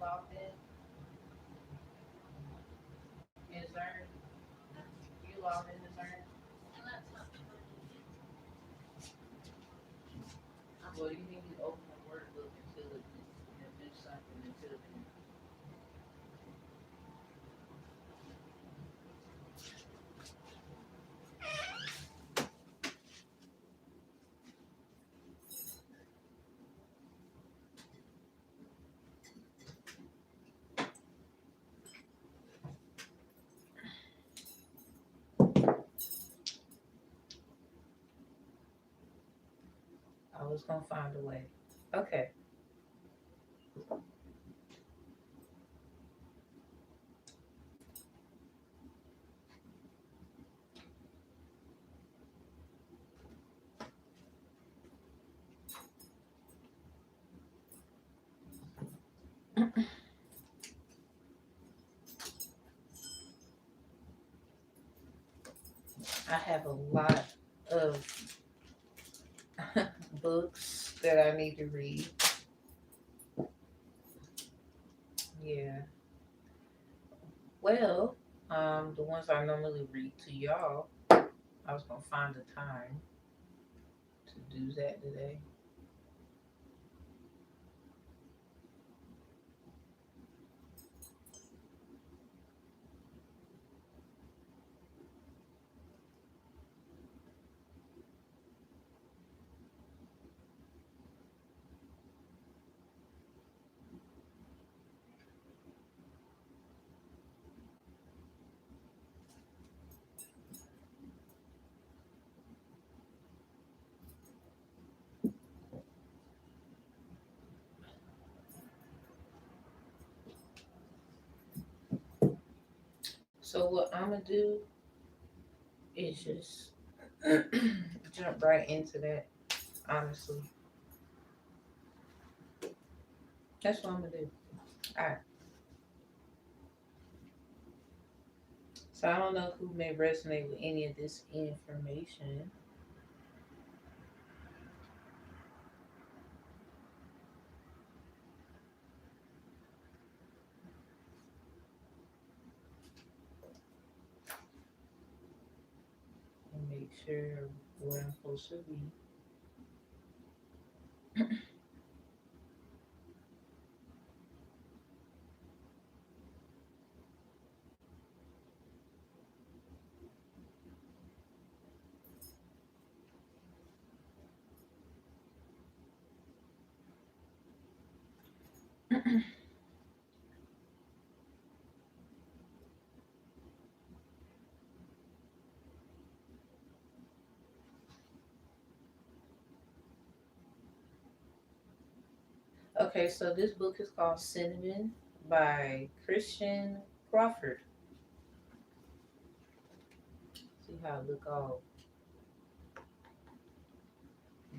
logged in Zern? You logged into Zern? Well, you need to open the workbook until it and do something until then. I was gonna find a way. Okay. I have a lot of books that I need to read. Yeah. Well, the ones I normally read to y'all, I was gonna find the time to do that today. So what I'm gonna do is just jump right into that. Honestly, that's what I'm gonna do. All right. So I don't know who may resonate with any of this information. And make sure where I'm supposed to be. Okay, so this book is called Cinnamon by Christian Crawford. See how it look all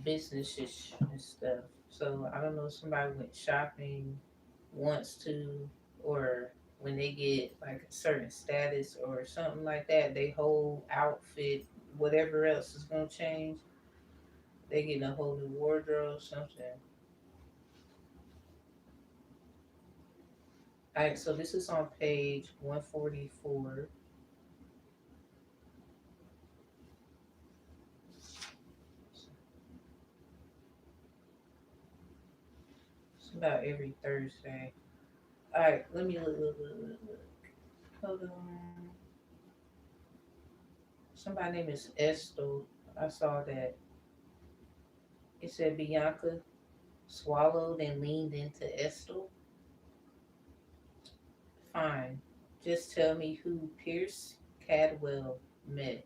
business-ish and stuff. So I don't know if somebody went shopping, wants to, or when they get like a certain status or something like that, they whole outfit, whatever else is gonna change, they get a whole new wardrobe, something. All right, so this is on page 144. It's about every Thursday. All right, let me look. Hold on. Somebody name is Estel. I saw that. It said Bianca swallowed and leaned into Estel. Fine. Just tell me who Pierce Cadwell met.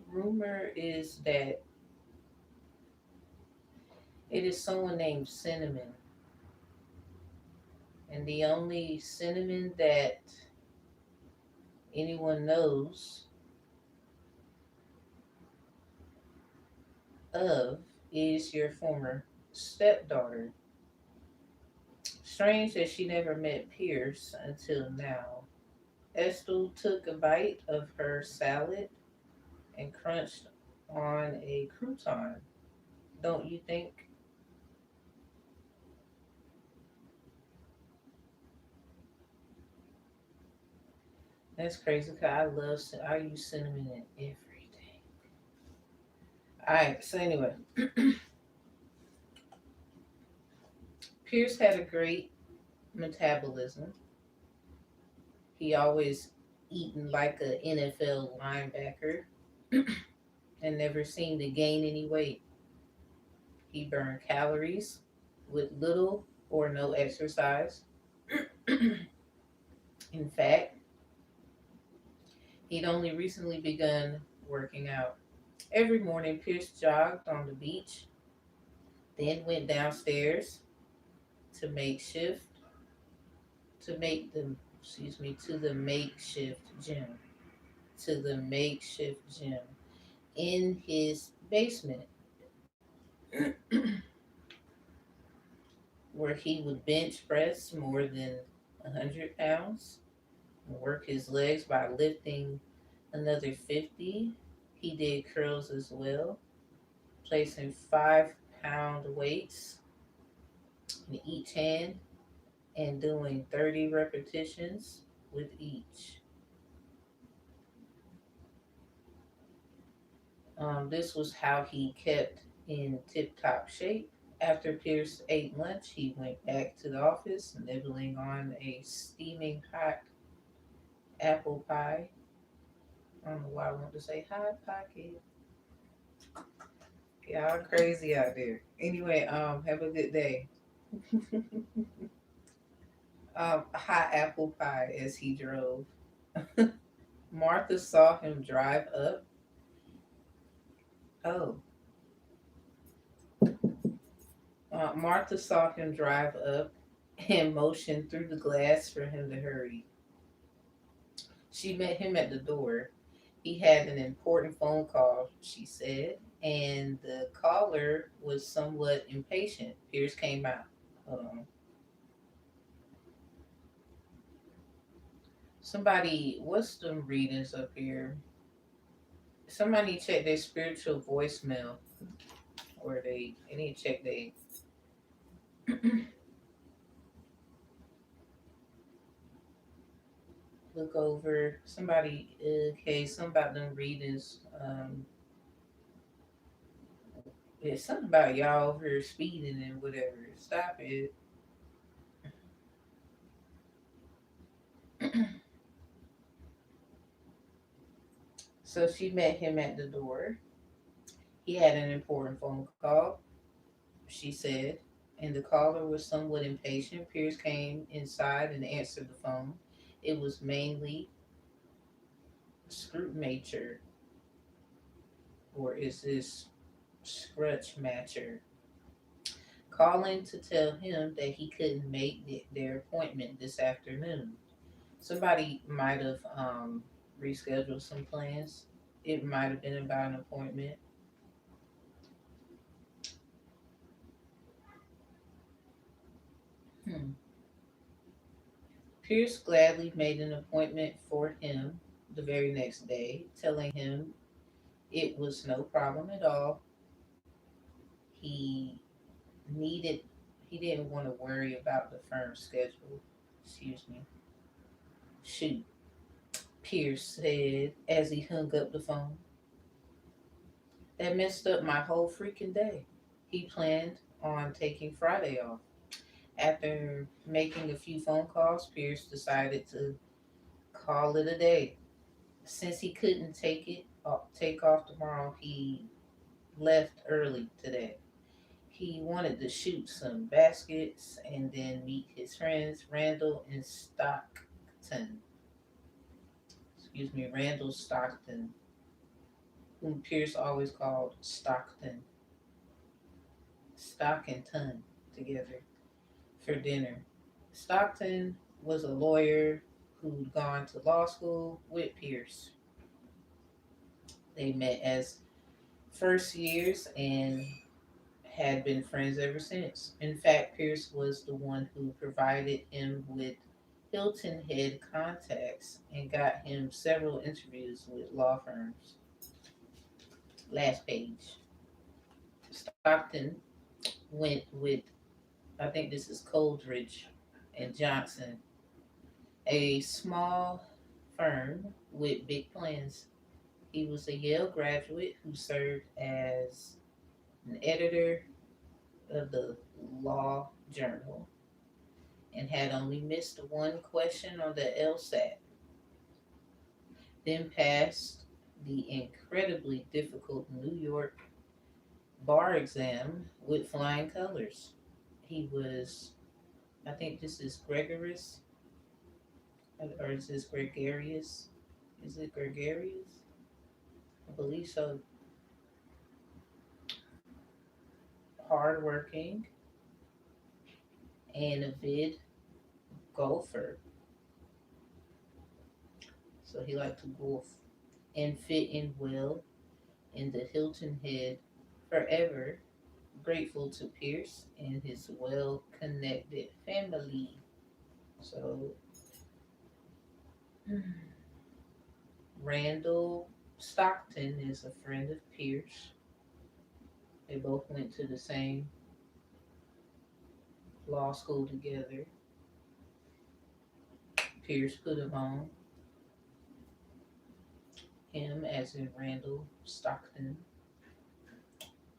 Rumor is that it is someone named Cinnamon. And the only cinnamon that anyone knows of is your former stepdaughter. Strange that she never met Pierce until now. Estel took a bite of her salad and crunched on a crouton. Don't you think? That's crazy because I use cinnamon in everything. All right. So anyway, Pierce had a great metabolism. He always eaten like a NFL linebacker and never seemed to gain any weight. He burned calories with little or no exercise. In fact, he'd only recently begun working out. Every morning, Pierce jogged on the beach, then went downstairs to makeshift to make the to the makeshift gym in his basement where he would bench press more than 100 pounds and work his legs by lifting another 50. He did curls as well, placing 5 pound weights in each hand and doing 30 repetitions with each. This was how he kept in tip top shape. After Pierce ate lunch, he went back to the office, nibbling on a steaming hot apple pie. I don't know why I want to say hot pocket. Y'all crazy out there. Anyway, have a good day. Hot apple pie as he drove. Martha saw him drive up. Oh, Martha saw him drive up and motioned through the glass for him to hurry. She met him at the door. He had an important phone call, she said, and the caller was somewhat impatient. Pierce came out. Hold on. Somebody, what's the readings up here? Somebody check their spiritual voicemail, or they need to check they look over. Somebody, okay, something about them readings. It's something about y'all over here speeding and whatever. Stop it. So she met him at the door. He had an important phone call, she said, and the caller was somewhat impatient. Pierce came inside and answered the phone. It was mainly Scrutmacher, or is this Scrutch Matcher, calling to tell him that he couldn't make their appointment this afternoon. Somebody might have rescheduled some plans. It might have been about an appointment. Hmm. Pierce gladly made an appointment for him the very next day, telling him it was no problem at all. He needed he didn't want to worry about the firm's schedule. Excuse me. Shoot, Pierce said as he hung up the phone. That messed up my whole freaking day. He planned on taking Friday off. After making a few phone calls, Pierce decided to call it a day. Since he couldn't take off tomorrow, he left early today. He wanted to shoot some baskets and then meet his friends Randall and Stockton. Excuse me, Randall Stockton, whom Pierce always called Stockton. Stock and Ton together for dinner. Stockton was a lawyer who'd gone to law school with Pierce. They met as first years and had been friends ever since. In fact, Pierce was the one who provided him with Hilton Head contacts and got him several interviews with law firms. Last page. Stockton went with, I think this is Coleridge and Johnson, a small firm with big plans. He was a Yale graduate who served as an editor of the Law Journal and had only missed one question on the LSAT, then passed the incredibly difficult New York bar exam with flying colors. He was, I think this is Gregorius, or is this Gregarious? Is it Gregarious? I believe so. Hardworking and a vid golfer. So he liked to golf and fit in well in the Hilton Head forever. Grateful to Pierce and his well connected family. So Randall Stockton is a friend of Pierce. They both went to the same law school together. Pierce put him on, him as in Randall Stockton.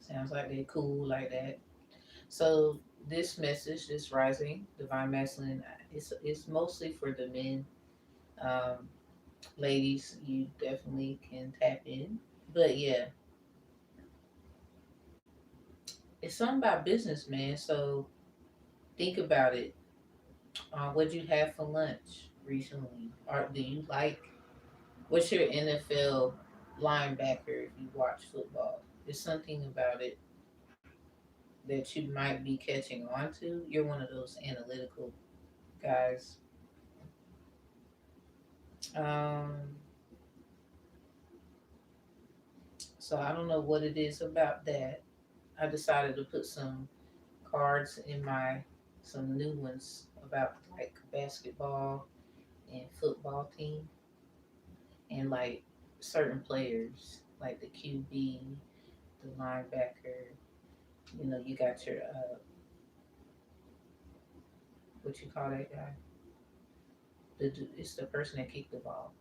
Sounds like they're cool like that. So this message, this rising divine masculine, it's mostly for the men. Um, Ladies, you definitely can tap in. But yeah, it's something about business, man. So think about it. What'd you have for lunch recently? Or do you like, what's your NFL linebacker if you watch football? There's something about it that you might be catching on to. You're one of those analytical guys. Um, so I don't know what it is about that. I decided to put some cards in my, some new ones about like basketball and football team and like certain players like the QB, the linebacker. You know, you got your what you call that guy? It's the person that kicked the ball.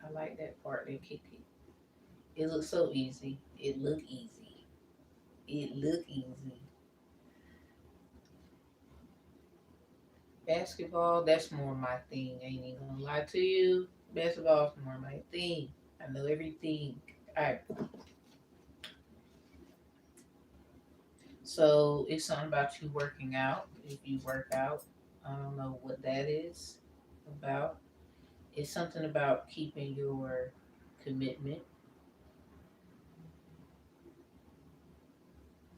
I like that part. They kick it. It looks so easy. It look easy. It look easy. Basketball, that's more my thing. I ain't even gonna lie to you. Basketball's more my thing. I know everything. Alright. So it's something about you working out. If you work out, I don't know what that is about. It's something about keeping your commitment.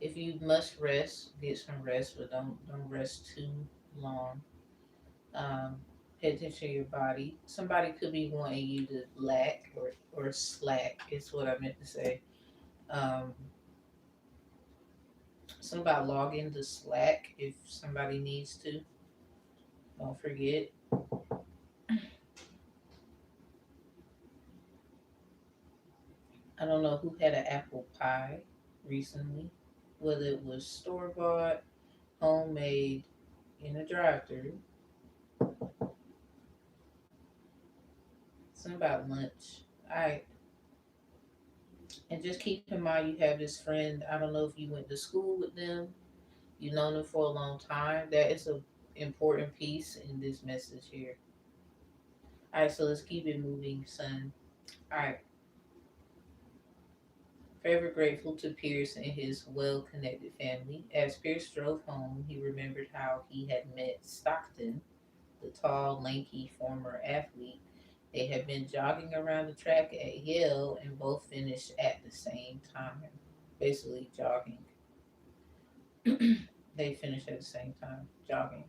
If you must rest, get some rest, but don't rest too long. Pay attention to your body. Somebody could be wanting you to lack or slack. Is what I meant to say. Um, something about log into Slack if somebody needs to. Don't forget. I don't know who had an apple pie recently, whether it was store bought, homemade, in a drive through. Something about lunch. Alright. And just keep in mind you have this friend. I don't know if you went to school with them, you've known them for a long time. That is a important piece in this message here. Alright, so let's keep it moving, son. Alright. Forever grateful to Pierce and his well connected family. As Pierce drove home, he remembered how he had met Stockton, the tall, lanky former athlete. They had been jogging around the track at Yale and both finished at the same time. Basically, jogging. They finished at the same time, jogging.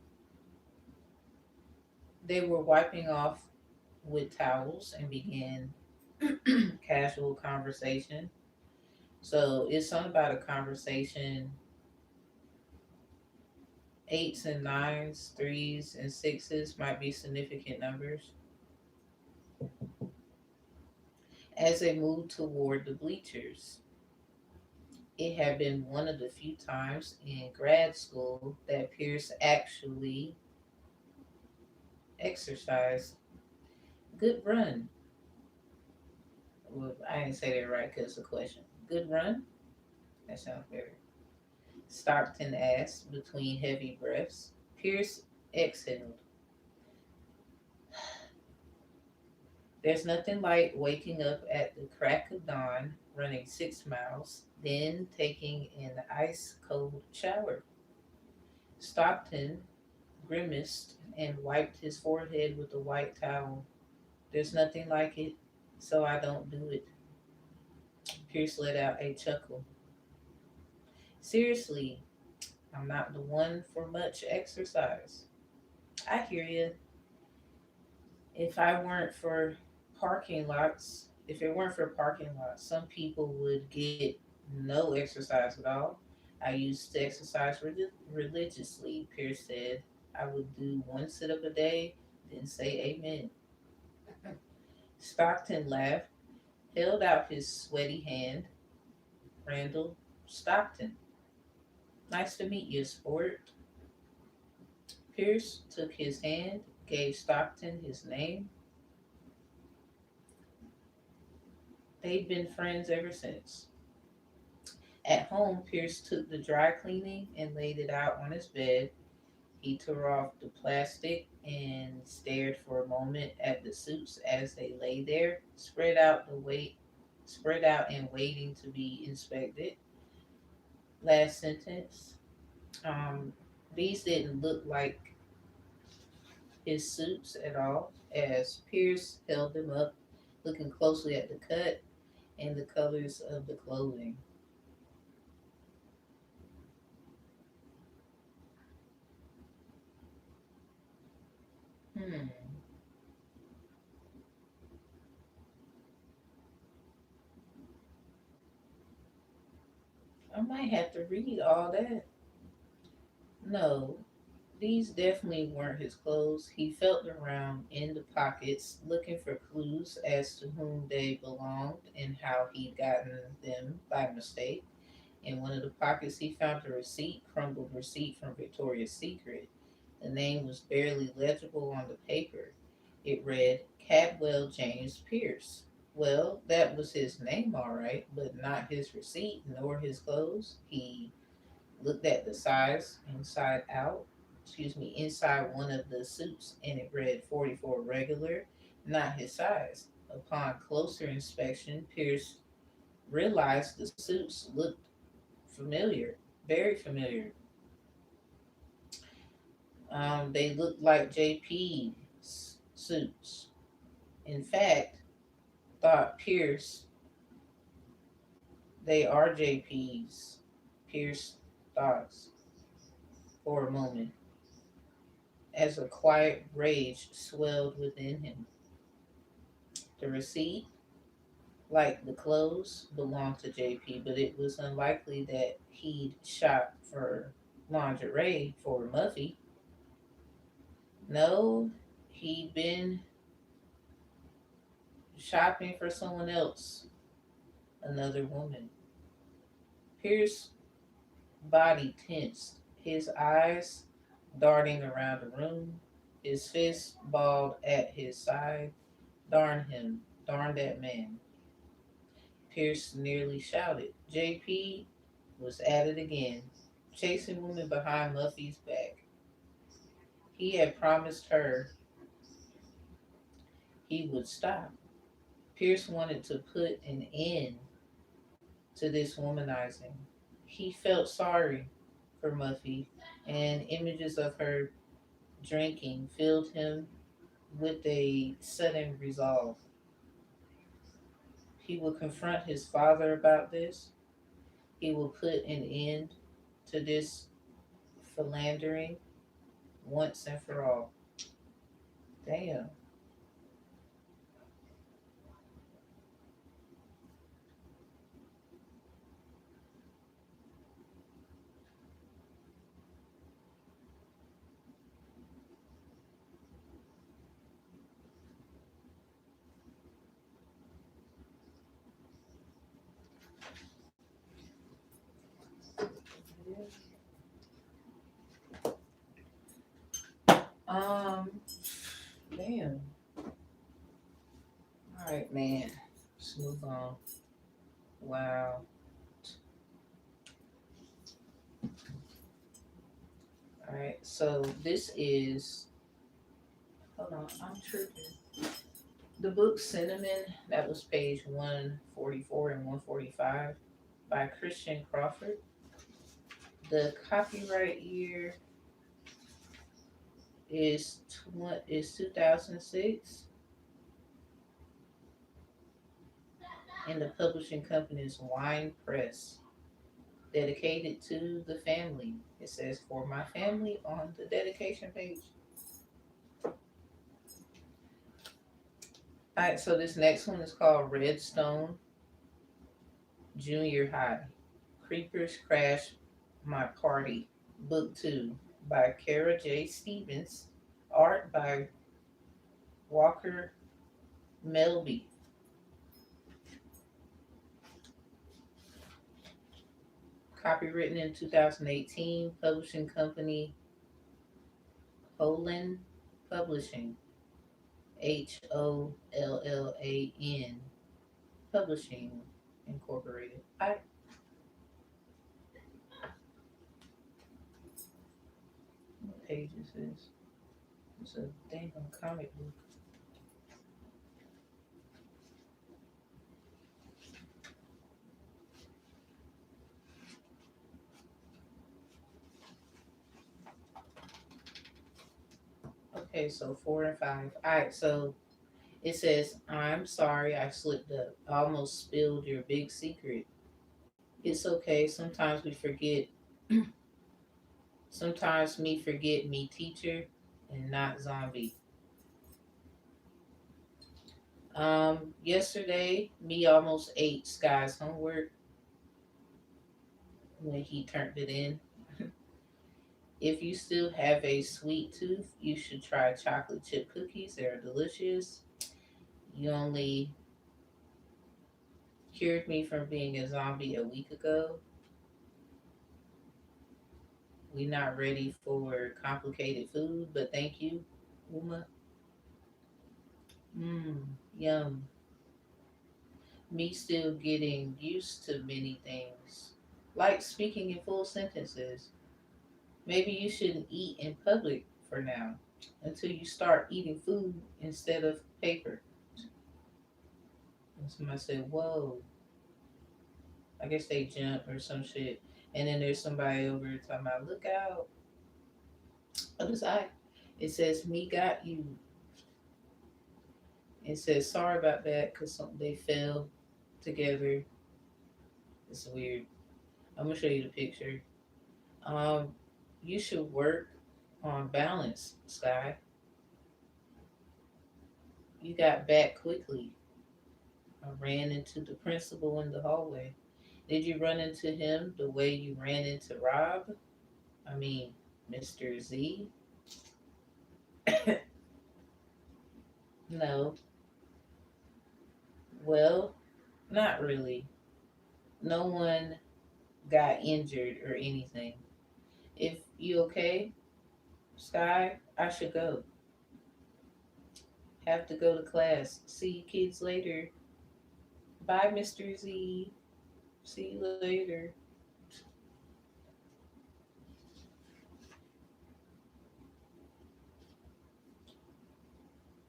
They were wiping off with towels and began casual conversation. So it's something about a conversation. Eights and nines, threes and sixes might be significant numbers. as they moved toward the bleachers. It had been one of the few times in grad school that Pierce actually exercised. Good run. Well, I didn't say that right because it's a question. Good run? That sounds better. Stockton asked between heavy breaths. Pierce exhaled. There's nothing like waking up at the crack of dawn, running 6 miles, then taking an ice cold shower. Stockton grimaced and wiped his forehead with a white towel. There's nothing like it, so I don't do it. Pierce let out a chuckle. Seriously, I'm not the one for much exercise. I hear you. If I weren't for if it weren't for parking lots, some people would get no exercise at all. I used to exercise religiously, Pierce said. I would do one sit up a day, then say amen. Stockton laughed, held out his sweaty hand. Randall Stockton. Nice to meet you, sport. Pierce took his hand, gave Stockton his name. They'd been friends ever since. At home, Pierce took the dry cleaning and laid it out on his bed. He tore off the plastic and stared for a moment at the suits as they lay there, spread out and waiting to be inspected. Last sentence. Um, these didn't look like his suits at all, as Pierce held them up, looking closely at the cut and the colors of the clothing. Hmm, I might have to read all that. No, these definitely weren't his clothes. He felt around in the pockets, looking for clues as to whom they belonged and how he'd gotten them by mistake. In one of the pockets, he found a receipt, crumpled receipt from Victoria's Secret. The name was barely legible on the paper. It read Cadwell James Pierce. Well, that was his name, all right, but not his receipt nor his clothes. He looked at the size inside one of the suits, and it read 44 regular, not his size. Upon closer inspection, Pierce realized the suits looked familiar, very familiar. They looked like JP's suits. In fact, thought Pierce, they are JP's. Pierce thought for a moment as a quiet rage swelled within him. The receipt, like the clothes, belonged to JP, but it was unlikely that he'd shopped for lingerie for Muffy. No, he'd been shopping for someone else, another woman. Pierce's body tensed, his eyes darting around the room, his fist balled at his side. Darn him, darn that man. Pierce nearly shouted. JP was at it again, chasing women behind Muffy's back. He had promised her he would stop. Pierce wanted to put an end to this womanizing. He felt sorry for Muffy, and images of her drinking filled him with a sudden resolve. He would confront his father about this. He would put an end to this philandering once and for all. Damn. Um, damn. All right, man. Let's move on. Wow. All right. So this is. Hold on. I'm tripping. The book Cinnamon. That was page 144 and 145 by Christian Crawford. The copyright year is 2006, and the publishing company is Wine Press. Dedicated to the family. It says for my family on the dedication page. All right, so this next one is called Redstone Junior High. Creepers Crash My Party. Book 2 by Kara J. Stevens. Art by Walker Melby. Copywritten in 2018. Publishing company Holland Publishing. HOLLAN Publishing Incorporated. What page is this? It's a damn comic book. Okay, so 4 and 5. Alright, so it says, I'm sorry I slipped up. I almost spilled your big secret. It's okay. Sometimes we forget. Sometimes me forget me teacher and not zombie. Yesterday, me almost ate Sky's homework when he turned it in. If you still have a sweet tooth, you should try chocolate chip cookies. They're delicious. You only cured me from being a zombie a week ago. We not ready for complicated food, but thank you, Uma. Mmm, yum. Me still getting used to many things, like speaking in full sentences. Maybe you shouldn't eat in public for now until you start eating food instead of paper. And somebody said, whoa, I guess they jump or some shit. And then there's somebody over here talking about, look out. Other side. It says, me got you. It says, sorry about that because they fell together. It's weird. I'm going to show you the picture. Um, you should work on balance, Sky. You got back quickly. I ran into the principal in the hallway. Did you run into him the way you ran into Rob? I mean, Mr. Z? No. Well, not really. No one got injured or anything. If you okay, Sky, I should go. Have to go to class. See you kids later. Bye, Mr. Z. See you later.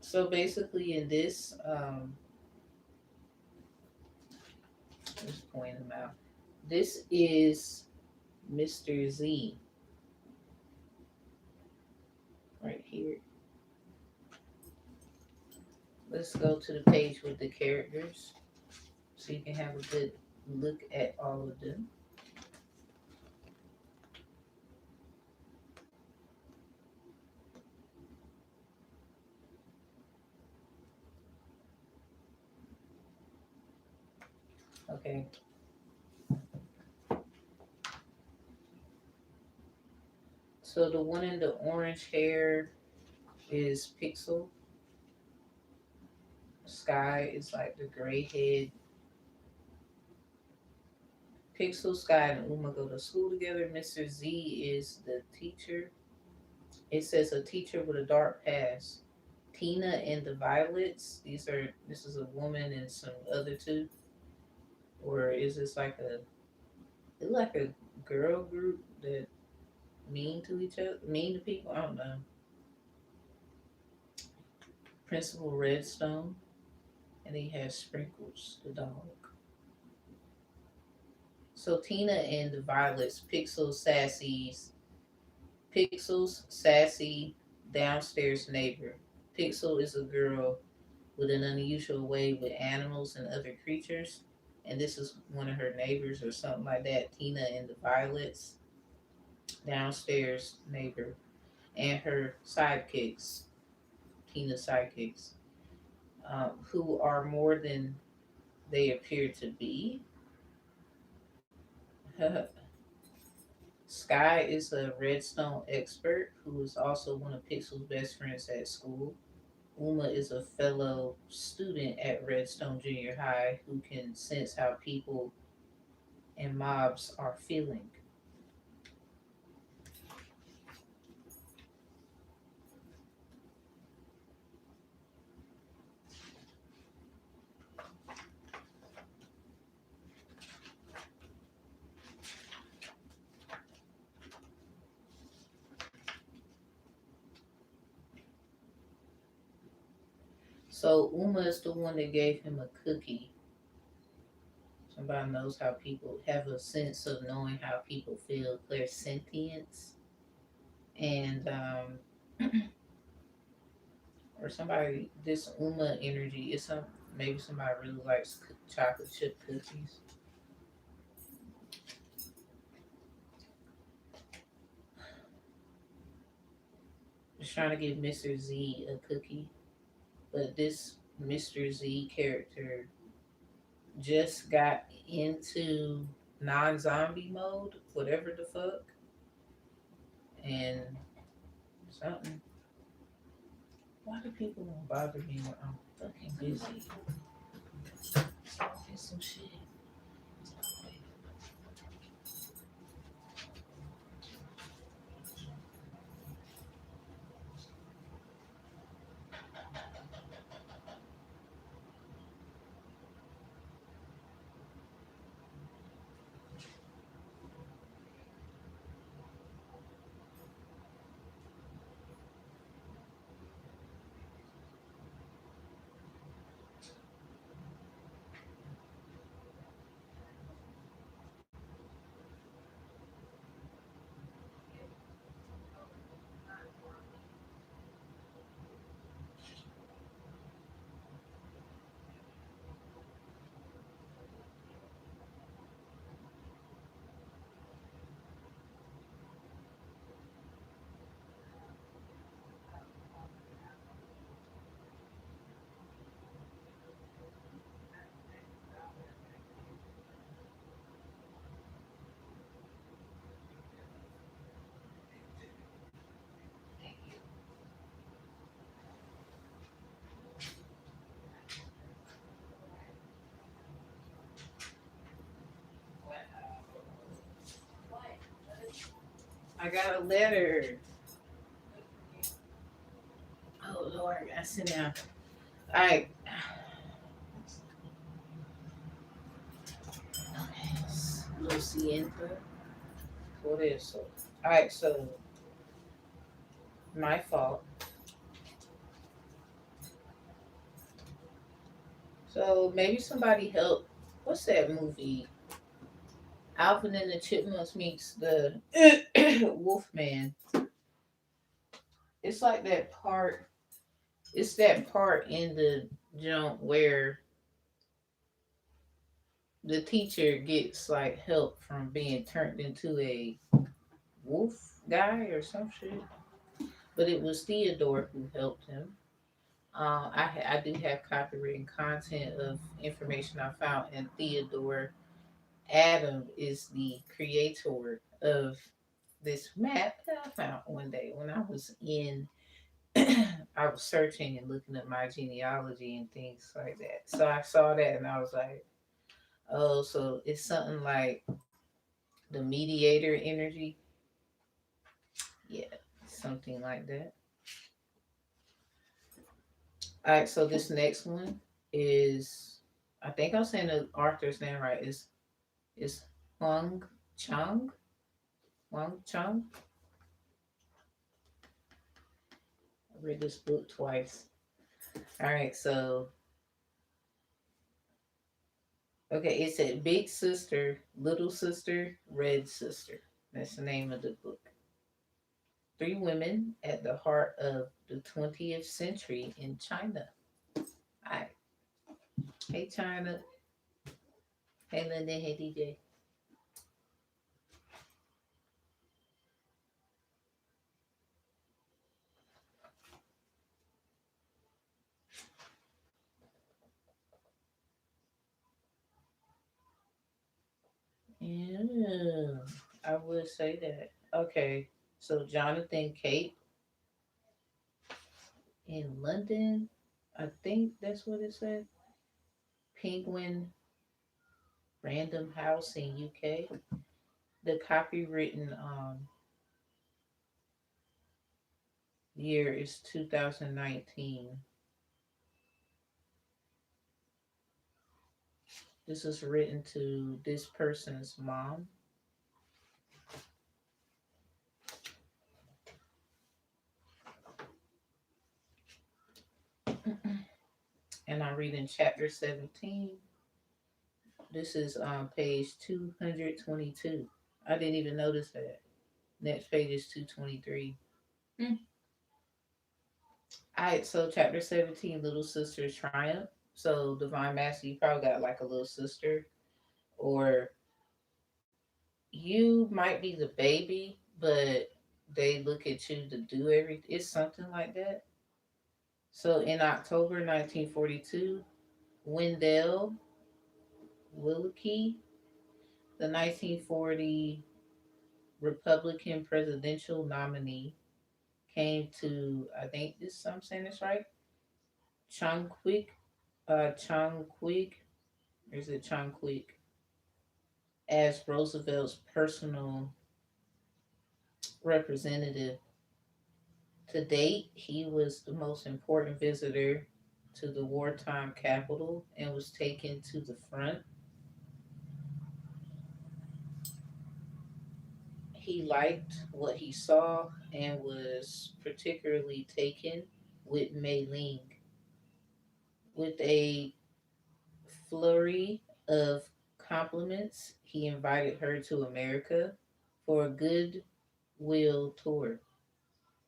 So basically, in this, let's point him out. This is Mr. Z right here. Let's go to the page with the characters so you can have a good look at all of them. Okay. So the one in the orange hair is Pixel. Sky is like the gray head. Pixel, Sky, and Uma go to school together. Mr. Z is the teacher. It says a teacher with a dark past. Tina and the Violets. This is a woman and some other two, or is this like a girl group that mean to each other, mean to people? I don't know. Principal Redstone, and he has Sprinkles, the dog. So Tina and the Violets, Pixel's sassy downstairs neighbor. Pixel is a girl with an unusual way with animals and other creatures. And this is one of her neighbors or something like that. Tina and the Violets, downstairs neighbor, and her sidekicks, Tina's sidekicks, who are more than they appear to be. Sky is a redstone expert who is also one of Pixel's best friends at school. Uma is a fellow student at Redstone Junior High who can sense how people and mobs are feeling. So Uma is the one that gave him a cookie. Somebody knows how people have a sense of knowing how people feel, clairsentience, and or somebody this Uma energy is some maybe somebody really likes chocolate chip cookies. Just trying to give Mr. Z a cookie, but this Mr. Z character just got into non-zombie mode, whatever the fuck, and something. Why do people don't bother me when I'm fucking busy? Get some shit. I got a letter. Oh Lord, I gotta sit down. All right. Okay. Lo siento por eso. All right, so my fault. So maybe somebody help. What's that movie? Alvin and the Chipmunks meets the Wolfman. It's like that part. It's that part in the jump where the teacher gets like help from being turned into a wolf guy or some shit. But it was Theodore who helped him. I do have copywritten content of information I found, and Theodore Adam is the creator of this map that I found one day when I was in. I was searching and looking at my genealogy and things like that. So I saw that and I was like, oh, so it's something like the mediator energy. Yes. something like that. All right, so this next one is, I think I'm saying the author's name right. Is Huang Chang. Huang Chang. I read this book twice. All right, so okay, it said Big Sister, Little Sister, Red Sister. That's the name of the book. Three women at the heart of the 20th century in China. All right. Hey, China. Hey, Linda. Hey, DJ. Yeah, I would say that. Okay, so Jonathan Cape in London. I think that's what it said. Penguin Random House in UK. The copywritten year is 2019. This is written to this person's mom. And I'm reading chapter 17. This is on page 222. I didn't even notice that. Next page is 223. Hmm. All right, so chapter 17, Little Sister's Triumph. So, Divine Master, you probably got like a little sister, or you might be the baby, but they look at you to do everything. It's something like that. So, in October 1942, Wendell Willkie, the 1940 Republican presidential nominee, came to, I think this, I'm saying this right, Chongqing, Chongqing, or is it Chongqing, as Roosevelt's personal representative. To date, he was the most important visitor to the wartime capital and was taken to the front. He liked what he saw and was particularly taken with Mei Ling. With a flurry of compliments, he invited her to America for a goodwill tour.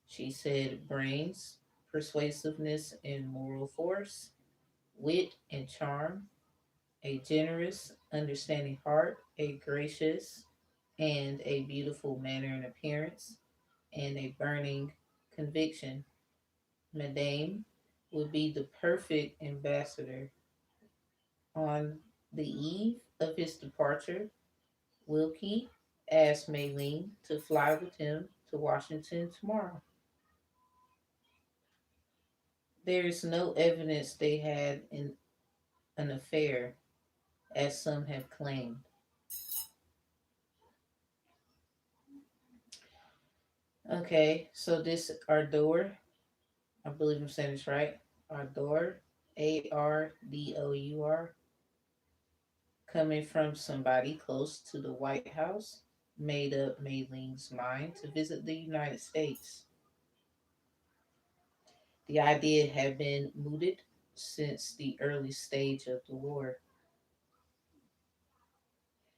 She said brains, persuasiveness and moral force, wit and charm, a generous, understanding heart, a gracious and a beautiful manner and appearance, and a burning conviction. Madame would be the perfect ambassador. On the eve of his departure, Wilkie asked Maylene to fly with him to Washington tomorrow. There is no evidence they had an affair, as some have claimed. Okay, so this Ardor, I believe I'm saying this right. Ardor, Ardour, coming from somebody close to the White House, made up Mayling's mind to visit the United States. The idea had been mooted since the early stage of the war.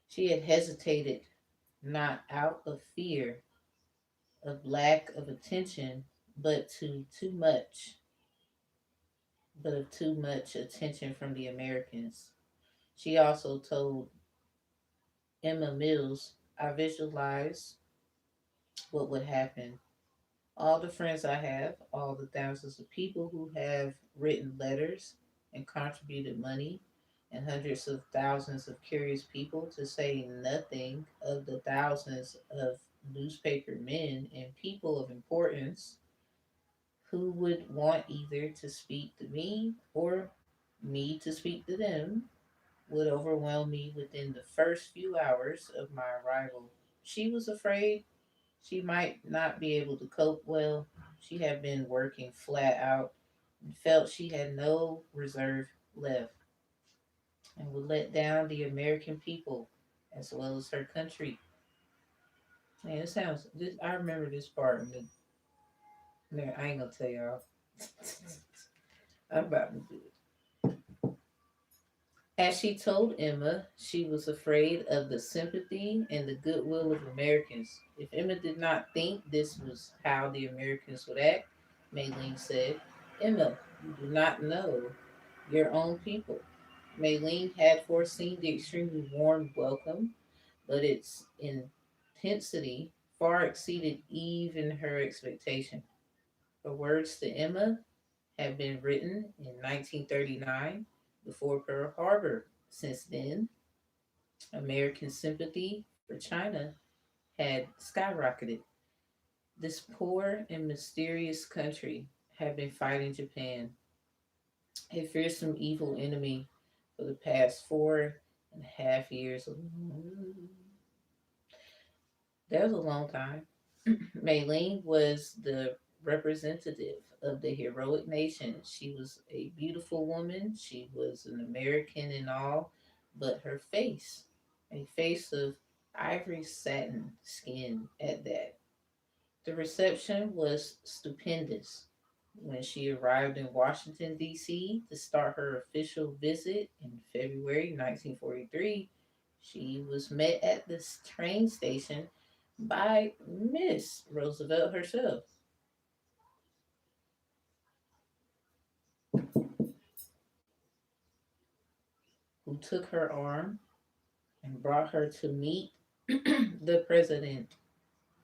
She had hesitated, not out of fear of lack of attention, but to too much, but of too much attention from the Americans. She also told Emma Mills, I visualize what would happen. All the friends I have, all the thousands of people who have written letters and contributed money, and hundreds of thousands of curious people, to say nothing of the thousands of newspaper men and people of importance who would want either to speak to me or me to speak to them, would overwhelm me within the first few hours of my arrival. She was afraid She might not be able to cope well. She had been working flat out and felt she had no reserve left and would let down the American people as well as her country. Man, it sounds. This I remember this part. Man, I ain't gonna tell y'all. I'm about to do it. As she told Emma, she was afraid of the sympathy and the goodwill of Americans. If Emma did not think this was how the Americans would act, Maylene said, Emma, you do not know your own people. Maylene had foreseen the extremely warm welcome, but its intensity far exceeded even her expectation. Her words to Emma had been written in 1939 before Pearl Harbor. Since then, American sympathy for China had skyrocketed. This poor and mysterious country had been fighting Japan, a fearsome evil enemy, for the past 4.5 years. That was a long time. Maylene was the representative of the heroic nation. She was a beautiful woman. She was an American and all, but her face, a face of ivory satin skin at that. The reception was stupendous. When she arrived in Washington, D.C. to start her official visit in February 1943, she was met at the train station by Miss Roosevelt herself, who took her arm and brought her to meet the president,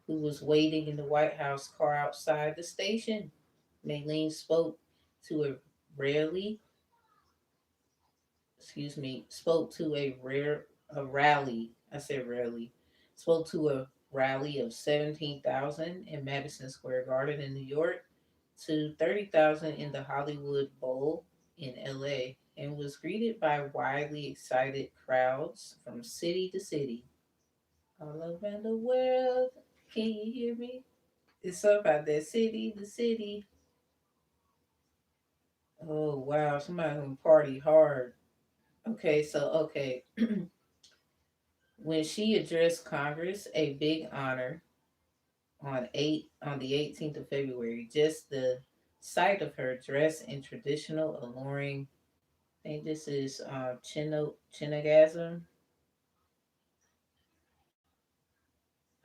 who was waiting in the White House car outside the station. Maylene spoke to a rarely, spoke to a rally. I said rarely. Spoke to a rally of 17,000 in Madison Square Garden in New York to 30,000 in the Hollywood Bowl in LA and was greeted by widely excited crowds from city to city all around the world. Can you hear me? It's all about that city to city. Oh wow, somebody gonna party hard. Okay. When she addressed Congress, a big honor on the 18th of February, just the sight of her dressed in traditional alluring. I think this is chinogasm.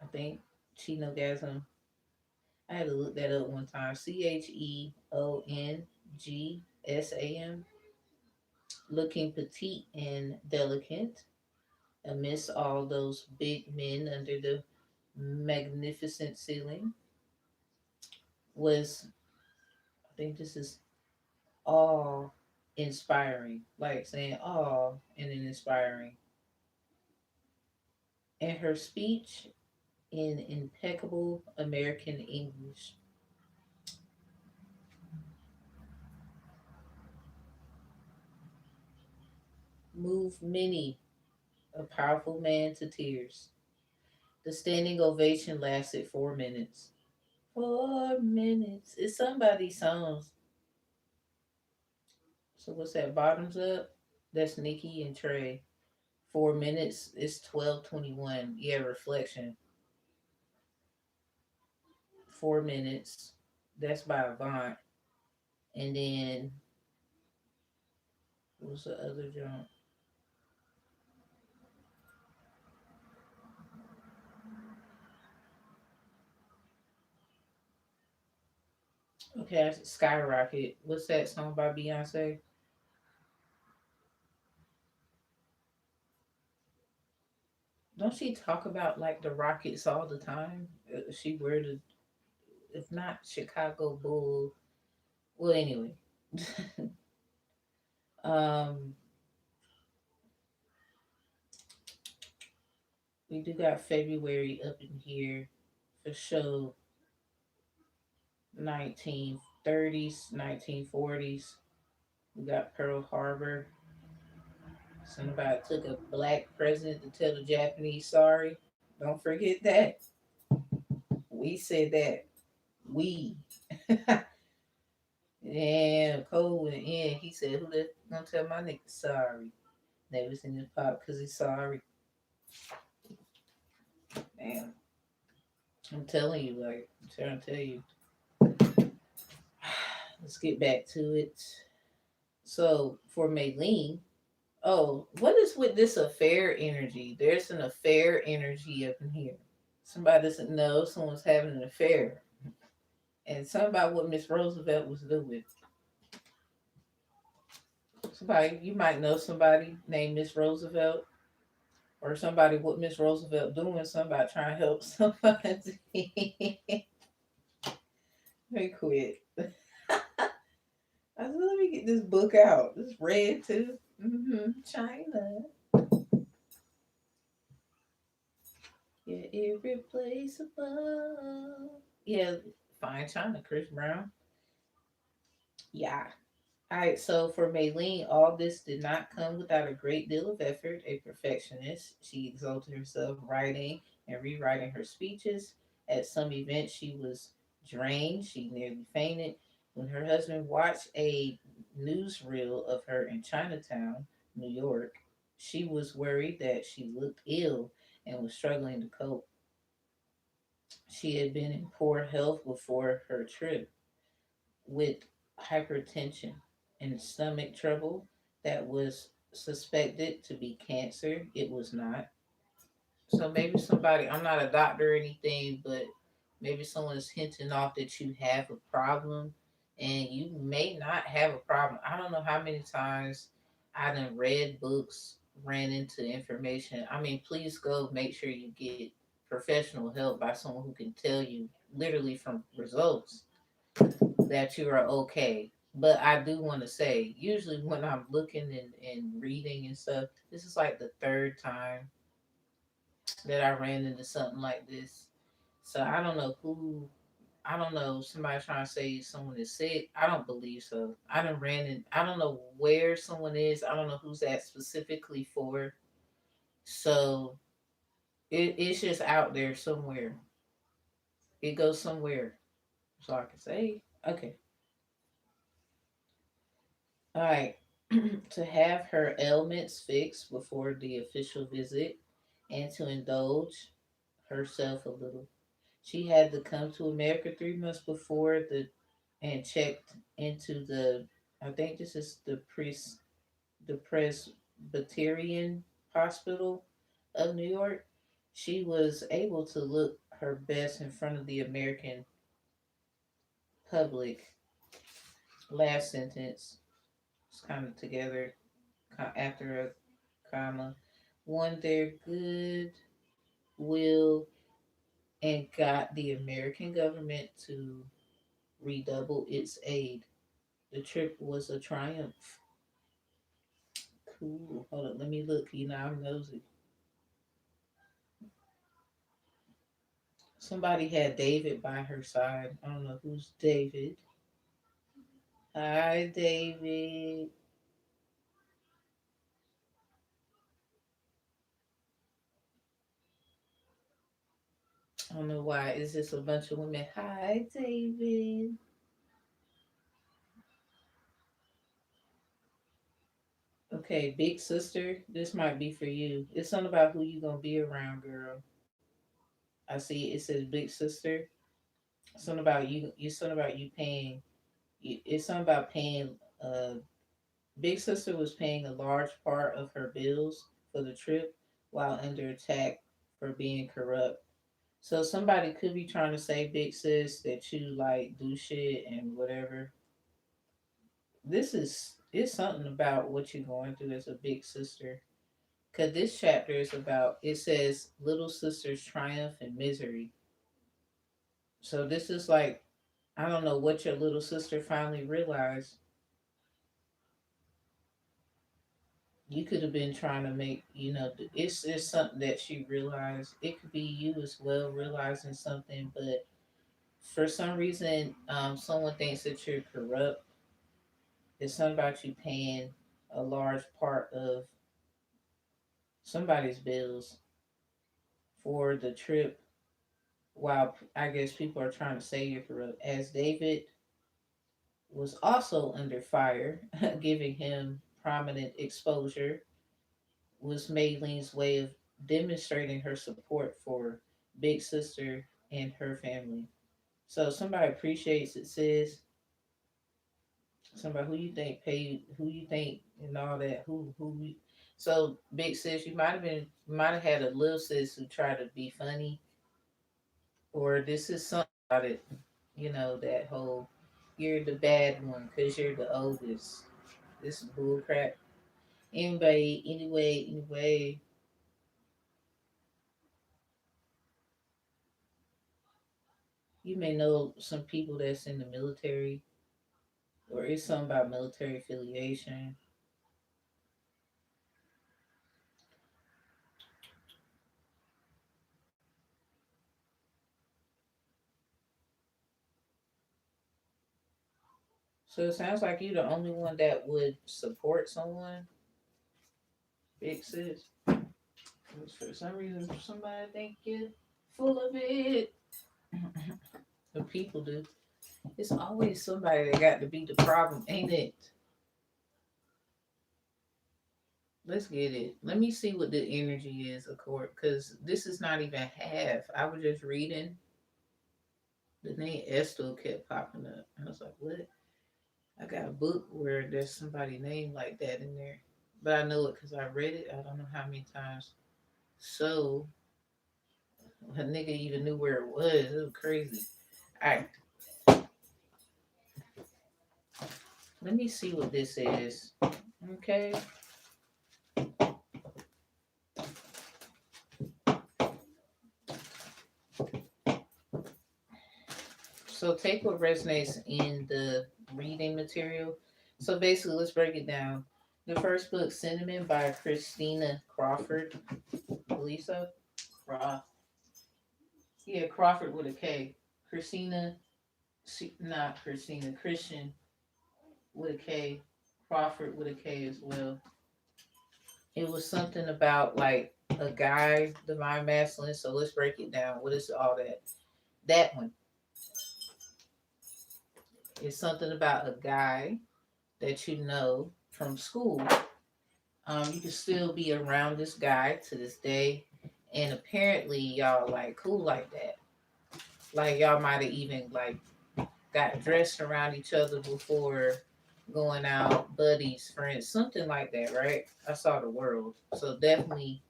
I think chinogasm. I had to look that up one time. Cheongasam. Looking petite and delicate amidst all those big men under the magnificent ceiling was, I think this is awe inspiring, like saying awe and then inspiring. And her speech in impeccable American English moved many a powerful man to tears. The standing ovation lasted 4 minutes. 4 minutes. It's somebody's songs. So what's that? Bottoms up. That's Nikki and Trey. 4 minutes. It's 12:21. Yeah, reflection. 4 minutes. That's by Avant. And then what's the other jump? Okay, Skyrocket. What's that song by Beyonce? Don't she talk about like the Rockets all the time? She wear the, if not Chicago Bull. Well, anyway, um, we do got February up in here for show 1930s, 1940s. We got Pearl Harbor. Somebody took a black president to tell the Japanese sorry. Don't forget that. We said that we. And Cole went in. He said, "Who that gonna tell my nigga sorry?" They was in his pop because he's sorry. Damn, I'm telling you, like I'm trying to tell you. Let's get back to it. So for Maylene, oh, what is with this affair energy? There's an affair energy up in here. Somebody doesn't know someone's having an affair. And something about what Miss Roosevelt was doing. Somebody, you might know somebody named Miss Roosevelt, or somebody what Miss Roosevelt doing, somebody trying to help somebody. They quit. I said, let me get this book out. It's red too. China. Yeah, irreplaceable. Yeah, fine China, Chris Brown. Yeah. All right, so for Maylene, all this did not come without a great deal of effort. A perfectionist, she exalted herself writing and rewriting her speeches. At some event, she was drained. She nearly fainted. When her husband watched a newsreel of her in Chinatown, New York, she was worried that she looked ill and was struggling to cope. She had been in poor health before her trip with hypertension and stomach trouble that was suspected to be cancer. It was not. So maybe somebody, I'm not a doctor or anything, but maybe someone is hinting off that you have a problem and you may not have a problem. I don't know how many times I done read books, ran into information. I mean, please go make sure you get professional help by someone who can tell you literally from results that you are okay. But I do want to say, usually when I'm looking and reading and stuff, this is like the third time that I ran into something like this. So I don't know who, I don't know, somebody trying to say someone is sick. I don't believe so. I done ran in, I don't know where someone is. I don't know who's that specifically for. So it's just out there somewhere. It goes somewhere. So I can say, okay. All right. To have her ailments fixed before the official visit and to indulge herself a little. She had to come to America 3 months before the and checked into the I think this is the Presbyterian Hospital of New York. She was able to look her best in front of the American public. Last sentence. It's kind of together after a comma. Won their good will and got the American government to redouble its aid. The trip was a triumph. Cool. Hold on, let me look. You know, I'm nosy. Somebody had David by her side. I don't know who's David. Hi, David. I don't know why. It's just a bunch of women. Hi, David. Okay, big sister. This might be for you. It's something about who you gonna be around, girl. I see it says big sister. Something about you. It's something about you paying. It's something about paying. Big sister was paying a large part of her bills for the trip while under attack for being corrupt. So somebody could be trying to say, big sis, that you like do shit and whatever. This is it's something about what you're going through as a big sister. Cause this chapter is about it says little sister's triumph and misery. So this is like I don't know what your little sister finally realized. You could have been trying to make, it's something that she realized. It could be you as well realizing something, but for some reason, someone thinks that you're corrupt. It's something about you paying a large part of somebody's bills for the trip while I guess people are trying to say you're corrupt, as David was also under fire, giving him prominent exposure, was Maylene's way of demonstrating her support for Big Sister and her family. So somebody appreciates it, says somebody who you think paid, who you think, and all that. So Big Sis, might have had a little sis who tried to be funny, or this is something about it. You know that whole you're the bad one because you're the oldest. This is bull crap. Anyway, you may know some people that's in the military, or it's something about military affiliation. So it sounds like you're the only one that would support someone, Big Sis. For some reason, somebody think you're full of it. The people do. It's always somebody that got to be the problem, ain't it? Let's get it. Let me see what the energy is, of course, because this is not even half. I was just reading. The name Esther kept popping up. I was like, what? I got a book where there's somebody named like that in there. But I know it because I read it. I don't know how many times. So, a nigga even knew where it was. It was crazy. All right, let me see what this is. Okay. So take what resonates in the reading material. So basically, let's break it down. The first book, Cinnamon by Christina Crawford. Lisa? Yeah, Crawford with a K. Christina, not Christina, Christian with a K. Crawford with a K as well. It was something about like a guy, divine masculine. So let's break it down. What is all that? That one is something about a guy that you know from school. You can still be around this guy to this day, and apparently y'all like cool like that. Like y'all might have even like got dressed around each other before going out, buddies, friends, something like that, right? I saw the world, so definitely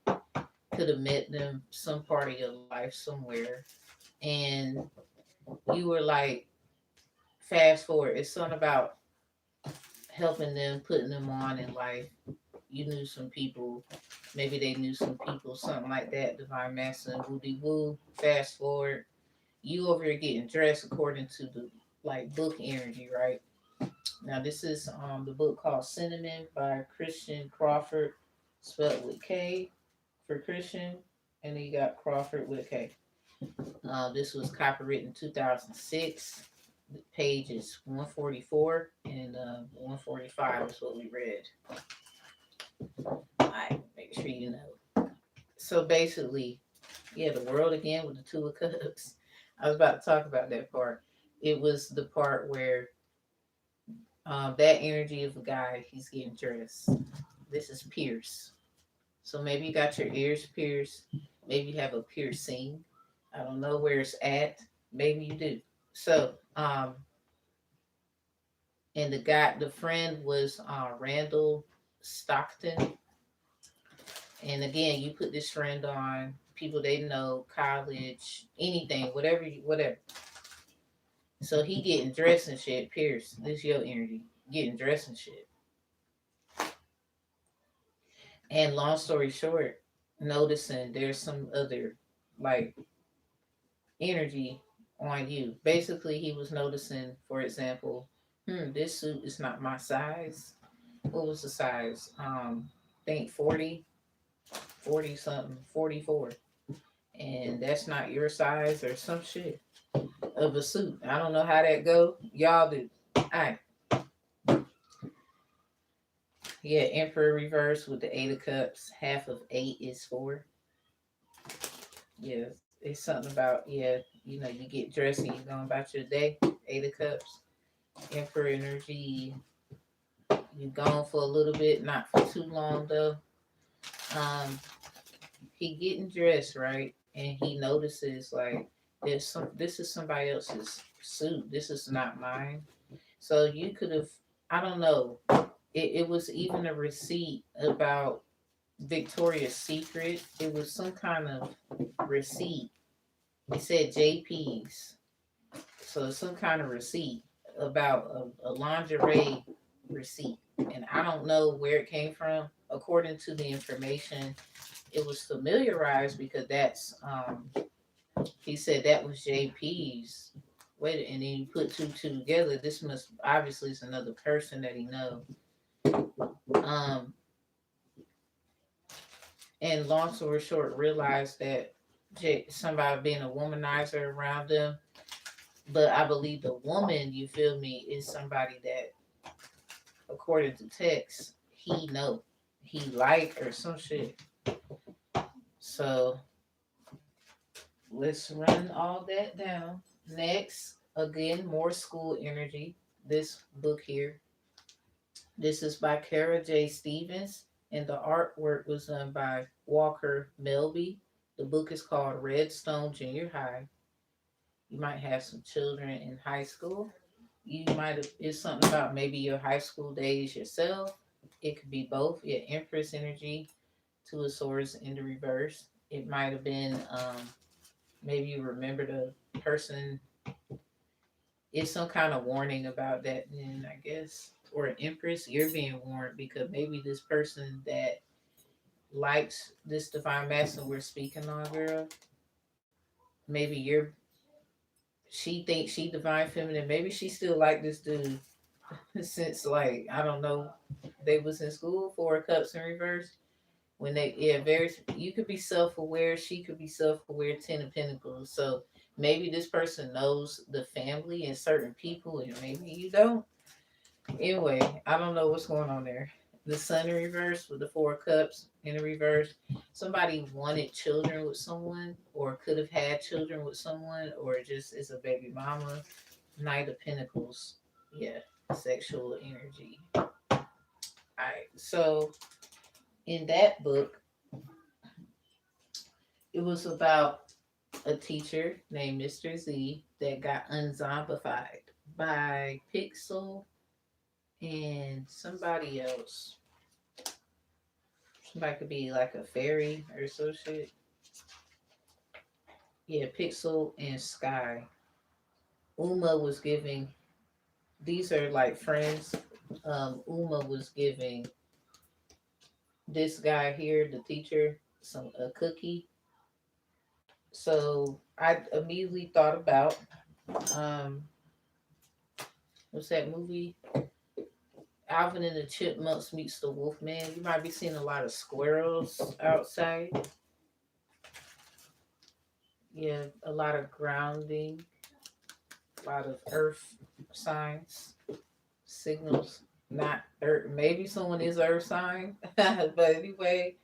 could have met them some part of your life somewhere, and you were like, fast forward, it's something about helping them, putting them on in life. You knew some people, maybe they knew some people, something like that. Divine Masculine, woody woo. Fast forward, you over here getting dressed according to the like book energy, right? Now this is the book called Cinnamon by Christian Crawford, spelled with K for Christian, and then you got Crawford with a K. This was copyrighted in 2006. The page is 144 and 145 is what we read. All right, make sure you know. So basically, yeah, the world again with the Two of Cups. I was about to talk about that part. It was the part where that energy of the guy, he's getting dressed. This is Pierce. So maybe you got your ears pierced. Maybe you have a piercing. I don't know where it's at. Maybe you do. So, and the friend was Randall Stockton. And again, you put this friend on people they know, college, anything, whatever. So he getting dressed and shit. Pierce, this your energy, getting dressed and shit. And long story short, noticing there's some other like energy on you. Basically, he was noticing, for example, this suit is not my size. What was the size? Think 40, 40 something, 44. And that's not your size or some shit of a suit. I don't know how that go. Y'all do. Alright. Yeah, Emperor reverse with the Eight of Cups. Half of eight is four. Yes. it's something about, yeah, you get dressed and you're going about your day. Eight of Cups, Emperor energy. You gone for a little bit, not for too long though. Um, he getting dressed right, and he notices like there's some. This is somebody else's suit. This is not mine. So you could have. I don't know. It was even a receipt about Victoria's Secret. It was some kind of receipt. It said JP's. So some kind of receipt about a lingerie receipt. And I don't know where it came from. According to the information, it was familiarized because that's he said that was JP's. Wait, and then you put two together. This must obviously is another person that he knows. Um, and long story short, realized that somebody being a womanizer around them. But I believe the woman, you feel me, is somebody that, according to text, he know, he like or some shit. So let's run all that down. Next, again, more school energy. This book here. This is by Kara J. Stevens, and the artwork was done by Walker Melby. The book is called Redstone Junior High. You might have some children in high school. You might have, it's something about maybe your high school days yourself. It could be both. Yeah, Empress energy, Two of Swords in the reverse. It might have been maybe you remember the person. It's some kind of warning about that, then I guess. Or an Empress, you're being warned because maybe this person that likes this divine masculine we're speaking on, girl, maybe she thinks she divine feminine. Maybe she still like this dude since like I don't know, they was in school. Four of Cups in reverse. When they very you could be self aware. She could be self aware. Ten of Pentacles. So maybe this person knows the family and certain people, and maybe you don't. Anyway, I don't know what's going on there. The Sun in reverse with the Four of Cups in the reverse. Somebody wanted children with someone, or could have had children with someone, or just is a baby mama. Knight of Pentacles. Yeah, sexual energy. All right. So in that book, it was about a teacher named Mr. Z that got unzombified by Pixel and somebody else. Somebody could be like a fairy or some shit. Yeah, Pixel and Sky. Uma was giving, these are like friends. Uma was giving this guy here, the teacher, a cookie. So I immediately thought about um what's that movie? Alvin and the Chipmunks meets the Wolfman. You might be seeing a lot of squirrels outside. Yeah, a lot of grounding, a lot of earth signs, signals. Not earth. Maybe someone is earth sign, but anyway.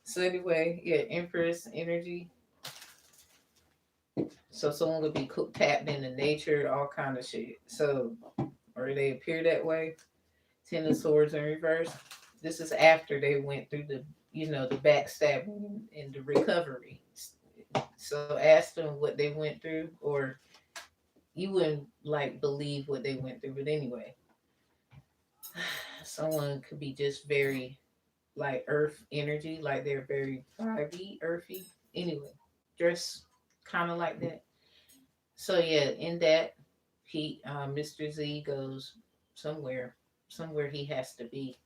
So anyway, yeah, Empress energy. So someone would be tapped into nature, all kind of shit. So, or they appear that way. Ten of Swords in reverse. This is after they went through the backstabbing and the recovery. So ask them what they went through, or you wouldn't like believe what they went through. But anyway, someone could be just very like earth energy, like they're very vibey, earthy. Anyway, dress kind of like that. So yeah, in that Mr. Z goes somewhere he has to be.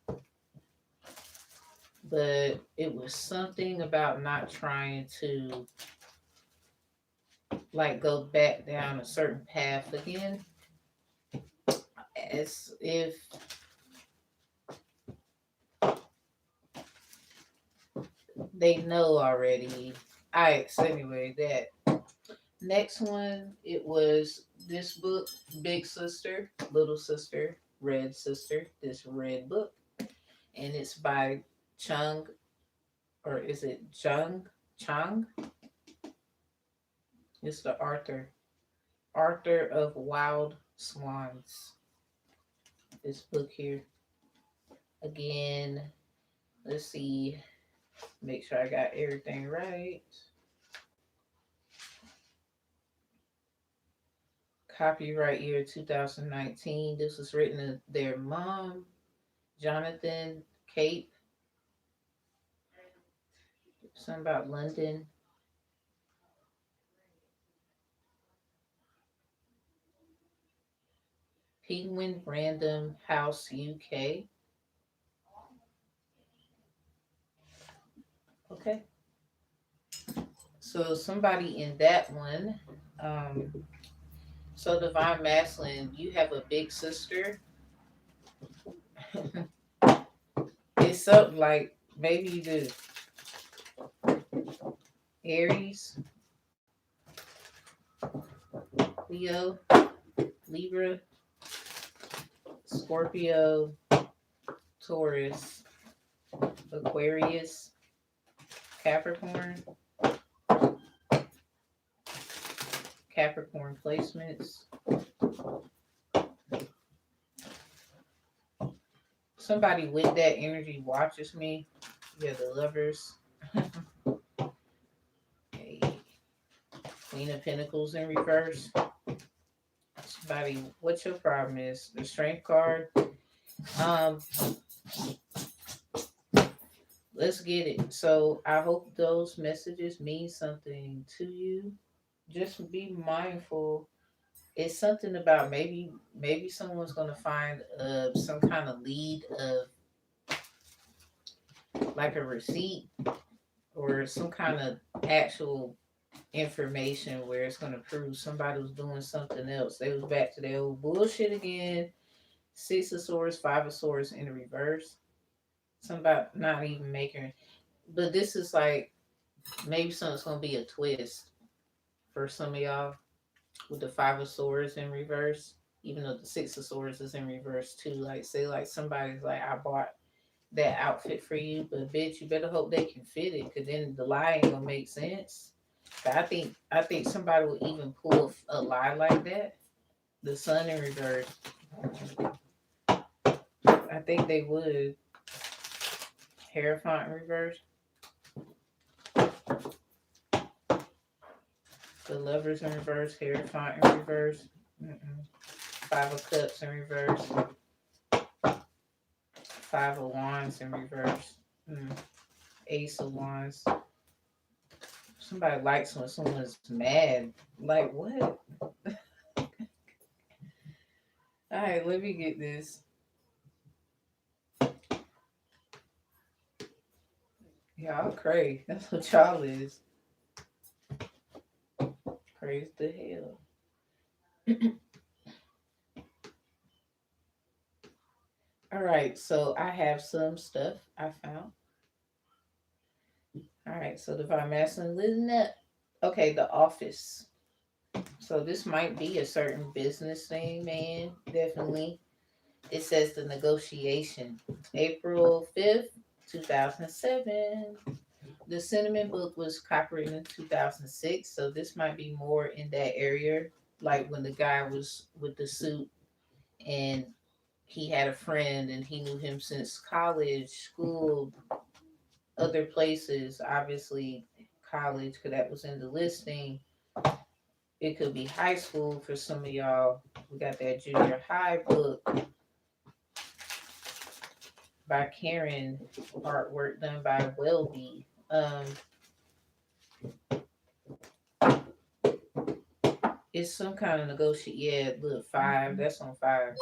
But it was something about not trying to like go back down a certain path again, as if they know already. All right, so anyway, that next one, it was this book, Big Sister, Little Sister, Red Sister, this red book, and it's by Chung, or is it Chung? Chung? It's the Arthur of Wild Swans. This book here. Again, let's see. Make sure I got everything right. Copyright year 2019. This was written to their mom, Jonathan Cape. Something about London. Penguin Random House UK. Okay. So somebody in that one. Um, so Divine Masculine, you have a big sister. It's something like maybe you do. Aries, Leo, Libra, Scorpio, Taurus, Aquarius, Capricorn, Capricorn placements. Somebody with that energy watches me. Yeah, the Lovers. Okay. Queen of Pentacles in reverse. Somebody, what your problem is? The Strength card. Um, let's get it. So I hope those messages mean something to you. Just be mindful. It's something about maybe someone's gonna find some kind of lead of like a receipt or some kind of actual information where it's gonna prove somebody was doing something else. They was back to their old bullshit again. Six of Swords, Five of Swords in the reverse. Somebody not even making, but this is like maybe something's gonna be a twist for some of y'all with the Five of Swords in reverse. Even though the Six of Swords is in reverse too. Like say like somebody's like, I bought that outfit for you, but bitch, you better hope they can fit it, cause then the lie ain't gonna make sense. But I think somebody would even pull a lie like that. The Sun in reverse. I think they would. Hierophant in reverse. The Lovers in reverse. Hierophant in reverse. Mm-mm. Five of Cups in reverse. Five of Wands in reverse. Ace of Wands. Somebody likes when someone's mad. Like what? Alright, let me get this. Y'all cray. That's what y'all is. Praise the hell. Alright, so I have some stuff I found. Alright, so Divine Masculine, listen up. Okay, the office. So this might be a certain business thing, man. Definitely. It says the negotiation. April 5th, 2007. The Cinnamon book was copyrighted in 2006, so this might be more in that area. Like when the guy was with the suit and he had a friend and he knew him since college, school, other places, obviously college, because that was in the listing. It could be high school for some of y'all. We got that junior high book by Karen, artwork done by Welby. It's some kind of negotiate. Yeah, look, five. That's on five.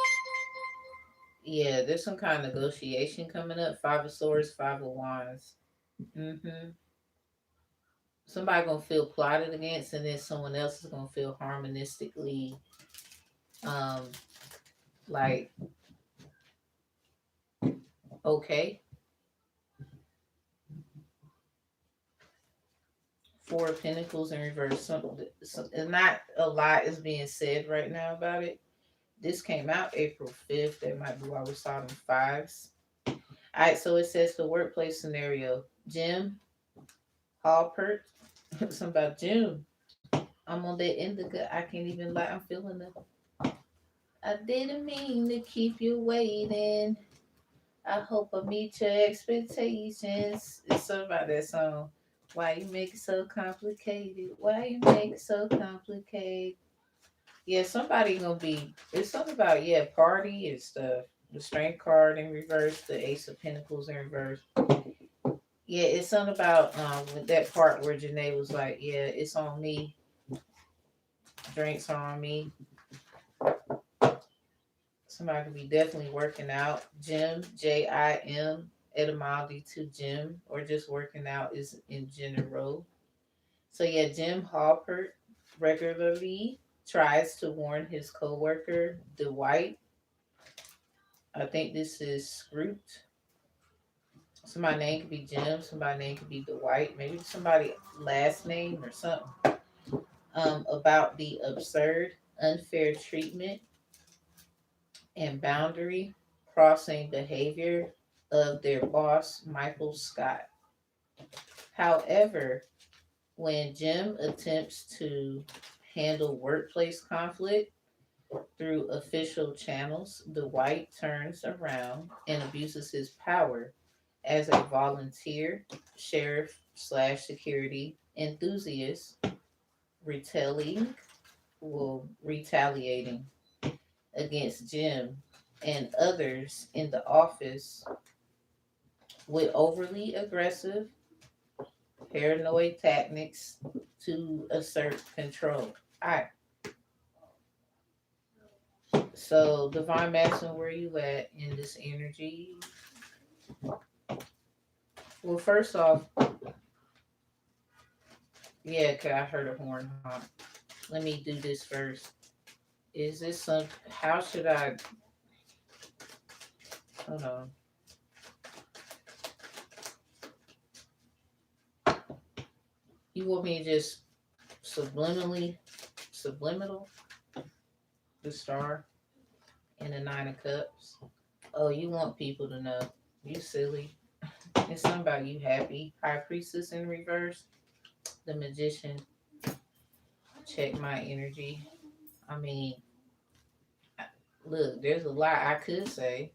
Yeah, there's some kind of negotiation coming up. Five of Swords, Five of Wands. Mm-hmm. Somebody gonna feel plotted against, and then someone else is gonna feel harmonistically, um, like okay. Four of Pentacles in reverse. And not a lot is being said right now about it. This came out April 5th. That might be why we saw them fives. All right, so it says the workplace scenario. Jim Halpert. Something about Jim. I'm on that indica. I can't even lie. I'm feeling it. I didn't mean to keep you waiting. I hope I meet your expectations. It's something about that song. Why you make it so complicated? Why you make it so complicated? Yeah, somebody gonna be. It's something about party and stuff. The strength card in reverse, the ace of pentacles in reverse. Yeah, it's something about with that part where Janae was like, "Yeah, it's on me. Drinks are on me." Somebody could be definitely working out. Gym, Jim, etymology to gym, or just working out is in general. So yeah, Jim Halpert regularly tries to warn his coworker Dwight. I think this is Scroot. Somebody name could be Jim. Somebody name could be Dwight. Maybe somebody last name or something. About the absurd, unfair treatment and boundary crossing behavior of their boss, Michael Scott. However, when Jim attempts to handle workplace conflict through official channels, Dwight turns around and abuses his power as a volunteer, sheriff slash security enthusiast, retailing, retaliating against Jim and others in the office with overly aggressive, paranoid tactics to assert control. All right. So, Divine Masculine, where you at in this energy? Well, first off, yeah, cause I heard a horn honk. Let me do this first. Is this some? How should I? Hold on. You want me to just subliminal, the star and the nine of cups? Oh, you want people to know. You silly. It's something about you happy. High priestess in reverse. The magician. Check my energy. I mean, look, there's a lot I could say.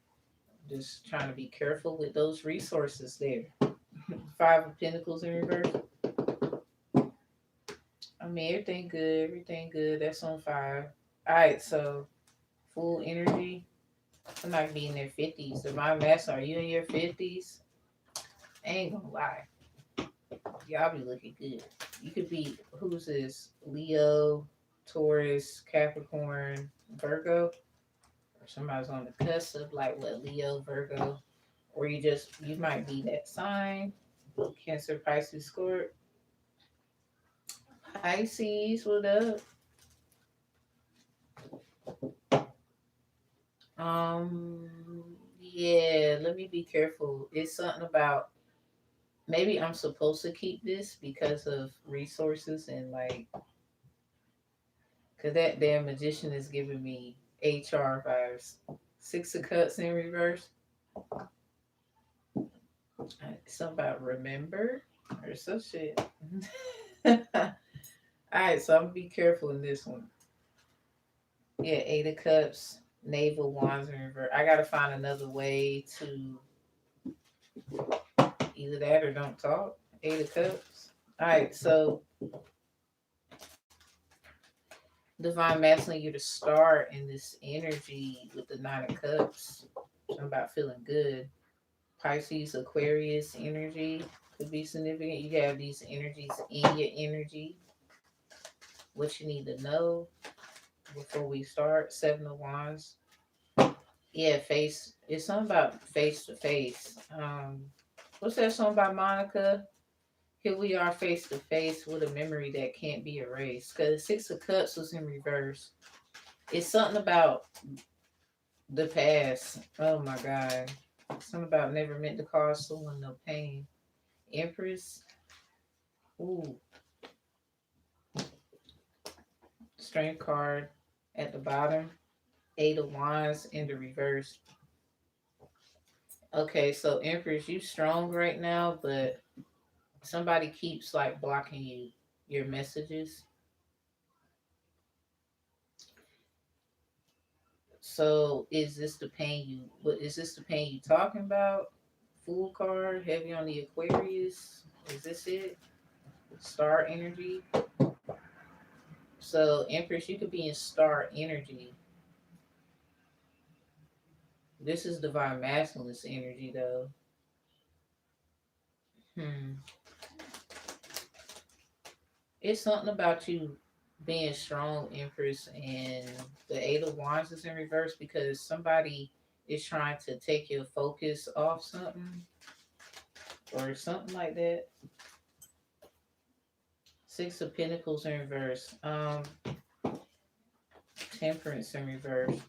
Just trying to be careful with those resources there. Five of Pentacles in reverse. I mean, everything good. Everything good. That's on five. All right, so full energy. Somebody be in their 50s. Divine Master, are you in your 50s? I ain't gonna lie. Y'all be looking good. You could be, who's this? Leo, Taurus, Capricorn, Virgo. Or somebody's on the cusp of like what, Leo, Virgo. Or you might be that sign. Cancer, Pisces, Scorpio. Pisces, what up? Yeah, let me be careful. It's something about maybe I'm supposed to keep this because of resources and like, cause that damn magician is giving me HR vibes. Six of Cups in reverse. Something about remember or some shit. All right, so I'm gonna be careful in this one. Yeah, Eight of Cups, Knave of Wands in reverse. I gotta find another way to either that or don't talk. Eight of Cups. All right, so Divine Masculine, you're the star in this energy with the Nine of Cups. Something about feeling good. Pisces, Aquarius energy could be significant. You have these energies in your energy. What you need to know before we start. Seven of Wands. Yeah, face. It's something about face to face. What's that song by Monica? Here we are face to face with a memory that can't be erased. Because Six of Cups was in reverse. It's something about the past. Oh my God. Something about never meant to cause someone no pain. Empress. Ooh. Strength card at the bottom. Eight of Wands in the reverse. Okay, so Empress, you strong right now, but somebody keeps like blocking your messages. So is this the pain you? What is this the pain you talking about? Fool card, heavy on the Aquarius. Is this it? Star energy. So Empress, you could be in star energy. This is divine masculine's energy though. Hmm. It's something about you being strong, Empress, and the Eight of Wands is in reverse because somebody is trying to take your focus off something or something like that. Six of Pentacles in reverse. Temperance in reverse.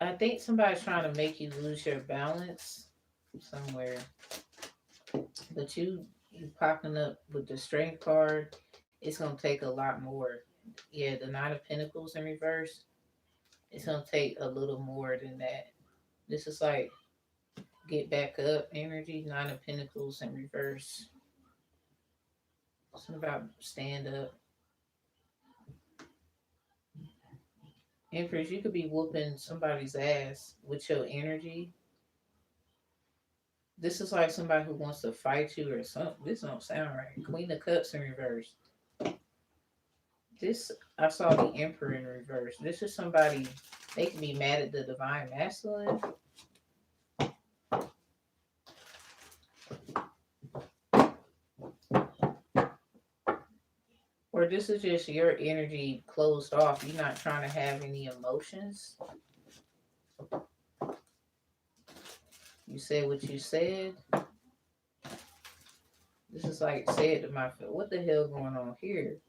I think somebody's trying to make you lose your balance somewhere, but you popping up with the Strength card. It's gonna take a lot more. Yeah, the Nine of Pentacles in reverse. It's gonna take a little more than that. This is like get back up energy. Nine of Pentacles in reverse. Something about stand up. Empress, you could be whooping somebody's ass with your energy. This is like somebody who wants to fight you or something. This don't sound right. Queen of Cups in reverse. This I saw the Emperor in reverse. This is somebody they can be mad at the divine masculine. Or this is just your energy closed off. You're not trying to have any emotions. You said what you said. This is like said to my face. What the hell going on here?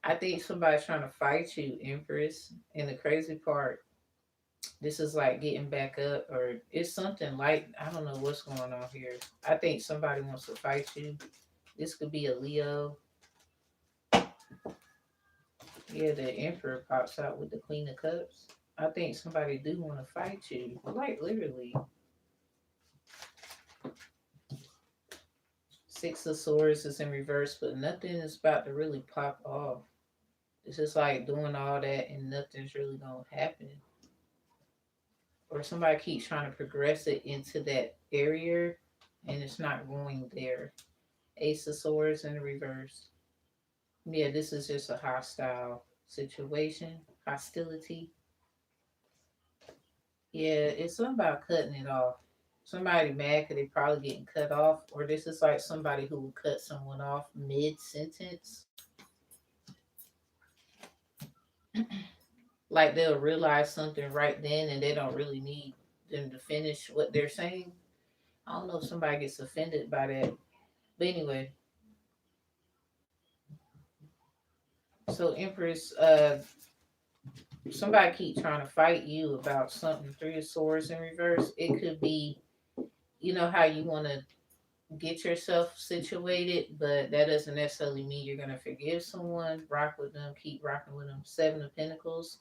I think somebody's trying to fight you, Empress. And the crazy part, this is like getting back up, or it's something like I don't know what's going on here. I think somebody wants to fight you. This could be a Leo. Yeah, the Emperor pops out with the Queen of Cups. I think somebody do want to fight you, like literally. Six of Swords is in reverse, but nothing is about to really pop off. It's just like doing all that and nothing's really gonna happen. Or somebody keeps trying to progress it into that area and it's not going there. Ace of Swords in reverse. Yeah, this is just a hostile situation, hostility. Yeah, it's something about cutting it off. Somebody mad because they probably getting cut off, or this is like somebody who will cut someone off mid sentence. Like they'll realize something right then and they don't really need them to finish what they're saying. I don't know if somebody gets offended by that. But anyway, so Empress, somebody keep trying to fight you about something. Three of Swords in reverse. It could be, you know how you want to get yourself situated, but that doesn't necessarily mean you're gonna forgive someone. Rock with them, keep rocking with them. Seven of Pentacles.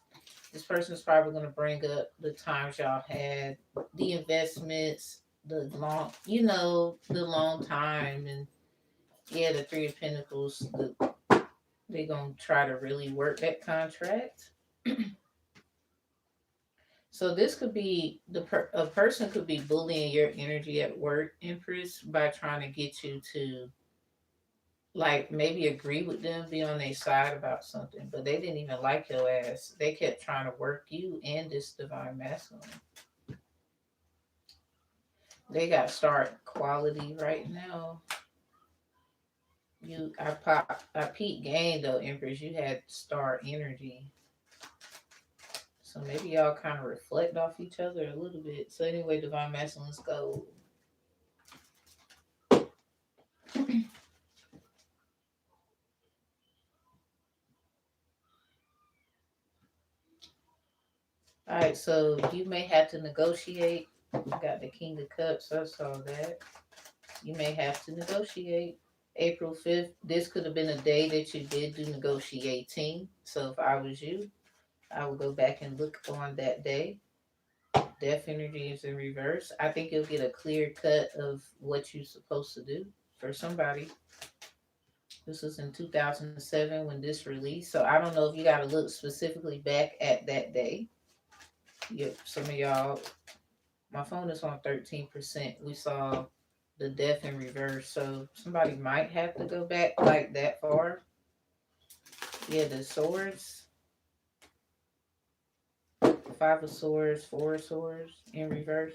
This person's probably gonna bring up the times y'all had, the investments, the long, the long time, and yeah, the Three of Pentacles. They're gonna try to really work that contract. So this could be a person could be bullying your energy at work, Empress, by trying to get you to like maybe agree with them, be on their side about something, but they didn't even like your ass. They kept trying to work you and this divine masculine. They got star quality right now. I peaked game though, Empress. You had star energy. So maybe y'all kind of reflect off each other a little bit. So anyway, divine masculine, let's go. All right, so you may have to negotiate. Got the King of Cups. I saw that. You may have to negotiate. April 5th, this could have been a day that you did do negotiating. So if I was you, I would go back and look on that day. Death energy is in reverse. I think you'll get a clear cut of what you're supposed to do for somebody. This was in 2007 when this released. So I don't know if you got to look specifically back at that day. Yep, some of y'all, my phone is on 13%. We saw the death in reverse. So somebody might have to go back like that far. Yeah, the swords, five of swords, four of swords in reverse.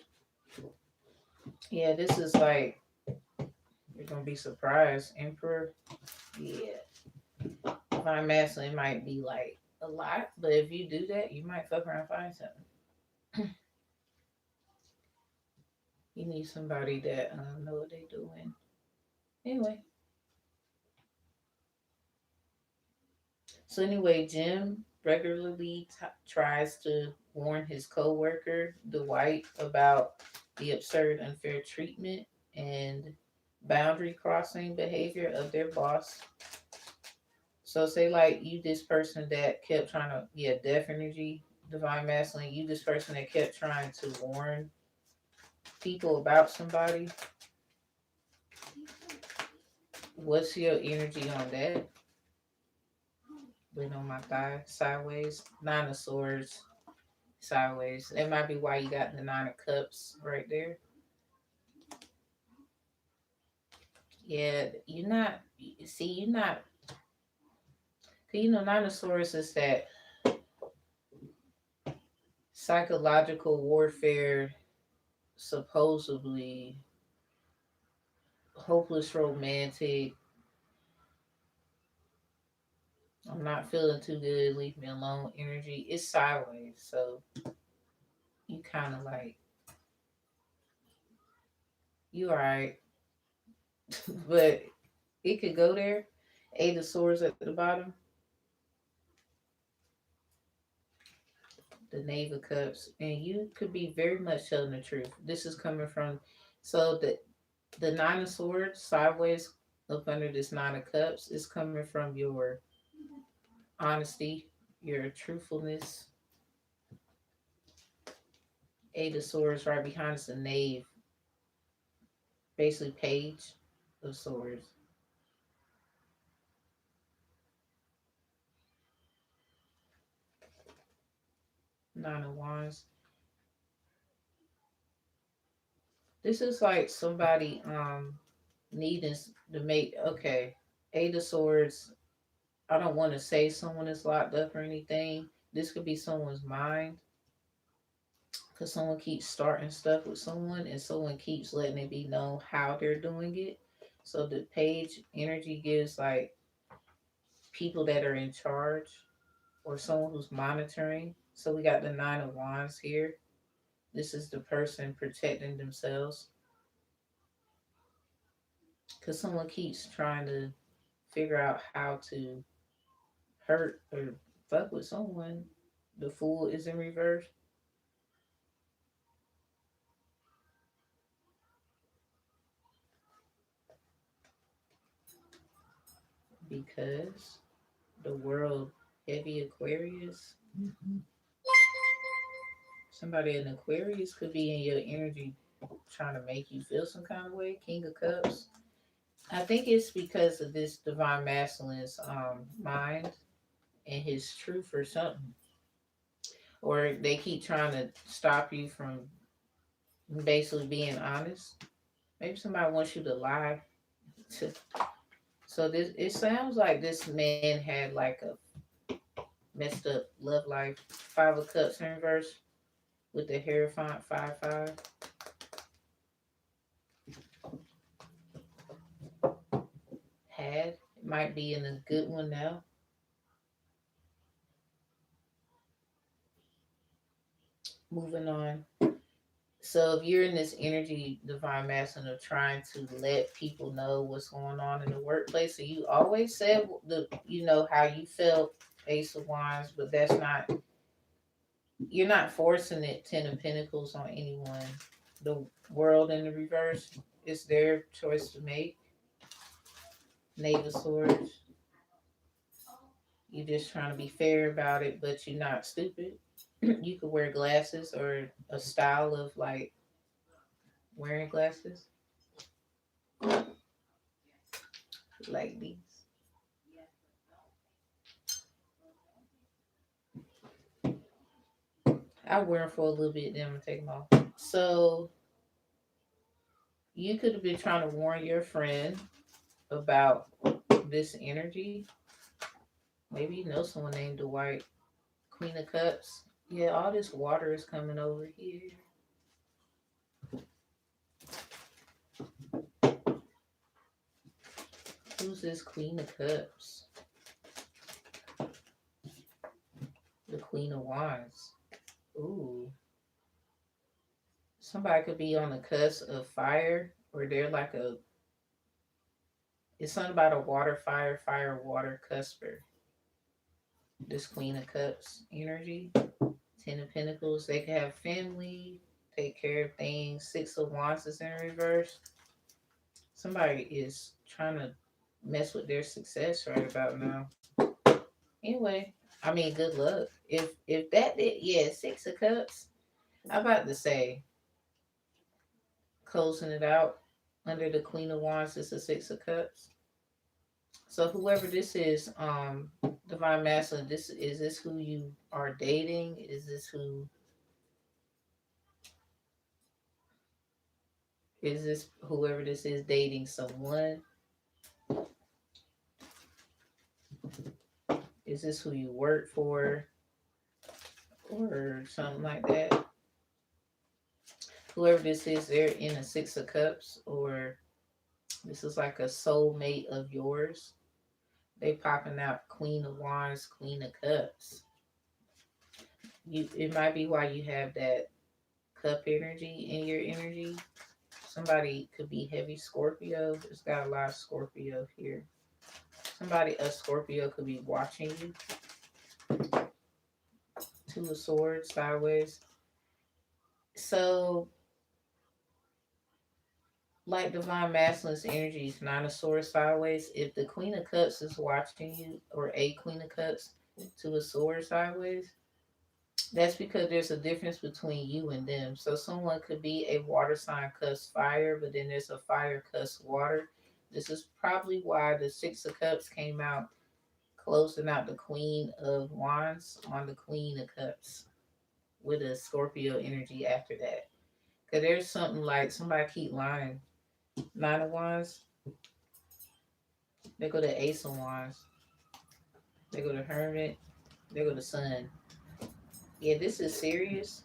Yeah, this is like, you're going to be surprised. Emperor. Yeah. Divine masculine might be like a lot, but if you do that, you might fuck around and find something. You need somebody that know what they're doing. Anyway, Jim regularly tries to warn his coworker Dwight about the absurd, unfair treatment and boundary crossing behavior of their boss. So say like you this person that kept trying to, yeah, death energy, divine masculine, you this person that kept trying to warn people about somebody. What's your energy on that? Been on my thigh sideways. Nine of swords sideways. That might be why you got the nine of cups right there. Yeah, you're not. See, you're not. Cause you know, nine of swords is that psychological warfare, supposedly hopeless romantic. I'm not feeling too good. Leave me alone. Energy. It's sideways, so you kind of like you alright, but it could go there. Eight of swords at the bottom. The Knave of Cups, and you could be very much telling the truth. This is coming from, so the Nine of Swords sideways up under this Nine of Cups is coming from your honesty, your truthfulness. Eight of Swords right behind is the Knave, basically Page of Swords. Nine of Wands. This is like somebody needing to make, okay. Eight of Swords. I don't want to say someone is locked up or anything. This could be someone's mind because someone keeps starting stuff with someone and someone keeps letting it be known how they're doing it. So the page energy gives like people that are in charge or someone who's monitoring. So we got the nine of wands here. This is the person protecting themselves because someone keeps trying to figure out how to hurt or fuck with someone. The fool is in reverse because the world heavy Aquarius. Somebody in Aquarius could be in your energy trying to make you feel some kind of way. King of Cups. I think it's because of this divine masculine's mind and his truth or something. Or they keep trying to stop you from basically being honest. Maybe somebody wants you to lie. To, so this it sounds like this man had like a messed up love life. Five of Cups in reverse with the Hierophant 5-5. Had. It might be in a good one now. Moving on. So if you're in this energy, divine masculine, of trying to let people know what's going on in the workplace, so you always said how you felt, Ace of Wands, but that's not, you're not forcing it, Ten of Pentacles on anyone. The world in the reverse, it's their choice to make. Knave of Swords. You're just trying to be fair about it, but you're not stupid. You could wear glasses or a style of like wearing glasses like these. I wear them for a little bit, then I'm gonna take them off. So you could have been trying to warn your friend about this energy. Maybe you know someone named the White Queen of Cups. Yeah, all this water is coming over here. Who's this Queen of Cups? The Queen of Wands. Ooh. Somebody could be on the cusp of fire, or they're like a. It's something about a water, fire, fire, water cusper. This Queen of Cups energy. Ten of Pentacles. They can have family, take care of things. Six of Wands is in reverse. Somebody is trying to mess with their success right about now. Anyway, I mean, good luck. If that did, yeah, Six of Cups. I'm about to say, closing it out under the Queen of Wands is the Six of Cups. So whoever this is, Divine Masculine, this who you are dating? Is this who is this whoever this is dating someone? Is this who you work for or something like that? Whoever this is, they're in a Six of Cups, or this is like a soulmate of yours. They popping out Queen of Wands, Queen of Cups. It might be why you have that cup energy in your energy. Somebody could be heavy Scorpio. There's got a lot of Scorpio here. A Scorpio could be watching you. Two of Swords sideways. So, like Divine Masculine's energies, Nine of Swords sideways. If the Queen of Cups is watching you, or a Queen of Cups, Two of Swords sideways, that's because there's a difference between you and them. So someone could be a water sign cuss fire, but then there's a fire cuss water. This is probably why the Six of Cups came out, closing out the Queen of Wands on the Queen of Cups with a Scorpio energy after that. Because there's something like somebody keep lying. Nine of Wands, they go to Ace of Wands, they go to Hermit, they go to Sun. Yeah, this is serious.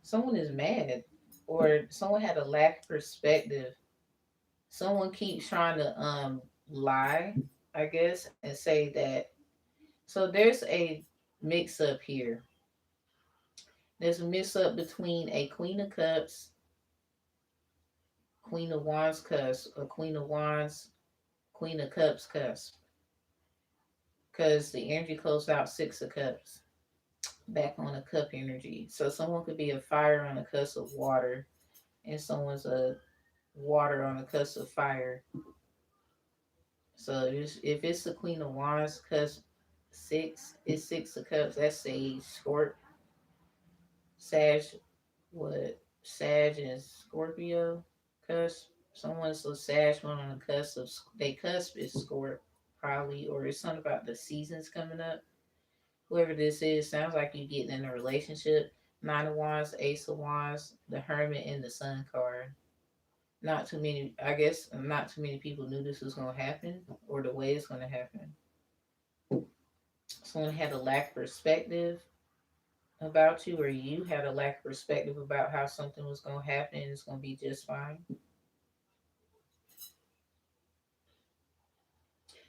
Someone is mad, or someone had a lack of perspective. Someone keeps trying to lie, I guess, and say that. So there's a mix up here. There's a mix up between a Queen of Cups, Queen of Wands cusp, a Queen of Wands, Queen of Cups cusp, because the energy closed out Six of Cups, back on a cup energy. So someone could be a fire on the cusp of water, and someone's a water on the cusp of fire. So if it's the Queen of Wands, cause it's Six of Cups. That's Sage, Sag, what? Sag and Scorpio cusp. Someone's a Sag one on the cusp of they cusp is Scorp probably, or it's something about the seasons coming up. Whoever this is, sounds like you getting in a relationship. Nine of Wands, Ace of Wands, the Hermit, and the Sun card. Not too many. I guess not too many people knew this was gonna happen, or the way it's gonna happen. Someone had a lack of perspective about you, or you had a lack of perspective about how something was going to happen and it's going to be just fine.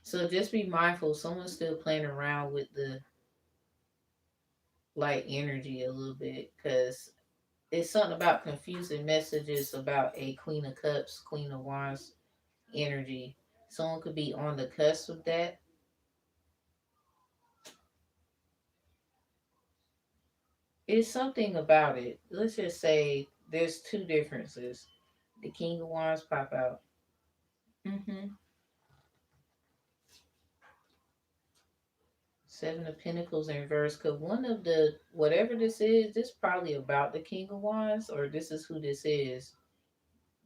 So just be mindful. Someone's still playing around with the light energy a little bit, because it's something about confusing messages about a Queen of Cups, Queen of Wands energy. Someone could be on the cusp of that. It's something about it. Let's just say there's two differences. The King of Wands pop out. Mm-hmm. Seven of Pentacles in reverse. Cause one of the whatever this probably about the King of Wands, or this is who this is.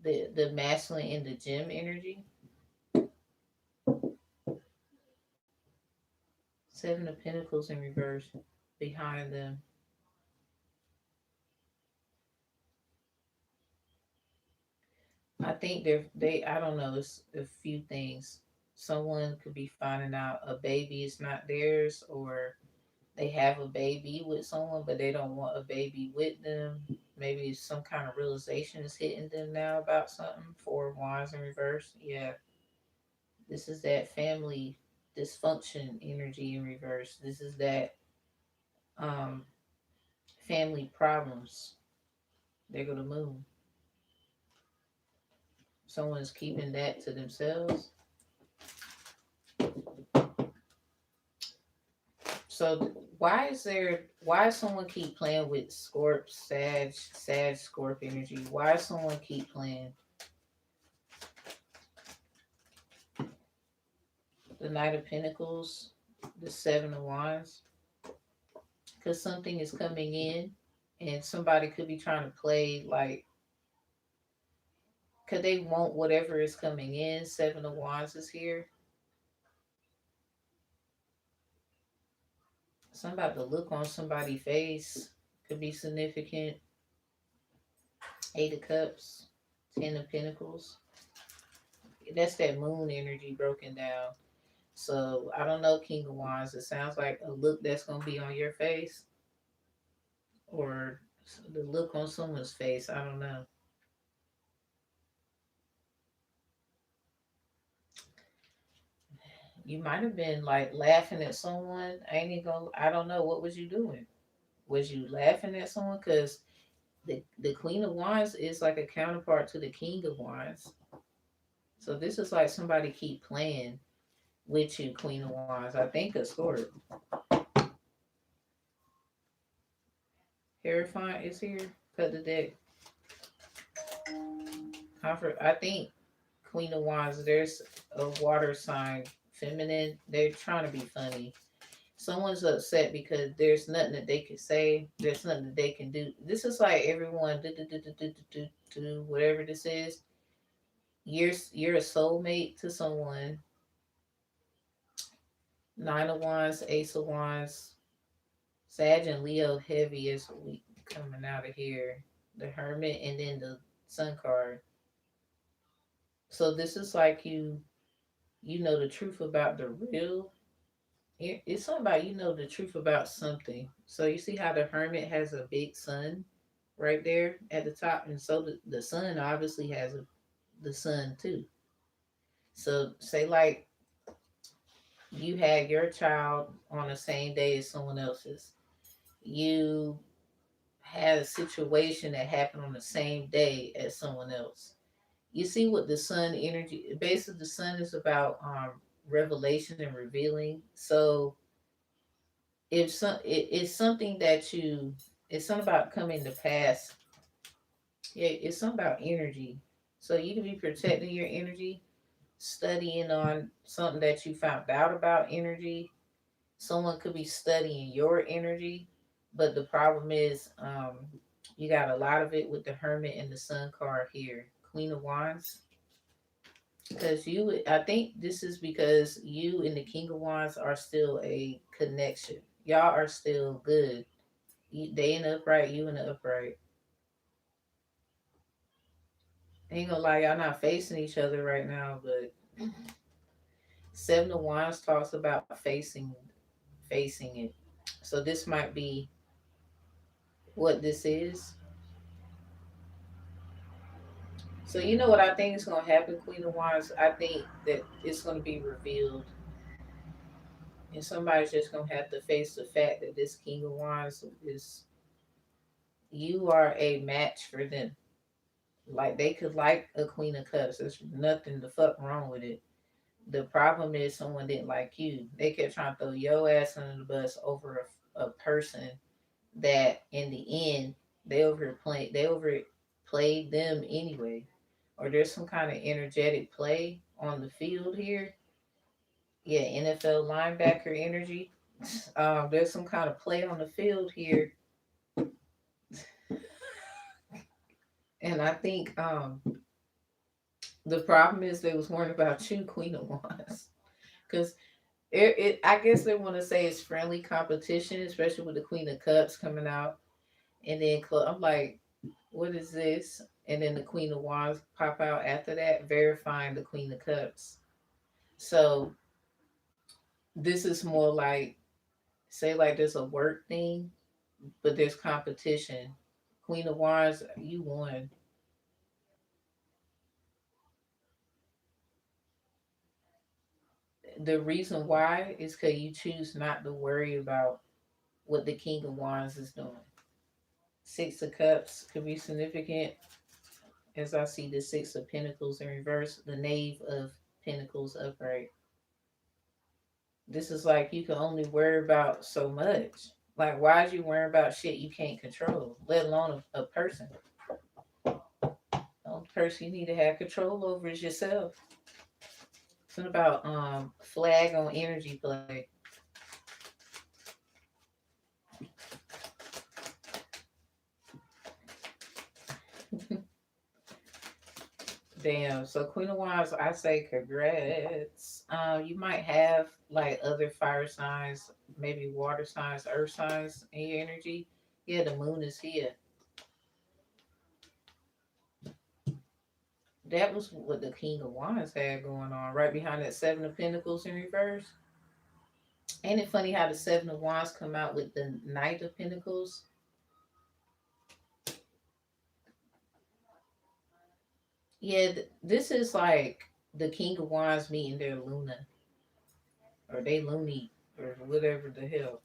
The masculine and the gem energy. Seven of Pentacles in reverse behind them. I think I don't know, it's a few things. Someone could be finding out a baby is not theirs, or they have a baby with someone, but they don't want a baby with them. Maybe some kind of realization is hitting them now about something. Four of Wands in reverse. Yeah, this is that family dysfunction energy in reverse. This is that um, family problems. They go to moon. Someone's keeping that to themselves. So why is someone keep playing with Scorp energy? Why does someone keep playing the Knight of Pentacles, the Seven of Wands? Because something is coming in, and somebody could be trying to play like, could they want whatever is coming in? Seven of Wands is here. Somebody, the look on somebody's face could be significant. Eight of Cups, Ten of Pentacles. That's that moon energy broken down. So I don't know, King of Wands. It sounds like a look that's gonna be on your face, or the look on someone's face. I don't know. You might have been like laughing at someone. I ain't even gonna. I don't know. What was you doing? Was you laughing at someone? Because the Queen of Wands is like a counterpart to the King of Wands. So this is like somebody keep playing with you, Queen of Wands. I think a Scorp. Hierophant is here. Cut the deck. Comfort. I think Queen of Wands. There's a water sign, feminine. They're trying to be funny. Someone's upset because there's nothing that they can say. There's nothing that they can do. This is like everyone do whatever this is. You're a soulmate to someone. Nine of Wands, Ace of Wands, Sag and Leo heavy as we coming out of here. The Hermit and then the Sun card. So this is like you know the truth about the real. It's something about you know the truth about something. So you see how the Hermit has a big sun right there at the top, and so the sun obviously has the sun too. So say like you had your child on the same day as someone else's. You had a situation that happened on the same day as someone else. You see what the sun energy, basically the sun is about revelation and revealing. So if it's something that it's something about coming to pass. Yeah, it's something about energy. So you can be protecting your energy, studying on something that you found out about energy. Someone could be studying your energy, but the problem is, you got a lot of it with the Hermit and the Sun card here, Queen of Wands. Because I think this is because you and the King of Wands are still a connection. Y'all are still good. They in the upright, you in the upright. Ain't gonna lie, y'all not facing each other right now, but Seven of Wands talks about facing it. So this might be what this is. So you know what I think is gonna happen, Queen of Wands? I think that it's gonna be revealed. And somebody's just gonna have to face the fact that this King of Wands is you are a match for them. Like they could like a Queen of Cups. There's nothing the fuck wrong with it. The problem is someone didn't like you. They kept trying to throw your ass under the bus over a person that in the end they overplayed them anyway. Or there's some kind of energetic play on the field here. Yeah, NFL linebacker energy. There's some kind of play on the field here, and I think the problem is they was worried about you, Queen of Wands, because I guess they want to say it's friendly competition, especially with the Queen of Cups coming out, and then I'm like, what is this? and then the Queen of Wands pop out after that, verifying the Queen of Cups. So this is more like, say like there's a work thing, but there's competition. Queen of Wands, you won. The reason why is because you choose not to worry about what the King of Wands is doing. Six of Cups could be significant, as I see the Six of Pentacles in reverse, the Knave of Pentacles upright. This is like you can only worry about so much. Like, why is you worrying about shit you can't control, let alone a person? The only person you need to have control over is yourself. Something about flag on energy play. Damn. So Queen of Wands, I say congrats. You might have like other fire signs, maybe water signs, earth signs in your energy. Yeah, the moon is here. That was what the King of Wands had going on right behind that Seven of Pentacles in reverse. Ain't it funny how the Seven of Wands come out with the Knight of Pentacles? Yeah, this is like the King of Wands meeting their Luna, or they loony, or whatever the hell.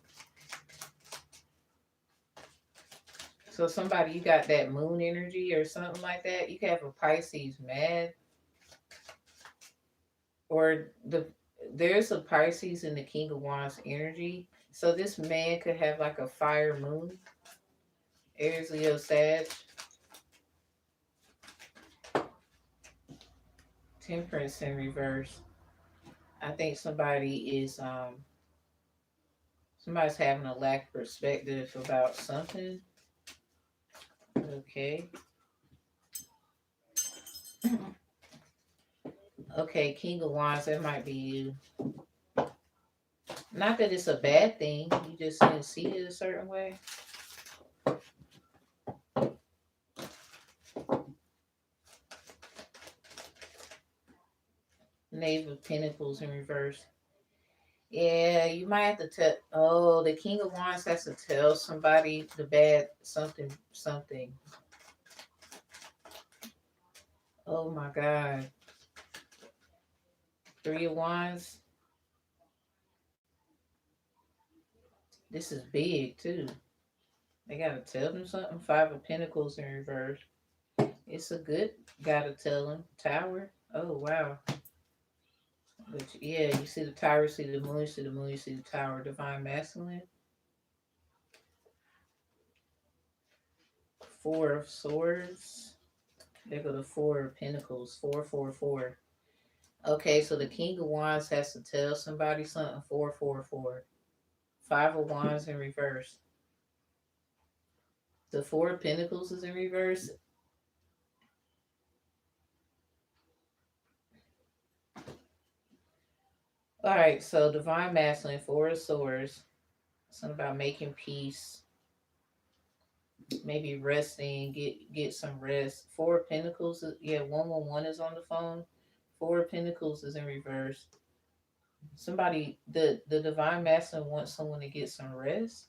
So somebody, you got that moon energy or something like that. You can have a Pisces mad, or there's a Pisces in the King of Wands energy. So this man could have like a fire moon, Aries, Leo, Sag, Temperance in reverse. I think somebody's having a lack of perspective about something. Okay. Okay, King of Wands, that might be you. Not that it's a bad thing, you just didn't see it a certain way. Knave of Pentacles in reverse. Yeah, you might have to tell. Oh, the King of Wands has to tell somebody the bad something, something. Oh my God. Three of Wands. This is big too. They gotta tell them something. Five of Pentacles in reverse. It's a good. Gotta tell them. Tower. Oh wow. But yeah, you see the tower, you see the moon, you see the moon, you see the tower. Divine masculine. Four of Swords. There go the Four of Pentacles. Four, four, four. Okay, so the King of Wands has to tell somebody something. Four, four, four. Five of Wands in reverse. The Four of Pentacles is in reverse. All right, so Divine Masculine, Four of Swords. Something about making peace, maybe resting, get some rest. Four of Pentacles, yeah, 111 is on the phone. Four of Pentacles is in reverse. Somebody, the Divine Masculine wants someone to get some rest.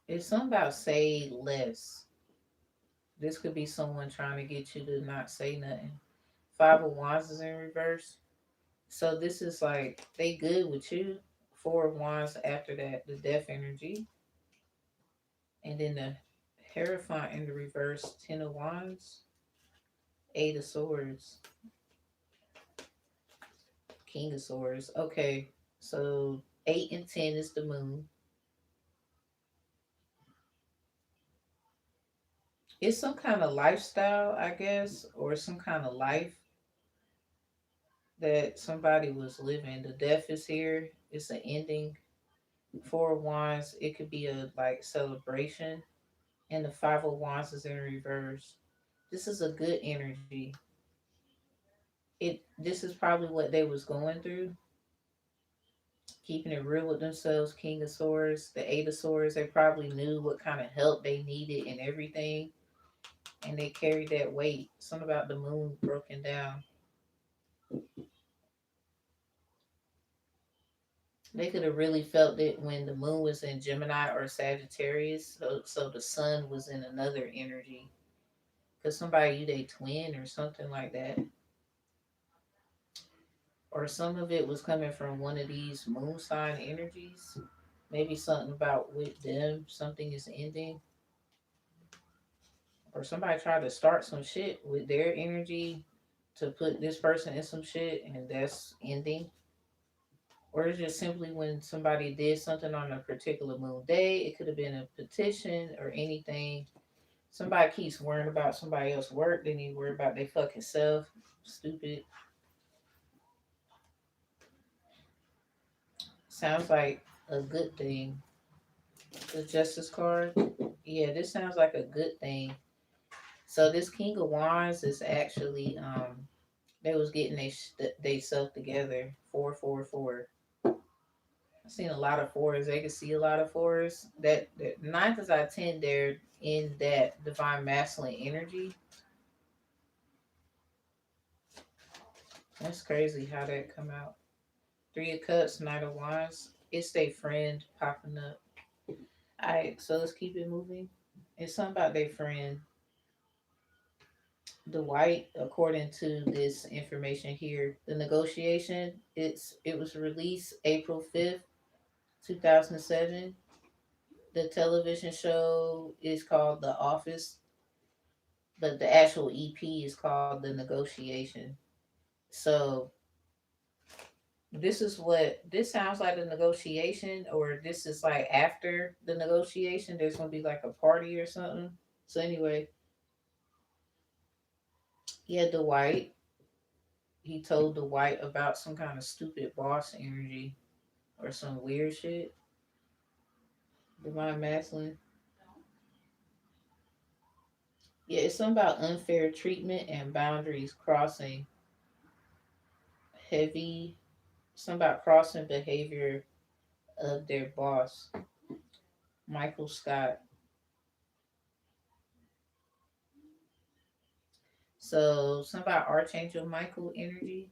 It's something about say less. This could be someone trying to get you to not say nothing. Five of Wands is in reverse. So this is like they good with you. Four of Wands after that, the death energy. And then the Hierophant in the reverse, Ten of Wands, Eight of Swords, King of Swords. Okay, so 8 and 10 is the moon. It's some kind of lifestyle, I guess, or some kind of life that somebody was living. The death is here. It's an ending. Four of Wands, it could be a like celebration. And the Five of Wands is in reverse. This is a good energy. This is probably what they was going through. keeping it real with themselves. King of Swords, the Eight of Swords, they probably knew what kind of help they needed and everything, and they carried that weight. Something about the moon broken down. They could have really felt it when the moon was in Gemini or Sagittarius, so the sun was in another energy. Because somebody you they twin or something like that. Or some of it was coming from one of these moon sign energies. Maybe something about with them, something is ending. Or somebody tried to start some shit with their energy to put this person in some shit and that's ending. Or it's just simply when somebody did something on a particular moon day. It could have been a petition or anything. Somebody keeps worrying about somebody else's work. They need to worry about their fucking self. Stupid. Sounds like a good thing. The Justice card. Yeah, this sounds like a good thing. So this King of Wands is actually they was getting they self together. 444. I've seen a lot of fours. They can see a lot of fours. That nine times out of 10, they're in that divine masculine energy. That's crazy how that come out. Three of Cups, Knight of Wands. It's their friend popping up. Alright, so let's keep it moving. It's something about their friend. The white, according to this information here, the negotiation, it was released April 5th, 2007. The television show is called The Office, but the actual EP is called The Negotiation. So this sounds like a negotiation, or this is like after the negotiation. There's gonna be like a party or something. So anyway, he had the white. He told the white about some kind of stupid boss energy or some weird shit. Divine masculine. Yeah, it's something about unfair treatment and boundaries crossing. Heavy. Something about crossing behavior of their boss. Michael Scott. So something about Archangel Michael energy.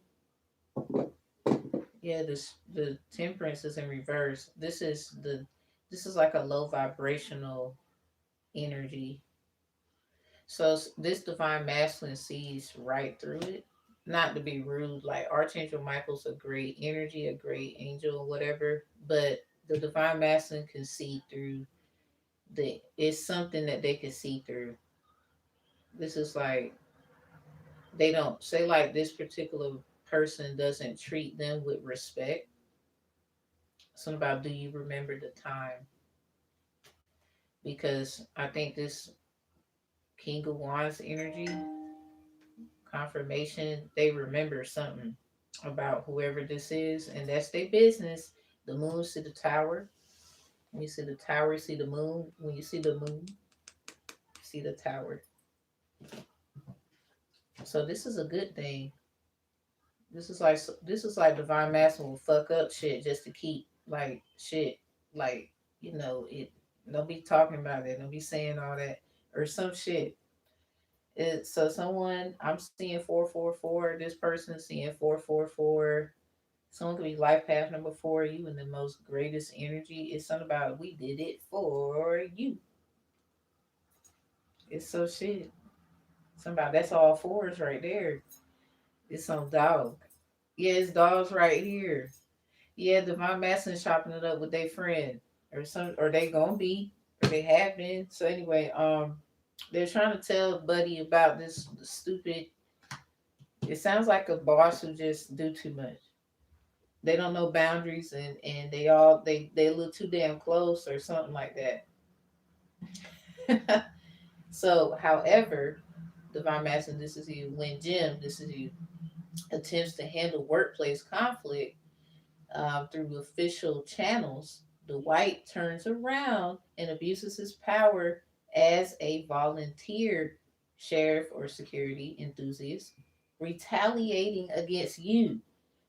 Yeah, the temperance is in reverse. This is like a low vibrational energy. So this divine masculine sees right through it. Not to be rude, like Archangel Michael's a great energy, a great angel, whatever. But the divine masculine can see through it's something that they can see through. This is like they don't say like this particular person doesn't treat them with respect. Something about do you remember the time? Because I think this King of Wands energy confirmation, they remember something about whoever this is, and that's their business. The moon see the tower. When you see the tower, you see the moon. When you see the moon, you see the tower. So this is a good thing. This is like divine masculine will fuck up shit just to keep like shit like it. Don't be talking about it. Don't be saying all that or some shit. So someone I'm seeing 444. This person seeing 444. Someone could be life path number 4. You in the most greatest energy. It's something about we did it for you. It's so shit. Something about that's all fours right there. It's some dog. Yeah, it's dogs right here. Yeah, Divine Masson chopping it up with their friend or some, or they gonna be, or they have been. So anyway, they're trying to tell Buddy about this stupid. It sounds like a boss who just do too much. They don't know boundaries, and they look too damn close or something like that. So, however, Divine Masson, this is you. When Jim, this is you, attempts to handle workplace conflict through official channels, Dwight turns around and abuses his power as a volunteer sheriff or security enthusiast, retaliating against you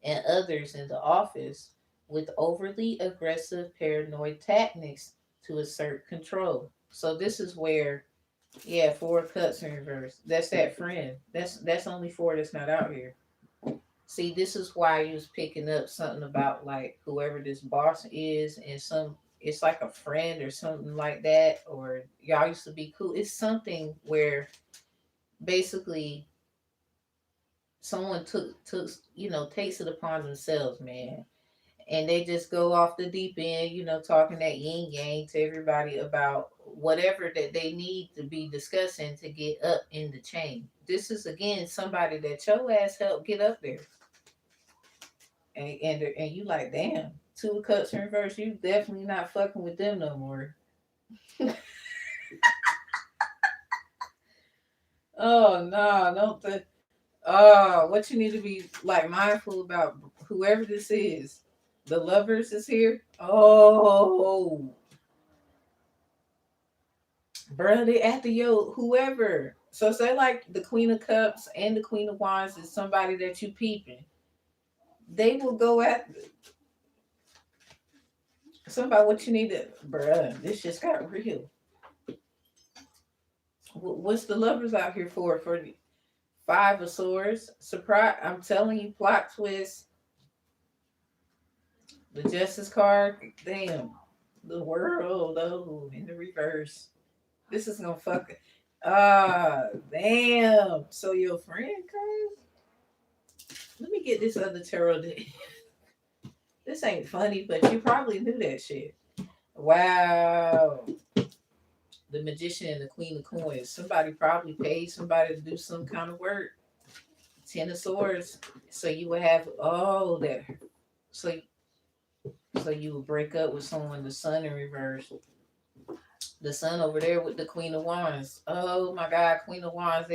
and others in the office with overly aggressive paranoid tactics to assert control. So this is where, yeah, 4 cups in reverse. That's that friend. That's only 4 that's not out here. See, this is why you was picking up something about like whoever this boss is, and some it's like a friend or something like that, or y'all used to be cool. It's something where basically someone took takes it upon themselves, man, and they just go off the deep end, talking that yin yang to everybody about whatever that they need to be discussing to get up in the chain. This is again somebody that your ass helped get up there, and you like, damn, 2 cups in reverse. You definitely not fucking with them no more. Oh no, don't think. Oh, what you need to be like mindful about, whoever this is, the lovers is here. Oh, bruh, they after yo whoever. So say like the Queen of Cups and the Queen of Wands is somebody that you peeping. They will go at somebody. What you need to, bruh. This just got real. What's the lovers out here for? For the 5 of Swords, surprise! I'm telling you, plot twist. The Justice card, damn. The world, oh, in the reverse. This is gonna fuck. Damn. So your friend, cuz? Let me get this other tarot deck. This ain't funny, but you probably knew that shit. Wow. The Magician and the Queen of Coins. Somebody probably paid somebody to do some kind of work. 10 of Swords. So you would have that. So you would break up with someone. The Sun in reverse. The Sun over there with the Queen of Wands. Oh my God, Queen of Wands.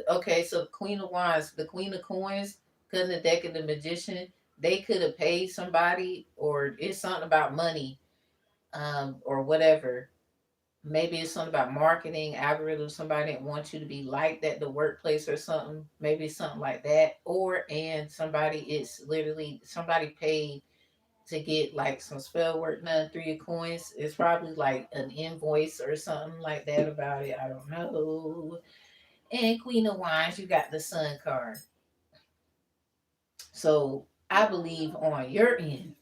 Okay, so Queen of Wands, the Queen of Coins, cutting the deck of the Magician. They could have paid somebody, or it's something about money, or whatever. Maybe it's something about marketing, algorithm, somebody that wants you to be liked at the workplace or something. Maybe something like that. Or and somebody, it's literally somebody paid to get like some spell work done. 3 of Coins. It's probably like an invoice or something like that about it. I don't know. And Queen of Wands, you got the Sun card. So I believe on your end,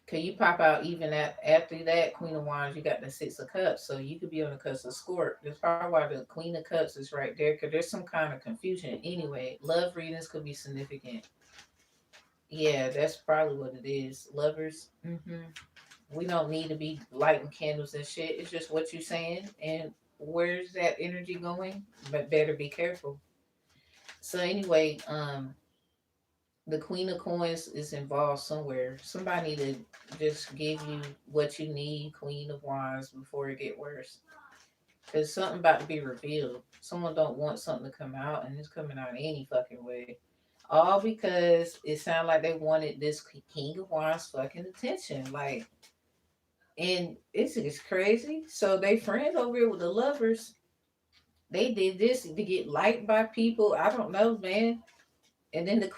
can you pop out even after that Queen of Wands? You got the 6 of Cups, so you could be on the cusp of Scorp. That's probably why the Queen of Cups is right there, because there's some kind of confusion. Anyway, love readings could be significant. Yeah, that's probably what it is. Lovers. We don't need to be lighting candles and shit. It's just what you're saying, and where's that energy going? But better be careful. So anyway, the Queen of Coins is involved somewhere. Somebody to just give you what you need, Queen of Wands, before it get worse. Cause something about to be revealed. Someone don't want something to come out, and it's coming out any fucking way. All because it sounded like they wanted this King of Wands fucking attention. Like, and it's crazy. So they friend over here with the lovers. They did this to get liked by people. I don't know, man. And then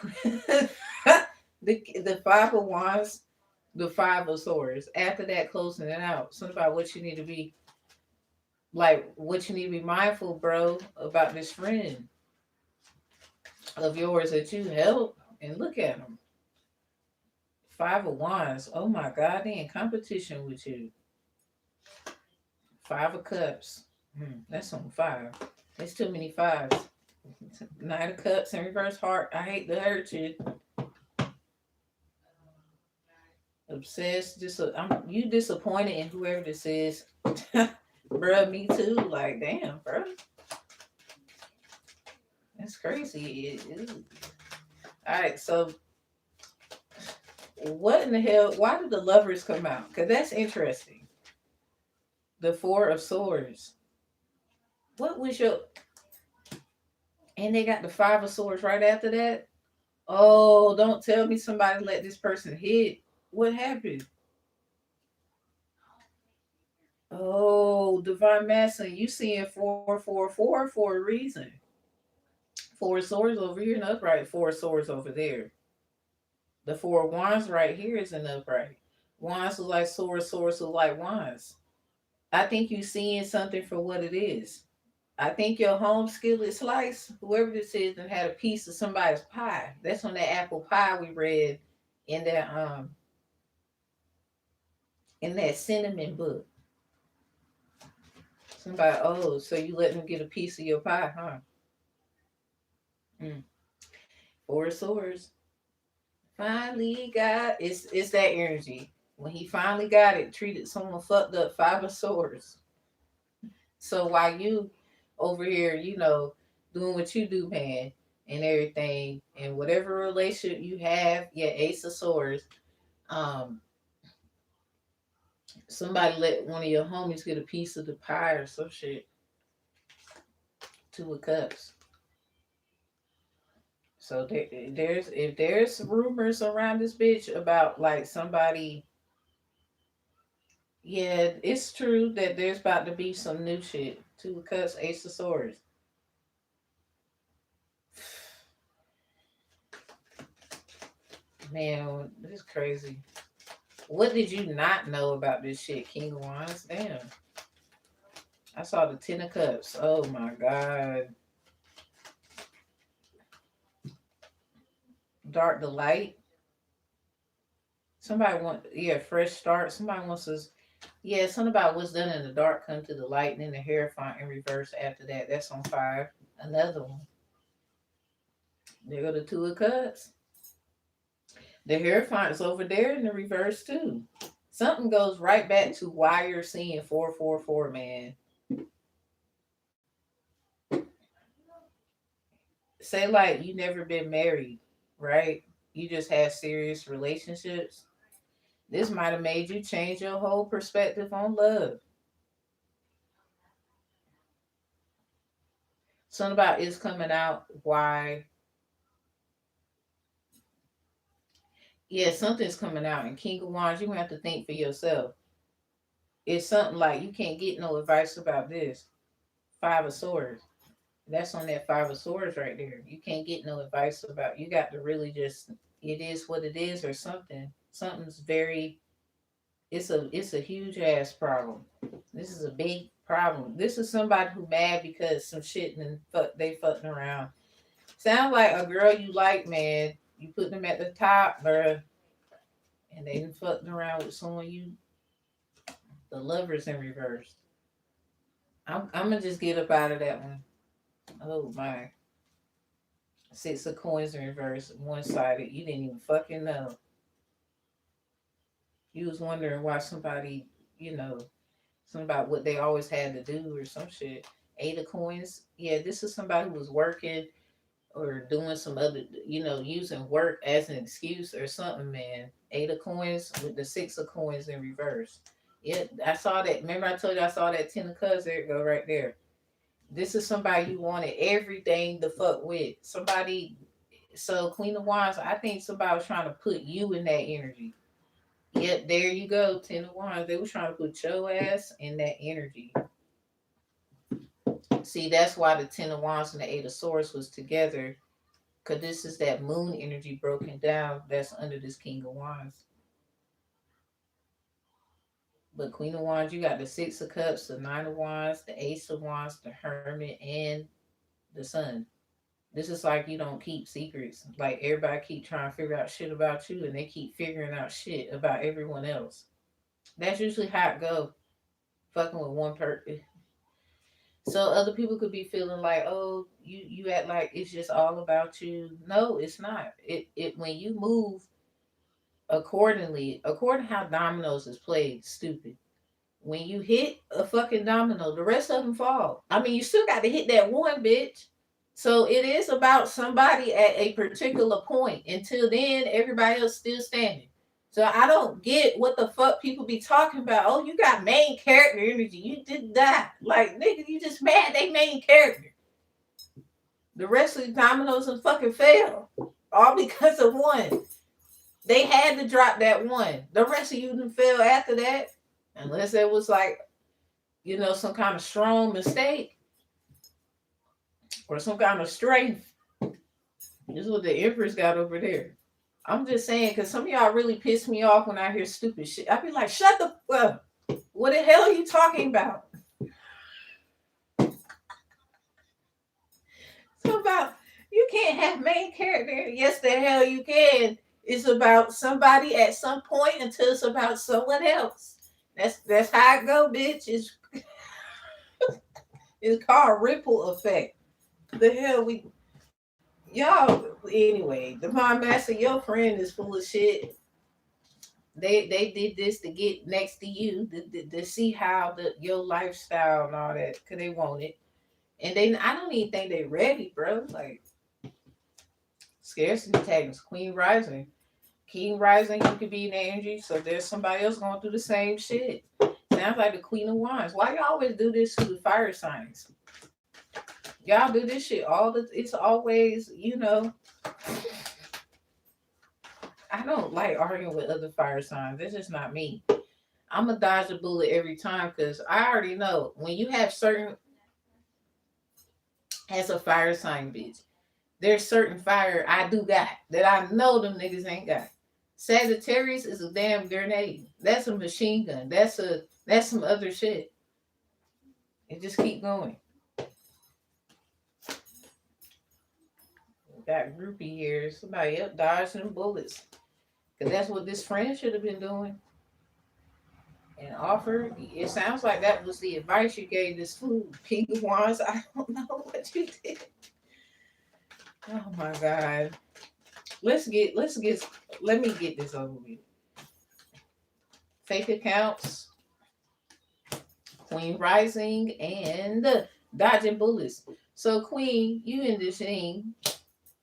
the 5 of Wands, the 5 of Swords. After that, closing it out. Something about what you need to be like, what you need to be mindful, bro, about this friend of yours that you help. And look at them, 5 of Wands. Oh my God, they in competition with you. 5 of Cups. That's on 5. There's too many fives. 9 of Cups in reverse heart. I hate to hurt you. Obsessed. You disappointed in whoever this is. Bruh, me too. Like, damn, bruh. That's crazy. All right, so what in the hell? Why did the lovers come out? Because that's interesting. The 4 of Swords. What was your. And they got the 5 of Swords right after that? Oh, don't tell me somebody let this person hit. What happened? Oh, divine masculine. You seeing 444 for a reason. Four swords over here in the upright, four swords over there. The four wands right here is in the upright. Wands look like swords, swords look like wands. I think you seeing something for what it is. I think your home skillet slice, whoever this is, and had a piece of somebody's pie. That's on that apple pie we read in that cinnamon book. Somebody, oh, so you let them get a piece of your pie, huh? Mm. Four swords. Finally got it's that energy. When he finally got it, treated someone fucked up, five of swords. So while you over here, doing what you do, man, and everything, and whatever relationship you have, yeah, ace of swords. Um, somebody let one of your homies get a piece of the pie or some shit. Two of cups. So there's if there's rumors around this bitch about like somebody, yeah, it's true that there's about to be some new shit. Two of cups, ace of swords. Man, this is crazy. What did you not know about this shit, King of Wands? Damn. I saw the Ten of Cups. Oh my God. Dark the light. Somebody fresh start. Somebody wants us. Yeah, something about what's done in the dark come to the light, and then the Hierophant in reverse after that. That's on 5. Another one. There go the Two of Cups. The Hierophant's over there in the reverse too. Something goes right back to why you're seeing 444, man. Say like you never been married, right? You just have serious relationships. This might have made you change your whole perspective on love. Something about it's coming out why. Yeah, something's coming out. And King of Wands, you have to think for yourself. It's something like you can't get no advice about this. 5 of Swords. That's on that 5 of Swords right there. You can't get no advice about. You got to really just. It is what it is, or something. Something's very. It's a huge ass problem. This is a big problem. This is somebody who mad because some shit and they fucking around. Sounds like a girl you like, man. You put them at the top, bruh, and they done fucking around with someone you. The Lovers in reverse. I'm gonna just get up out of that one. Oh my. 6 of Coins in reverse, one sided. You didn't even fucking know. You was wondering why somebody, something about what they always had to do or some shit. 8 of Coins. Yeah, this is somebody who was working or doing some other, using work as an excuse or something, man. 8 of Coins with the 6 of Coins in reverse. Yeah, I saw that. Remember I told you I saw that 10 of Cups? There it go right there. This is somebody you wanted everything to fuck with. Somebody, so Queen of Wands, I think somebody was trying to put you in that energy. Yep, there you go, 10 of Wands. They were trying to put your ass in that energy. See, that's why the 10 of Wands and the 8 of Swords was together. Because this is that moon energy broken down that's under this King of Wands. But Queen of Wands, you got the 6 of Cups, the 9 of Wands, the Ace of Wands, the Hermit, and the Sun. This is like you don't keep secrets. Like everybody keep trying to figure out shit about you, and they keep figuring out shit about everyone else. That's usually how it go. Fucking with one person. So other people could be feeling like, oh, you act like it's just all about you. No, it's not. It when you move accordingly, according to how dominoes is played, stupid. When you hit a fucking domino, the rest of them fall. I mean, you still got to hit that one, bitch. So it is about somebody at a particular point. Until then, everybody else still standing. So I don't get what the fuck people be talking about. Oh, you got main character energy. You did that. Like, nigga, you just mad they main character. The rest of the dominoes and fucking fell. All because of one. They had to drop that one. The rest of you done fell after that. Unless it was like, some kind of strong mistake or some kind of strength. This is what the Empress got over there. I'm just saying, because some of y'all really piss me off when I hear stupid shit. I be like, shut the up. What the hell are you talking about? So about you can't have main character. Yes, the hell you can. It's about somebody at some point until it's about someone else. That's how it go, bitch. It's called ripple effect. The hell we y'all anyway. Divine Master, your friend is full of shit. They did this to get next to you to see how your lifestyle and all that because they want it. And I don't even think they ready, bro. Like scarcity tags, Queen Rising. King Rising, you could be in the energy, so there's somebody else going through the same shit. Sounds like the Queen of Wands. Why y'all always do this to the fire signs? Y'all do this shit it's always, I don't like arguing with other fire signs. It's just not me. I'm a dodge a bullet every time because I already know when you have certain as a fire sign bitch, there's certain fire I do got that I know them niggas ain't got. Sagittarius is a damn grenade. That's a machine gun. That's some other shit. And just keep going. Got groupie here. Somebody up dodging bullets. Cause that's what this friend should have been doing. And offer. It sounds like that was the advice you gave this fool. King of Wands. I don't know what you did. Oh my God. Let me get this over with. Fake accounts, Queen Rising, and dodging bullets. So Queen, you in this thing.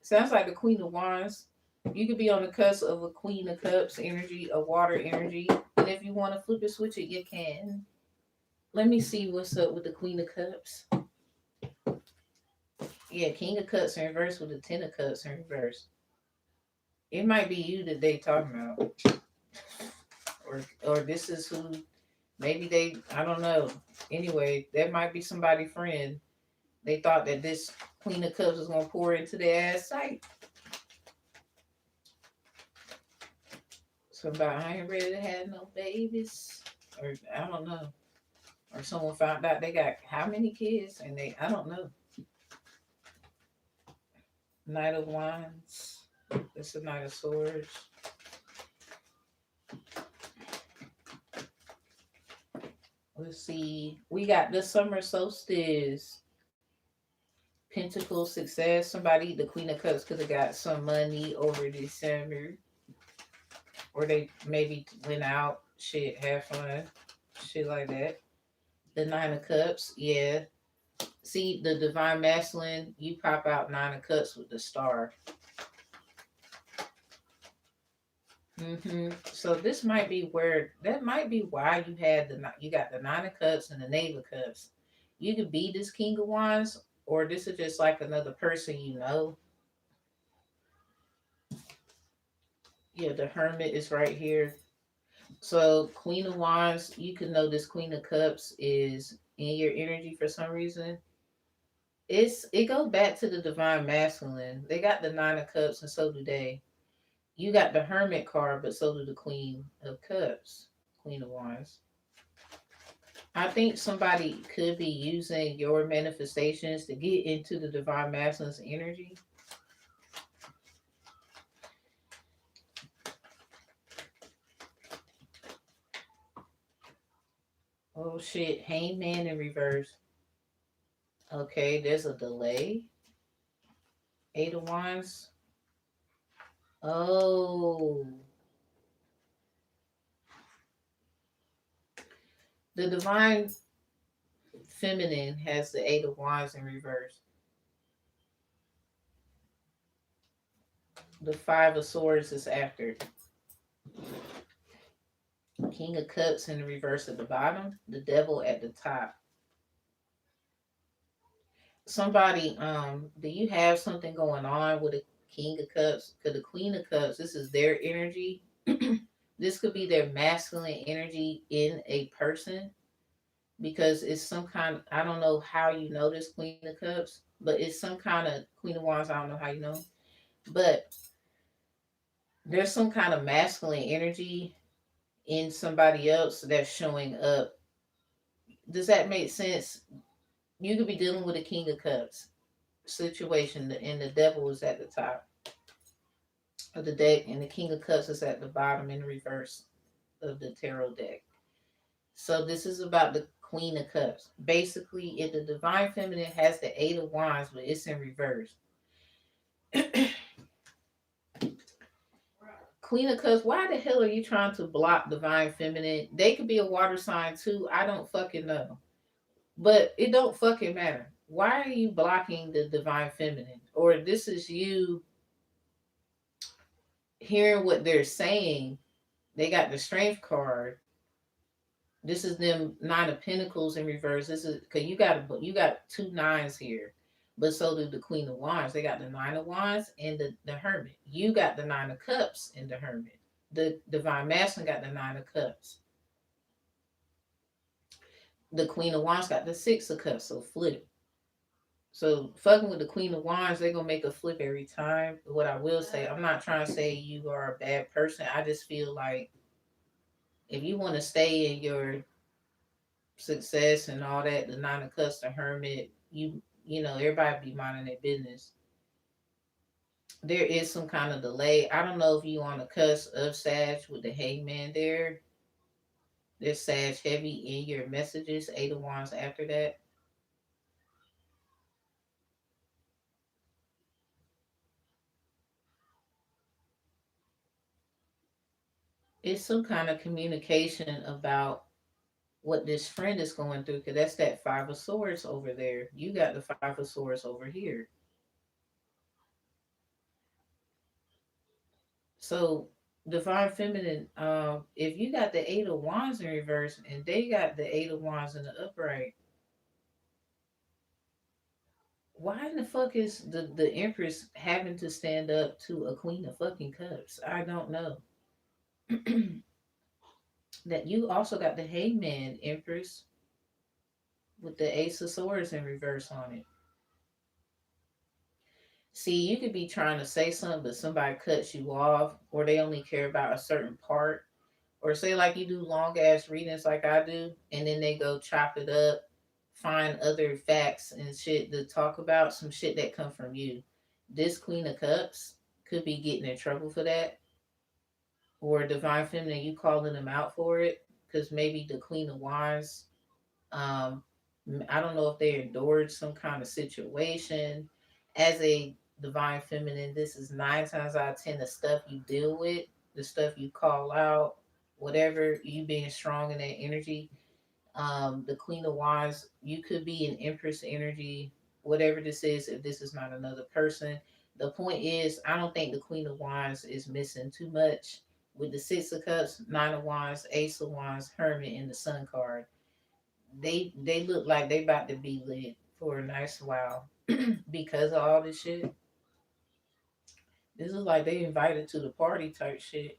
Sounds like the Queen of Wands. You could be on the cusp of a Queen of Cups energy, a water energy. And if you want to flip it, switch it, you can. Let me see what's up with the Queen of Cups. Yeah, King of Cups in reverse with the Ten of Cups in reverse. It might be you that they talking about. Or this is who maybe I don't know. Anyway, that might be somebody friend. They thought that this Queen of Cups was gonna pour into their ass sight. Somebody I ain't ready to have no babies. Or I don't know. Or someone found out they got how many kids and I don't know. Knight of Wands. This is Knight of Swords. Let's see. We got the summer solstice. Pentacle success. Somebody, the Queen of Cups, could have got some money over December. Or they maybe went out, shit, have fun, shit like that. The Nine of Cups, yeah. See, the Divine Masculine, you pop out Nine of Cups with the star. So this might be that might be why you got the Nine of Cups and the Knave of Cups. You could be this King of Wands, or this is just like another person you know. Yeah, the Hermit is right here. So Queen of Wands, you can know this Queen of Cups is in your energy for some reason. It goes back to the Divine Masculine. They got the Nine of Cups, and so do they. You got the Hermit card, but so do the Queen of Cups, Queen of Wands. I think somebody could be using your manifestations to get into the Divine Masculine's energy. Oh shit, Hangman in reverse. Okay, there's a delay. Eight of Wands. Oh. The Divine Feminine has the Eight of Wands in reverse. The Five of Swords is after. King of Cups in the reverse at the bottom. The Devil at the top. Somebody, do you have something going on with a King of Cups? Because the Queen of Cups, this is their energy. This could be their masculine energy in a person because it's some kind of, I don't know how you know this Queen of Cups, but it's some kind of Queen of Wands. I don't know how you know. But there's some kind of masculine energy in somebody else that's showing up. Does that make sense? You could be dealing with a King of Cups situation, and the devil is at the top of the deck, and the King of Cups is at the bottom in the reverse of the tarot deck. So this is about the Queen of Cups. Basically, if the Divine Feminine has the Eight of Wands, but it's in reverse. Queen of Cups, why the hell are you trying to block Divine Feminine? They could be a water sign too. I don't fucking know. But it don't fucking matter. Why are you blocking the Divine Feminine? Or this is you hearing what they're saying. They got the Strength card. This is them Nine of Pentacles in reverse. This is because you got two nines here, but so do the Queen of Wands. They got the Nine of Wands and the Hermit. You got the Nine of Cups and the Hermit. The Divine Masculine got the Nine of Cups. The Queen of Wands got the Six of Cups. So flip. So fucking with the Queen of Wands, they're gonna make a flip every time. But what I will say, I'm not trying to say you are a bad person. I just feel like if you want to stay in your success and all that, the Nine of Cups, the Hermit, you know, everybody be minding their business. There is some kind of delay. I don't know if you on the cusp of Sag with the Hangman there. There's Sag heavy in your messages, Eight of Wands after that. It's some kind of communication about what this friend is going through, because that's that Five of Swords over there. You got the Five of Swords over here. So Divine Feminine, if you got the Eight of Wands in reverse and they got the Eight of Wands in the upright, why in the fuck is the Empress having to stand up to a Queen of fucking Cups? I don't know. That you also got the Hangman Empress with the Ace of Swords in reverse on it. See, you could be trying to say something, but somebody cuts you off, or they only care about a certain part. Or say like you do long ass readings like I do, and then they go chop it up, find other facts and shit to talk about, some shit that come from you. This Queen of Cups could be getting in trouble for that, or Divine Feminine, you calling them out for it, because maybe the Queen of Wands, um, I don't know if they endured some kind of situation. As a Divine Feminine, this is 9 times out of 10 the stuff you deal with, the stuff you call out, whatever, you being strong in that energy. The Queen of Wands, you could be an Empress energy, whatever this is, if this is not another person. The point is, I don't think the Queen of Wands is missing too much. With the Six of Cups, Nine of Wands, Ace of Wands, Hermit, and the Sun card, they look like they about to be lit for a nice while because of all this shit. This is like they invited to the party type shit.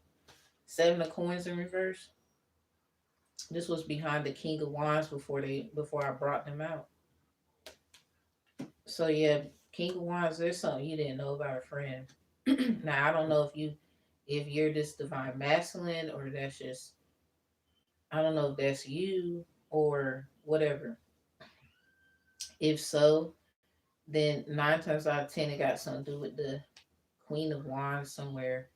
Seven of Coins in reverse. This was behind the King of Wands before I brought them out. So yeah, King of Wands, there's something you didn't know about a friend. Now I don't know if you're this divine masculine, or that's just, I don't know if that's you or whatever. If so, then 9 times out of 10 it got something to do with the Queen of Wands somewhere.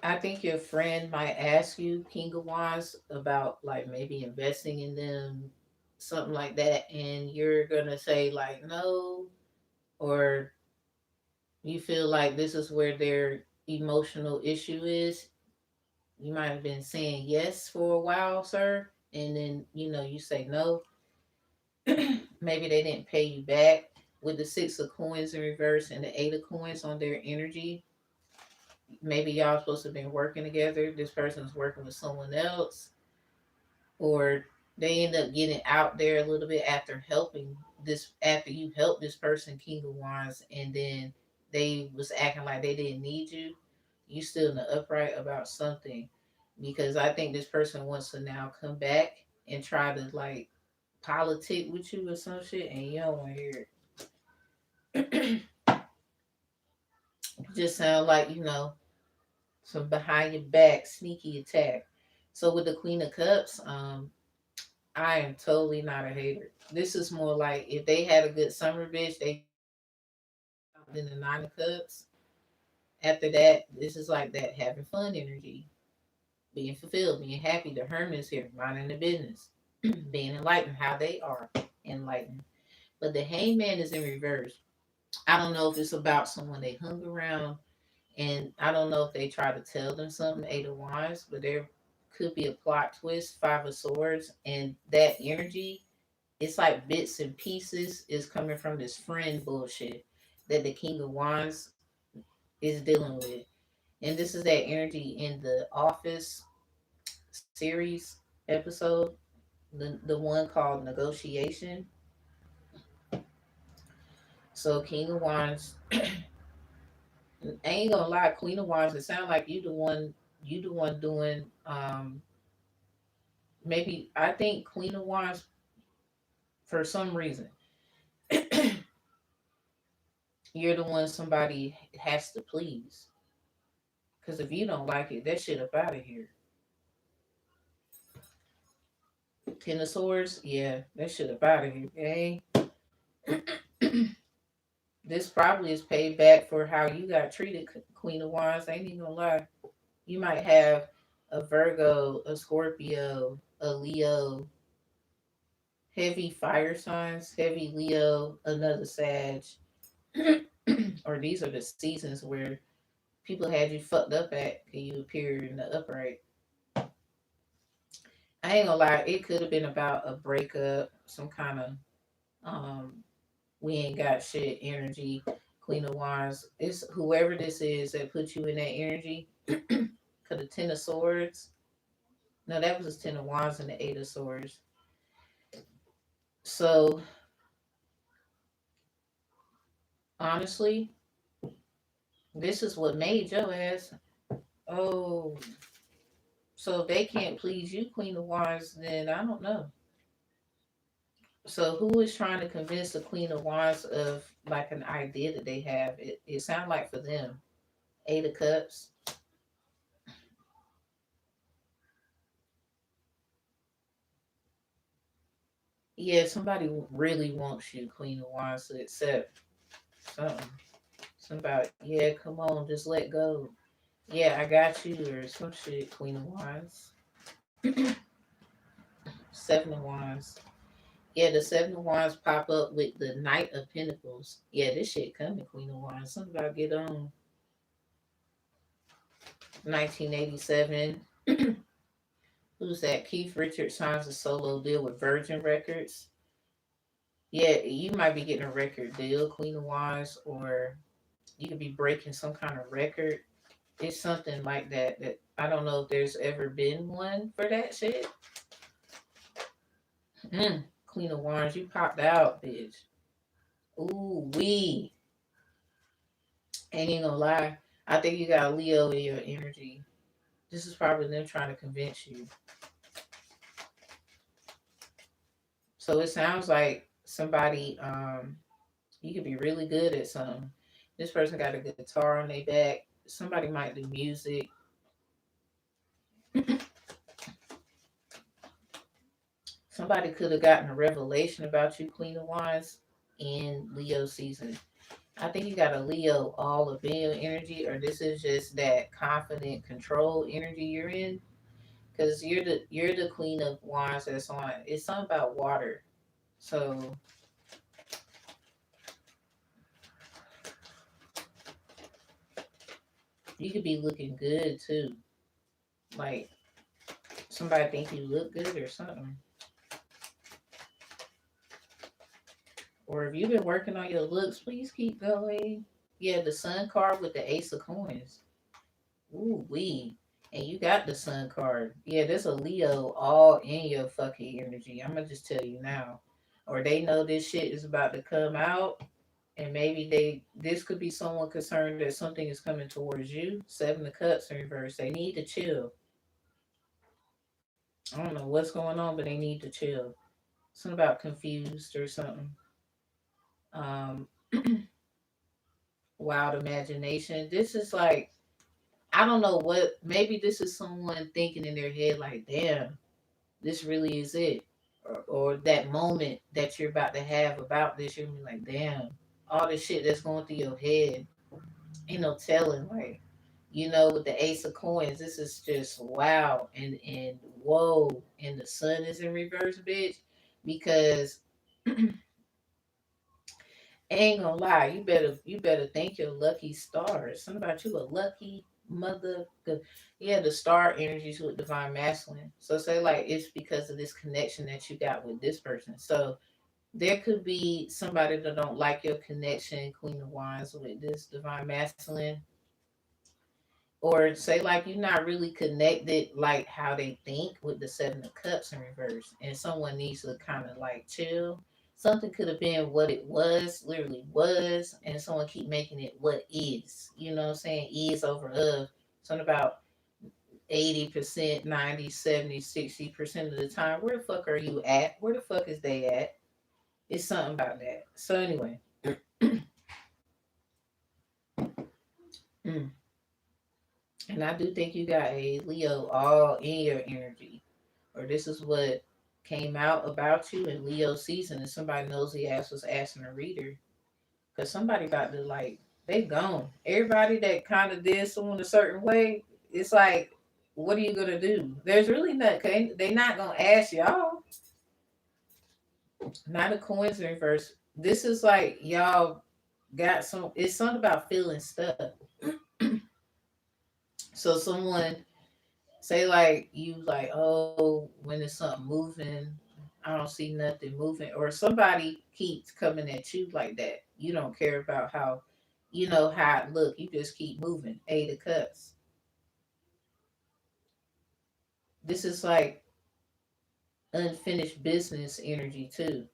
I think your friend might ask you, King of Wands, about like maybe investing in them, something like that, and you're gonna say like no, or you feel like this is where their emotional issue is. You might have been saying yes for a while, sir, and then you say no. Maybe they didn't pay you back. With the Six of Coins in reverse and the Eight of Coins on their energy, maybe y'all supposed to have been working together. This person's working with someone else, or they end up getting out there a little bit after you helped this person, King of Wands, and then they was acting like they didn't need you. You still in the upright about something, because I think this person wants to now come back and try to like politic with you or some shit, and you don't want to hear it. Just sound like some behind your back sneaky attack. So with the Queen of Cups, I am totally not a hater. This is more like if they had a good summer, bitch, they then the Nine of Cups. After that, this is like that having fun energy, being fulfilled, being happy. The Hermit is here, minding the business, being enlightened, how they are enlightened. But the Hangman is in reverse. I don't know if it's about someone they hung around, and I don't know if they try to tell them something, Eight of Wands, but there could be a plot twist, Five of Swords, and that energy, it's like bits and pieces is coming from this friend bullshit that the King of Wands is dealing with. And this is that energy in the Office series episode, the one called Negotiation. So King of Wands, I ain't gonna lie, Queen of Wands, it sounds like you the one doing maybe I think Queen of Wands for some reason you're the one somebody has to please. Cause if you don't like it, that shit up out of here. Ten of Swords, yeah, that shit up out of here. Okay. This probably is paid back for how you got treated, Queen of Wands. I ain't even gonna lie. You might have a Virgo, a Scorpio, a Leo, heavy fire signs, heavy Leo, another Sag. Or these are the seasons where people had you fucked up at and you appear in the upright. I ain't gonna lie, it could have been about a breakup, some kind of we ain't got shit energy. Queen of Wands. It's whoever this is that put you in that energy. Cause the Ten of Swords. No, that was the Ten of Wands and the Eight of Swords. So honestly, this is what made your ass. Oh, so if they can't please you, Queen of Wands, then I don't know. So who is trying to convince the Queen of Wands of like an idea that they have? It sounds like for them. Eight of Cups. Yeah, somebody really wants you, Queen of Wands, to accept something. Somebody, yeah, come on, just let go. Yeah, I got you, or some shit, Queen of Wands. Seven of Wands. Yeah, the Seven of Wands pop up with the Knight of Pentacles. Yeah, this shit coming, Queen of Wands. Somebody get on. 1987. Who's that? Keith Richards signs a solo deal with Virgin Records. Yeah, you might be getting a record deal, Queen of Wands, or you could be breaking some kind of record. It's something like that. That I don't know if there's ever been one for that shit. Queen of Wands, you popped out, bitch. Ooh wee. Ain't gonna lie. I think you got Leo in your energy. This is probably them trying to convince you. So it sounds like somebody you could be really good at something. This person got a guitar on their back. Somebody might do music. Somebody could have gotten a revelation about you, Queen of Wands, in Leo season. I think you got a Leo all of in your energy, or this is just that confident control energy you're in. Because you're the Queen of Wands that's on. It's something about water. So you could be looking good too. Like somebody think you look good or something. Or if you've been working on your looks, please keep going. Yeah, the Sun card with the Ace of Coins. Ooh wee. And you got the Sun card. Yeah, there's a Leo all in your fucking energy. I'm gonna just tell you now. Or they know this shit is about to come out, and maybe this could be someone concerned that something is coming towards you. Seven of Cups in reverse. They need to chill. I don't know what's going on, but they need to chill. Something about confused or something. Um, wild imagination. This is like, I don't know what, maybe this is someone thinking in their head, like, damn, this really is it. Or that moment that you're about to have about this, you're gonna be like, damn, all this shit that's going through your head, ain't no telling. Like, with the ace of coins, this is just wow and whoa, and the sun is in reverse, bitch. Because ain't gonna lie, you better thank your lucky stars. Something about you a lucky mother. Yeah, the star energies with divine masculine. So say like it's because of this connection that you got with this person. So there could be somebody that don't like your connection, Queen of Wands, with this divine masculine. Or say like you're not really connected like how they think with the Seven of Cups in reverse, and someone needs to kind of like chill. Something could have been what it was, literally was, and someone keep making it what is. You know what I'm saying? Is over of. Something about 80%, 90, 70, 60% of the time. Where the fuck are you at? Where the fuck is they at? It's something about that. So anyway, mm. And I do think you got a Leo all in your energy, or this is what came out about you in Leo season, and somebody knows the ass was asking a reader, because somebody about to like they gone. Everybody that kind of did someone a certain way, it's like, what are you gonna do? There's really not. They not gonna ask y'all. Not a coins in reverse. This is like y'all got some. It's something about feeling stuck. So someone say like you like, oh, when there's something moving, I don't see nothing moving, or somebody keeps coming at you like that. You don't care about how, how it look. You just keep moving. Eight of Cups. This is like unfinished business energy too.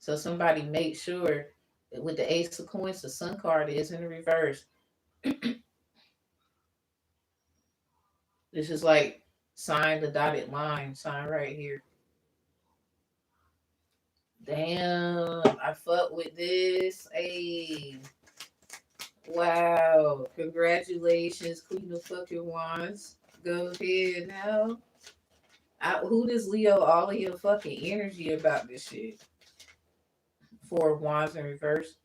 So somebody make sure that with the Ace of Coins, the Sun card is in the reverse. This is like sign the dotted line, sign right here. Damn, I fuck with this. Hey, wow. Congratulations, Queen of fucking Wands. Go ahead now. Who does Leo all of your fucking energy about this shit? Four of Wands in reverse.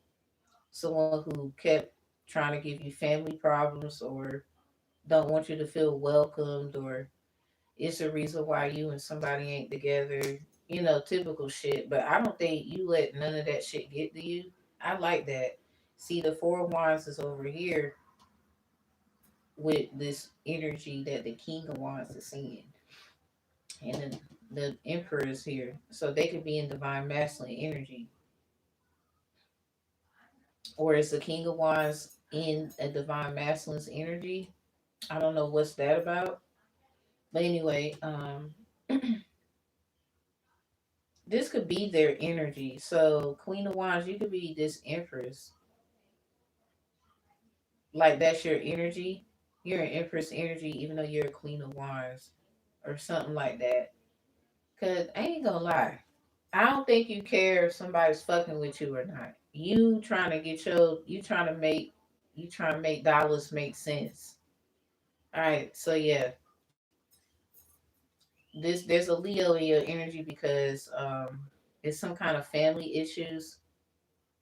Someone who kept trying to give you family problems or don't want you to feel welcomed, or it's a reason why you and somebody ain't together. Typical shit. But I don't think you let none of that shit get to you. I like that. See, the Four of Wands is over here with this energy that the King of Wands is seeing. And then the Emperor is here. So they could be in divine masculine energy. Or is the King of Wands in a divine masculine's energy? I don't know what's that about. But anyway, this could be their energy. So Queen of Wands, you could be this Empress. Like that's your energy. You're an Empress energy, even though you're a Queen of Wands, or something like that. Cause I ain't gonna lie, I don't think you care if somebody's fucking with you or not. You trying to make dollars make sense. All right, so yeah, there's a Leo in your energy because it's some kind of family issues,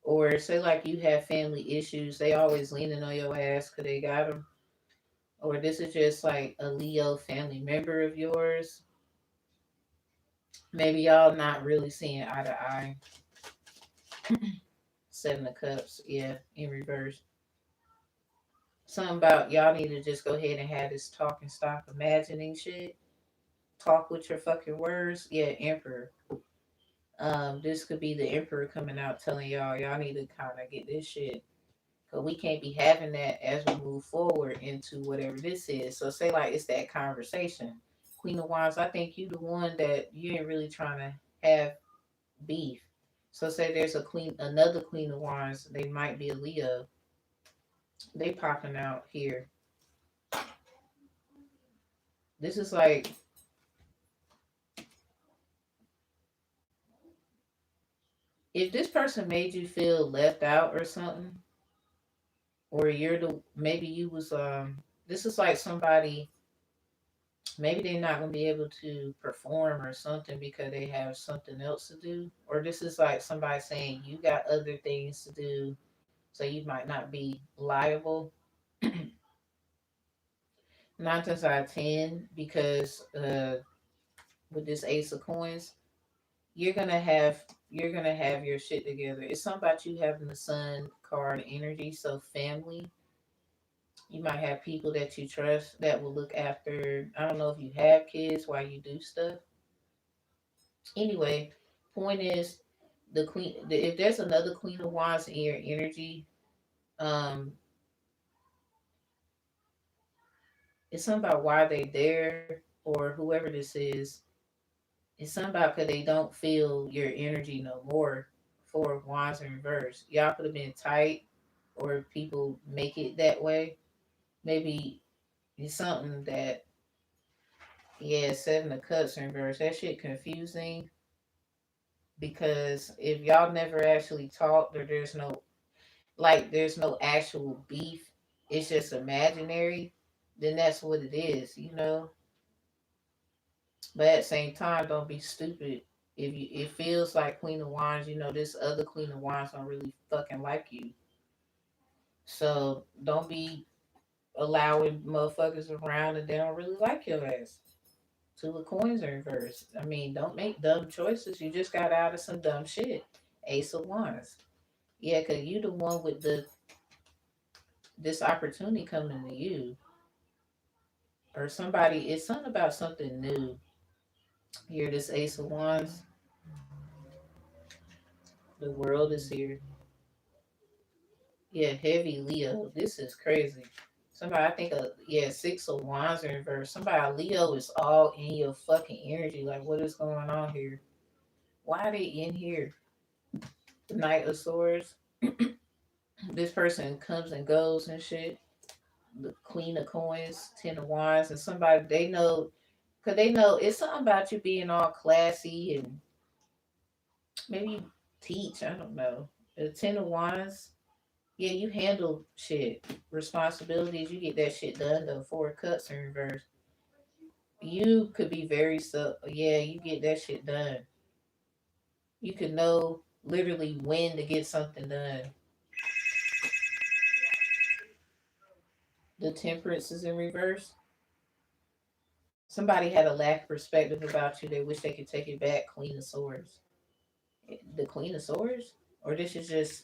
or say like you have family issues. They always leaning on your ass because they got them. Or this is just like a Leo family member of yours. Maybe y'all not really seeing eye to eye. Seven of Cups, yeah, in reverse. Something about y'all need to just go ahead and have this talk and stop imagining shit. Talk with your fucking words. Yeah, Emperor. This could be the Emperor coming out telling y'all need to kind of get this shit. Cause we can't be having that as we move forward into whatever this is. So say like it's that conversation. Queen of Wands, I think you the one that you ain't really trying to have beef. So say there's another Queen of Wands, they might be a Leo. They popping out here. This is like if this person made you feel left out or something, or you're the maybe you was this is like somebody, maybe they're not gonna be able to perform or something because they have something else to do, or this is like somebody saying you got other things to do, so you might not be liable. 9 times out of 10, because with this ace of coins, you're gonna have you're gonna have your shit together. It's something about you having the sun card energy. So family, you might have people that you trust that will look after. I don't know if you have kids while you do stuff. Anyway, point is, if there's another Queen of Wands in your energy, um, it's something about why they there, or whoever this is. It's something about because they don't feel your energy no more. Four of Wands in reverse. Y'all could have been tight, or people make it that way. Maybe it's something that, yeah, Seven of Cups in reverse. That shit confusing, because if y'all never actually talked, or there's no actual beef, it's just imaginary, then that's what it is, you know. But at the same time, don't be stupid. If you it feels like Queen of Wands, you know this other Queen of Wands don't really fucking like you. So don't be allowing motherfuckers around that they don't really like your ass. Two of Coins in reverse. I mean, don't make dumb choices. You just got out of some dumb shit. Ace of Wands. Yeah, cause you the one with this opportunity coming to you, or somebody. It's something about something new. Here, this Ace of Wands. The world is here. Yeah, heavy Leo. This is crazy. Somebody, I think, yeah, Six of Wands in reverse. Somebody, Leo is all in your fucking energy. Like, what is going on here? Why are they in here? The Knight of Swords. This person comes and goes and shit. The Queen of Coins, Ten of Wands, and somebody they know, cause they know it's something about you being all classy and maybe you teach. I don't know. The Ten of Wands. Yeah, you handle shit, responsibilities. You get that shit done. The Four of Cups in reverse. You could be very Yeah, you get that shit done. You could know literally when to get something done. The Temperance is in reverse. Somebody had a lack of perspective about you. They wish they could take it back. Queen of Swords. The Queen of Swords, or this is just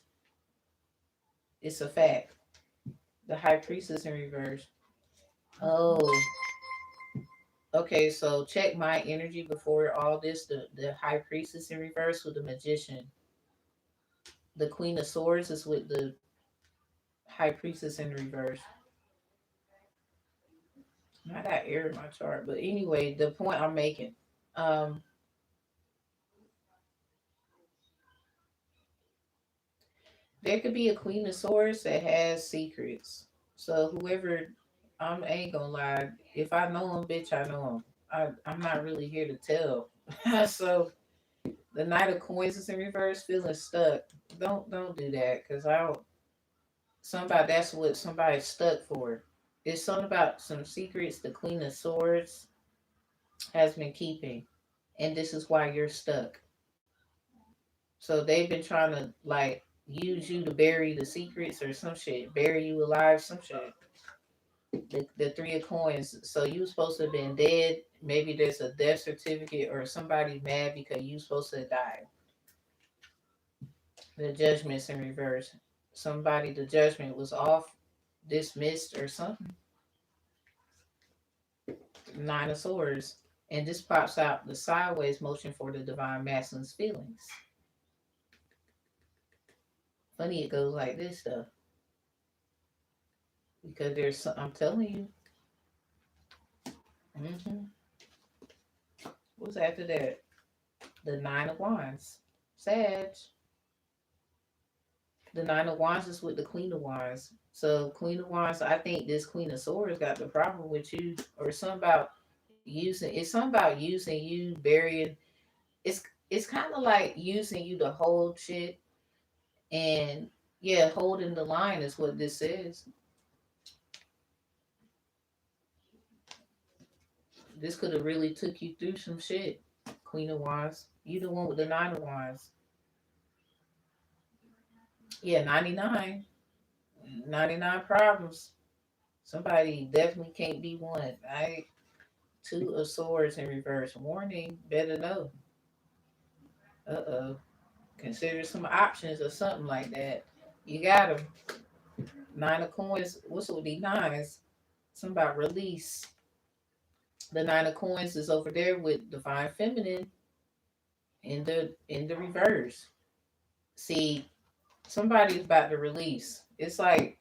it's a fact. The High Priestess in reverse. Oh, okay, so check my energy before all this. The High Priestess in reverse with the Magician. The Queen of Swords is with the High Priestess in reverse. I got air in my chart, but anyway, the point I'm making. Um, there could be a Queen of Swords that has secrets. So whoever, I ain't gonna lie. If I know him, bitch, I know him. I'm not really here to tell. So the Knight of Coins is in reverse, feeling stuck. Don't do that, cause I don't. Somebody that's what somebody's stuck for. It's something about some secrets the Queen of Swords has been keeping, and this is why you're stuck. So they've been trying to like use you to bury the secrets or some shit, bury you alive, some shit. The Three of Coins. So you supposed to have been dead. Maybe there's a death certificate or somebody mad because you supposed to die. The Judgment's in reverse. Somebody, the judgment was off, dismissed or something. Nine of Swords. And this pops out the sideways motion for the divine masculine's feelings. Funny it goes like this though. Because there's some, I'm telling you. Mm-hmm. What's after that? The Nine of Wands. Sag. The Nine of Wands is with the Queen of Wands. So Queen of Wands, I think this Queen of Swords got the problem with you, or something about using. It's something about using you, burying. It's it's kind of like using you to hold shit. And yeah, holding the line is what this is. This could have really took you through some shit. Queen of Wands. You the one with the Nine of Wands. Yeah, 99. 99 problems. Somebody definitely can't be one. I Two of Swords in reverse. Warning, better know. Uh-oh. Consider some options or something like that. You got them. Nine of Coins. What's with these nines? Something about release. The Nine of Coins is over there with Divine Feminine in the reverse. See, somebody's about to release. It's like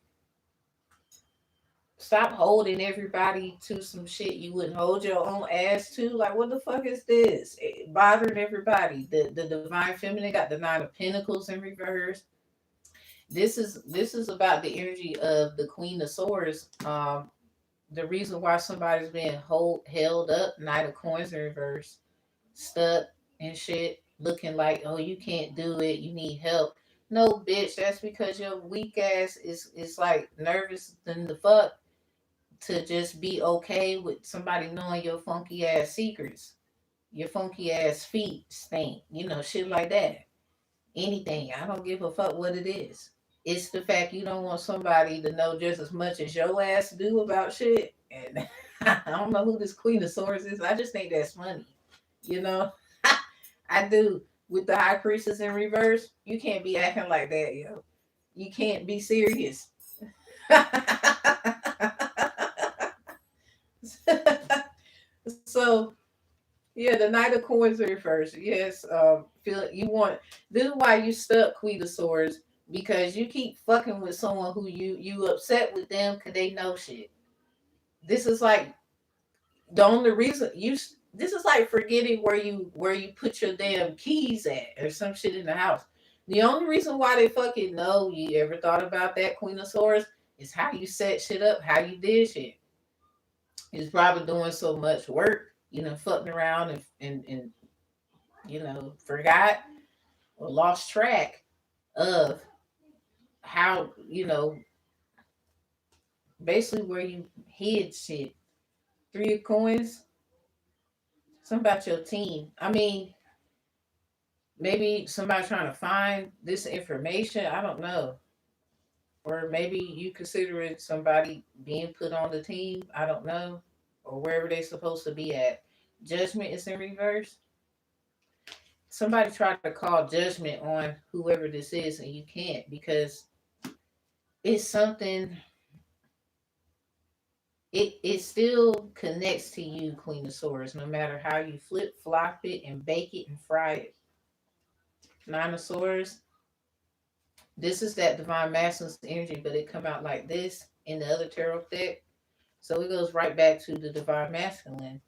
stop holding everybody to some shit you wouldn't hold your own ass to. Like, what the fuck is this? Bothering everybody. The Divine Feminine got the Nine of Pentacles in reverse. This is about the energy of the Queen of Swords. The reason why somebody's being held up, Knight of Coins in reverse, stuck and shit, looking like, oh, you can't do it, you need help. No, bitch, that's because your weak ass is like nervous than the fuck to just be okay with somebody knowing your funky ass secrets, your funky ass feet stink, shit like that. Anything. I don't give a fuck what it is. It's the fact you don't want somebody to know just as much as your ass do about shit. And I don't know who this Queen of Swords is. I just think that's funny. You know? I do. With the High Priestess in reverse, you can't be acting like that, yo. You can't be serious. So yeah, the Knight of Coins in reverse. Yes, feel you want. This is why you stuck, Queen of Swords, because you keep fucking with someone who you upset with them because they know shit. This is like the only reason you. This is like forgetting where you put your damn keys at or some shit in the house. The only reason why they fucking know you ever thought about that Queen of Swords is how you set shit up, how you did shit. He's probably doing so much work, fucking around and forgot or lost track of how, basically where you hid shit. Three of Coins, something about your team. I mean, maybe somebody trying to find this information. I don't know. Or maybe you considering somebody being put on the team. I don't know. Or wherever they're supposed to be at. Judgment is in reverse. Somebody tried to call judgment on whoever this is, and you can't because it's something. It still connects to you, Queen of Swords, no matter how you flip, flop it, and bake it and fry it. Nine of Swords. This is that divine masculine energy, but it come out like this in the other tarot deck. So it goes right back to the divine masculine.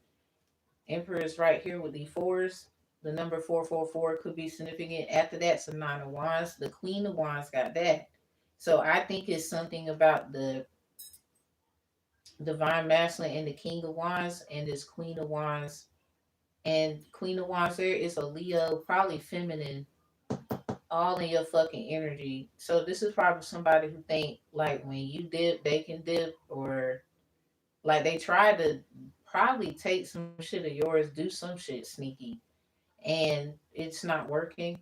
Emperor is right here with the fours. The number 444 could be significant. After that's the Nine of Wands. The Queen of Wands got that. So I think it's something about the divine masculine and the King of Wands and this Queen of Wands. And Queen of Wands there is a Leo, probably feminine, all in your fucking energy. So this is probably somebody who think like when you dip, they can dip, or like they try to probably take some shit of yours, do some shit sneaky, and it's not working.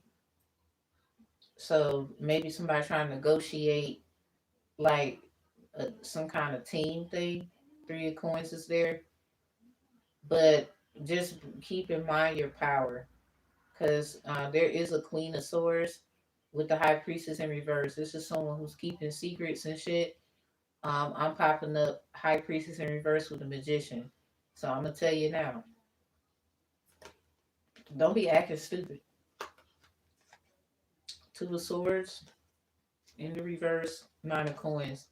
So maybe somebody trying to negotiate like some kind of team thing. Three of Coins is there, but just keep in mind your power because there is a Queen of Swords with the High Priestess in reverse. This is someone who's keeping secrets and shit. I'm popping up High Priestess in reverse with the Magician. So I'm gonna tell you now, don't be acting stupid. Two of Swords in the reverse, Nine of Coins.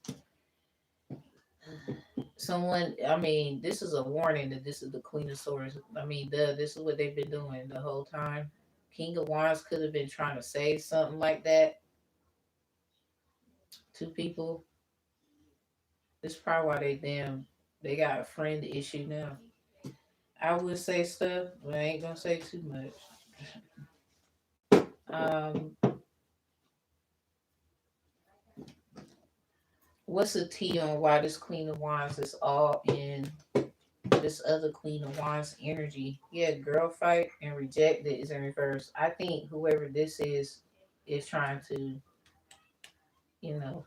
Someone, I mean, this is a warning that this is the Queen of Swords. I mean, this is what they've been doing the whole time. King of Wands could have been trying to say something like that to people. This is probably why they got a friend issue now. I would say stuff, but I ain't gonna say too much. Um, what's the tea on why this Queen of Wands is all in this other Queen of Wands energy? Yeah, girl fight and rejected is in reverse. I think whoever this is trying to, you know,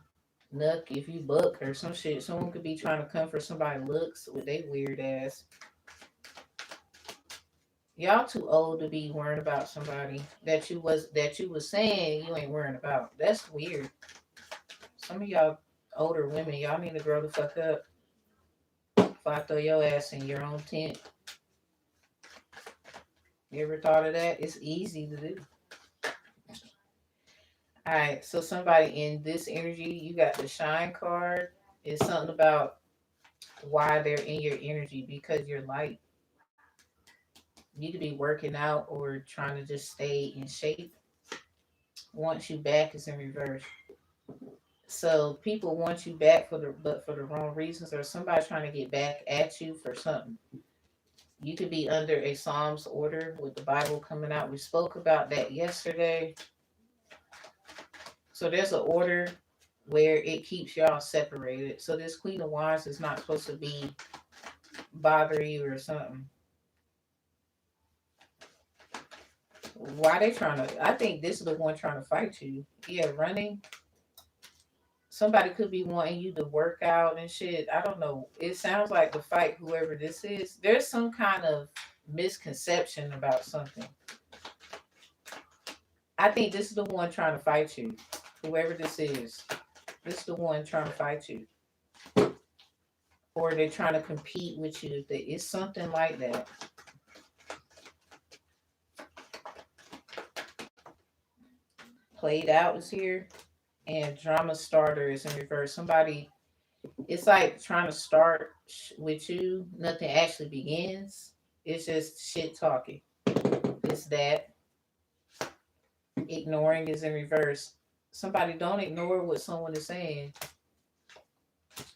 nuck if you buck or some shit. Someone could be trying to come for somebody looks with they weird ass. Y'all too old to be worrying about somebody that you was saying you ain't worrying about. That's weird. Some of y'all older women, y'all need to grow the fuck up. If I throw your ass in your own tent, you ever thought of that? It's easy to do. All right, so somebody in this energy, you got the shine card. It's something about why they're in your energy because you're light. You could be working out or trying to just stay in shape. Want you back is in reverse. So people want you back for the wrong reasons, or somebody trying to get back at you for something. You could be under a Psalms order with the Bible coming out. We spoke about that yesterday. So there's an order where it keeps y'all separated. So this Queen of Wands is not supposed to be bothering you or something. Why they trying to? I think this is the one trying to fight you. Yeah, running. Somebody could be wanting you to work out and shit. I don't know. It sounds like to fight whoever this is. There's some kind of misconception about something. I think this is the one trying to fight you. Whoever this is. This is the one trying to fight you. Or they're trying to compete with you. It's something like that. Played out is here. And drama starter is in reverse. Somebody, it's like trying to start with you. Nothing actually begins. It's just shit talking. It's that. Ignoring is in reverse. Somebody don't ignore what someone is saying.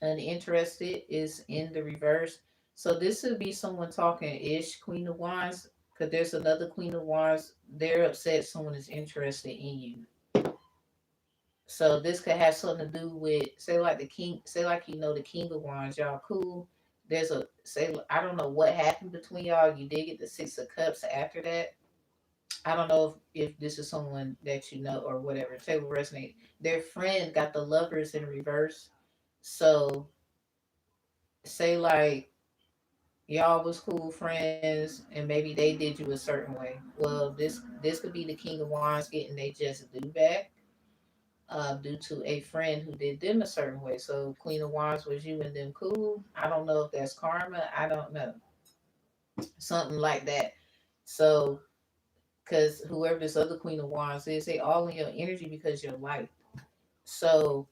Uninterested is in the reverse. So this would be someone talking ish, Queen of Wands, because there's another Queen of Wands. They're upset someone is interested in you. So this could have something to do with, say like the king, say like the King of Wands, y'all cool. There's a say I don't know what happened between y'all. You did get the Six of Cups after that. I don't know if this is someone that you know or whatever. Say will resonate. Their friend got the Lovers in reverse. So say like y'all was cool friends and maybe they did you a certain way. Well, this could be the King of Wands getting they just do back due to a friend who did them a certain way. So Queen of Wands was you and them cool. I don't know if that's karma. I don't know. Something like that. So because whoever this other Queen of Wands is, they all in your energy because you're light. So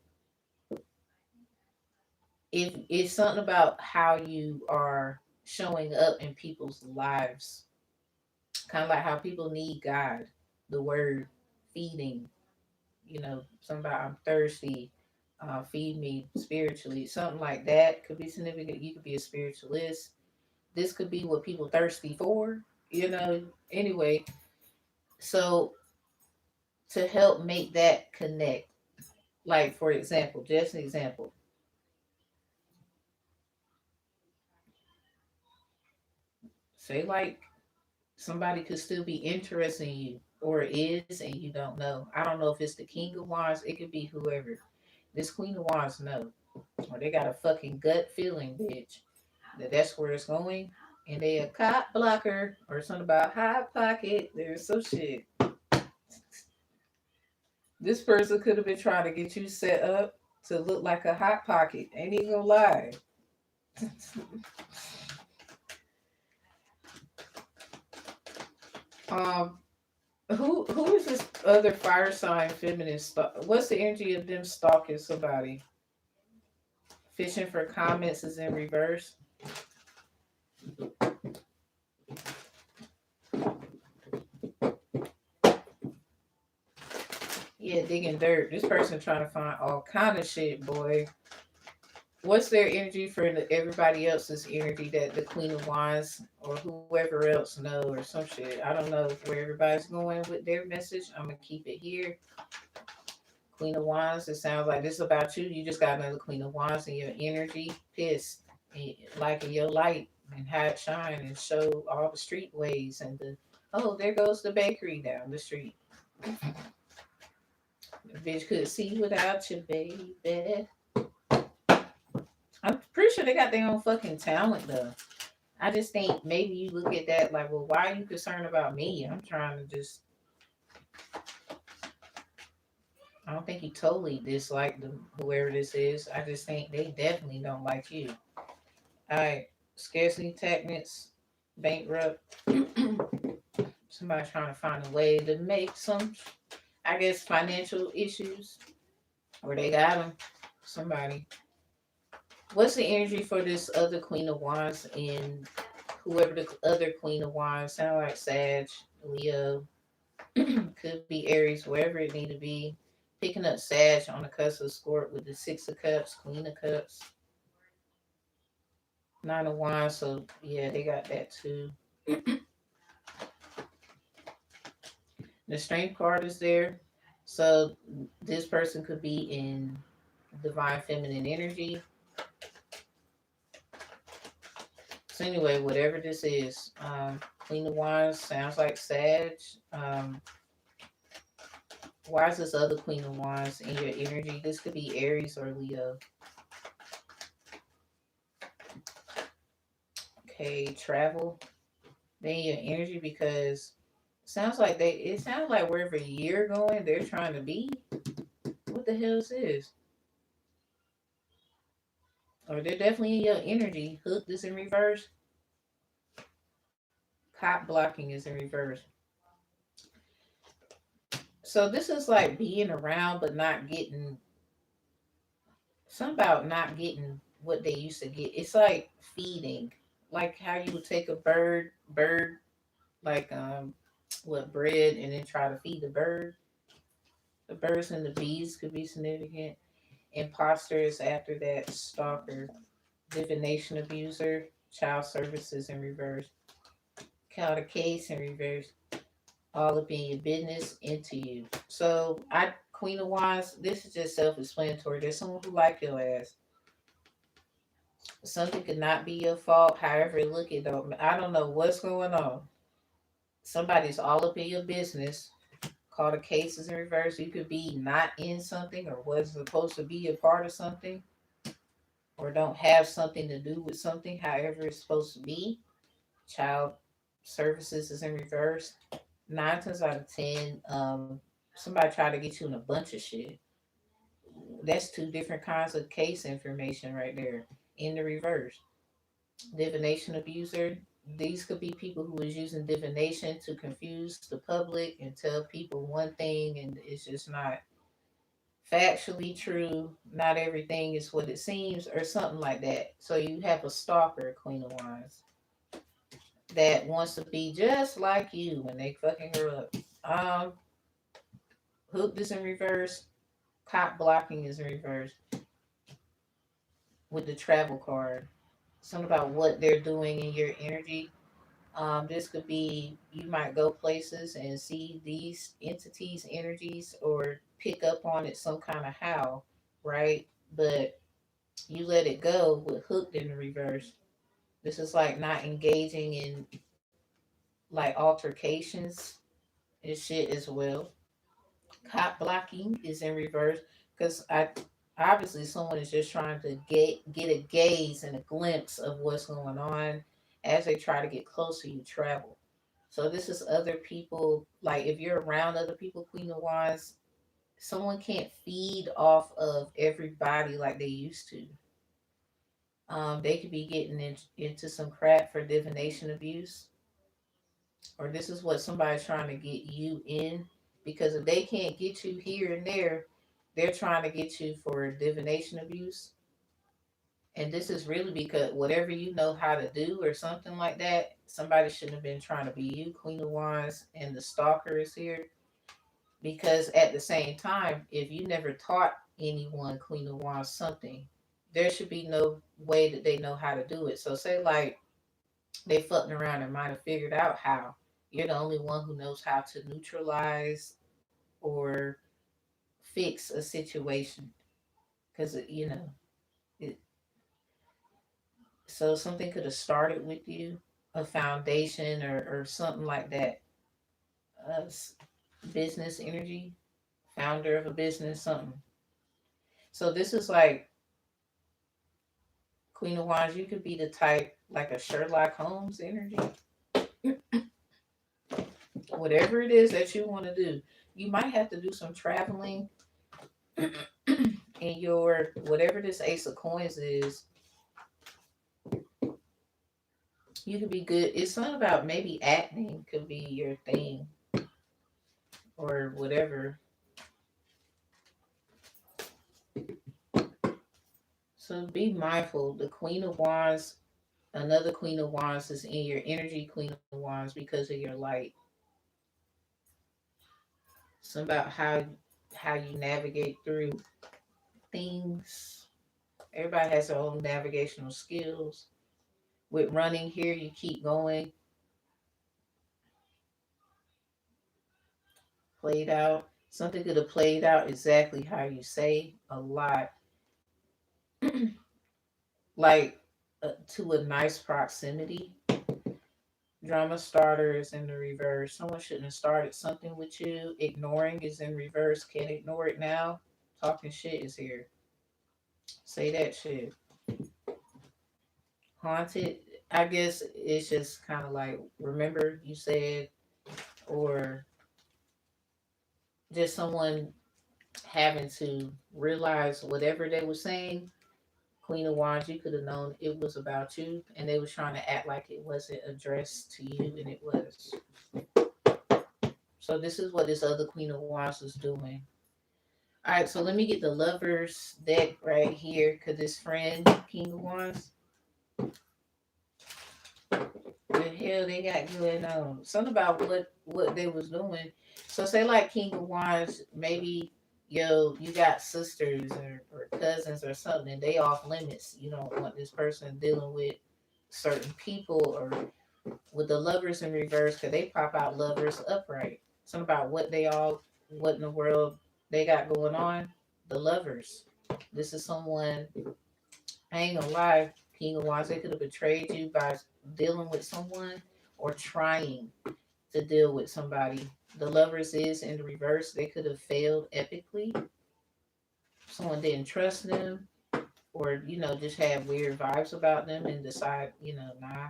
if it's something about how you are showing up in people's lives, kind of like how people need God, the word, feeding. Somebody I'm thirsty, feed me spiritually, something like that could be significant. You could be a spiritualist. This could be what people thirsty for. Anyway, so to help make that connect, like for example, just an example, say like somebody could still be interested in you or is and you don't know. I don't know if it's the King of Wands, it could be whoever. This Queen of Wands know. Or they got a fucking gut feeling, bitch, that's where it's going. And they a cop blocker or something about hot pocket. There's some shit. This person could have been trying to get you set up to look like a hot pocket. Ain't even gonna lie. um, who is this other fire sign feminine? What's the energy of them stalking somebody? Fishing for comments is in reverse. Yeah, digging dirt. This person trying to find all kind of shit, boy. What's their energy for everybody else's energy that the Queen of Wands or whoever else know or some shit? I don't know where everybody's going with their message. I'm gonna keep it here. Queen of Wands. It sounds like this is about you. You just got another Queen of Wands and your energy pissed, like in your light and how it shine and show all the street ways and the there goes the bakery down the street. The bitch couldn't see without you, baby. I'm pretty sure they got their own fucking talent though. I just think maybe you look at that like, well, why are you concerned about me? I'm trying to just. I don't think you totally dislike them, whoever this is. I just think they definitely don't like you. All right, scarcity techniques, bankrupt. Somebody trying to find a way to make some, I guess, financial issues, or they got them. Somebody. What's the energy for this other Queen of Wands and whoever the other Queen of Wands? Sound like Sag, Leo, could be Aries, wherever it need to be. Picking up Sag on the cusp of Scorp with the Six of Cups, Queen of Cups, Nine of Wands. So yeah, they got that too. The Strength card is there. So this person could be in divine feminine energy. So anyway, whatever this is, Queen of Wands sounds like Sag. Um, why is this other Queen of Wands in your energy? This could be Aries or Leo. Okay, travel. Then your energy because it sounds like wherever you're going, they're trying to be. What the hell is this? Or they're definitely in your energy. Hook is in reverse. Cop blocking is in reverse. So this is like being around but not getting something about not getting what they used to get. It's like feeding. Like how you would take a bird like what bread and then try to feed the bird. The birds and the bees could be significant. Imposters after that, stalker, divination abuser, child services in reverse, count a case in reverse, all up in your business into you. So I Queen of Wands, this is just self-explanatory. There's someone who like your ass. Something could not be your fault. However, look it though. I don't know what's going on. Somebody's all up in your business. Call the cases in reverse. You could be not in something or was supposed to be a part of something or don't have something to do with something, however it's supposed to be. Child services is in reverse. Nine times out of ten, somebody try to get you in a bunch of shit. That's two different kinds of case information right there in the reverse. Divination abuser. These could be people who is using divination to confuse the public and tell people one thing and it's just not factually true. Not everything is what it seems, or something like that. So you have a stalker, Queen of Wands, that wants to be just like you when they fucking grow up. Um, Hooked is in reverse. Cop blocking is in reverse with the travel card. Something about what they're doing in your energy. This could be you might go places and see these entities, energies, or pick up on it some kind of how, right? But you let it go with hooked in the reverse. This is like not engaging in like altercations and shit as well. Cop blocking is in reverse because I obviously someone is just trying to get a gaze and a glimpse of what's going on as they try to get closer. You travel. So this is other people. Like if you're around other people, Queen of Wands, someone can't feed off of everybody like they used to. They could be getting into some crap for divination abuse, or this is what somebody's trying to get you in. Because if they can't get you here and there, they're trying to get you for divination abuse. And this is really because whatever you know how to do or something like that, somebody shouldn't have been trying to be you, Queen of Wands, and the stalker is here. Because at the same time, if you never taught anyone, Queen of Wands, something, there should be no way that they know how to do it. So say like they fucking around and might have figured out how. You're the only one who knows how to neutralize or fix a situation. Because, it, so something could have started with you, a foundation or something like that. Uh, Business energy, founder of a business, something. So this is like Queen of Wands. You could be the type like a Sherlock Holmes energy. Whatever it is that you want to do, you might have to do some traveling. And your whatever this Ace of Coins is, you could be good. It's something about maybe acting could be your thing or whatever. So be mindful. The Queen of Wands, another Queen of Wands is in your energy, Queen of Wands, because of your light. It's about how you navigate through things. Everybody has their own navigational skills. With running here, you keep going. Played out. Something could have played out exactly how you say a lot, like to a nice proximity. Drama starters in the reverse. Someone shouldn't have started something with you. Ignoring is in reverse. Can't ignore it now. Talking shit is here. Say that shit. Haunted, I guess it's just kind of like, remember you said, or just someone having to realize whatever they were saying. Queen of Wands, you could have known it was about you, and they was trying to act like it wasn't addressed to you, and it was. So this is what this other Queen of Wands is doing. All right, so let me get the Lovers deck right here, because this friend, King of Wands, the hell they got going on? Something about what they was doing. So say like King of Wands, maybe you got sisters or cousins or something, and they off limits. You don't want this person dealing with certain people or with the Lovers in reverse, because they pop out Lovers upright. Something about what in the world they got going on. The Lovers. This is someone, I ain't gonna lie, King of Wands, they could have betrayed you by dealing with someone or trying to deal with somebody. The Lovers is in the reverse. They could have failed epically. Someone didn't trust them or, just had weird vibes about them and decide, nah.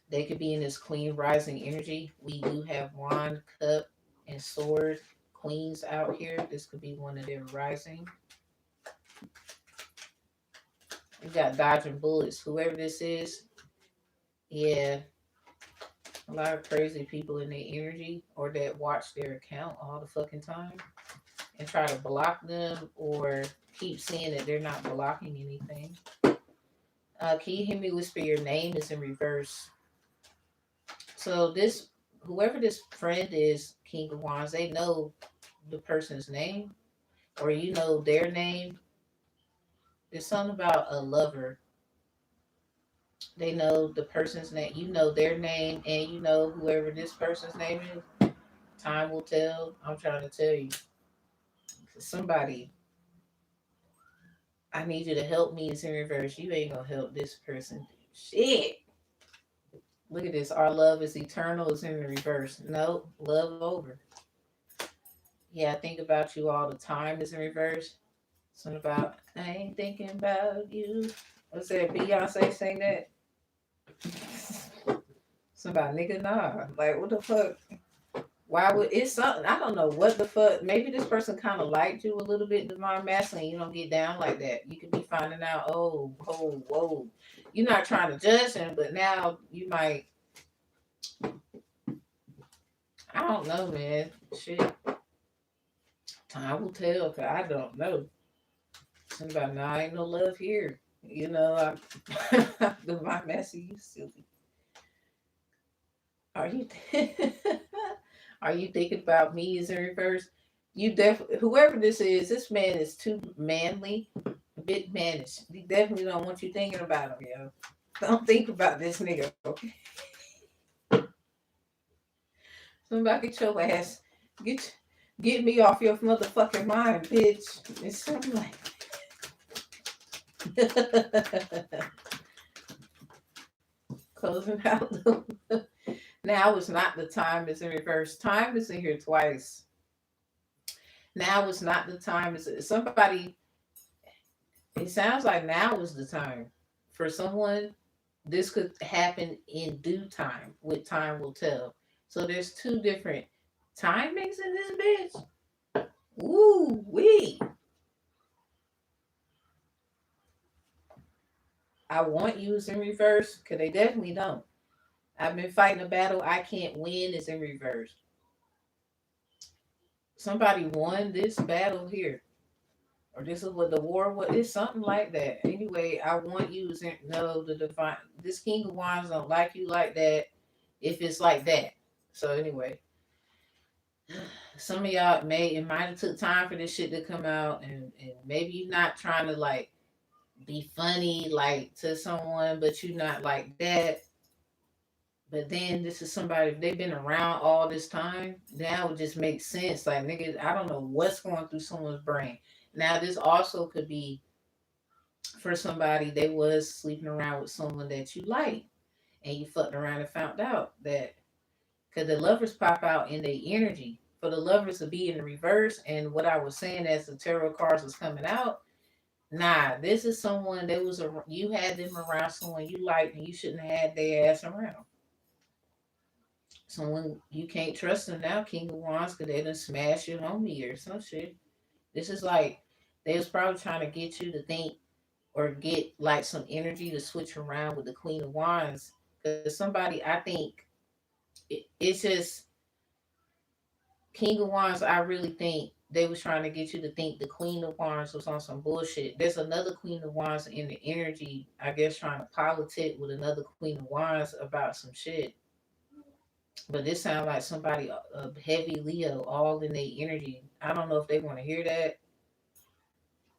They could be in this Queen rising energy. We do have Wand, Cup, and Sword Queens out here. This could be one of their rising. We got dodging bullets. Whoever this is, yeah, a lot of crazy people in their energy or that watch their account all the fucking time and try to block them or keep seeing that they're not blocking anything. Can you hear me whisper your name is in reverse? So this, whoever this friend is, King of Wands, they know the person's name or their name. There's something about a lover. They know the person's name. You know their name and you know whoever this person's name is. Time will tell. I'm trying to tell you. Somebody, I need you to help me is in reverse. You ain't gonna help this person. Shit. Look at this. Our love is eternal is in the reverse. No, love over. Yeah, I think about you all the time is in reverse. Something about I ain't thinking about you. What's that? Beyonce saying that? Something about nigga nah. Like what the fuck? Why would it's something? I don't know what the fuck. Maybe this person kind of liked you a little bit, Divine Masculine. You don't get down like that. You could be finding out. Oh, whoa, whoa. You're not trying to judge him, but now you might. I don't know, man. Shit. Time will tell. Cause I don't know. Something about nah, ain't no love here. Divine Masculine, you silly. Are you? Are you thinking about me as in reverse? You definitely, whoever this man is too manly, a bit mannish. He definitely don't want you thinking about him, yo. Don't think about this nigga, okay? Somebody get your ass, get get me off your motherfucking mind, bitch. It's something like closing out. Now is not the time. It's in reverse. Time is in here twice. Now is not the time. It's somebody. It sounds like now is the time for someone. This could happen in due time. What time will tell. So there's two different timings in this bitch. Ooh wee! I want you is in reverse because they definitely don't. I've been fighting a battle I can't win is in reverse. Somebody won this battle here, or this is what the war was. It's something like that. Anyway, I want you to know the divine. This King of Wands don't like you like that. If it's like that. So anyway, some of y'all it might have took time for this shit to come out, and maybe you're not trying to like be funny like to someone, but you're not like that. But then this is somebody they've been around all this time. Now it just makes sense. Like nigga, I don't know what's going through someone's brain. Now this also could be for somebody that was sleeping around with someone that you like, and you fucked around and found out that because the lovers pop out in their energy. For the lovers to be in the reverse, and what I was saying as the tarot cards was coming out, nah, this is someone that was you had them around someone you liked, and you shouldn't have had their ass around. Someone you can't trust them now, King of Wands, because they done smash your homie or some shit. This is like they was probably trying to get you to think or get like some energy to switch around with the Queen of Wands. Because somebody, I think it's just King of Wands. I really think they was trying to get you to think the Queen of Wands was on some bullshit. There's another Queen of Wands in the energy, I guess, trying to politic with another Queen of Wands about some shit. But this sounds like somebody a heavy Leo, all in their energy. I don't know if they want to hear that.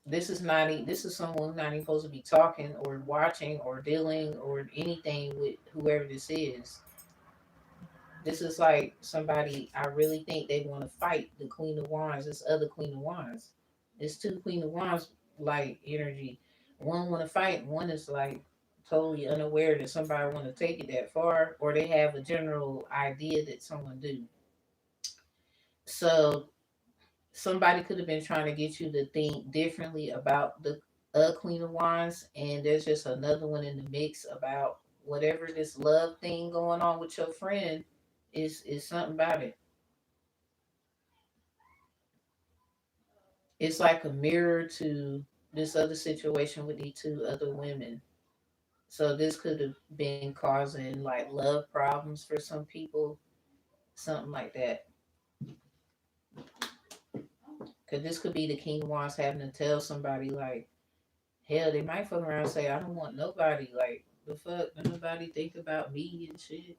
This is not. This is someone not even supposed to be talking or watching or dealing or anything with whoever this is. This is like somebody. I really think they want to fight the Queen of Wands. This other Queen of Wands. It's two Queen of Wands like energy. One want to fight. One is like totally unaware that somebody want to take it that far, or they have a general idea that someone do. So somebody could have been trying to get you to think differently about the Queen of Wands, and there's just another one in the mix about whatever this love thing going on with your friend is something about it. It's like a mirror to this other situation with these two other women. So this could have been causing like love problems for some people, something like that. Cause this could be the King of Wands having to tell somebody like, hell, they might fuck around and say, I don't want nobody. Like, the fuck? Don't nobody think about me and shit.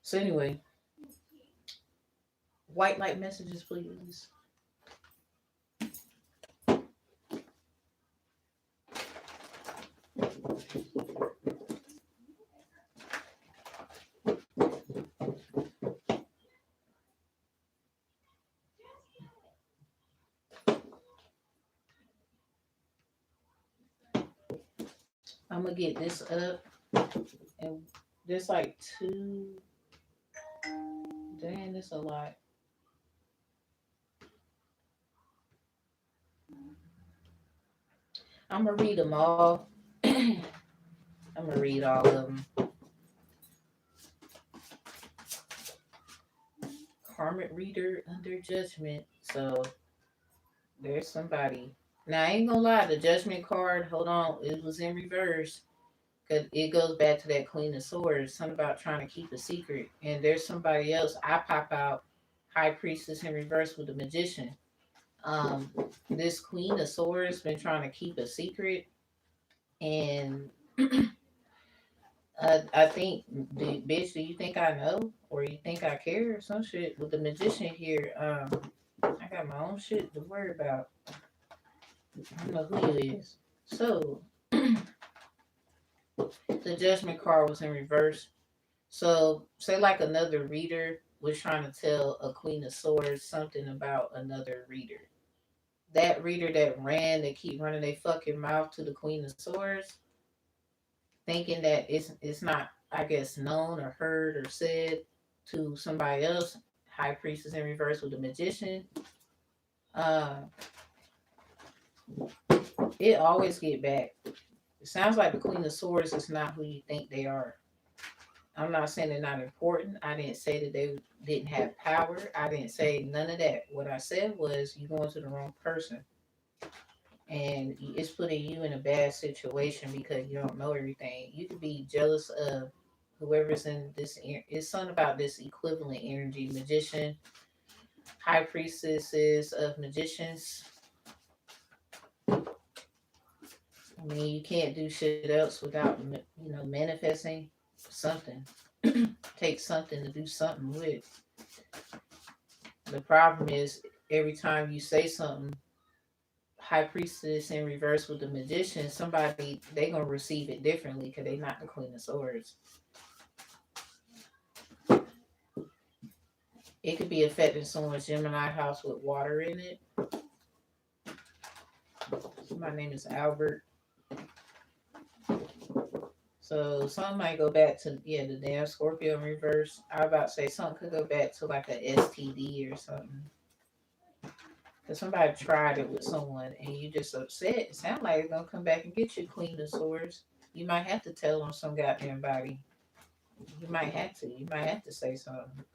So, anyway, white light messages, please. I'm going to get this up. And there's like two. Damn, that's a lot. I'm going to read them all. I'm going to read all of them. Karmic reader under judgment. So there's somebody. Now I ain't gonna lie, the judgment card, hold on, it was in reverse. Cause it goes back to that Queen of Swords, something about trying to keep a secret. And there's somebody else. I pop out High Priestess in reverse with the magician. Um, this Queen of Swords been trying to keep a secret, and I think, bitch, do you think I know? Or you think I care or some shit? With the magician here, I got my own shit to worry about. I don't know who you is. So, the judgment card was in reverse. So, say like another reader was trying to tell a Queen of Swords something about another reader. That reader that ran, they keep running their fucking mouth to the Queen of Swords, thinking that it's not, I guess, known or heard or said to somebody else. High Priestess in reverse with the magician. Uh, it always get back. It sounds like the Queen of Swords is not who you think they are. I'm not saying they're not important. I didn't say that they didn't have power. I didn't say none of that. What I said was you going to the wrong person, and it's putting you in a bad situation because you don't know everything. You could be jealous of whoever's in this. It's something about this equivalent energy. Magician, high priestesses of magicians. I mean, you can't do shit else without manifesting something. Take something to do something with. The problem is every time you say something, high priestess in reverse with the magician, somebody they gonna receive it differently because they not the queen of swords. It could be affecting someone's Gemini house with water in it. My name is Albert. So some might go back to the damn Scorpio in reverse. I was about to say something could go back to like a STD or something. Cause somebody tried it with someone and you just upset. It sounds like it's gonna come back and get you, Queen of Swords. You might have to tell them some goddamn body. You might have to. You might have to say something.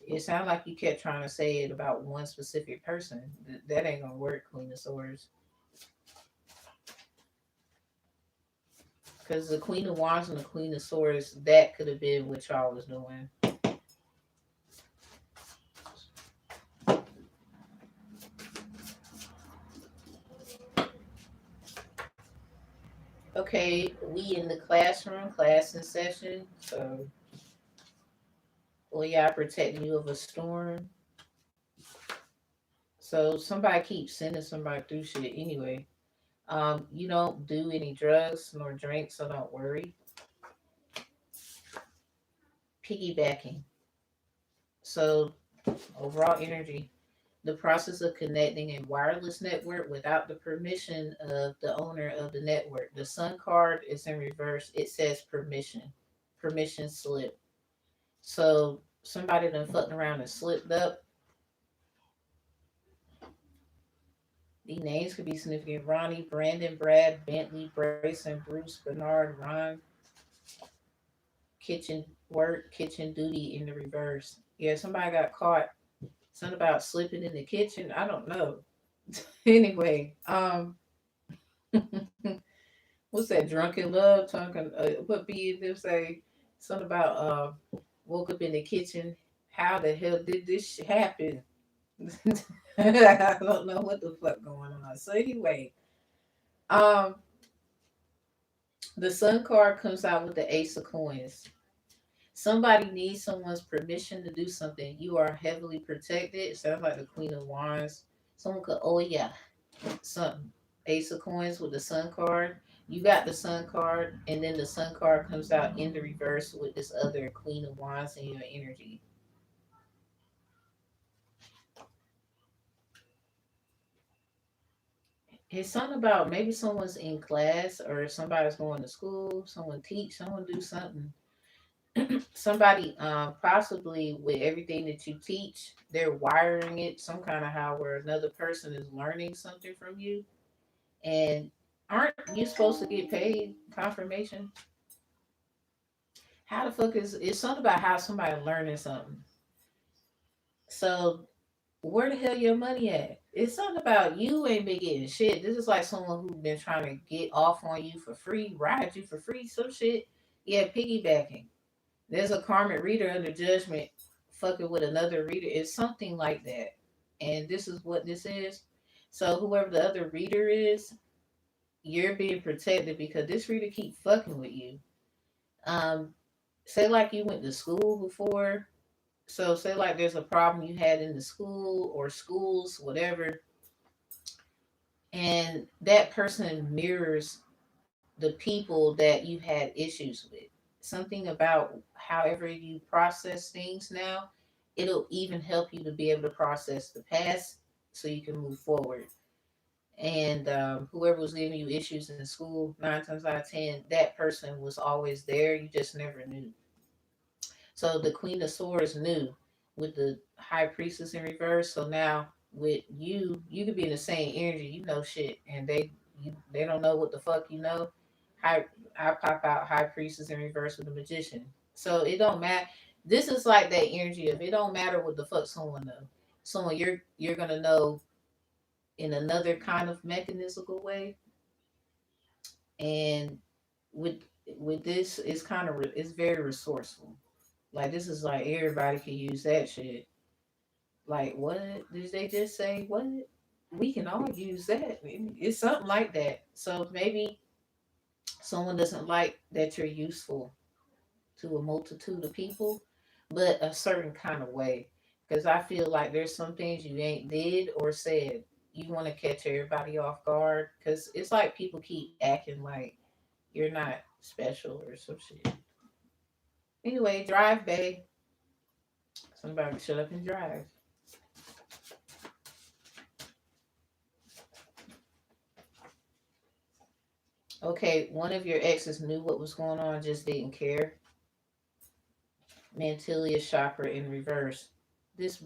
It sounds like you kept trying to say it about one specific person. That ain't gonna work, Queen of Swords. Because the Queen of Wands and the Queen of Swords, that could have been what y'all was doing. Okay, we in the classroom, class in session. So we are protecting you of a storm. So somebody keeps sending somebody through shit anyway. You don't do any drugs nor drinks, so don't worry. Piggybacking. So overall energy. The process of connecting a wireless network without the permission of the owner of the network. The sun card is in reverse. It says permission. Permission slip. So somebody done fucked around and slipped up. These names could be significant. Ronnie, Brandon, Brad, Bentley, Brayson, Bruce, Bernard, Ron. Kitchen work, kitchen duty in the reverse. Yeah, somebody got caught. Something about slipping in the kitchen. I don't know. Anyway, what's that? Drunken love talking. What be them say? Something about woke up in the kitchen. How the hell did this happen? I don't know what the fuck going on. So anyway, um, the sun card comes out with the ace of coins. Somebody needs someone's permission to do something. You are heavily protected. It sounds like the Queen of Wands. Someone could, oh yeah, something. Ace of Coins with the Sun card. You got the Sun card, and then the Sun card comes out in the reverse with this other Queen of Wands in your energy. It's something about maybe someone's in class or somebody's going to school, someone teach, someone do something. Somebody possibly with everything that you teach, they're wiring it some kind of how where another person is learning something from you. And aren't you supposed to get paid confirmation? How the fuck is it's something about how somebody learning something? So where the hell your money at? It's something about you ain't been getting shit. This is like someone who been trying to get off on you for free, ride you for free, some shit. Yeah, piggybacking. There's a karmic reader under judgment fucking with another reader. It's something like that. And this is what this is. So whoever the other reader is, you're being protected because this reader keep fucking with you. Um, say like you went to school before. So say like there's a problem you had in the school or schools, whatever, and that person mirrors the people that you had issues with. Something about however you process things now, it'll even help you to be able to process the past so you can move forward. And whoever was giving you issues in school, 9 times out of 10, that person was always there. You just never knew. So the Queen of Swords knew with the High Priestess in reverse. So now with you, you could be in the same energy. You know shit, and they don't know what the fuck you know. High, I pop out High Priestess in reverse with the Magician. So it don't matter. This is like that energy of it don't matter what the fuck someone know. Someone you're gonna know in another kind of mechanical way, and with with this, it's kind of it's very resourceful. Like this is like everybody can use that shit. Like what did they just say? What we can all use that. It's something like that. So maybe someone doesn't like that you're useful to a multitude of people, but a certain kind of way. Because I feel like there's some things you ain't did or said. You want to catch everybody off guard. Because it's like people keep acting like you're not special or some shit. Anyway, drive, babe. Somebody shut up and drive. Okay, one of your exes knew what was going on, just didn't care. Mantilia chakra in reverse. This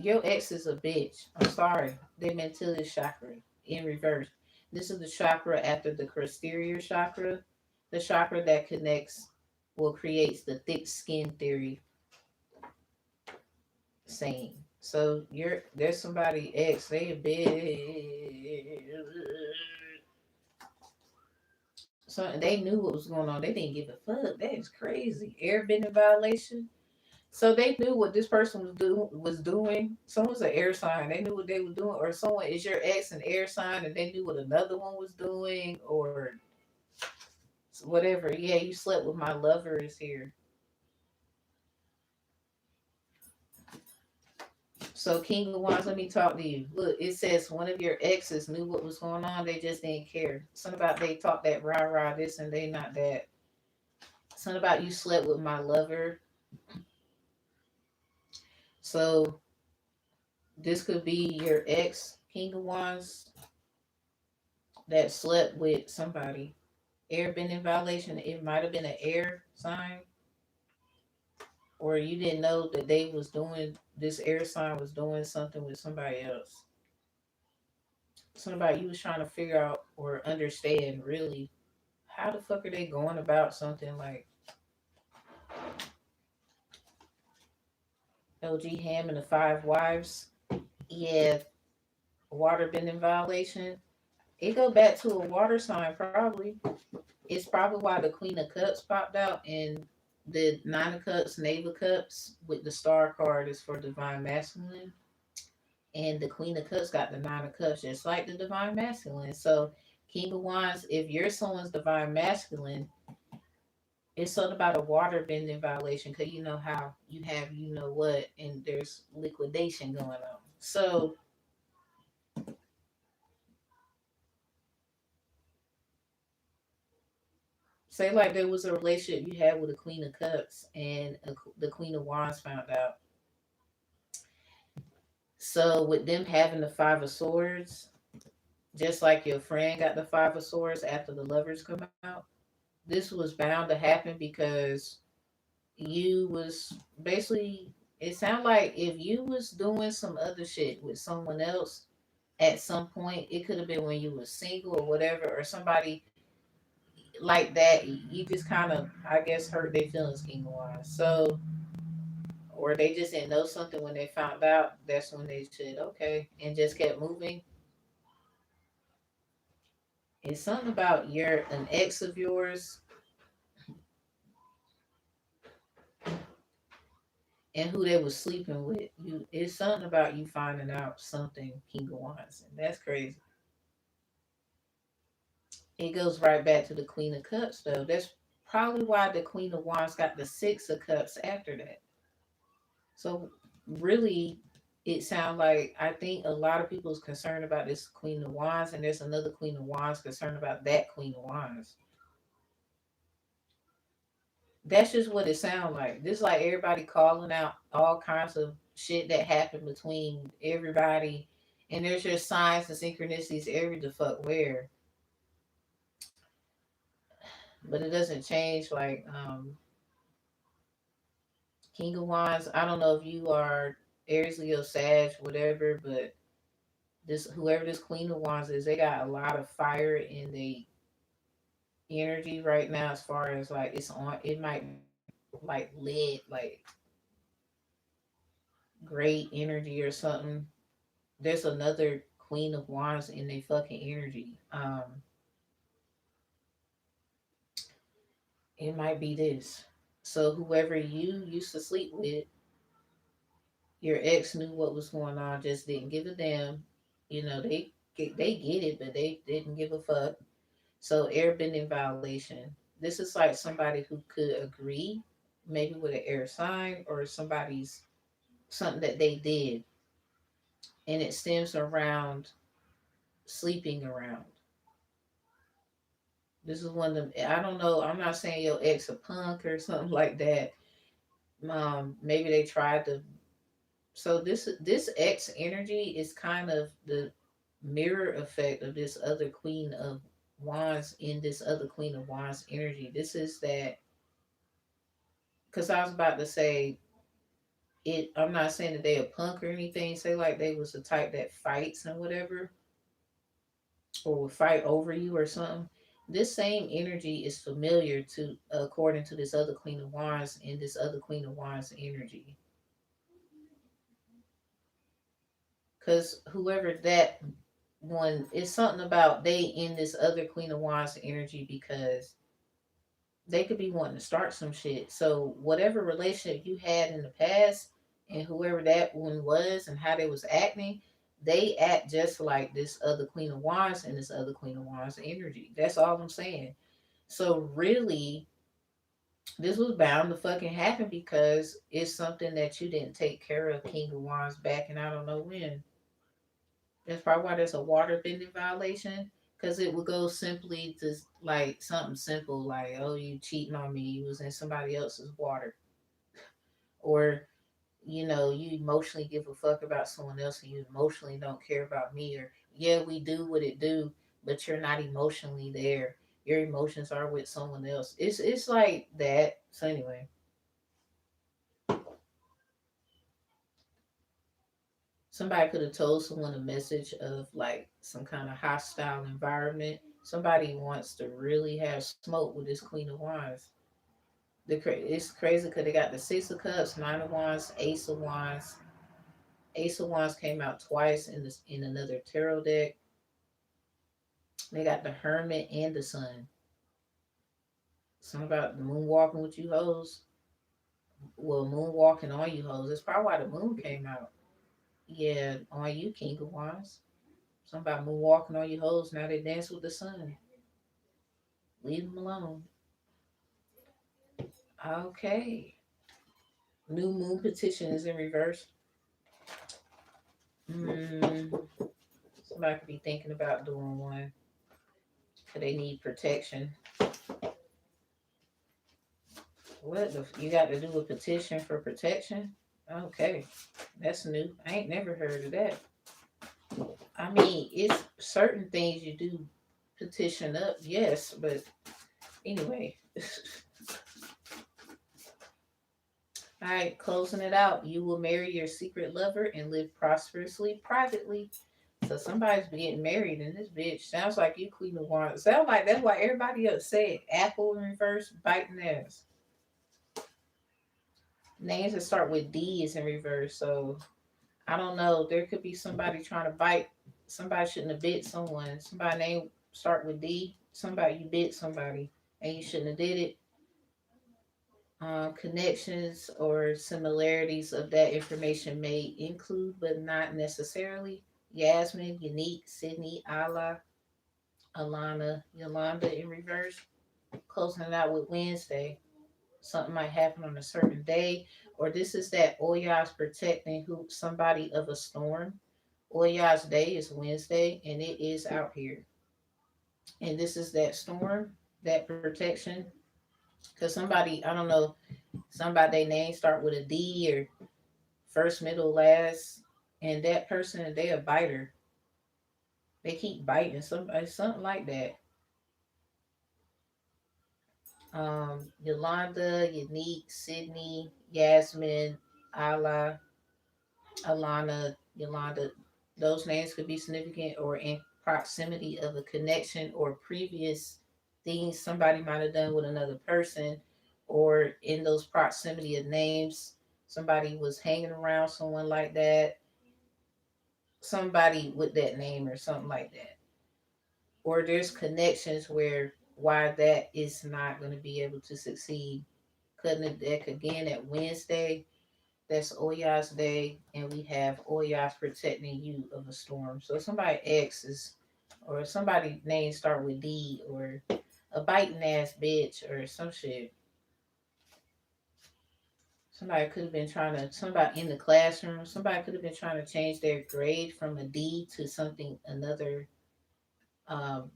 your ex is a bitch. I'm sorry. They Mantilia chakra in reverse. This is the chakra after the posterior chakra, the chakra that connects, well, creates the thick skin theory saying. So there's somebody ex, they a bitch. So they knew what was going on. They didn't give a fuck. That is crazy. Airbending violation. So they knew what this person was doing. Someone's an air sign. They knew what they were doing, or someone is your ex an air sign, and they knew what another one was doing, or whatever. Yeah, you slept with my lover is here. So King of Wands, let me talk to you. Look, it says one of your exes knew what was going on. They just didn't care. Something about they talk that rah rah this and they not that. Something about you slept with my lover. So this could be your ex, King of Wands, that slept with somebody. Air been in violation. It might have been an air sign, or you didn't know that they was doing this air sign was doing something with somebody else. Somebody you was trying to figure out or understand really how the fuck are they going about something like LG Ham and the Five Wives. Yeah, water been in violation. It go back to a water sign probably. It's probably why the Queen of Cups popped out and the Nine of Cups, Knave of Cups with the star card is for divine masculine. And the Queen of Cups got the Nine of Cups, just like the divine masculine. So, King of Wands, if you're someone's divine masculine, it's something about a water bending violation because you know how you have you know what, and there's liquidation going on. So, say like there was a relationship you had with a Queen of Cups, and the Queen of Wands found out. So with them having the Five of Swords, just like your friend got the Five of Swords after the lovers come out, this was bound to happen because you was basically, it sounded like if you was doing some other shit with someone else at some point, it could have been when you was single or whatever, or somebody like that, you just kind of, I guess, hurt their feelings, king wise. So, or they just didn't know something when they found out. That's when they said, okay, and just kept moving. It's something about an ex of yours and who they was sleeping with. You, it's something about you finding out something, King of Wands, and that's crazy. It goes right back to the Queen of Cups, though. That's probably why the Queen of Wands got the Six of Cups after that. So really, it sounds like I think a lot of people is concerned about this Queen of Wands, and there's another Queen of Wands concerned about that Queen of Wands. That's just what it sounds like. This like everybody calling out all kinds of shit that happened between everybody, and there's just signs and synchronicities every the fuck where. But it doesn't change like King of Wands. I don't know if you are Aries, Leo, Sag, whatever, but this whoever this Queen of Wands is, they got a lot of fire in the energy right now. As far as like it's on, it might like lit, like great energy or something. There's another Queen of Wands in their fucking energy. It might be this. So whoever you used to sleep with, your ex knew what was going on, just didn't give a damn. You know, they get it, but they didn't give a fuck. So airbending violation. This is like somebody who could agree, maybe with an air sign or somebody's something that they did, and it stems around sleeping around. This is one of them. I don't know. I'm not saying your ex a punk or something like that. Maybe they tried to. So this ex energy is kind of the mirror effect of this other Queen of Wands in this other Queen of Wands energy. This is that because I was about to say it. I'm not saying that they a punk or anything. Say like they was the type that fights and whatever, or would fight over you or something. This same energy is familiar to according to this other Queen of Wands and this other Queen of Wands energy. Because whoever that one is something about they in this other Queen of Wands energy because they could be wanting to start some shit. So whatever relationship you had in the past and whoever that one was and how they was acting, they act just like this other Queen of Wands and this other Queen of Wands energy. That's all I'm saying. So really, this was bound to fucking happen because it's something that you didn't take care of, King of Wands, back and I don't know when. That's probably why there's a water bending violation. Because it would go simply to like something simple like, oh, you cheating on me, you was in somebody else's water. Or, you know, you emotionally give a fuck about someone else and you emotionally don't care about me. Or, yeah, we do what it do, but you're not emotionally there. Your emotions are with someone else. It's like that. So anyway, somebody could have told someone a message of like some kind of hostile environment. Somebody wants to really have smoke with this Queen of Wands. It's crazy because they got the Six of Cups, Nine of Wands, Ace of Wands. Ace of Wands came out twice in this in another tarot deck. They got the Hermit and the Sun. Something about the moon walking with you hoes. Well, moon walking on you hoes. That's probably why the moon came out. Yeah, on you, King of Wands. Something about moon walking on you hoes. Now they dance with the sun. Leave them alone. Okay. New moon petition is in reverse. Mm, somebody could be thinking about doing one. Cause they need protection. What the? You got to do a petition for protection? Okay. That's new. I ain't never heard of that. I mean, it's certain things you do petition up, yes, but anyway. All right, closing it out. You will marry your secret lover and live prosperously privately. So somebody's getting married in this bitch. Sounds like you, Queen of Wands. Sounds like that's why everybody upset. Apple in reverse, biting ass. Names that start with D is in reverse. So I don't know. There could be somebody trying to bite. Somebody shouldn't have bit someone. Somebody name start with D. Somebody you bit somebody and you shouldn't have did it. Connections or similarities of that information may include, but not necessarily. Yasmin, Unique, Sydney, Ala, Alana, Yolanda in reverse. closing it out with Wednesday. Something might happen on a certain day, or this is that Oya's protecting who somebody of a storm. Oya's day is Wednesday, and it is out here, and this is that storm, that protection. Cause somebody, I don't know, somebody their name start with a D or first, middle, last, and that person they a biter. They keep biting somebody, something like that. Yolanda, Unique, Sydney, Yasmin, Ala, Alana, Yolanda. Those names could be significant or in proximity of a connection or previous things somebody might have done with another person, or in those proximity of names, somebody was hanging around someone like that, somebody with that name or something like that. Or there's connections where why that is not going to be able to succeed. Cutting the deck again at Wednesday. That's Oya's day, and we have Oya's protecting you of a storm. So somebody X is, or somebody name start with D, or a biting ass bitch, or some shit. Somebody could have been trying to, somebody in the classroom, somebody could have been trying to change their grade from a D to something, another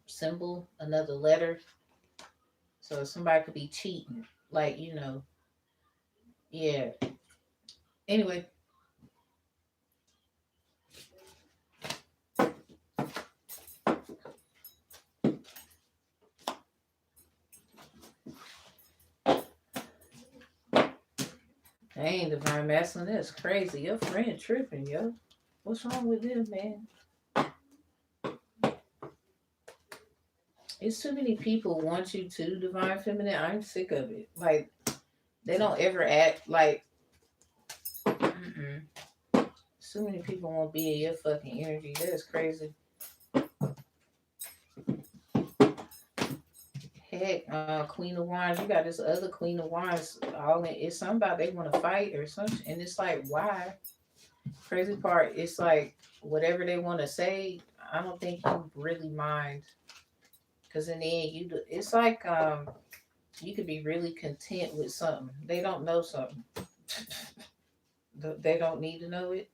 symbol, another letter. So somebody could be cheating, like, yeah. Anyway, dang, divine masculine, that's crazy. Your friend tripping, yo. What's wrong with them, man? It's too many people want you to divine feminine. I'm sick of it. Like, they don't ever act like, mm-mm. So many people want to be in your fucking energy. That's crazy. Heck, Queen of Wands, you got this other Queen of Wands. All in, it's something about they want to fight or something, and it's like, why? Crazy part, it's like whatever they want to say. I don't think you really mind, because in the end, you do. It's like you could be really content with something. They don't know something. They don't need to know it.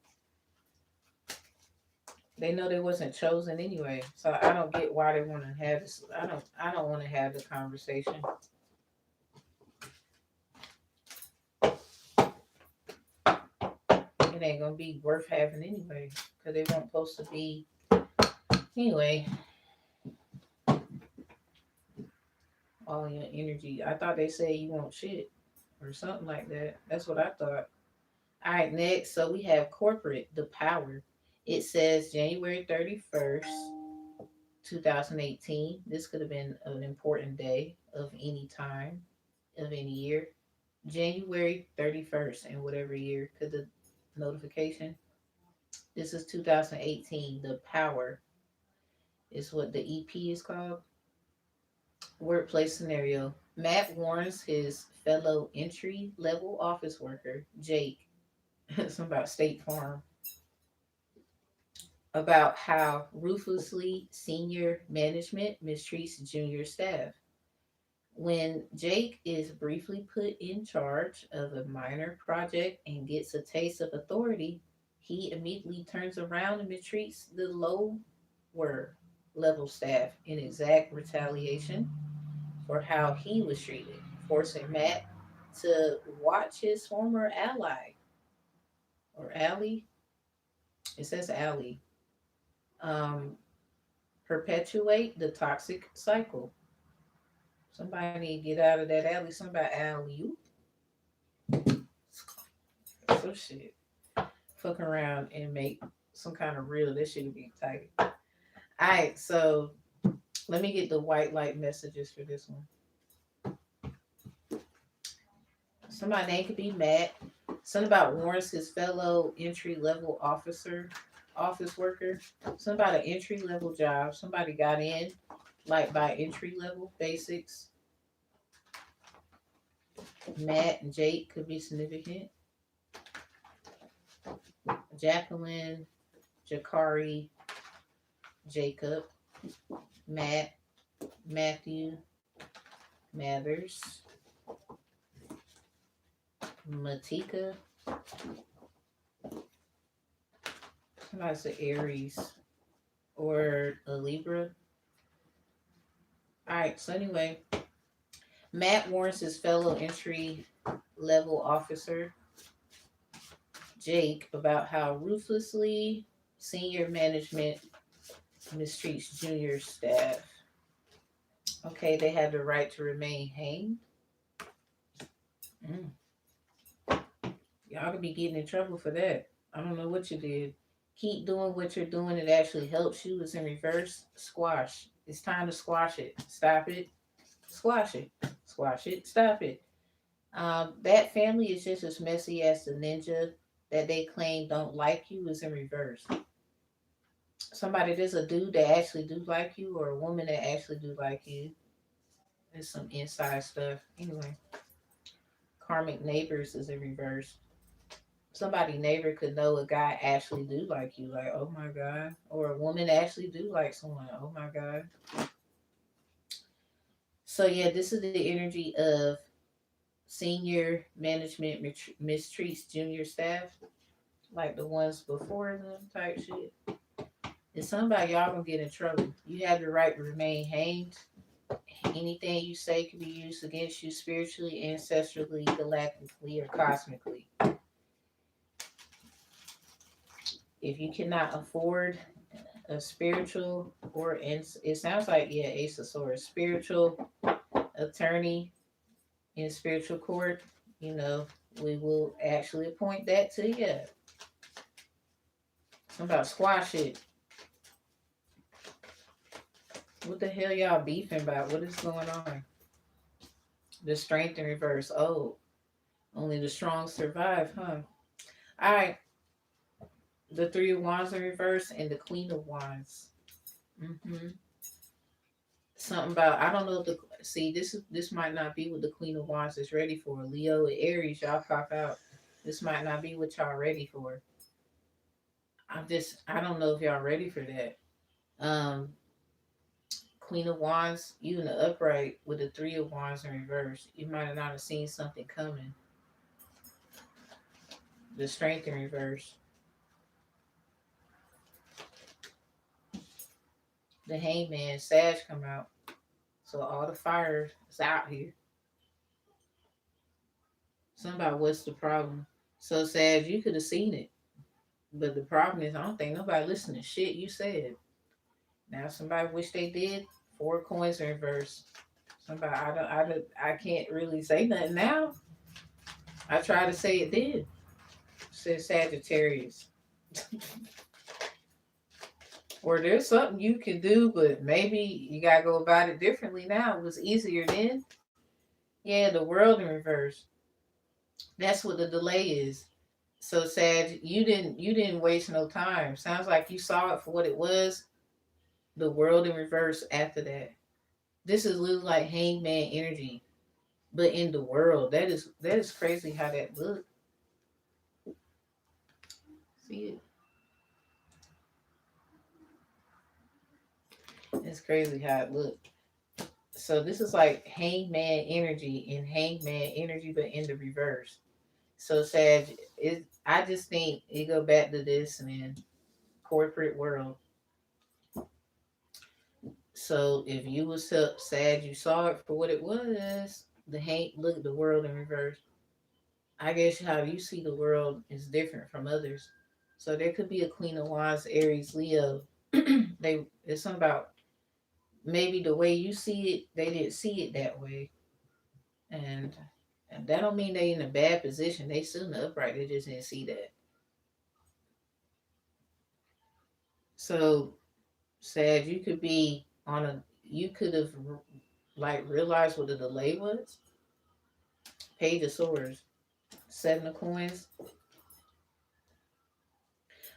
They know they wasn't chosen anyway. So I don't get why they want to have this. I don't want to have the conversation. It ain't gonna be worth having anyway, because they weren't supposed to be anyway. All your energy. I thought they said you want shit or something like that. That's what I thought. All right, next. So we have corporate, the power. It says January 31st, 2018. This could have been an important day of any time, of any year. January 31st in whatever year, because the notification. This is 2018. The power is what the EP is called. Workplace scenario. Matt warns his fellow entry level office worker, Jake, some about State Farm, about how ruthlessly senior management mistreats junior staff. When Jake is briefly put in charge of a minor project and gets a taste of authority, he immediately turns around and mistreats the lower level staff in exact retaliation for how he was treated, forcing Matt to watch his former ally or ally, it says ally, um, perpetuate the toxic cycle. Somebody need to get out of that alley. Somebody alley you. Some shit. Fuck around and make some kind of real. This shit be tight. Alright, so let me get the white light messages for this one. Somebody name could be Matt. Something about warns his fellow entry level office worker. Something about an entry level job. Somebody got in like by entry level basics. Matt and Jake could be significant. Jacqueline, Jakari, Jacob, Matt, Matthew, Mathers, Matika, somebody's an Aries or a Libra. All right, so anyway, Matt warns his fellow entry level officer, Jake, about how ruthlessly senior management mistreats junior staff. Okay, they have the right to remain hanged. Mm. Y'all could be getting in trouble for that. I don't know what you did. Keep doing what you're doing. It actually helps you. It's in reverse. Squash. It's time to squash it. Stop it. Squash it. Squash it. Stop it. That family is just as messy as the ninja that they claim don't like you is in reverse. Somebody, there's a dude that actually do like you or a woman that actually do like you. There's some inside stuff. Anyway, karmic neighbors is in reverse. Somebody neighbor could know a guy actually do like you, like, oh my god, or a woman actually do like someone, oh my god. So yeah, this is the energy of senior management mistreats junior staff, like the ones before them type shit. If somebody, y'all gonna get in trouble. You have the right to remain hanged. Anything you say can be used against you spiritually, ancestrally, galactically, or cosmically. If you cannot afford a spiritual or it sounds like, yeah, Ace of Swords, spiritual attorney in spiritual court, you know, we will actually appoint that to you. I'm about to squash it. What the hell y'all beefing about? What is going on? The strength in reverse. Oh, only the strong survive, huh? All right. The Three of Wands in reverse and the Queen of Wands. Mm-hmm. Something about, I don't know if the, see, this might not be what the Queen of Wands is ready for. Leo and Aries, y'all pop out. This might not be what y'all ready for. I don't know if y'all ready for that. Um, Queen of Wands, you in the upright with the Three of Wands in reverse. You might not have seen something coming. The Strength in reverse. The Hangman, Sag come out. So all the fire is out here. Somebody, what's the problem? So Sag, you could have seen it. But the problem is, I don't think nobody listened to shit you said. Now somebody wish they did. Four coins in reverse. Somebody, I can't really say nothing now. I try to say it did. Said Sagittarius. Or there's something you can do, but maybe you gotta go about it differently now. It was easier then. Yeah, the world in reverse. That's what the delay is. So Sag, you didn't waste no time. Sounds like you saw it for what it was. The world in reverse after that. This is literally like hangman energy, but in the world. That is crazy how that look. See it? It's crazy how it look. So this is like hangman energy and hangman energy, but in the reverse. So Sag, I just think it go back to this, man. Corporate world. So if you was up sad, you saw it for what it was. The hate, look at the world in reverse. I guess how you see the world is different from others. So there could be a Queen of Wands, Aries, Leo. It's something about maybe the way you see it, they didn't see it that way, and and that don't mean they in a bad position. They still in the upright. They just didn't see that. So sad. You could be on a. You could have like realized what the delay was. Page of Swords, Seven of Coins.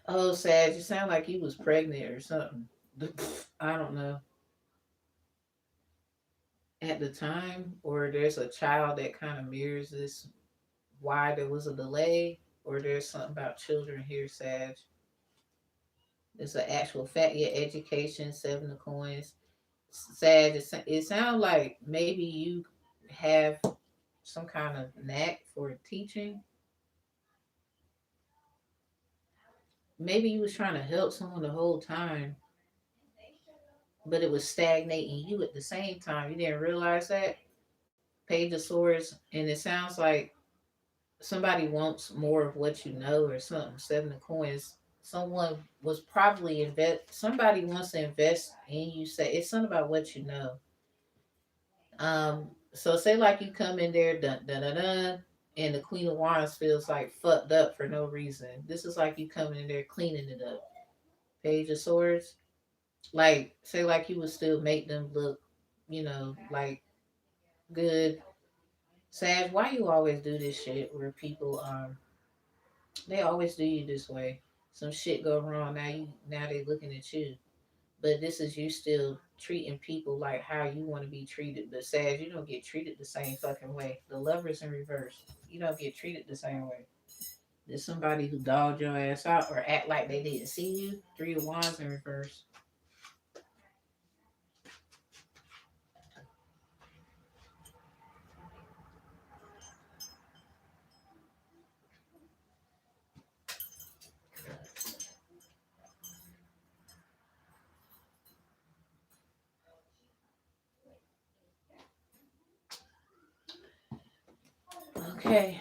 Oh, Sag, you sound like you was pregnant or something. I don't know. At the time, or there's a child that kind of mirrors this. Why there was a delay, or there's something about children here, Sag. There's an actual fact. Yeah, education, Seven of Coins. Sag. It sounds like maybe you. have some kind of knack for teaching. Maybe you was trying to help someone the whole time, but it was stagnating you at the same time. You didn't realize that. Page of Swords, and it sounds like somebody wants more of what you know or something. Seven of Coins. Someone was probably invest. Somebody wants to invest in you. Say it's something about what you know. So say like you come in there, dun dun dun dun, and the Queen of Wands feels like fucked up for no reason. This is like you coming in there cleaning it up. Page of Swords. Like say like you would still make them look, like good. Sag, why you always do this shit where people they always do you this way. Some shit go wrong, now they looking at you. But this is you still treating people like how you want to be treated. But Sag, you don't get treated the same fucking way. The Lovers in reverse. You don't get treated the same way. There's somebody who dogged your ass out or act like they didn't see you. Three of Wands in reverse. Okay.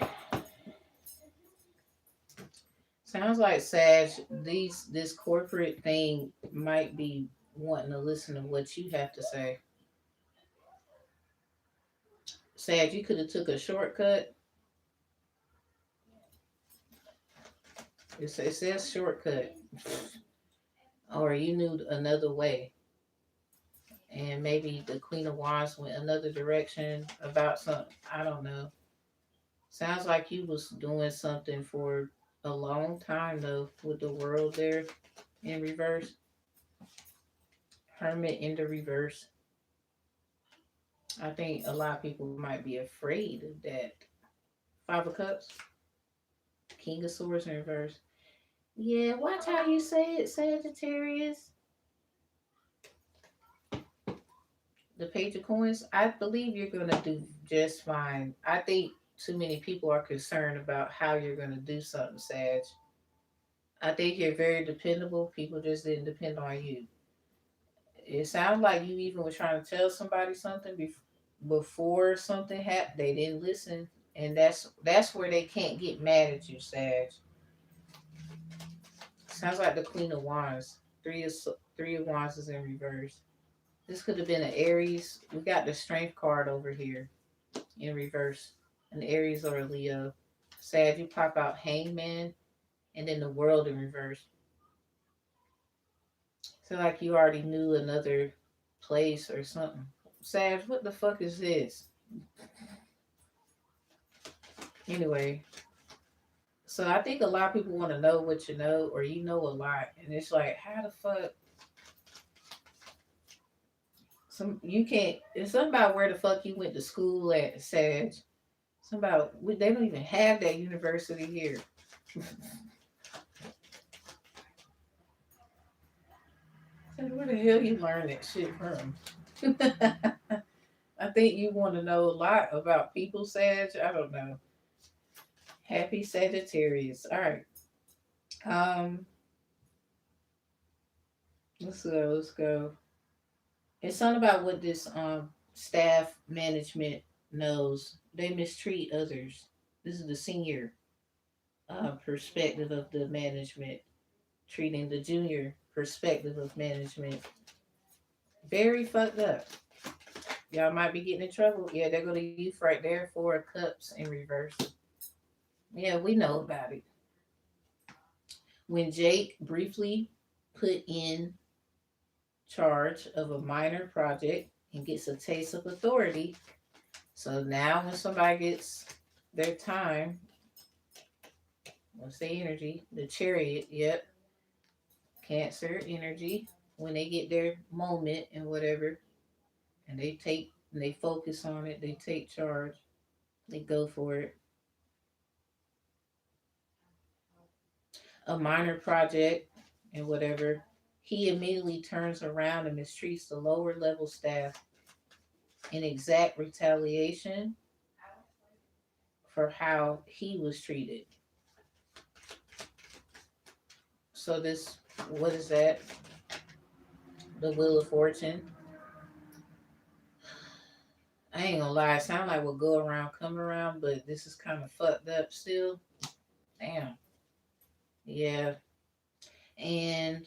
Sounds like Sag, this corporate thing might be wanting to listen to what you have to say. Sag, you could have took a shortcut. It says shortcut, or you knew another way, and maybe the Queen of Wands went another direction about something. I don't know. Sounds like you was doing something for a long time though, with the world there in reverse. Hermit in the reverse. I think a lot of people might be afraid of that. Five of Cups, King of Swords in reverse. Yeah, watch how you say it, Sagittarius. The Page of Coins. I believe you're gonna do just fine. I think too many people are concerned about how you're gonna do something, Sag. I think you're very dependable. People just didn't depend on you. It sounds like you even were trying to tell somebody something before something happened. They didn't listen, and that's where they can't get mad at you, Sag. Sounds like the Queen of Wands. Three of Wands is in reverse. This could have been an Aries. We got the Strength card over here in reverse. An Aries or a Leo. Sag, you pop out Hangman and then the World in reverse. So like you already knew another place or something. Sag, what the fuck is this? Anyway, so I think a lot of people want to know what you know, or you know a lot, and it's like, how the fuck? Some you can't. It's something about where the fuck you went to school at, Sag. Something about they don't even have that university here. So where the hell you learn that shit from? I think you want to know a lot about people, Sag. I don't know. Happy Sagittarius. All right. Um, let's go. Let's go. It's something about what this staff management knows. They mistreat others. This is the senior perspective of the management treating the junior perspective of management. Very fucked up. Y'all might be getting in trouble. Yeah, they're going to use right there for cups in reverse. Yeah, we know about it. When Jake briefly put in charge of a minor project and gets a taste of authority. So now when somebody gets their time, what's the energy? The chariot, yep. Cancer energy. When they get their moment and whatever, and they focus on it, they take charge, they go for it. A minor project and whatever, he immediately turns around and mistreats the lower level staff. in exact retaliation for how he was treated. So this, what is that? The Wheel of Fortune. I ain't gonna lie, it sound like what go around come around, but this is kind of fucked up still. Damn. Yeah. And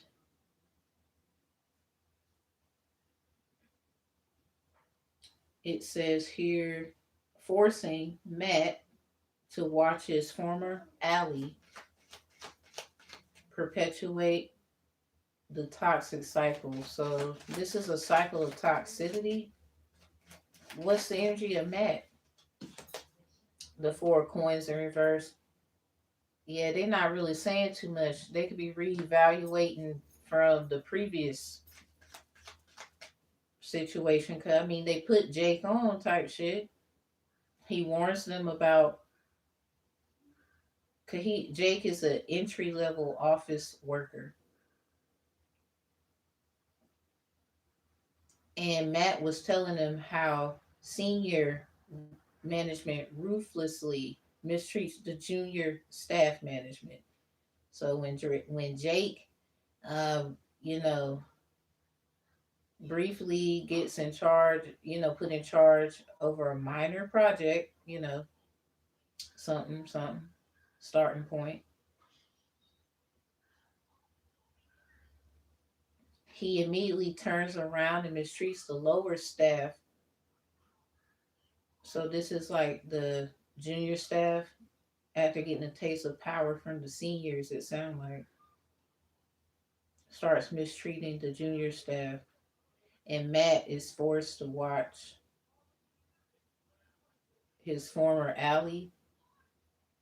it says here, forcing Matt to watch his former ally perpetuate the toxic cycle. So this is a cycle of toxicity. What's the energy of Matt? The four coins in reverse. Yeah, they're not really saying too much. They could be reevaluating from the previous situation. Cause I mean, they put Jake on type shit. He warns them about. Cause Jake is an entry level office worker, and Matt was telling him how senior management ruthlessly mistreats the junior staff management. So when Jake, you know, briefly gets in charge, put in charge over a minor project, something, starting point, he immediately turns around and mistreats the lower staff. So this is like the junior staff after getting a taste of power from the seniors, it sounds like, starts mistreating the junior staff. And Matt is forced to watch his former ally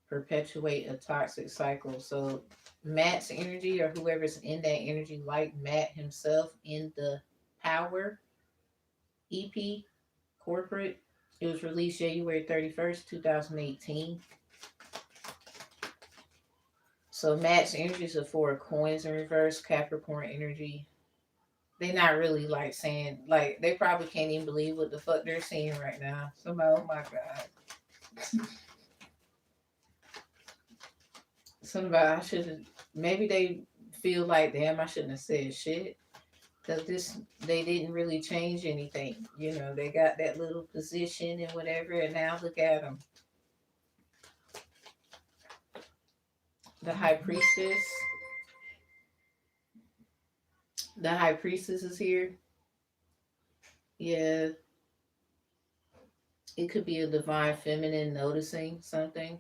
perpetuate a toxic cycle. So Matt's energy, or whoever's in that energy, like Matt himself in the Power EP corporate. It was released January 31st, 2018. So Matt's energy is a four of coins in reverse, Capricorn energy. They not really like saying, like, they probably can't even believe what the fuck they're seeing right now. Somebody, oh my god. Somebody, I should have, maybe they feel like, damn, I shouldn't have said shit. Because they didn't really change anything. They got that little position and whatever, and now look at them. The High Priestess. The High Priestess is here. Yeah, it could be a divine feminine noticing something.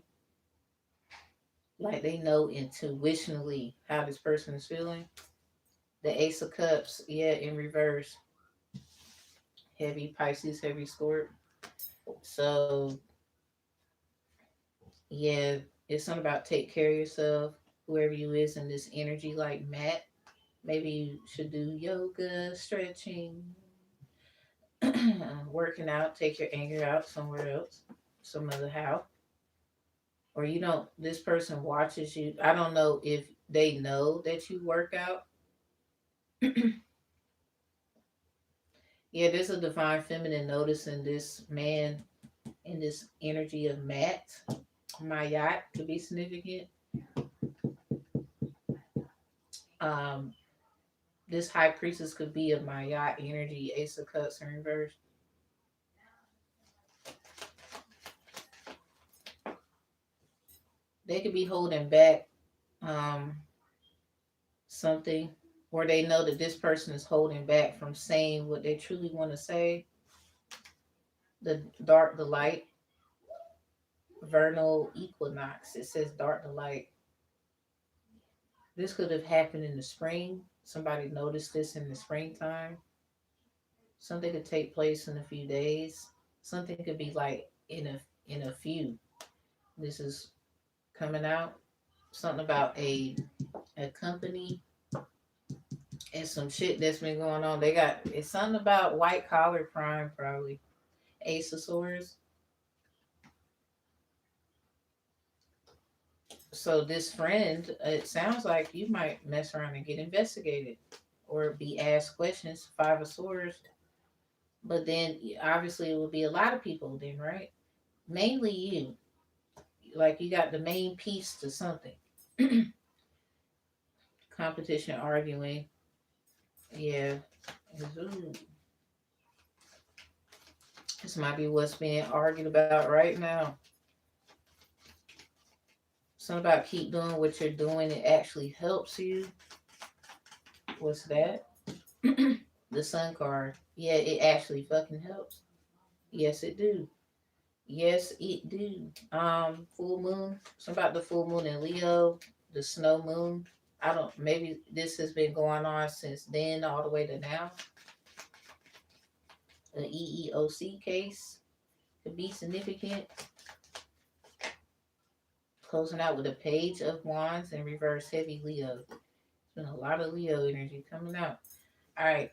Like they know intuitionally how this person is feeling. The Ace of Cups, yeah, in reverse. Heavy Pisces, heavy Scorp. So, yeah, it's something about take care of yourself, whoever you is in this energy, like Matt. Maybe you should do yoga, stretching, working out, take your anger out somewhere else, some other how. Or you don't, this person watches you. I don't know if they know that you work out. Yeah, there's a divine feminine noticing this man in this energy of Matt. My yacht could be significant. Um, this high priestess could be of my yacht energy, Ace of Cups in reverse. They could be holding back um, something, or they know that this person is holding back from saying what they truly want to say. The dark, the light, vernal equinox. It says dark, the light. This could have happened in the spring. Somebody noticed this in the springtime. Something could take place in a few days. Something could be like in a few. This is coming out. Something about a company and some shit that's been going on. They got it's something about white collar crime probably. Ace of Swords. So this friend, it sounds like you might mess around and get investigated or be asked questions. Five of Swords. But then obviously it would be a lot of people then, right? Mainly you. Like you got the main piece to something. Competition, arguing. Yeah. Ooh, this might be what's being argued about right now. Something about keep doing what you're doing. It actually helps you. What's that? The sun card. Yeah, it actually fucking helps. Yes, it do. Yes, it do. Full moon. Something about the full moon in Leo, the snow moon. I don't. Maybe this has been going on since then, all the way to now. An EEOC case could be significant. Closing out with a page of wands and reverse heavy Leo. There's been a lot of Leo energy coming out. All right.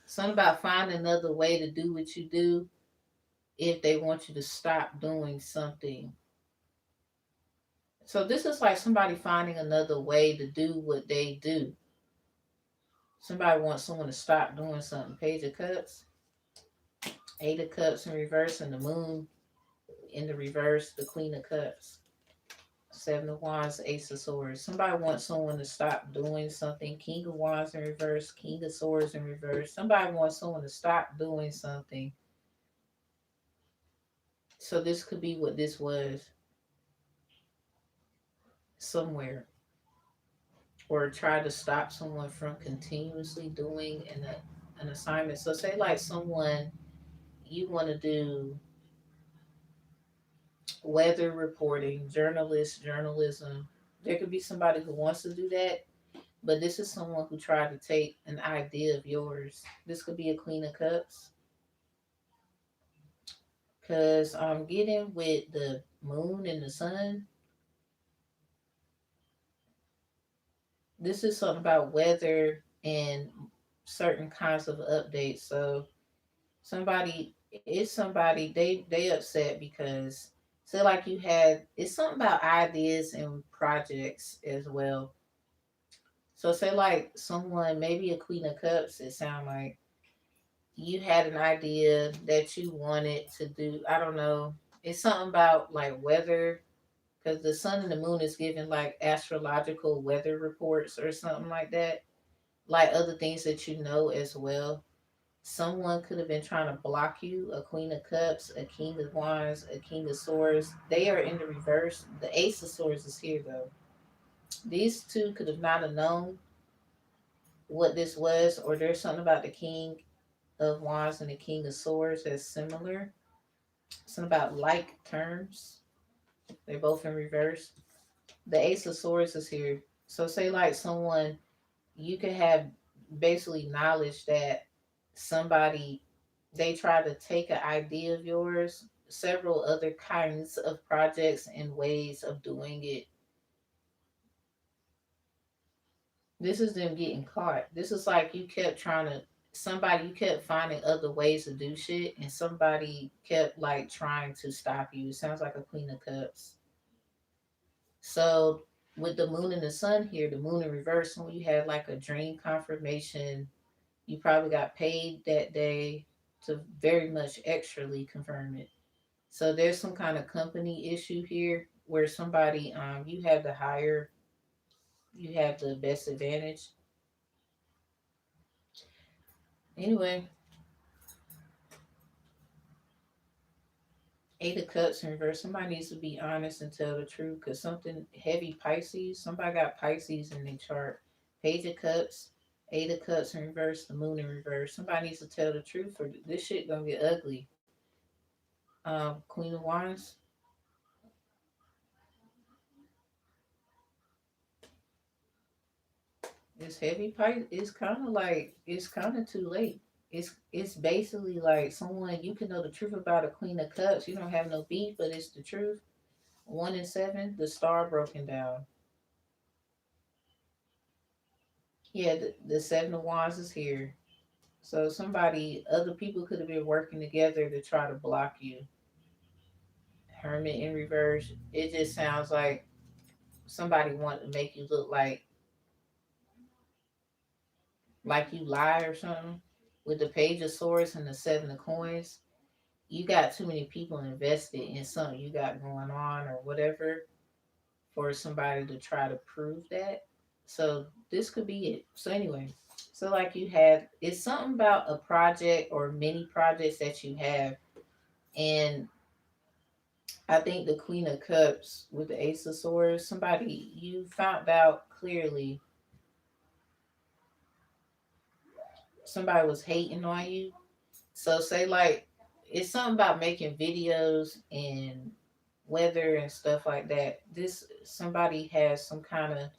Something about finding another way to do what you do if they want you to stop doing something. So this is like somebody finding another way to do what they do. Somebody wants someone to stop doing something. Page of Cups, Eight of Cups in reverse, and the Moon in the reverse, the Queen of Cups. Seven of Wands, Ace of Swords. Somebody wants someone to stop doing something. King of Wands in reverse, King of Swords in reverse. Somebody wants someone to stop doing something. So this could be what this was somewhere. Or try to stop someone from continuously doing an assignment. So say like someone you want to do weather reporting, journalist, journalism. There could be somebody who wants to do that, but this is someone who tried to take an idea of yours. This could be a Queen of Cups. Because I'm getting with the moon and the sun. This is something about weather and certain kinds of updates. So somebody they upset because say like you had it's something about ideas and projects as well. So say like someone, maybe a Queen of Cups, it sound like you had an idea that you wanted to do. I don't know. It's something about like weather because the sun and the moon is giving like astrological weather reports or something like that. Like other things that you know as well. Someone could have been trying to block you. A Queen of Cups, a King of Wands, a King of Swords. They are in the reverse. The Ace of Swords is here though. These two could have not have known what this was, or there's something about the King of Wands and the King of Swords that's similar. Something about like terms. They're both in reverse. The Ace of Swords is here. So say like someone you could have basically knowledge that somebody they try to take an idea of yours, several other kinds of projects and ways of doing it. This is them getting caught. This is like you kept trying to somebody you kept finding other ways to do shit and somebody kept like trying to stop you. It sounds like a Queen of Cups. So with the moon and the sun here, the moon in reverse, when you had like a dream confirmation, you probably got paid that day to very much extrally confirm it. So there's some kind of company issue here where somebody you have the higher you have the best advantage. Anyway, Eight of Cups in reverse. Somebody needs to be honest and tell the truth because something heavy Pisces. Somebody got Pisces in their chart. Page of Cups, Eight of Cups in reverse, the Moon in reverse. Somebody needs to tell the truth or this shit gonna get ugly. Queen of Wands. It's heavy Pisces. It's kind of like it's kind of too late. It's basically like someone you can know the truth about a Queen of Cups. You don't have no beef, but it's the truth. One in seven, the star broken down. Yeah, the Seven of Wands is here. So other people could have been working together to try to block you. Hermit in reverse. It just sounds like somebody wanted to make you look like you lie or something. with the Page of Swords and the Seven of Coins, you got too many people invested in something you got going on or whatever for somebody to try to prove that. So this could be it. So anyway, so like you had, it's something about a project or many projects that you have, and I think the Queen of Cups with the Ace of Swords, somebody you found out clearly somebody was hating on you. So say like it's something about making videos and weather and stuff like that. This somebody has some kind of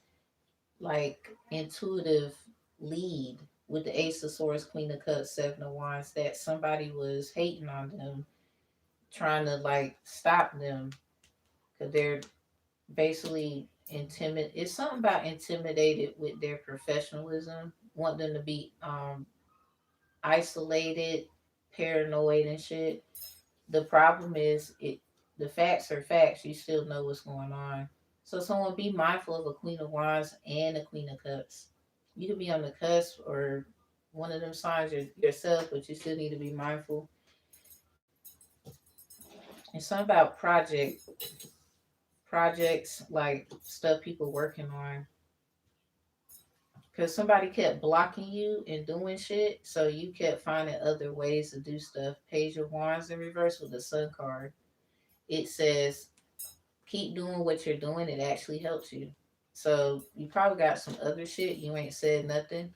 like intuitive lead with the Ace of Swords, Queen of Cups, Seven of Wands that somebody was hating on them, trying to like stop them because they're basically intimid. It's something about intimidated with their professionalism, want them to be isolated, paranoid and shit. The problem is it the facts are facts. You still know what's going on. So someone be mindful of a Queen of Wands and a Queen of Cups. You could be on the cusp or one of them signs yourself, but you still need to be mindful. And something about projects like stuff people working on. Because somebody kept blocking you and doing shit, so you kept finding other ways to do stuff. Page of Wands in reverse with the Sun card. It says keep doing what you're doing. It actually helps you. So you probably got some other shit. You ain't said nothing.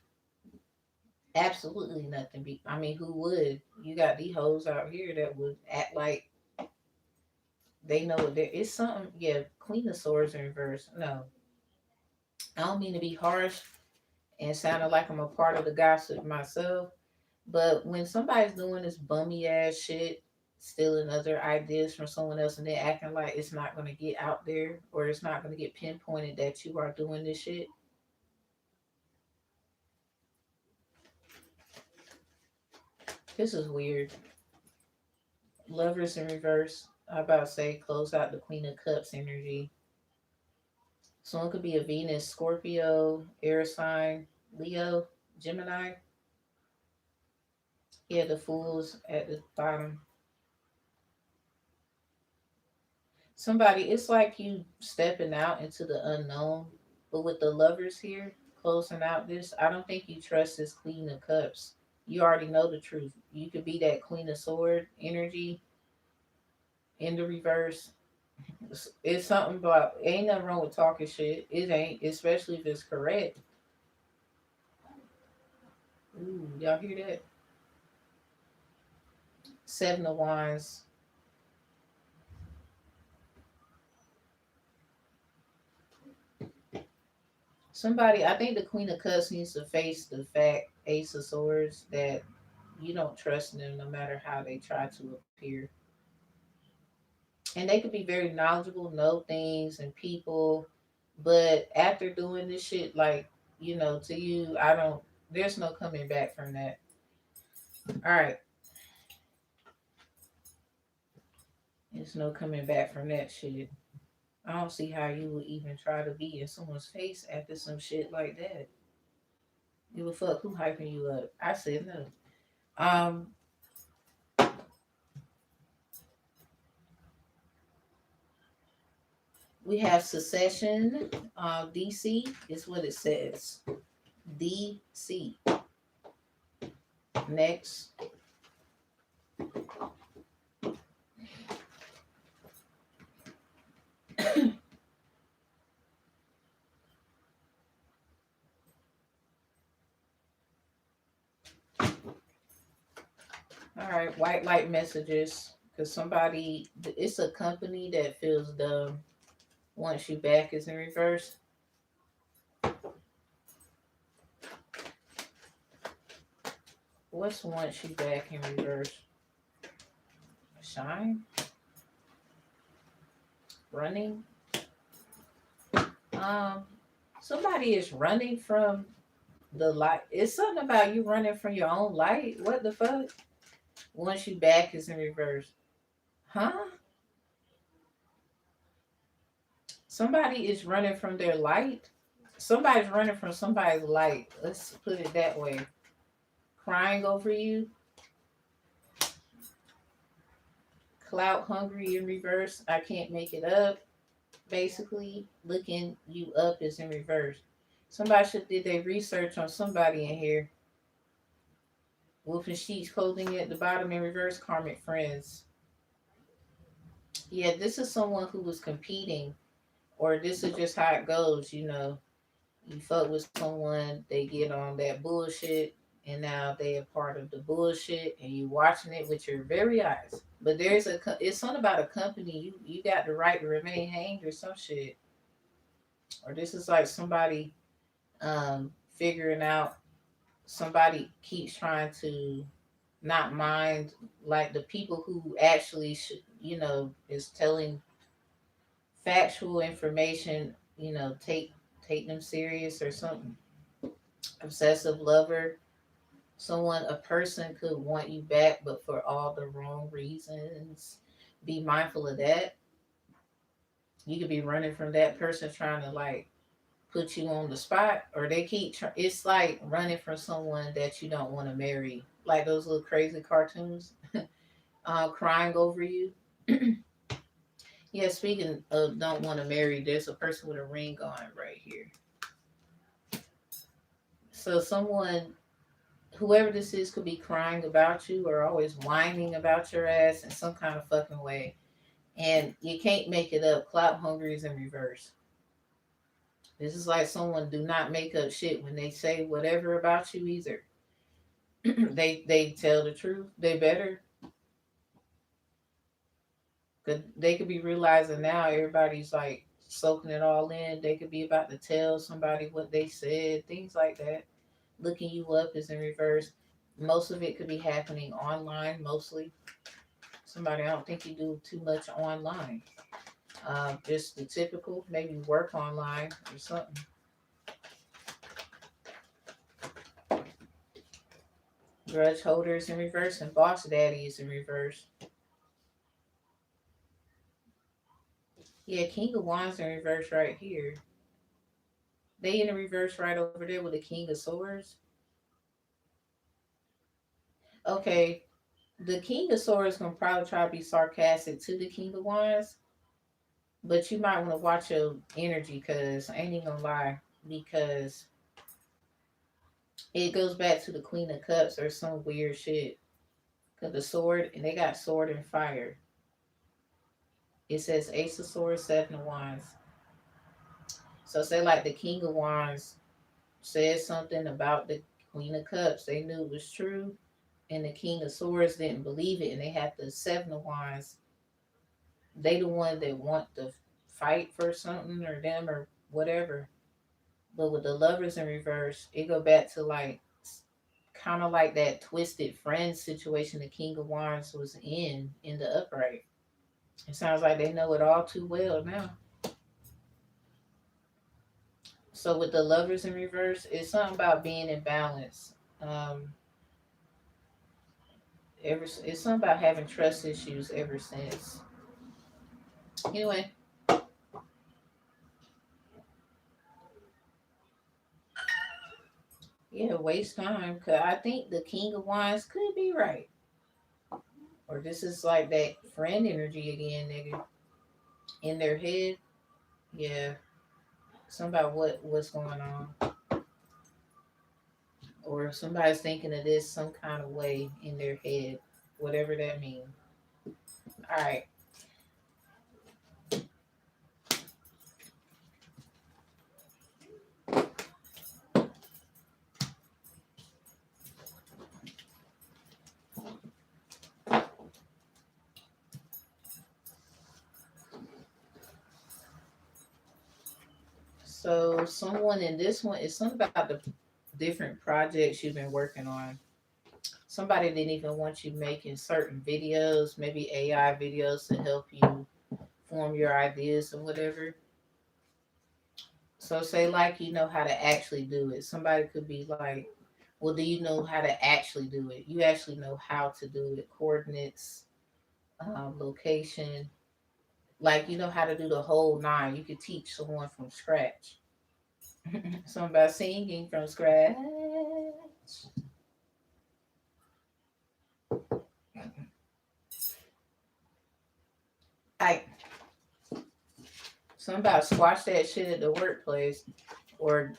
Absolutely nothing. I mean, who would? You got these hoes out here that would act like they know there is something. Yeah, Queen of Swords in reverse. No, I don't mean to be harsh and sounding like I'm a part of the gossip myself. But when somebody's doing this bummy ass shit, stealing other ideas from someone else and then acting like it's not going to get out there or it's not going to get pinpointed that you are doing this shit, this is weird. Lovers in reverse. I about to say close out the Queen of Cups energy. Someone could be a Venus, Scorpio, air sign, Leo, Gemini. Yeah, the fools at the bottom. Somebody, it's like you stepping out into the unknown. But with the lovers here, closing out this, I don't think you trust this Queen of Cups. You already know the truth. You could be that Queen of Sword energy in the reverse. It's something about ain't nothing wrong with talking shit. It ain't, especially if it's correct. Ooh, y'all hear that? Seven of Wands. Somebody, I think the Queen of Cups needs to face the fact, Ace of Swords, that you don't trust them no matter how they try to appear. And they could be very knowledgeable, know things and people, but after doing this shit, like, to you, I don't, there's no coming back from that. All right. There's no coming back from that shit. I don't see how you would even try to be in someone's face after some shit like that. Give a fuck who hyping you up. I said no. Um, we have secession. DC is what it says. DC. Next. All right, white light messages. Because somebody, it's a company that feels dumb once you back is in reverse. What's once you back in reverse? Shine? Running? Um, Somebody is running from the light. It's something about you running from your own light. What the fuck? Once you back is in reverse. Huh? Somebody is running from their light. Somebody's running from somebody's light. Let's put it that way. crying over you, clout hungry in reverse. I can't make it up. Basically, looking you up is in reverse. Somebody should did their research on somebody in here. Wolf in sheets clothing at the bottom in reverse. Karmic friends. Yeah, this is someone who was competing, or this is just how it goes. You know, you fuck with someone, they get on that bullshit, and now they are part of the bullshit, and you watching it with your very eyes. But it's something about a company. You got the right to remain hanged or some shit. Or this is like somebody figuring out. Somebody keeps trying to not mind, like the people who actually should, is telling factual information. Take them serious or something. Obsessive lover. A person could want you back, but for all the wrong reasons. Be mindful of that. You could be running from that person trying to like put you on the spot, or they it's like running from someone that you don't want to marry, like those little crazy cartoons. Crying over you. Yeah, speaking of don't want to marry, there's a person with a ring on right here. So someone, whoever this is, could be crying about you or always whining about your ass in some kind of fucking way. And you can't make it up. Clout hungry is in reverse. This is like someone do not make up shit when they say whatever about you either. They tell the truth. They better. Cause they could be realizing now everybody's like soaking it all in. They could be about to tell somebody what they said, things like that. Looking you up is in reverse. Most of it could be happening online, mostly. Somebody, I don't think you do too much online. Just the typical, maybe work online or something. Grudge holders in reverse and boss daddy is in reverse. Yeah, King of Wands in reverse right here. They in the reverse right over there with the King of Swords. Okay, the King of Swords gonna probably try to be sarcastic to the King of Wands, but you might want to watch your energy, cause I ain't even gonna lie, because it goes back to the Queen of Cups or some weird shit. Cause the sword, and they got sword and fire. It says Ace of Swords, Seven of Wands. So say like the King of Wands said something about the Queen of Cups, they knew it was true, and the King of Swords didn't believe it, and they had the Seven of Wands. They the one that want to fight for something or them or whatever. But with the Lovers in reverse, it go back to like kind of like that twisted friend situation the King of Wands was in the upright. It sounds like they know it all too well now. So with the Lovers in reverse, it's something about being in balance. Um, it's something about having trust issues ever since. Anyway, yeah, waste time. Cause I think the King of Wands could be right, or this is like that friend energy again, nigga, in their head. Yeah, something about what's going on, or somebody's thinking of this some kind of way in their head, whatever that means. All right. So someone in this one is something about the different projects you've been working on. Somebody didn't even want you making certain videos, maybe AI videos to help you form your ideas or whatever. So say like you know how to actually do it. Somebody could be like, well, do you know how to actually do it? You actually know how to do it. Coordinates, location, like you know how to do the whole nine. You could teach someone from scratch. Something about singing from scratch. Some about squash that shit at the workplace, or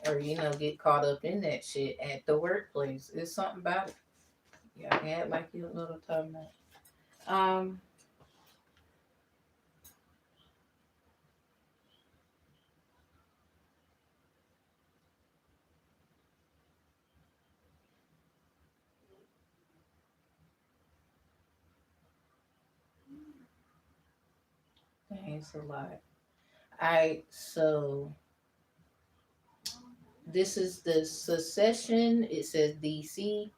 get caught up in that shit at the workplace. It's something about it. Yeah, act like you a little talking about. Um, Thanks a lot. So this is the secession. It says DC,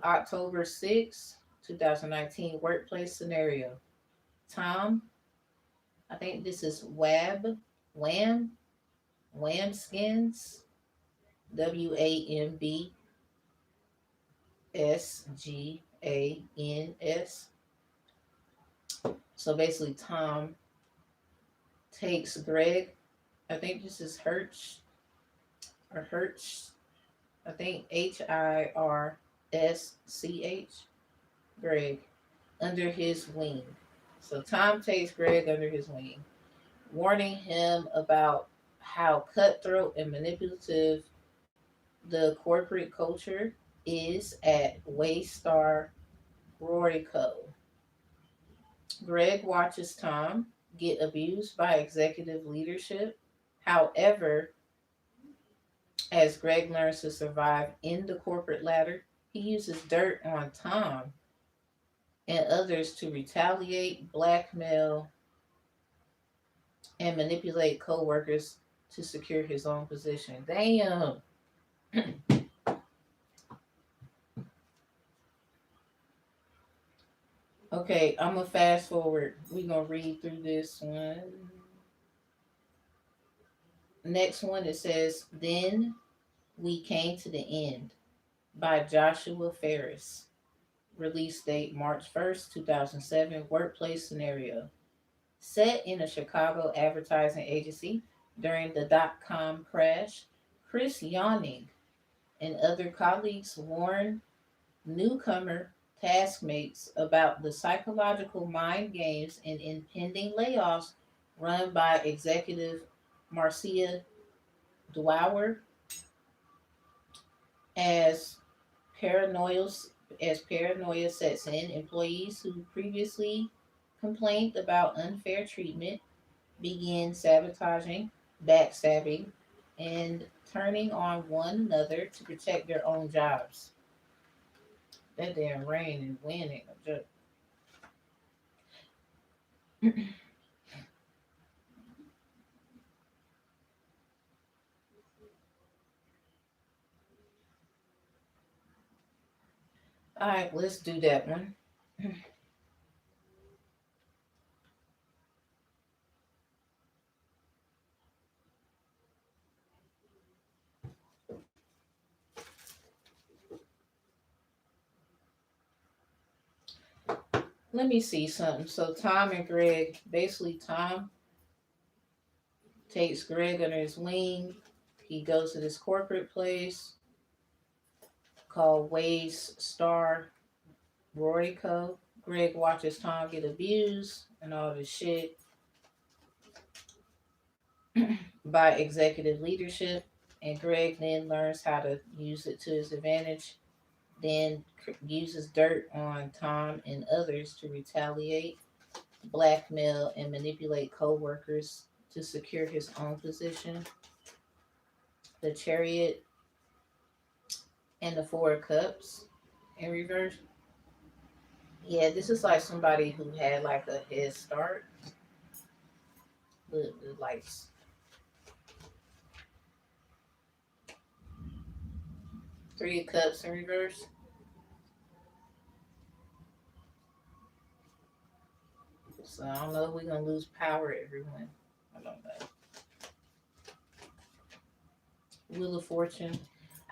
October 6th, 2019, workplace scenario. Tom, I think this is Wham, Wham Skins, WAMBSGANS. So basically, Tom takes Greg. I think this is Hirsch. I think HIRSCH. Greg under his wing. So Tom takes Greg under his wing, warning him about how cutthroat and manipulative the corporate culture is at Waystar Rory Co. Greg watches Tom get abused by executive leadership. However, as Greg learns to survive in the corporate ladder, he uses dirt on Tom and others to retaliate, blackmail, and manipulate co-workers to secure his own position. Damn. Okay, I'm gonna fast forward. We're gonna read through this one. Next one, it says, Then We Came to the End by Joshua Ferris. Release date March 1st, 2007. Workplace scenario. Set in a Chicago advertising agency during the dot-com crash, Chris Yawning and other colleagues warn newcomer taskmates about the psychological mind games and impending layoffs run by executive Marcia Dwyer as paranoia paranoia sets in. Employees who previously complained about unfair treatment begin sabotaging, backstabbing, and turning on one another to protect their own jobs. That damn rain and wind ain't no joke. All right, let's do that one. Let me see something. So Tom and Greg, basically Tom takes Greg under his wing. He goes to this corporate place called Ways Star Rory Co. Greg watches Tom get abused and all this shit by executive leadership, and Greg then learns how to use it to his advantage. Then uses dirt on Tom and others to retaliate, blackmail, and manipulate co-workers to secure his own position. The Chariot and the Four of Cups in reverse. Yeah, this is like somebody who had like a head start. The lights. Three of Cups in reverse. So I don't know if we're gonna lose power, everyone. I don't know. Wheel of Fortune.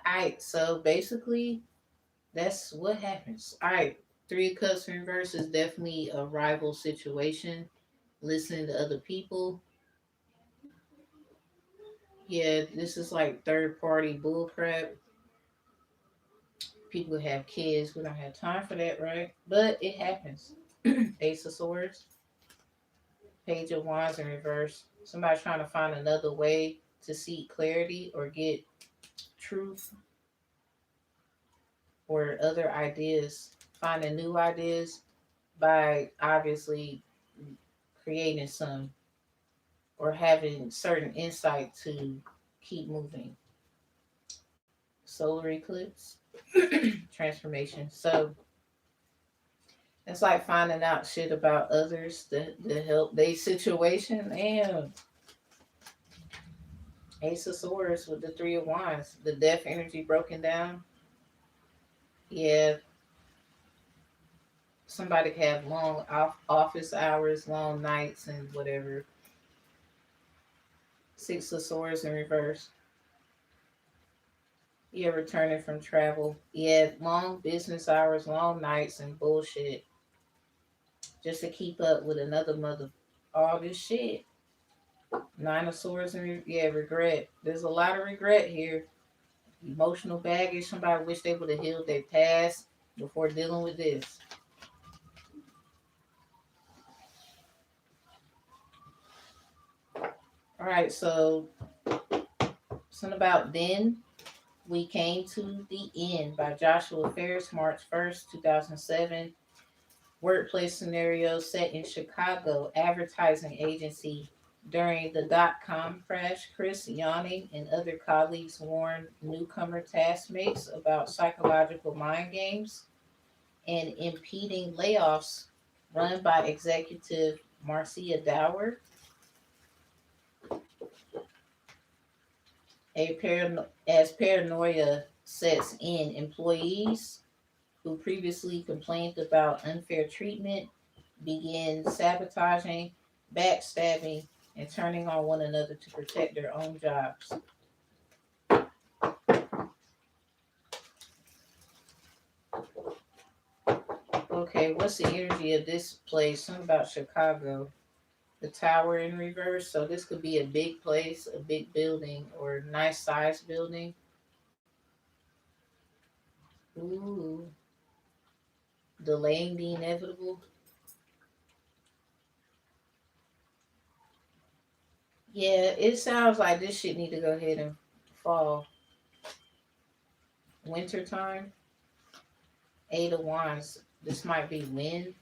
Alright, so basically that's what happens. Alright, Three of Cups in reverse is definitely a rival situation. Listening to other people. Yeah, this is like third party bullcrap. People have kids. We don't have time for that, right? But it happens. Ace of Swords, Page of Wands in reverse. Somebody trying to find another way to seek clarity or get truth or other ideas, finding new ideas by obviously creating some or having certain insight to keep moving. Solar eclipse, transformation. So it's like finding out shit about others to help their situation. And Ace of Swords with the Three of Wands, the death energy broken down. Yeah, somebody can have long office hours, long nights, and whatever. Six of Swords in reverse. Yeah, returning from travel. Yeah, long business hours, long nights, and bullshit just to keep up with another mother. All this shit. Nine of Swords and yeah, regret. There's a lot of regret here. Emotional baggage. Somebody wish they would have healed their past before dealing with this. All right, so something about then we came to the end by Joshua Ferris, March 1st, 2007. Workplace scenario set in Chicago advertising agency during the dot-com crash. Chris Yawning and other colleagues warned newcomer taskmates about psychological mind games and impeding layoffs run by executive Marcia Dower. As paranoia sets in, employees who previously complained about unfair treatment begin sabotaging, backstabbing, and turning on one another to protect their own jobs. Okay, what's the energy of this place? Something about Chicago. The tower in reverse. So this could be a big place, a big building, or a nice sized building. Ooh, delaying the inevitable. Yeah, it sounds like this shit need to go ahead and fall. Winter time. Eight of Wands. This might be wind,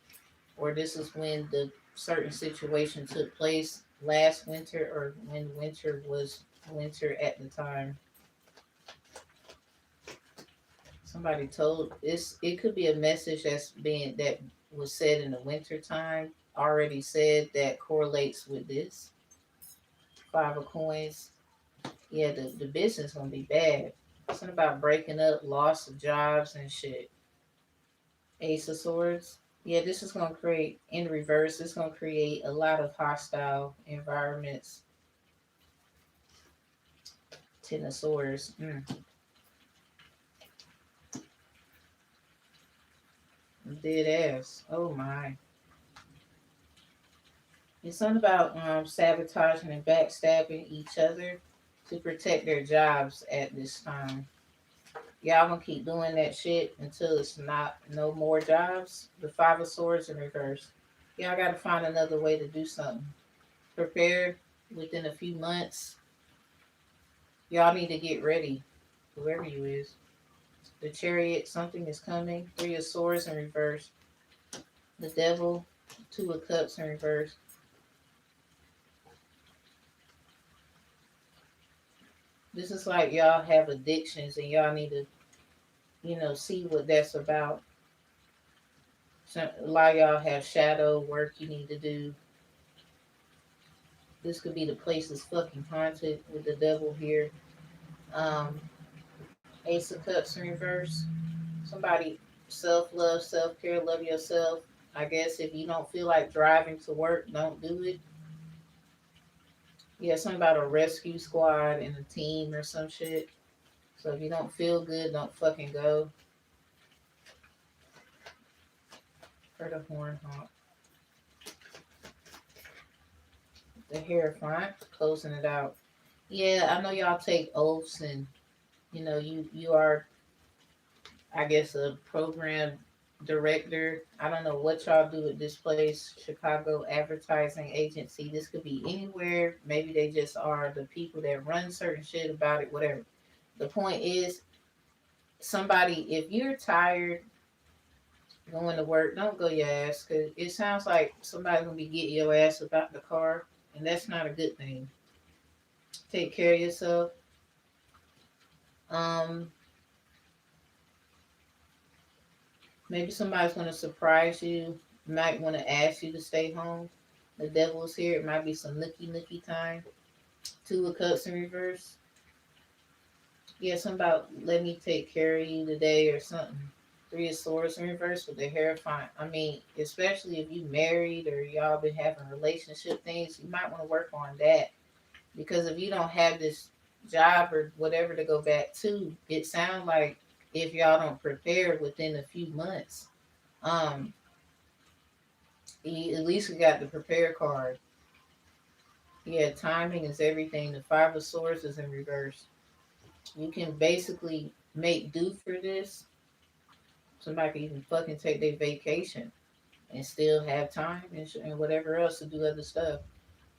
or this is when the certain situation took place last winter, or when winter was winter at the time. Somebody told this. It could be a message that was said in the winter time. Already said that correlates with this. Five of coins. Yeah, the business gonna be bad. Something about breaking up, loss of jobs and shit. Ace of Swords. Yeah, this is gonna create in reverse. It's gonna create a lot of hostile environments. Ten of Swords. Dead ass. Oh my. It's something about sabotaging and backstabbing each other to protect their jobs at this time. Y'all gonna keep doing that shit until it's not no more jobs. The Five of Swords in reverse. Y'all gotta find another way to do something. Prepare within a few months. Y'all need to get ready. Whoever you is. The Chariot, something is coming. Three of Swords in reverse. The Devil, Two of Cups in reverse. This is like y'all have addictions and y'all need to, see what that's about. A lot of y'all have shadow work you need to do. This could be the place that's fucking haunted with the devil here. Um, Ace of Cups in reverse. Somebody self love, self care, love yourself. I guess if you don't feel like driving to work, don't do it. Yeah, something about a rescue squad and a team or some shit. So if you don't feel good, don't fucking go. For the horn honk. The Hierophant, closing it out. Yeah, I know y'all take oaths and you are, I guess, a program director. I don't know what y'all do at this place, Chicago Advertising Agency. This could be anywhere. Maybe they just are the people that run certain shit about it, whatever. The point is, somebody, if you're tired going to work, don't go your ass, because it sounds like somebody's going to be getting your ass about the car, and that's not a good thing. Take care of yourself. Um, Maybe somebody's going to surprise you. Might want to ask you to stay home. The devil's here. It might be some nookie time. Two of Cups in reverse. Yeah, something about let me take care of you today or something. Three of Swords in reverse with the hair fine. I mean, especially if you married or y'all been having relationship things, you might want to work on that. Because if you don't have this job or whatever to go back to, it sounds like if y'all don't prepare within a few months, um, at least we got the prepare card. Yeah, timing is everything. The Five of Swords is in reverse. You can basically make do for this. Somebody can even fucking take their vacation and still have time and whatever else to do other stuff.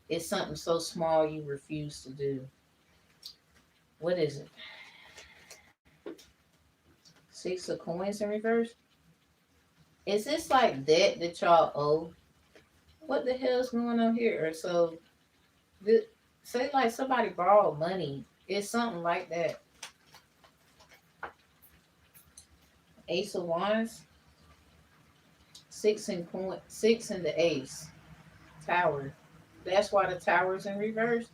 It's something so small you refuse to do. What is it? Six of Coins in reverse? Is this like debt that y'all owe? What the hell's going on here? Or so, say like somebody borrowed money. It's something like that. Ace of Wands, six and the ace. Tower. That's why the tower's in reverse.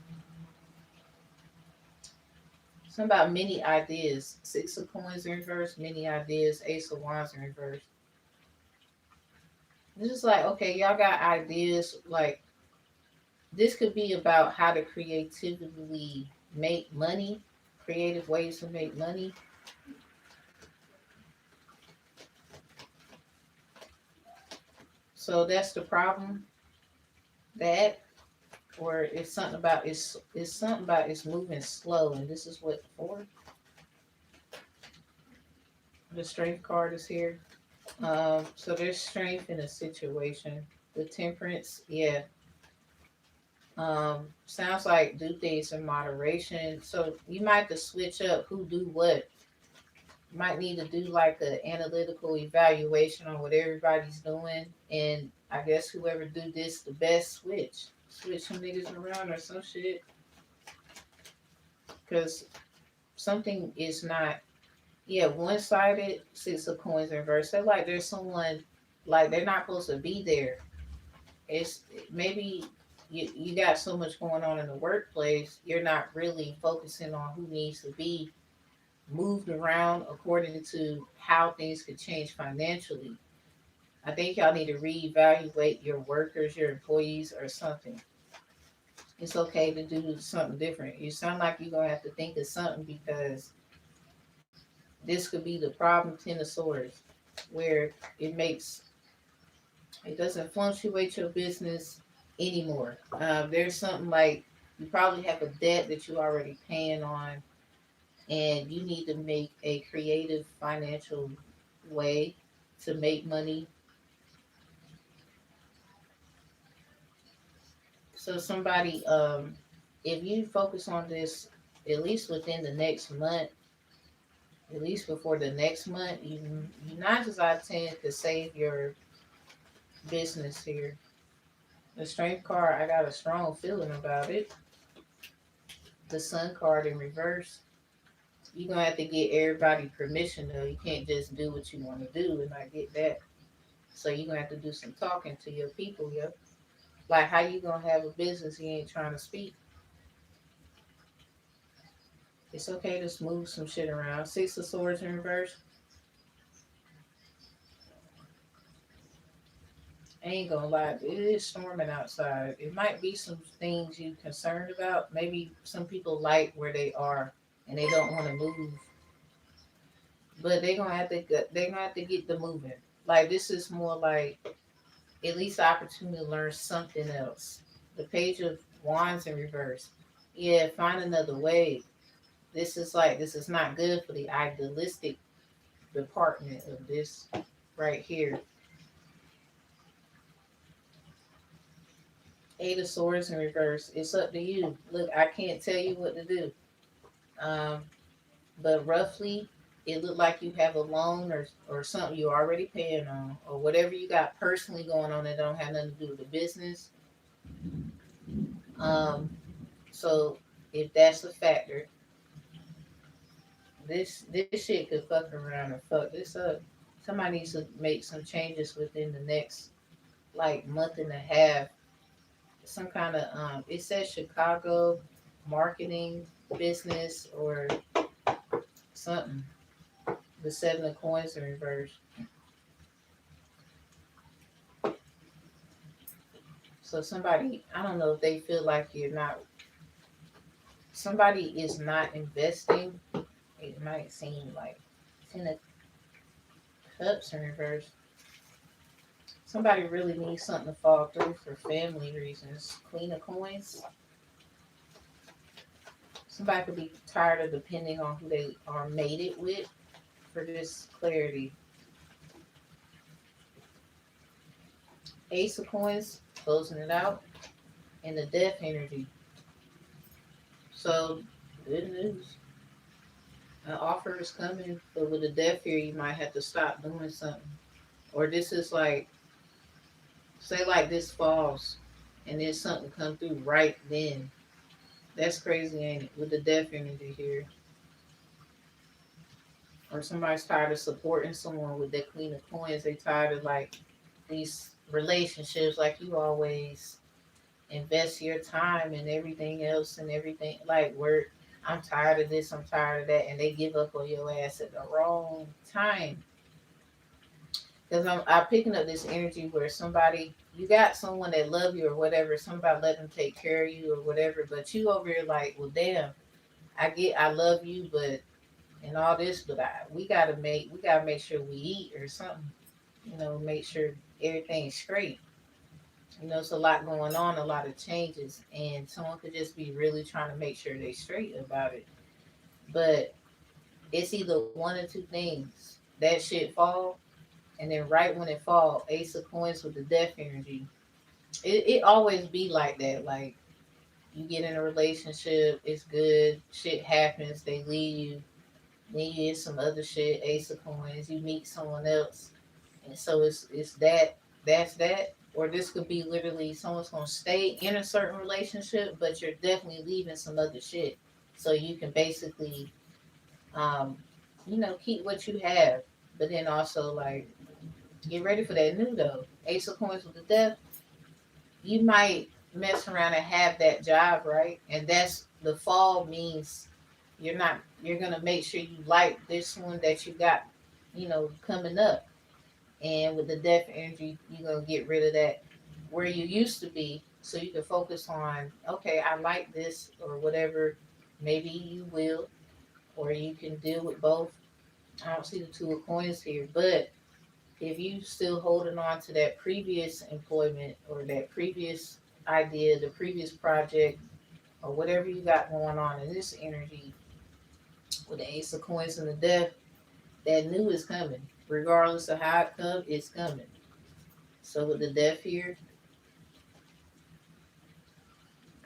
Something about many ideas. Six of coins in reverse, many ideas. Ace of wands in reverse. It's just like, okay, y'all got ideas. Like, this could be about how to creatively make money, creative ways to make money. So that's the problem. That, or it's something about it's moving slow, and this is what for. The strength card is here. So there's strength in a situation. The temperance, yeah. Sounds like do things in moderation. So you might have to switch up who do what. You might need to do like an analytical evaluation on what everybody's doing, and I guess whoever do this the best switch some niggas around or some shit, because something is not, yeah, one sided. Six of coins in reverse. They're like there's someone like they're not supposed to be there. It's maybe you got so much going on in the workplace, you're not really focusing on who needs to be moved around according to how things could change financially. I think y'all need to reevaluate your workers, your employees, or something. It's okay to do something different. You sound like you're gonna have to think of something because this could be the problem. Ten of Swords, where it doesn't fluctuate your business anymore. There's something like you probably have a debt that you already paying on, and you need to make a creative financial way to make money. So somebody, if you focus on this at least within the next month, at least before the next month, you 9 times out of 10 could save your business here. The strength card, I got a strong feeling about it. The sun card in reverse. You're gonna have to get everybody permission though. You can't just do what you want to do and I get that. So you're gonna have to do some talking to your people, yo. Like how you gonna have a business you ain't trying to speak? It's okay to smooth some shit around. Six of swords in reverse. I ain't gonna lie, it is storming outside. It might be some things you concerned about. Maybe some people like where they are and they don't want to move, but they're gonna have to get the moving. Like this is more like at least the opportunity to learn something else. The page of wands in reverse. Yeah, find another way. This is not good for the idealistic department of this right here. Eight of Swords in reverse. It's up to you. Look, I can't tell you what to do. Um, but roughly, it looked like you have a loan or something you're already paying on, or whatever you got personally going on that don't have nothing to do with the business. Um, so if that's a factor, this shit could fuck around and fuck this up. Somebody needs to make some changes within the next like month and a half. Some kind of it says Chicago marketing business or something. The seven of coins in reverse. So somebody, I don't know if they feel like you're not. Somebody is not investing. It might seem like Ten of Cups in reverse. Somebody really needs something to fall through for family reasons. Queen of Coins. Somebody could be tired of depending on who they are mated with for this clarity. Ace of Coins, closing it out, and the Death energy. So, good news. An offer is coming, but with the Death here, you might have to stop doing something. Or this is like, say, like this falls, and then something come through right then. That's crazy, ain't it? With the Death energy here. Or somebody's tired of supporting someone with that Queen of Coins. They tired of like these relationships, like you always invest your time and everything else and everything like work. I'm tired of this, I'm tired of that, and they give up on your ass at the wrong time. Because I'm picking up this energy where somebody, you got someone that love you or whatever, somebody let them take care of you or whatever, but you over here like, well, damn, I love you, but and all this, but we gotta make sure we eat or something, make sure everything's straight. It's a lot going on, a lot of changes, and someone could just be really trying to make sure they straight about it. But it's either one or two things. That shit fall, and then right when it fall, Ace of Coins with the Death energy. It always be like that. Like you get in a relationship, it's good, shit happens, they leave you, then you get some other shit, Ace of Coins, you meet someone else, and so it's that's that. Or this could be literally someone's gonna stay in a certain relationship, but you're definitely leaving some other shit, so you can basically, um, keep what you have, but then also like get ready for that new though. Ace of Coins with the Death, you might mess around and have that job, right? And that's the fall means you're gonna make sure you like this one that you got, coming up. And with the Death energy, you're gonna get rid of that where you used to be, so you can focus on, okay, I like this or whatever. Maybe you will, or you can deal with both. I don't see the Two of Coins here, but if you still holding on to that previous employment or that previous idea, the previous project, or whatever you got going on in this energy with the Ace of Coins and the Death, that new is coming. Regardless of how it comes, it's coming. So with the Death here,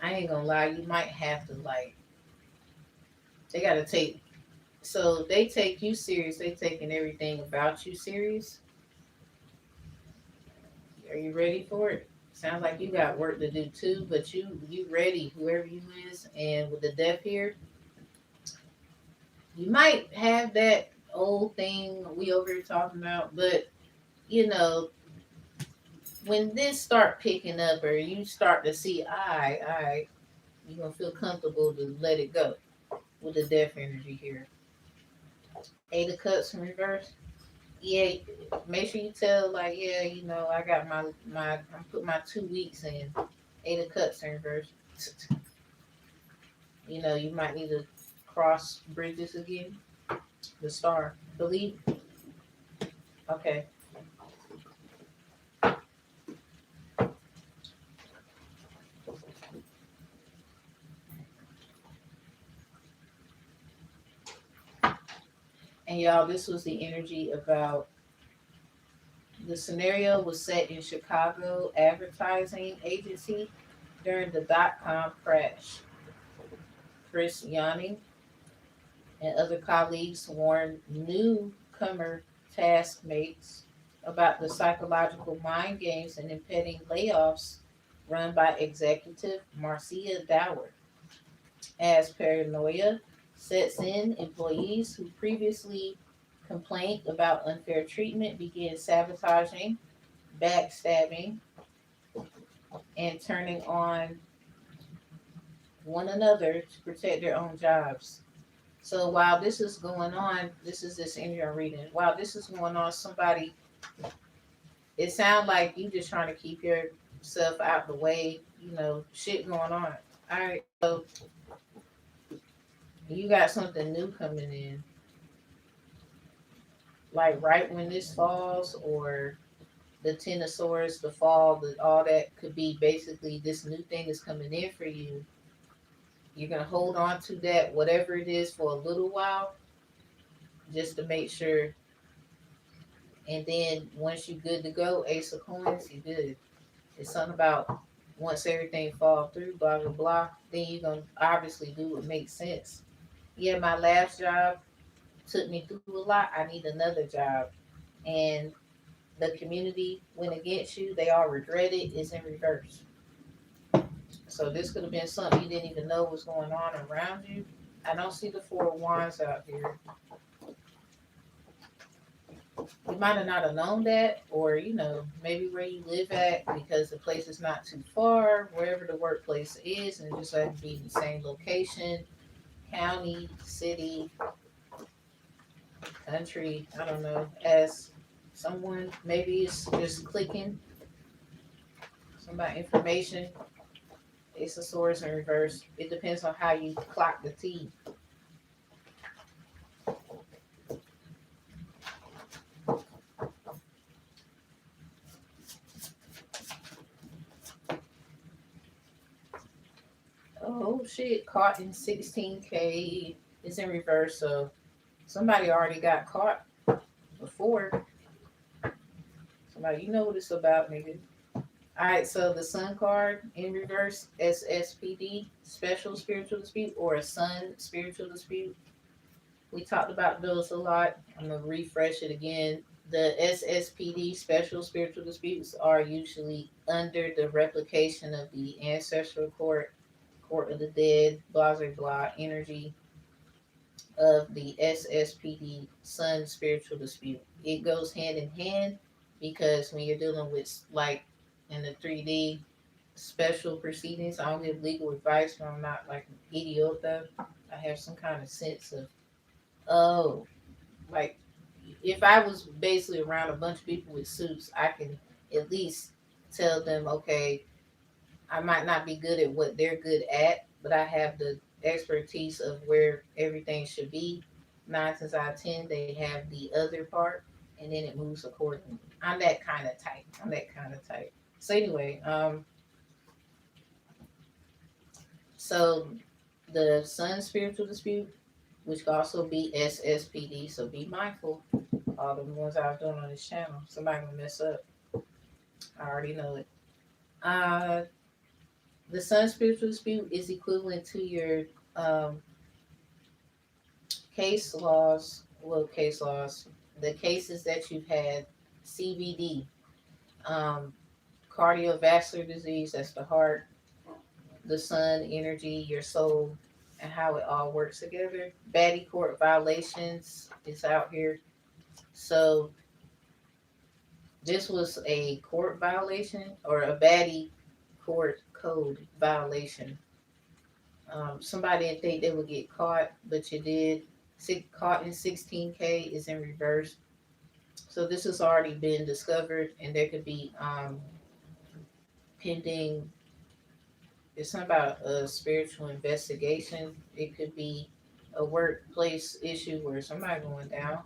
I ain't gonna lie, you might have to like, they gotta take, so they take you serious, they taking everything about you serious. Are you ready for it? Sounds like you got work to do too, but you ready, whoever you is. And with the Death here, you might have that old thing we over here talking about, but you know, when this start picking up or you start to see I, you're gonna feel comfortable to let it go with the Death energy here. Eight of Cups in reverse. Yeah, make sure you tell like, yeah, I got I'm put my 2 weeks in. Eight of Cups in reverse. You might need to cross bridges again. The Star. Believe. Okay. And y'all, this was the energy about The scenario was set in Chicago advertising agency during the dot-com crash. Chris Yanni and other colleagues warned newcomer taskmates about the psychological mind games and impending layoffs run by executive Marcia Dower. As paranoia sets in, employees who previously complained about unfair treatment began sabotaging, backstabbing, and turning on one another to protect their own jobs. So while this is going on, this is this in your reading. While this is going on, somebody, it sounds like you just trying to keep yourself out the way, shit going on. All right, so you got something new coming in, like right when this falls, or the Tenosaurus, the fall, all that could be basically this new thing is coming in for you. You're gonna hold on to that, whatever it is, for a little while, just to make sure. And then once you're good to go, Ace of Coins, you're good. It's something about once everything fall through, blah blah blah. Then you're gonna obviously do what makes sense. Yeah, my last job took me through a lot. I need another job, and the community went against you. They all regret it. It's in reverse. So this could have been something you didn't even know was going on around you. I don't see the Four of Wands out here. You might have not have known that, or maybe where you live at, because the place is not too far, wherever the workplace is, and it just like to be in the same location, county, city, country. I don't know. As someone, maybe it's just clicking some about information. It's a source in reverse. It depends on how you clock the T. Oh shit, caught in 16K is in reverse. So somebody already got caught before. Somebody, you know what it's about, nigga. Alright, so the Sun card in reverse, SSPD, special spiritual dispute, or a Sun spiritual dispute. We talked about those a lot. I'm going to refresh it again. The SSPD, special spiritual disputes, are usually under the replication of the ancestral court, court of the dead, blah, blah, blah, energy of the SSPD, Sun spiritual dispute. It goes hand in hand because when you're dealing with, like, in the 3D special proceedings, I don't give legal advice, but I'm not like an idiot though. I have some kind of sense of, oh, like, if I was basically around a bunch of people with suits, I can at least tell them, okay, I might not be good at what they're good at, but I have the expertise of where everything should be. 9 times out of 10, they have the other part, and then it moves accordingly. I'm that kind of type. So anyway, so the Sun spiritual dispute, which could also be SSPD, so be mindful. All the ones I was doing on this channel, somebody gonna mess up. I already know it. Uh, the Sun spiritual dispute is equivalent to your um, case laws. Well, case laws. The cases that you've had, CVD, um, cardiovascular disease. That's the heart, the sun, energy, your soul, and how it all works together. Baddie court violations is out here. So this was a court violation or a baddie court code violation. Somebody didn't think they would get caught, but you did. Caught in 16K is in reverse. So this has already been discovered, and there could be pending. It's not about a spiritual investigation. It could be a workplace issue where somebody's going down,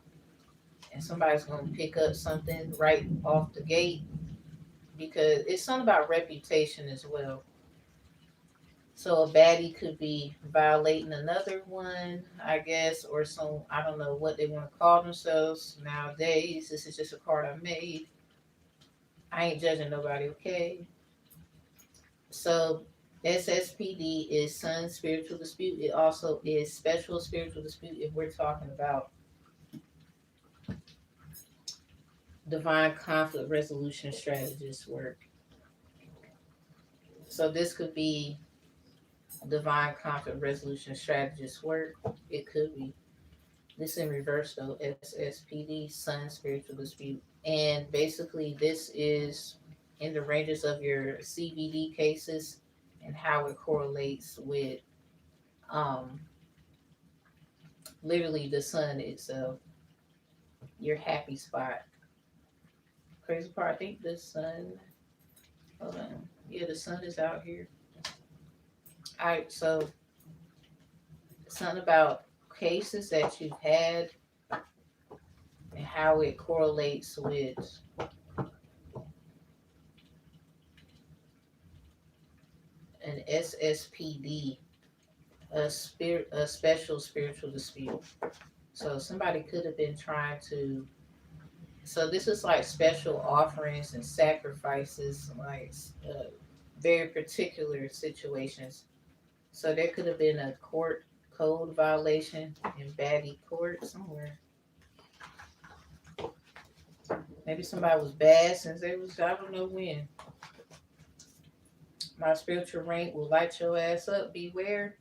and somebody's going to pick up something right off the gate, because it's something about reputation as well. So a baddie could be violating another one, I guess, or some, I don't know what they want to call themselves nowadays. This is just a card I made. I ain't judging nobody, okay? So SSPD is Sun Spiritual Dispute. It also is Special Spiritual Dispute if we're talking about divine conflict resolution strategist work. So this could be divine conflict resolution strategist work. It could be. This in reverse though, SSPD, Sun Spiritual Dispute. And basically this is in the ranges of your CBD cases and how it correlates with um literally the sun itself, your happy spot. Crazy part, I think the sun, hold on. Yeah, the sun is out here. Alright, so something about cases that you've had and how it correlates with an SSPD, a special spiritual dispute. So somebody could have been trying to. So this is like special offerings and sacrifices, like very particular situations. So there could have been a court code violation in baddie court somewhere. Maybe somebody was bad since they was, I don't know when. My spiritual rank will light your ass up. Beware.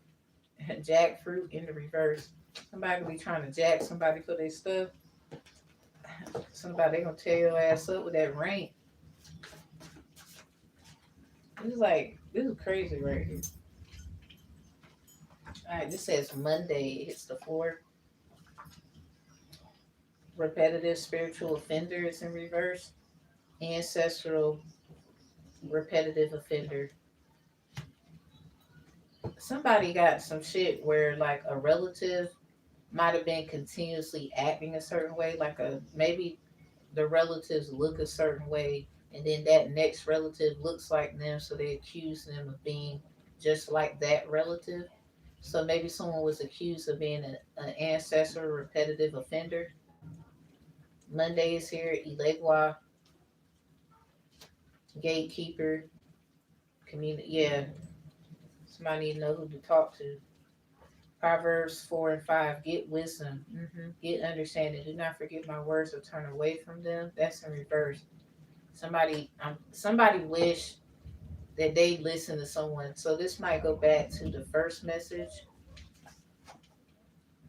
Jackfruit in the reverse. Somebody be trying to jack somebody for their stuff. Somebody gonna tear your ass up with that rank. This is crazy right here. Alright, this says Monday it hits the floor. Repetitive spiritual offender is in reverse. Ancestral repetitive offender. Somebody got some shit where like a relative might have been continuously acting a certain way, like a maybe the relatives look a certain way and then that next relative looks like them, so they accuse them of being just like that relative. So maybe someone was accused of being an ancestor repetitive offender. Monday is here, Elegua, gatekeeper, community. Yeah, somebody need to know who to talk to. Proverbs 4 and 5. Get wisdom. Get understanding. Do not forget my words or turn away from them. That's in reverse. Somebody wish that they listen to someone. So this might go back to the first message.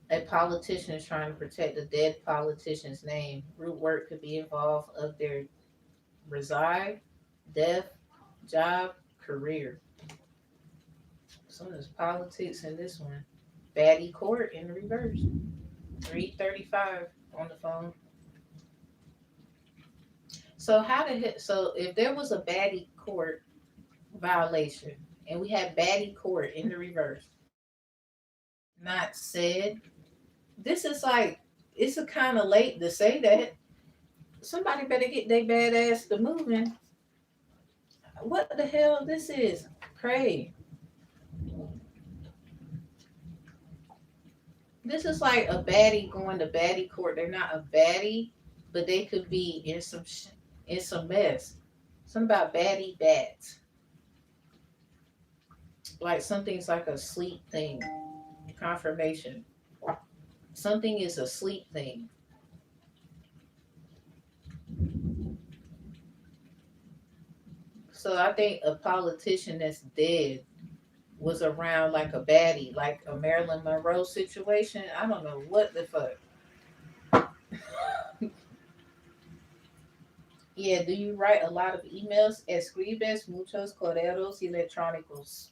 A politician is trying to protect a dead politician's name. Root work could be involved of their reside, death, job, career. So there's politics in this one. Baddie court in the reverse. 335 on the phone. So so if there was a baddie court violation and we had baddie court in the reverse, not said, this is like it's a kind of late to say that. Somebody better get their bad ass to moving. What the hell this is? Crazy. This is like a baddie going to baddie court. They're not a baddie, but they could be in some mess. Something about baddie bats. Like something's like a sleep thing. Confirmation. Something is a sleep thing. So I think a politician that's dead was around like a baddie, like a Marilyn Monroe situation. I don't know what the fuck. Yeah, do you write a lot of emails? Escribes muchos correos electrónicos.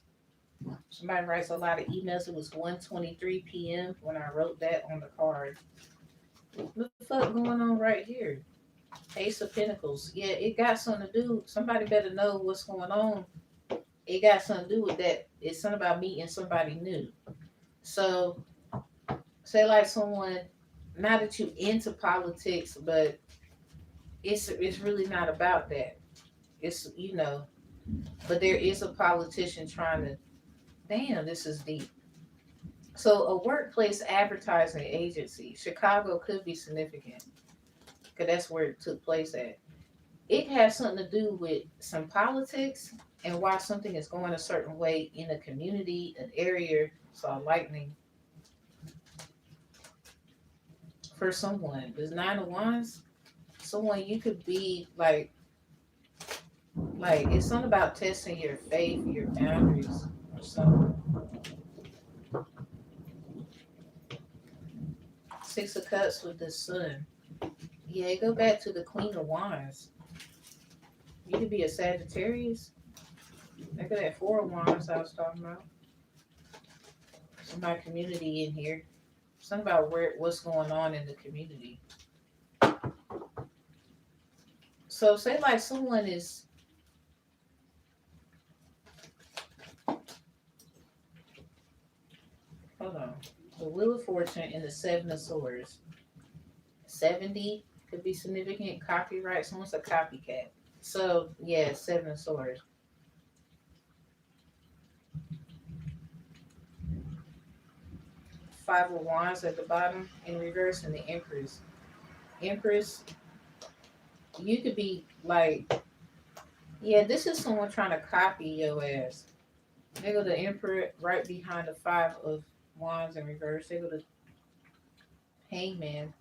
Somebody writes a lot of emails. It was 1:23 p.m. when I wrote that on the card. What the fuck going on right here? Ace of Pentacles. Yeah, it got something to do. Somebody better know what's going on. It got something to do with that. It's something about meeting somebody new. So, say like someone, not that you into politics, but it's really not about that. It's but there is a politician trying to. Damn, this is deep. So, a workplace advertising agency, Chicago could be significant because that's where it took place at. it has something to do with some politics and why something is going a certain way in a community, an area. So lightning for someone. There's nine of wands. Someone you could be like it's something about testing your faith, your boundaries, or something. Six of Cups with the Sun. Yeah, go back to the Queen of Wands. You could be a Sagittarius. Look at that Four of Wands I was talking about. Some my community in here. Something about what's going on in the community. So say like someone is hold on. The Wheel of Fortune and the Seven of Swords. 70 could be significant. Copyright. Someone's a copycat. So yeah, Seven of Swords. Five of Wands at the bottom in reverse and the Empress. Empress, you could be like, yeah, this is someone trying to copy your ass. They go to Emperor right behind the Five of Wands in reverse. They go to Hangman.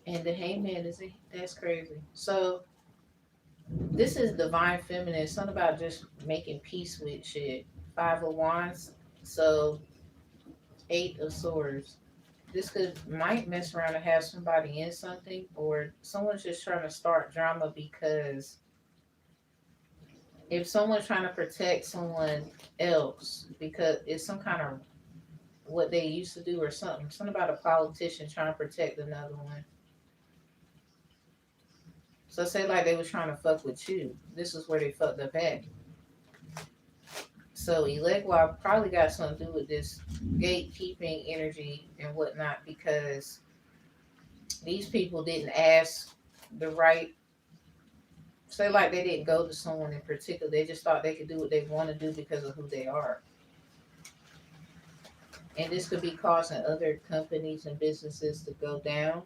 And the Hangman is that's crazy. So this is divine feminine. It's something about just making peace with shit. Five of Wands. So Eight of Swords. This could might mess around and have somebody in something, or someone's just trying to start drama because if someone's trying to protect someone else because it's some kind of what they used to do or something. Something about a politician trying to protect another one. So say like they was trying to fuck with you. This is where they fucked up at. So Elegwa probably got something to do with this gatekeeping energy and whatnot because these people didn't ask the right. Say like they didn't go to someone in particular. They just thought they could do what they want to do because of who they are. And this could be causing other companies and businesses to go down.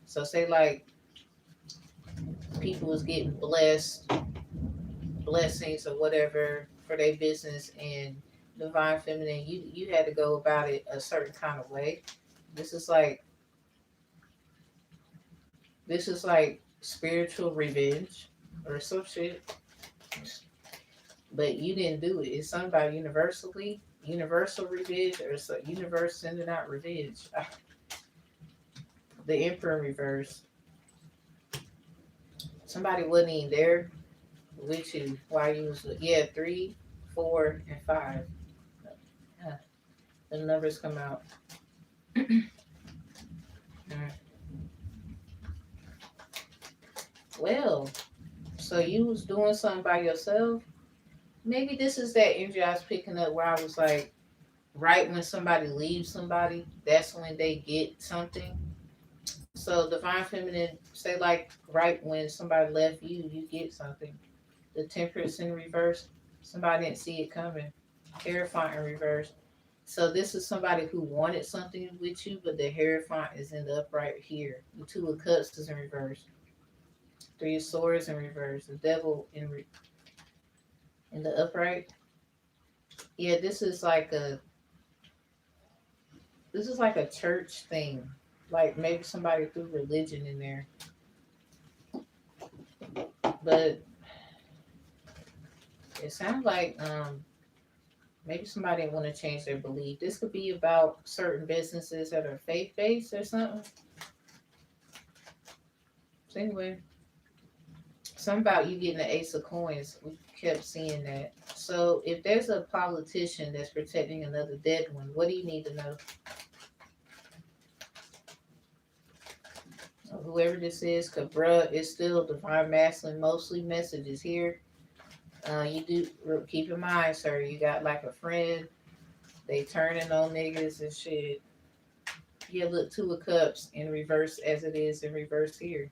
So say like people was getting blessings or whatever for their business and divine feminine, you had to go about it a certain kind of way. This is like this is like spiritual revenge or some shit. But you didn't do it. It's something about universal revenge or so universe sending out revenge. The Emperor in reverse. Somebody wasn't even there with you while you was yeah 3, 4, and 5. Yeah, the numbers come out. Mm. Well, so you was doing something by yourself. Maybe this is that energy I was picking up where I was like, right when somebody leaves somebody, that's when they get something. So divine feminine, say like right when somebody left you, you get something. The temperance in reverse, somebody didn't see it coming. Hierophant in reverse. So this is somebody who wanted something with you, but the Hierophant is in the upright here. The Two of Cups is in reverse. Three of Swords in reverse. The Devil in the upright. Yeah, this is like a church thing. Like maybe somebody threw religion in there. But it sounds like maybe somebody want to change their belief. This could be about certain businesses that are faith based or something. So anyway, something about you getting the Ace of Coins. We kept seeing that. So if there's a politician that's protecting another dead one, what do you need to know? So whoever this is, Cabra is still divine masculine, mostly messages here. You do keep in mind, sir. You got like a friend. They turning on niggas and shit. Yeah, look, Two of Cups in reverse as it is in reverse here.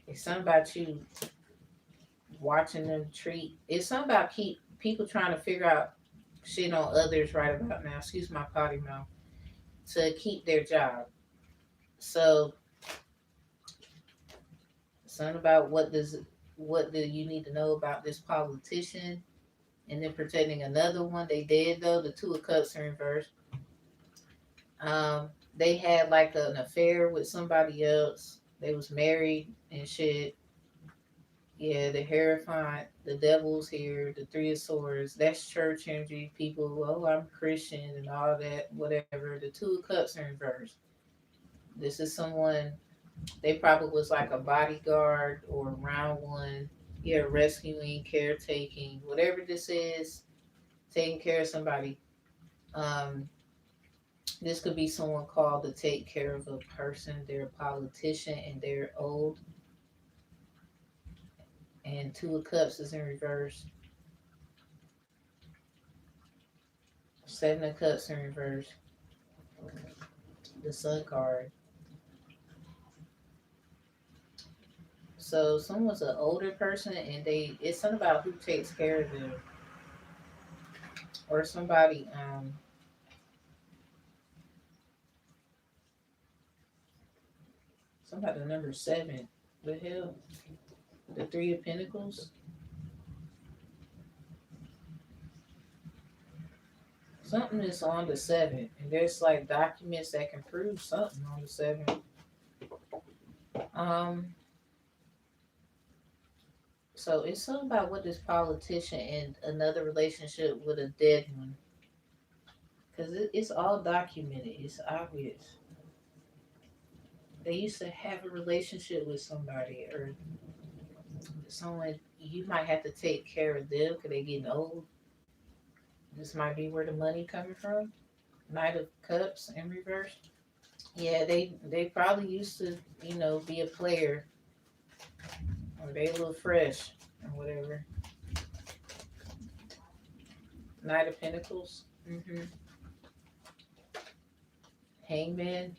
It's something about you watching them treat. It's something about keep people trying to figure out shit on others right about now. Excuse my potty mouth. To keep their job. So something about what do you need to know about this politician, and then protecting another one. They did though. The Two of Cups are in reverse. They had like an affair with somebody else. They was married and shit. Yeah, the Hierophant, the devil's here, the Three of Swords. That's church energy. People, oh, I'm Christian and all that, whatever. The Two of Cups are in reverse. This is someone, they probably was like a bodyguard or around one. Yeah, rescuing, caretaking, whatever this is, taking care of somebody. Um, this could be someone called to take care of a person. They're a politician and they're old. And Two of Cups is in reverse. Seven of Cups in reverse. The Sun card. So someone's an older person and it's something about who takes care of them. Or somebody, somebody the number seven. The hell? The Three of Pentacles. Something is on the seven. And there's like documents that can prove something on the seven. Um So it's something about what this politician and another relationship with a dead one. Because it's all documented. It's obvious. They used to have a relationship with somebody or someone. You might have to take care of them because they're getting old. This might be where the money coming from. Knight of Cups in reverse. Yeah, they probably used to, be a player. Or they a little fresh or whatever. Knight of Pentacles. Hangman.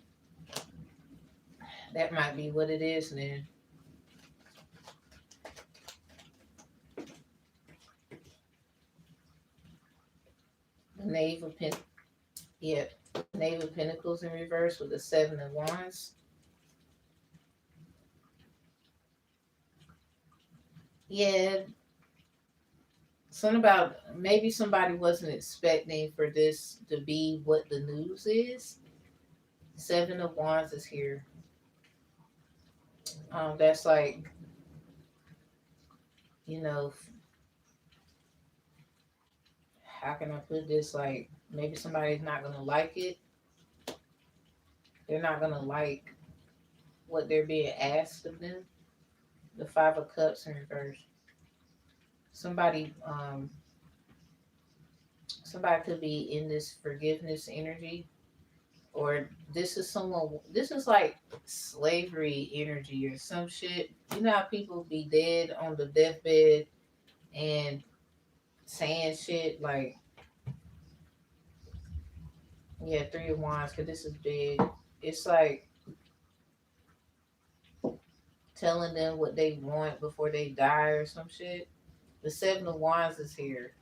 That might be what it is then. The Knave of Pentacles. Yeah. Knave of Pentacles in reverse with the Seven of Wands. Yeah. Something about maybe somebody wasn't expecting for this to be what the news is. Seven of Wands is here. That's like, you know, how can I put this? Like maybe somebody's not gonna like it. They're not gonna like what they're being asked of them. The Five of Cups in reverse. Somebody, somebody could be in this forgiveness energy, or this is someone. This is like slavery energy or some shit. You know how people be dead on the deathbed and saying shit like, yeah, Three of Wands, because this is big. It's like telling them what they want before they die or some shit. The Seven of Wands is here.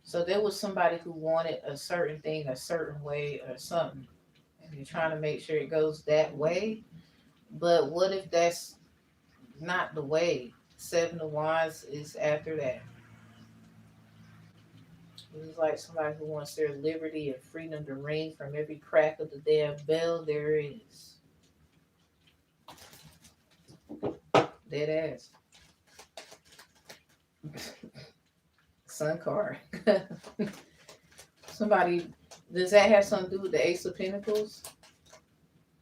So there was somebody who wanted a certain thing a certain way or something. And you're trying to make sure it goes that way. But what if that's not the way? Seven of Wands is after that. It's like somebody who wants their liberty and freedom to ring from every crack of the damn bell there is. Dead ass. Sun card. Somebody, does that have something to do with the Ace of Pentacles?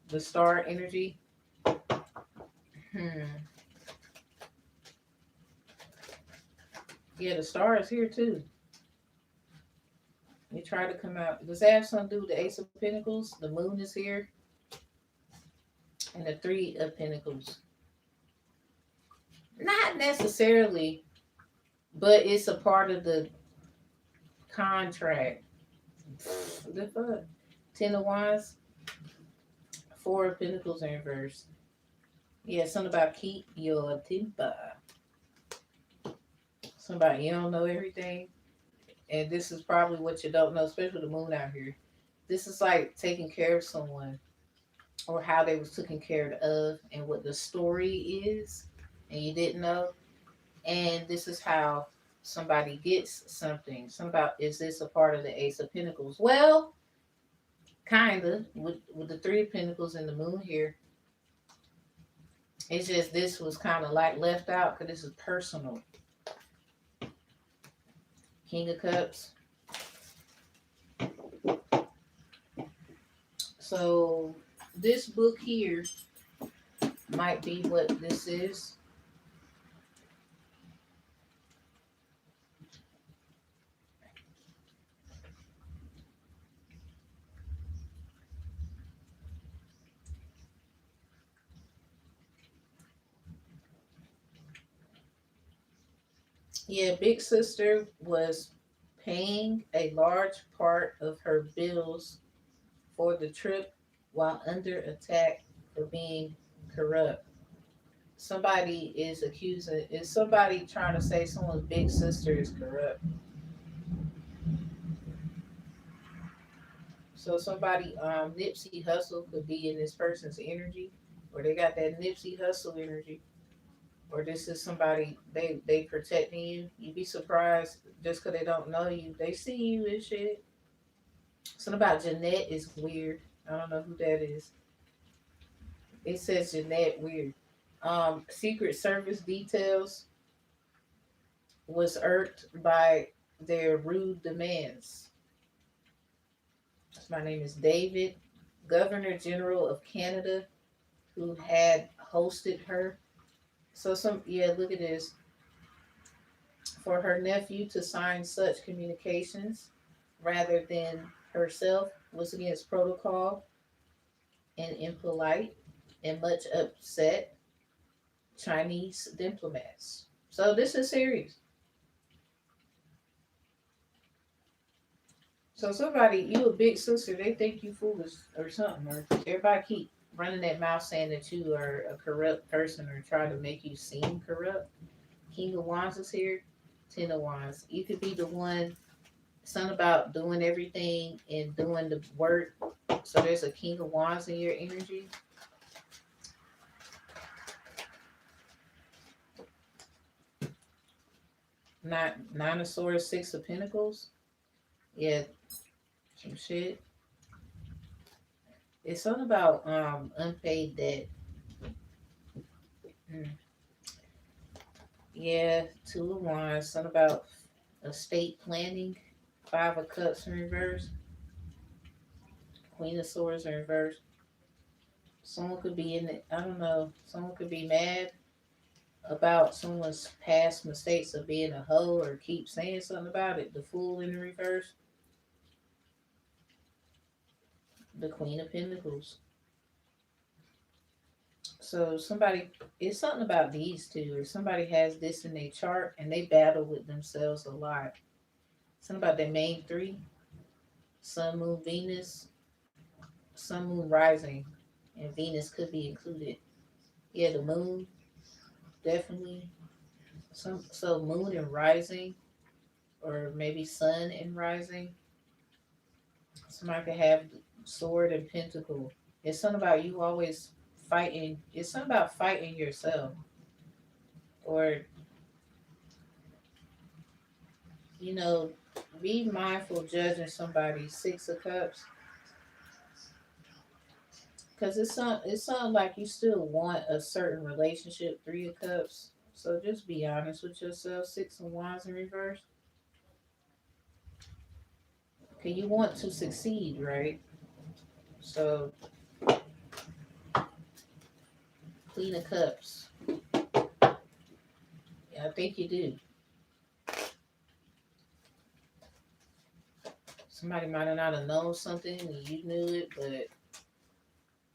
The star energy? Yeah, the star is here too. You try to come out. Does that have something to do with the Ace of Pentacles? The moon is here. And the Three of Pentacles. Not necessarily, but it's a part of the contract. The fuck? Ten of Wands. Four of Pentacles in reverse. Yeah, something about keep your temper. Somebody, you don't know everything. And this is probably what you don't know, especially the moon out here. This is like taking care of someone. or how they was taken care of and what the story is, and you didn't know. And this is how somebody gets something. Somebody, is this a part of the Ace of Pentacles? Well, kinda with the Three of Pentacles and the Moon here. It's just this was kind of like left out because this is personal. King of Cups. So this book here might be what this is. Yeah, Big Sister was paying a large part of her bills for the trip while under attack for being corrupt. Somebody is accusing, is somebody trying to say someone's big sister is corrupt? So somebody, Nipsey Hustle could be in this person's energy, or they got that Nipsey Hustle energy, or this is somebody they protecting you. You'd be surprised just because they don't know you, they see you and shit. Something about Jeanette is weird. I don't know who that is. It says Jeanette weird. Secret Service details was irked by their rude demands. My name is David, Governor General of Canada, who had hosted her. So some, yeah, look at this. For her nephew to sign such communications rather than herself was against protocol and impolite and much upset Chinese diplomats. So this is serious. So somebody, you a big sister, they think you foolish or something, or everybody keep running that mouth saying that you are a corrupt person or try to make you seem corrupt. King of Wands is here. Ten of Wands. You could be the one. Something about doing everything and doing the work. So there's a King of Wands in your energy. Nine of Swords, Six of Pentacles. Yeah, some shit. It's something about unpaid debt. Mm. Yeah, Two of Wands. Something about estate planning. Five of Cups in reverse. Queen of Swords in reverse. Someone could be in it. I don't know. Someone could be mad about someone's past mistakes of being a hoe or keep saying something about it. The Fool in the reverse. The Queen of Pentacles. So somebody, it's something about these two, or somebody has this in their chart and they battle with themselves a lot. Something about their main three: Sun, Moon, Venus. Sun, Moon, Rising, and Venus could be included. Yeah, the Moon definitely. So Moon and Rising, or maybe Sun and Rising. Somebody could have Sword and Pentacle. It's something about you always fighting. It's something about fighting yourself, or you know, be mindful judging somebody. Six of Cups, because it's something like you still want a certain relationship. Three of Cups, so just be honest with yourself. Six of Wands in reverse. Okay, you want to succeed, right? So Queen of Cups. Yeah, I think you do. Somebody might have not have known something and you knew it, but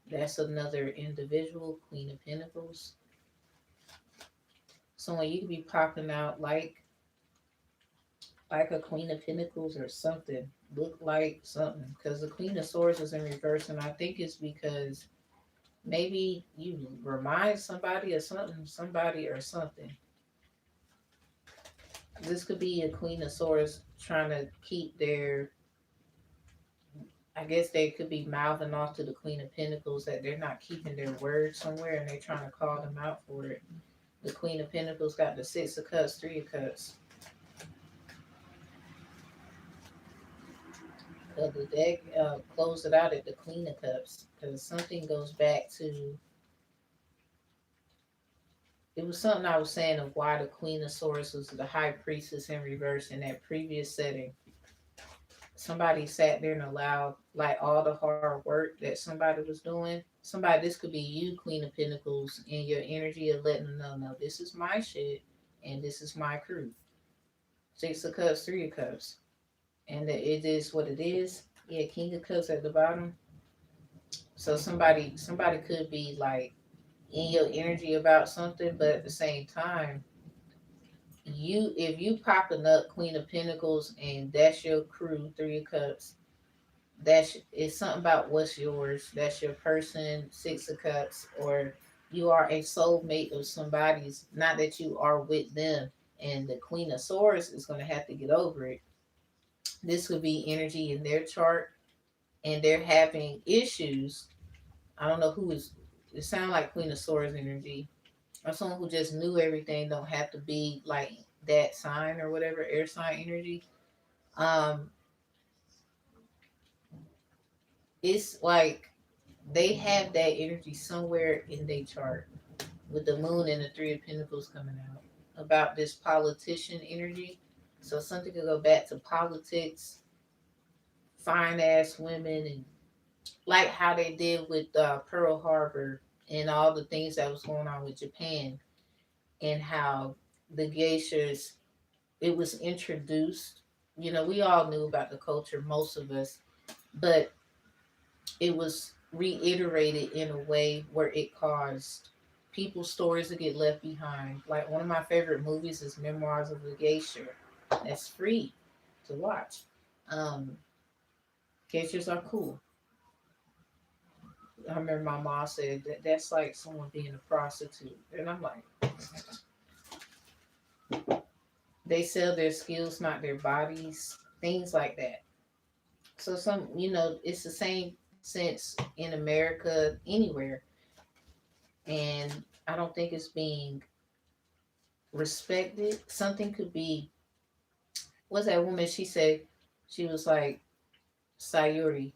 that's another individual. Queen of Pentacles. Someone you could be popping out like a Queen of Pentacles or something. Look like something. Because the Queen of Swords is in reverse, and I think it's because maybe you remind somebody of something, somebody or something. This could be a Queen of Swords trying to keep their I guess they could be mouthing off to the Queen of Pentacles that they're not keeping their word somewhere and they're trying to call them out for it. The Queen of Pentacles got the Six of Cups, Three of Cups. The deck closed it out at the Queen of Cups because something goes back to. It was something I was saying of why the Queen of Swords was the High Priestess in reverse in that previous setting. Somebody sat there and allowed like all the hard work that somebody was doing. Somebody, this could be you, Queen of Pentacles, in your energy of letting them know, no, this is my shit and this is my crew. Six of Cups, Three of Cups. And it is what it is. Yeah, King of Cups at the bottom. So somebody could be like in your energy about something, but at the same time, if you popping up Queen of Pentacles and that's your crew, Three of Cups, it's something about what's yours. That's your person, Six of Cups, or you are a soulmate of somebody's. Not that you are with them. And the Queen of Swords is going to have to get over it. This would be energy in their chart, and they're having issues. I don't know who is. It sounds like Queen of Swords energy, or someone who just knew everything. Don't have to be like that sign or whatever, air sign energy. Um, it's like they have that energy somewhere in their chart with the moon and the Three of Pentacles coming out about this politician energy. So something could go back to politics, fine ass women, and like how they did with Pearl Harbor and all the things that was going on with Japan, and how the geishas, it was introduced. You know, we all knew about the culture, most of us, but it was reiterated in a way where it caused people's stories to get left behind. Like one of my favorite movies is Memoirs of a Geisha. That's free to watch. Um, Geishas are cool. I remember my mom said that's like someone being a prostitute, and I'm like, they sell their skills, not their bodies, things like that. So it's the same sense in America, anywhere, and I don't think it's being respected. Something could be. What's that woman? She said, she was like, Sayuri,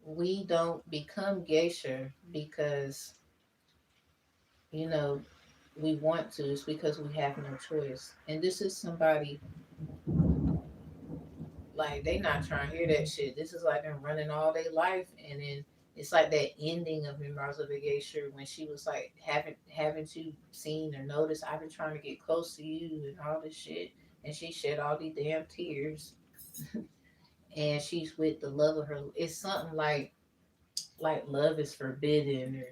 we don't become geisha because you know we want to. It's because we have no choice. And this is somebody like they not trying to hear that shit. This is like them running all their life, and then it's like that ending of Memoirs of a Geisha when she was like, haven't you seen or noticed? I've been trying to get close to you and all this shit, and she shed all these damn tears, and she's with the love of her. It's something like love is forbidden,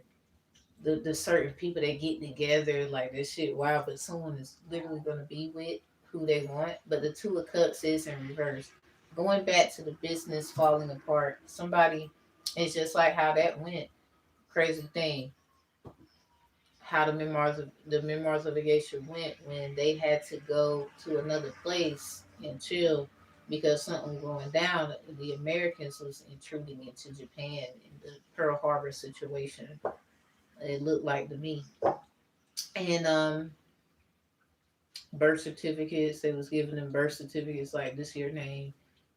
or the certain people that get together like this shit. Wow, but someone is literally gonna be with who they want. But the Two of Cups is in reverse. Going back to the business falling apart, somebody, it's just like how that went. Crazy thing. How the memoirs of a geisha went when they had to go to another place and chill because something was going down. The Americans was intruding into Japan in the Pearl Harbor situation. It looked like to me. And birth certificates, they was giving them birth certificates like this your name.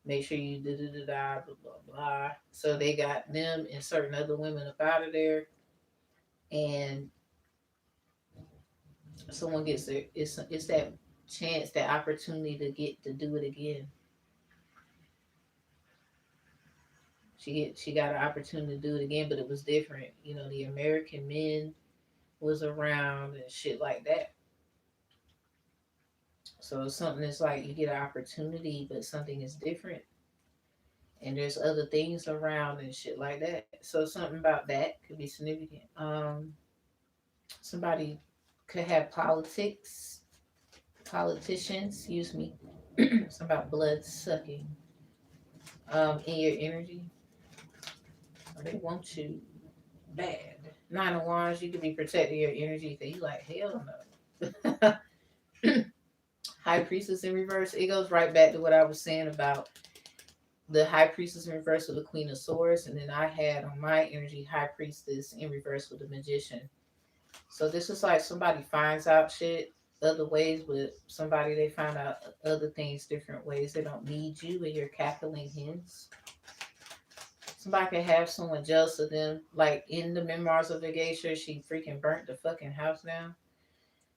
Make sure you da da da da blah blah blah. So they got them and certain other women up out of there, and someone gets there. It's that chance, that opportunity to get to do it again. She got an opportunity to do it again, but it was different. You know, the American men was around and shit like that. So it's something that's like you get an opportunity, but something is different, and there's other things around and shit like that. So something about that could be significant. Somebody could have politicians, excuse me. It's about blood sucking in your energy. They want you bad. Nine of Wands, you could be protecting your energy because you like, hell no. High Priestess in reverse, it goes right back to what I was saying about the high priestess in reverse with the queen of swords, and then I had on my energy high priestess in reverse with the magician. So this is like somebody finds out shit other ways with somebody, they find out other things different ways. They don't need you and you're cackling hens. Somebody could have someone jealous of them. Like in the memoirs of the geisha, she freaking burnt the fucking house down.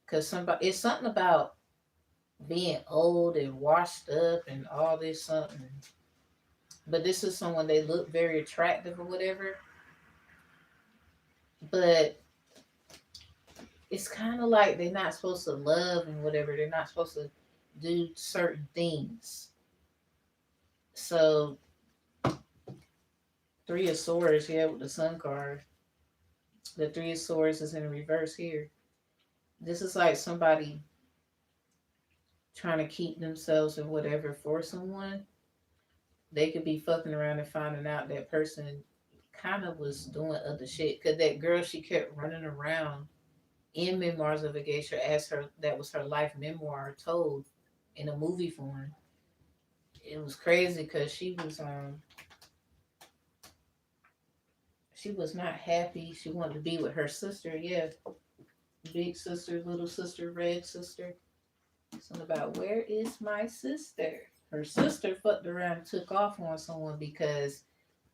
Cause somebody, it's something about being old and washed up and all this something. But this is someone, they look very attractive or whatever. But it's kind of like they're not supposed to love and whatever. They're not supposed to do certain things. So Three of Swords, yeah, with the Sun card. The Three of Swords is in reverse here. This is like somebody trying to keep themselves and whatever for someone. They could be fucking around and finding out that person kind of was doing other shit. Cause that girl, she kept running around in Memoirs of a Geisha as her, that was her life memoir told in a movie form. It was crazy because she was not happy. She wanted to be with her sister. Yeah, big sister, little sister, red sister. Something about where is my sister? Her sister fucked around and took off on someone because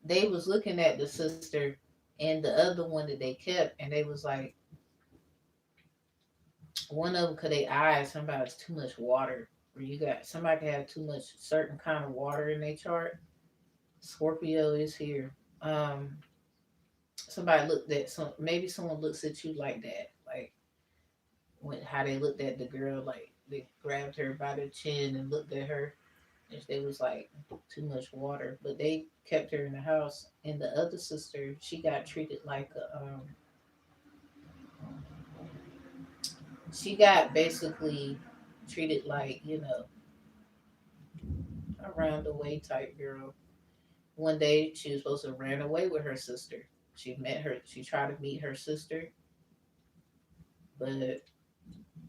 they was looking at the sister and the other one that they kept, and they was like, one of them could they eyes somebody's too much water. Or you got somebody could have too much certain kind of water in their chart. Scorpio is here. Um, Somebody looked at maybe someone looks at you like that, like when how they looked at the girl, like they grabbed her by the chin and looked at her, and they was like too much water, but they kept her in the house. And the other sister, she got treated like she got basically treated like, a roundaway type girl. One day she was supposed to ran away with her sister. She tried to meet her sister, but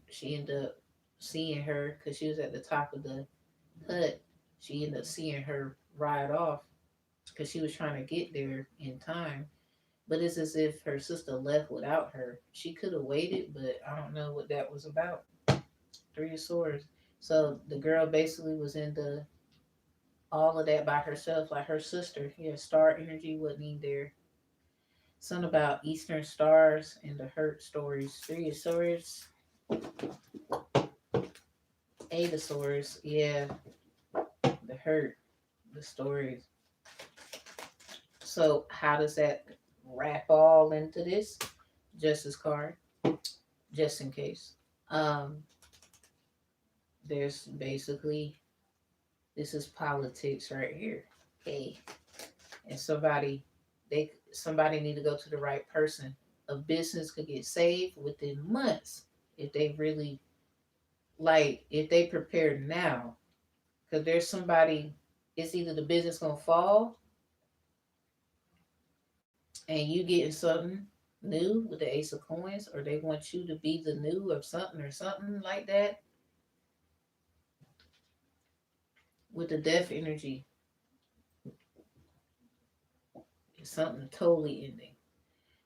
she ended up seeing her because she was at the top of the hut. She ended up seeing her ride off because she was trying to get there in time. But it's as if her sister left without her. She could have waited, but I don't know what that was about. Three of Swords. So the girl basically was into all of that by herself, like her sister. Yeah, star energy wasn't even there. Something about Eastern stars and the hurt stories. Three of Swords, Eight of Swords. Yeah, the hurt, the stories. So how does that wrap all into this? Justice card, just in case. Um, there's basically, this is politics right here. Okay, and somebody need to go to the right person. A business could get saved within months if they really, like, if they prepare now. Because there's somebody, it's either the business gonna fall and you getting something new with the Ace of Coins, or they want you to be the new or something like that. With the death energy, it's something totally ending.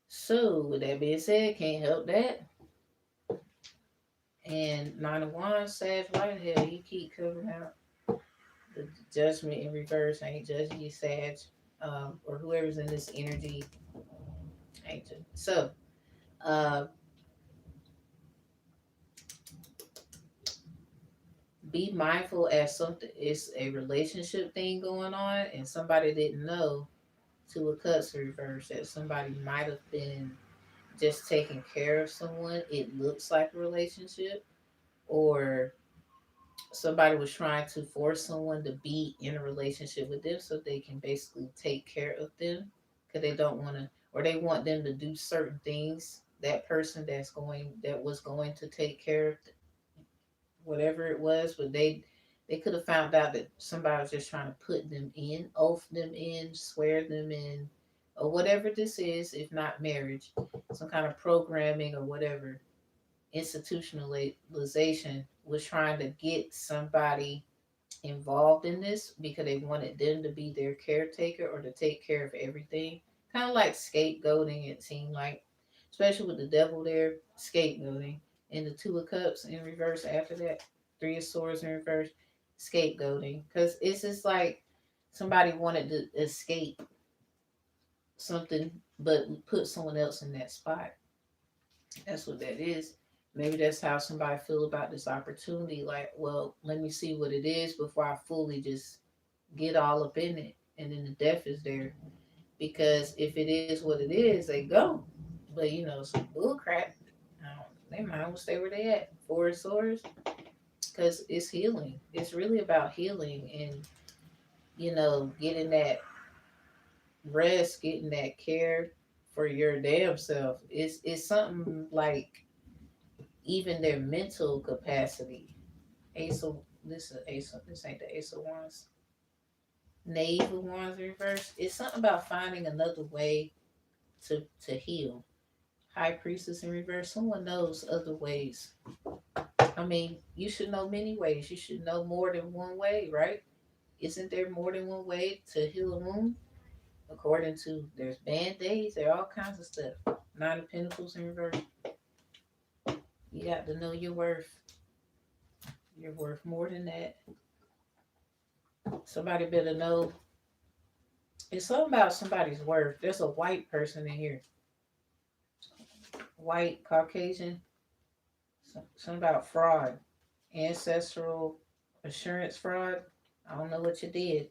So with that being said, can't help that. And Nine of Wands, Sag Whitehead, you keep coming out. The judgment in reverse. I ain't judging you, Sag, or whoever's in this energy. Ain't judging. So, uh, be mindful as something is a relationship thing going on, and somebody didn't know to a cuts reverse that somebody might have been just taking care of someone. It looks like a relationship, or somebody was trying to force someone to be in a relationship with them so they can basically take care of them because they don't want to, or they want them to do certain things. That person that was going to take care of whatever it was, but they could have found out that somebody was just trying to put them in, oath them in, swear them in, or whatever this is, if not marriage, some kind of programming or whatever. Institutionalization was trying to get somebody. involved in this because they wanted them to be their caretaker or to take care of everything. Kind of like scapegoating, it seemed like, especially with the devil there, scapegoating. And the Two of Cups in reverse after that, Three of Swords in reverse, scapegoating. Because it's just like somebody wanted to escape something but put someone else in that spot. That's what that is. Maybe that's how somebody feel about this opportunity. Like, well, let me see what it is before I fully just get all up in it. And then the death is there. Because if it is what it is, they go. But you know, some bull crap. They might as well stay where they at. Four of Swords. Because it's healing. It's really about healing and, getting that rest, getting that care for your damn self. It's something like even their mental capacity. Ace of this ain't the Ace of Wands. Knave of Wands reverse. It's something about finding another way to heal. High Priestess in reverse. Someone knows other ways. I mean, you should know many ways. You should know more than one way, right? Isn't there more than one way to heal a wound? According to there's band-aids, there are all kinds of stuff. Nine of Pentacles in reverse. You got to know your worth. You're worth more than that. Somebody better know. It's something about somebody's worth. There's a white person in here. White, Caucasian. Something about fraud. Ancestral assurance fraud. I don't know what you did.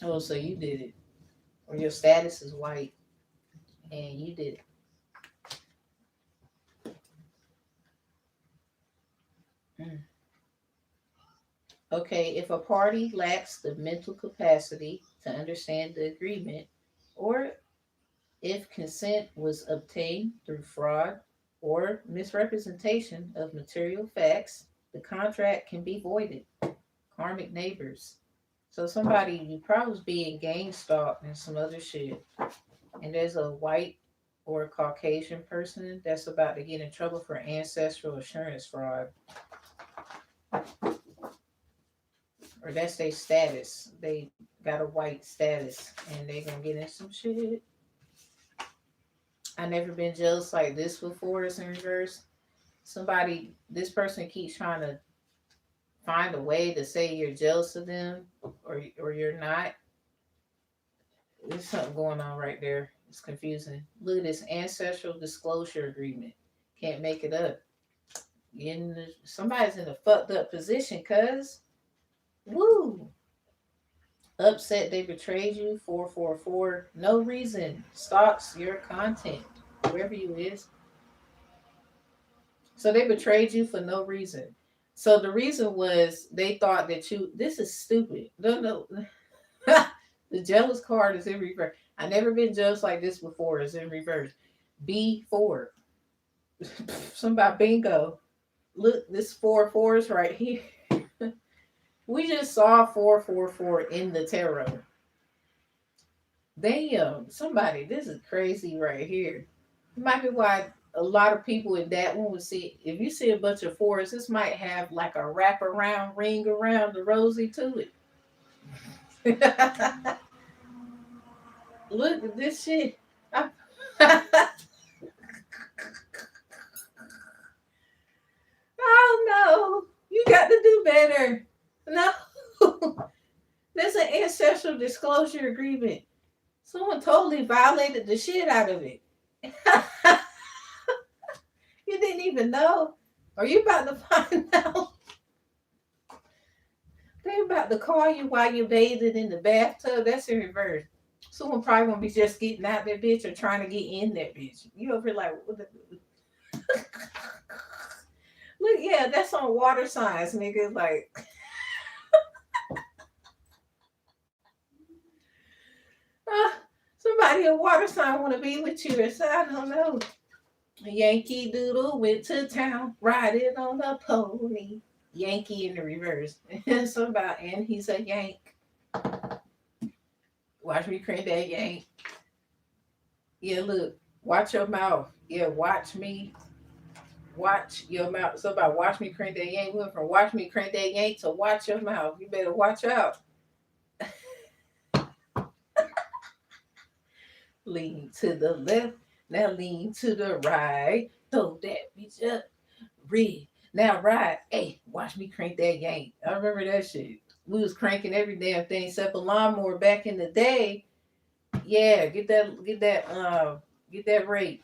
Oh, so you did it. Or your status is white and you did it. Mm. Okay, if a party lacks the mental capacity to understand the agreement, or if consent was obtained through fraud or misrepresentation of material facts, the contract can be voided. Karmic neighbors. So somebody you probably was being gang stalked and some other shit, and there's a white or a Caucasian person that's about to get in trouble for ancestral assurance fraud, or that's their status. They got a white status, and they gonna get in some shit. I never been jealous like this before. It's in reverse. This person keeps trying to find a way to say you're jealous of them, or you're not. There's something going on right there. It's confusing. Look at this ancestral disclosure agreement. Can't make it up. Somebody's in a fucked up position, cuz. Woo! Upset they betrayed you. 444. No reason. Stalks your content. Whoever you is. So they betrayed you for no reason. So the reason was they thought that this is stupid. No. The jealous card is in reverse. I never been jealous like this before. It's in reverse. B4. Something about bingo. Look, this 4 4s right here. We just saw 444 in the tarot. Damn, somebody, this is crazy right here. Might be why a lot of people in that one would see. If you see a bunch of fours, this might have like a wraparound ring around the rosy to it. Look at this shit. Oh no, you got to do better. No, there's an ancestral disclosure agreement. Someone totally violated the shit out of it. You didn't even know. Are you about to find out? They're about to call you while you're bathing in the bathtub. That's in reverse. Someone probably won't be just getting out that bitch or trying to get in that bitch. You over here like, what the... Look, yeah, that's on water signs, nigga. Like, somebody a water sign want to be with you. Or so, I don't know. Yankee Doodle went to town riding on a pony. Yankee in the reverse. So about, and he's a Yank. Watch me crank that Yank. Yeah, look. Watch your mouth. Yeah, watch me Watch your mouth. So about watch me crank that yank. We went from watch me crank that yank to watch your mouth. You better watch out. Lean to the left. Now lean to the right. Throw that bitch up. Red. Now right. Hey, watch me crank that yank. I remember that shit. We was cranking every damn thing except a lawnmower back in the day. Yeah, get that rate.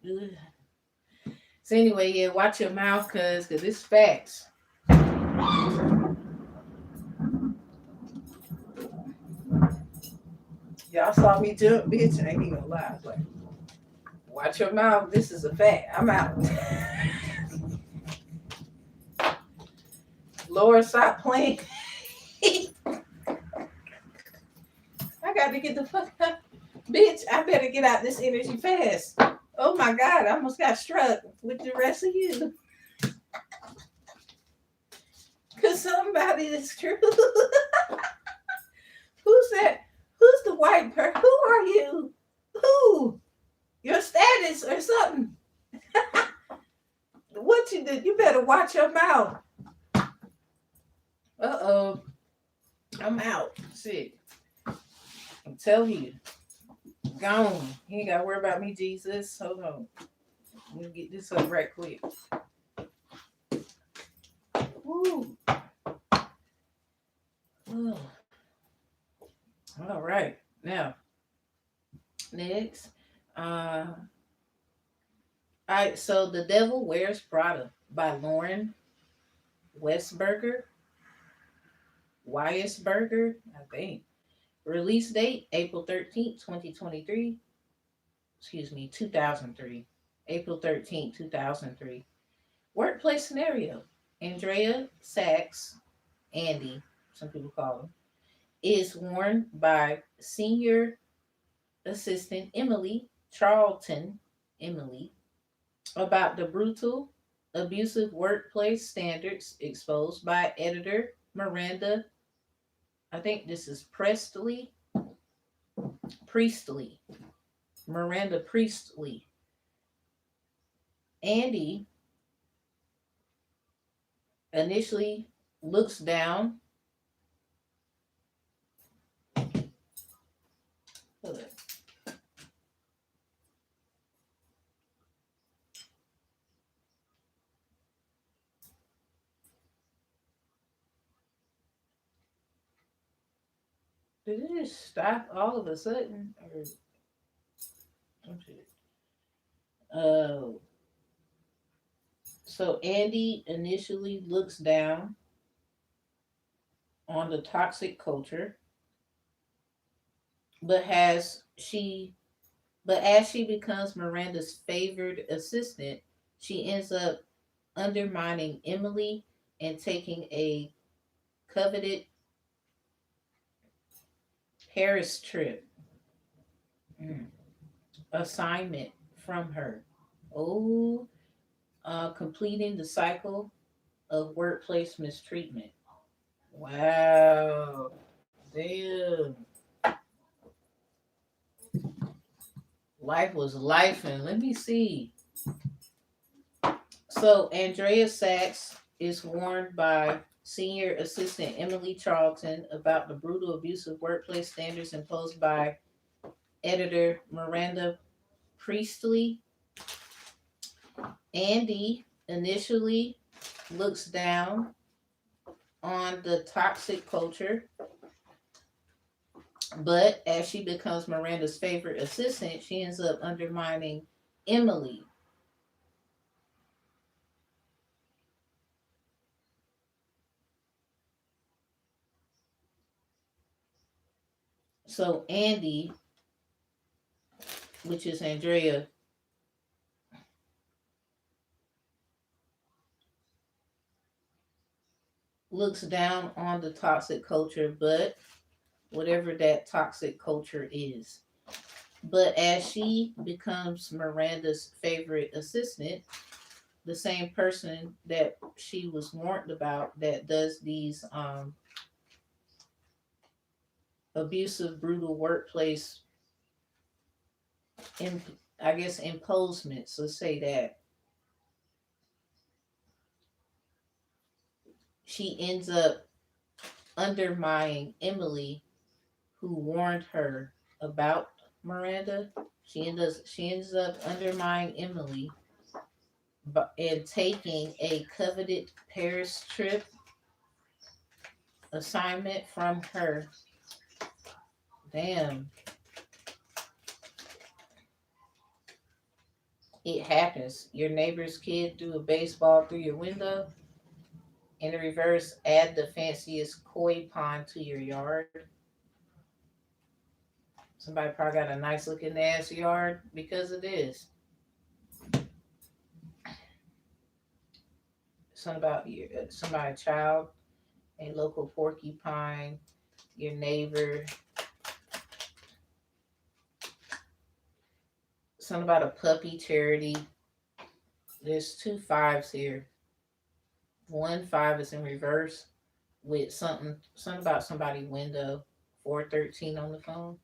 Ugh. So anyway, yeah, watch your mouth, cause it's facts. Y'all saw me jump, bitch. I ain't even gonna lie. I was like, watch your mouth. This is a fact. I'm out. Lord, stop playing. I got to get the fuck out. Bitch, I better get out this energy fast. Oh my God, I almost got struck with the rest of you. Cause somebody is true. Who's that? Who's the white person? Who are you? Who? Your status or something? What you did? You better watch your mouth. Uh-oh. I'm out. Shit. I'm telling you. Gone. You ain't gotta worry about me, Jesus. Hold on. Let me get this up right quick. Woo. Oh. All right. Now, next. All right, so The Devil Wears Prada by Lauren Westberger. Weisberger, I think. Release date April 13th, 2023. Excuse me, 2003. April 13th, 2003. Workplace scenario. Andrea Sachs, Andy, some people call him, is warned by senior assistant Emily Charlton, Emily, about the brutal, abusive workplace standards exposed by editor Miranda, I think this is Priestley, Miranda Priestley. Andy initially looks down. Hold up. Did it just stop all of a sudden? Or some shit? Oh. So Andy initially looks down on the toxic culture, but has she but as she becomes Miranda's favored assistant, she ends up undermining Emily and taking a coveted Paris trip assignment from her. Oh, completing the cycle of workplace mistreatment. Wow. Damn. Life was life, and let me see. So Andrea Sachs is warned by senior assistant Emily Charlton about the brutal abusive workplace standards imposed by editor Miranda Priestley. Andy initially looks down on the toxic culture, but as she becomes Miranda's favorite assistant, she ends up undermining Emily. So Andy, which is Andrea, looks down on the toxic culture, but whatever that toxic culture is. But as she becomes Miranda's favorite assistant, the same person that she was warned about that does these abusive, brutal workplace, in, I guess, imposements, let's say that. She ends up undermining Emily, who warned her about Miranda. She ends up undermining Emily and taking a coveted Paris trip assignment from her. Damn, it happens. Your neighbor's kid threw a baseball through your window. In the reverse, add the fanciest koi pond to your yard. Somebody probably got a nice looking ass yard because of this. Something about somebody child, a local porcupine, your neighbor. Something about a puppy charity. There's two fives here. One five is in reverse with something about somebody window. 413 on the phone.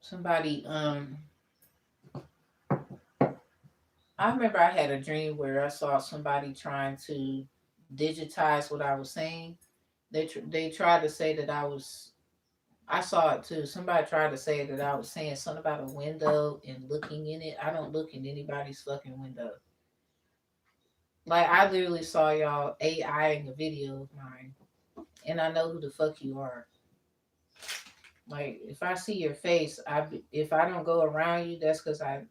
Somebody I remember I had a dream where I saw somebody trying to digitize what I was saying. They tried to say that I saw it too. Somebody tried to say that I was saying something about a window and looking in it. I don't look in anybody's fucking window. Like I literally saw y'all AIing a video of mine, and I know who the fuck you are. Like if I see your face, if I don't go around you, that's because I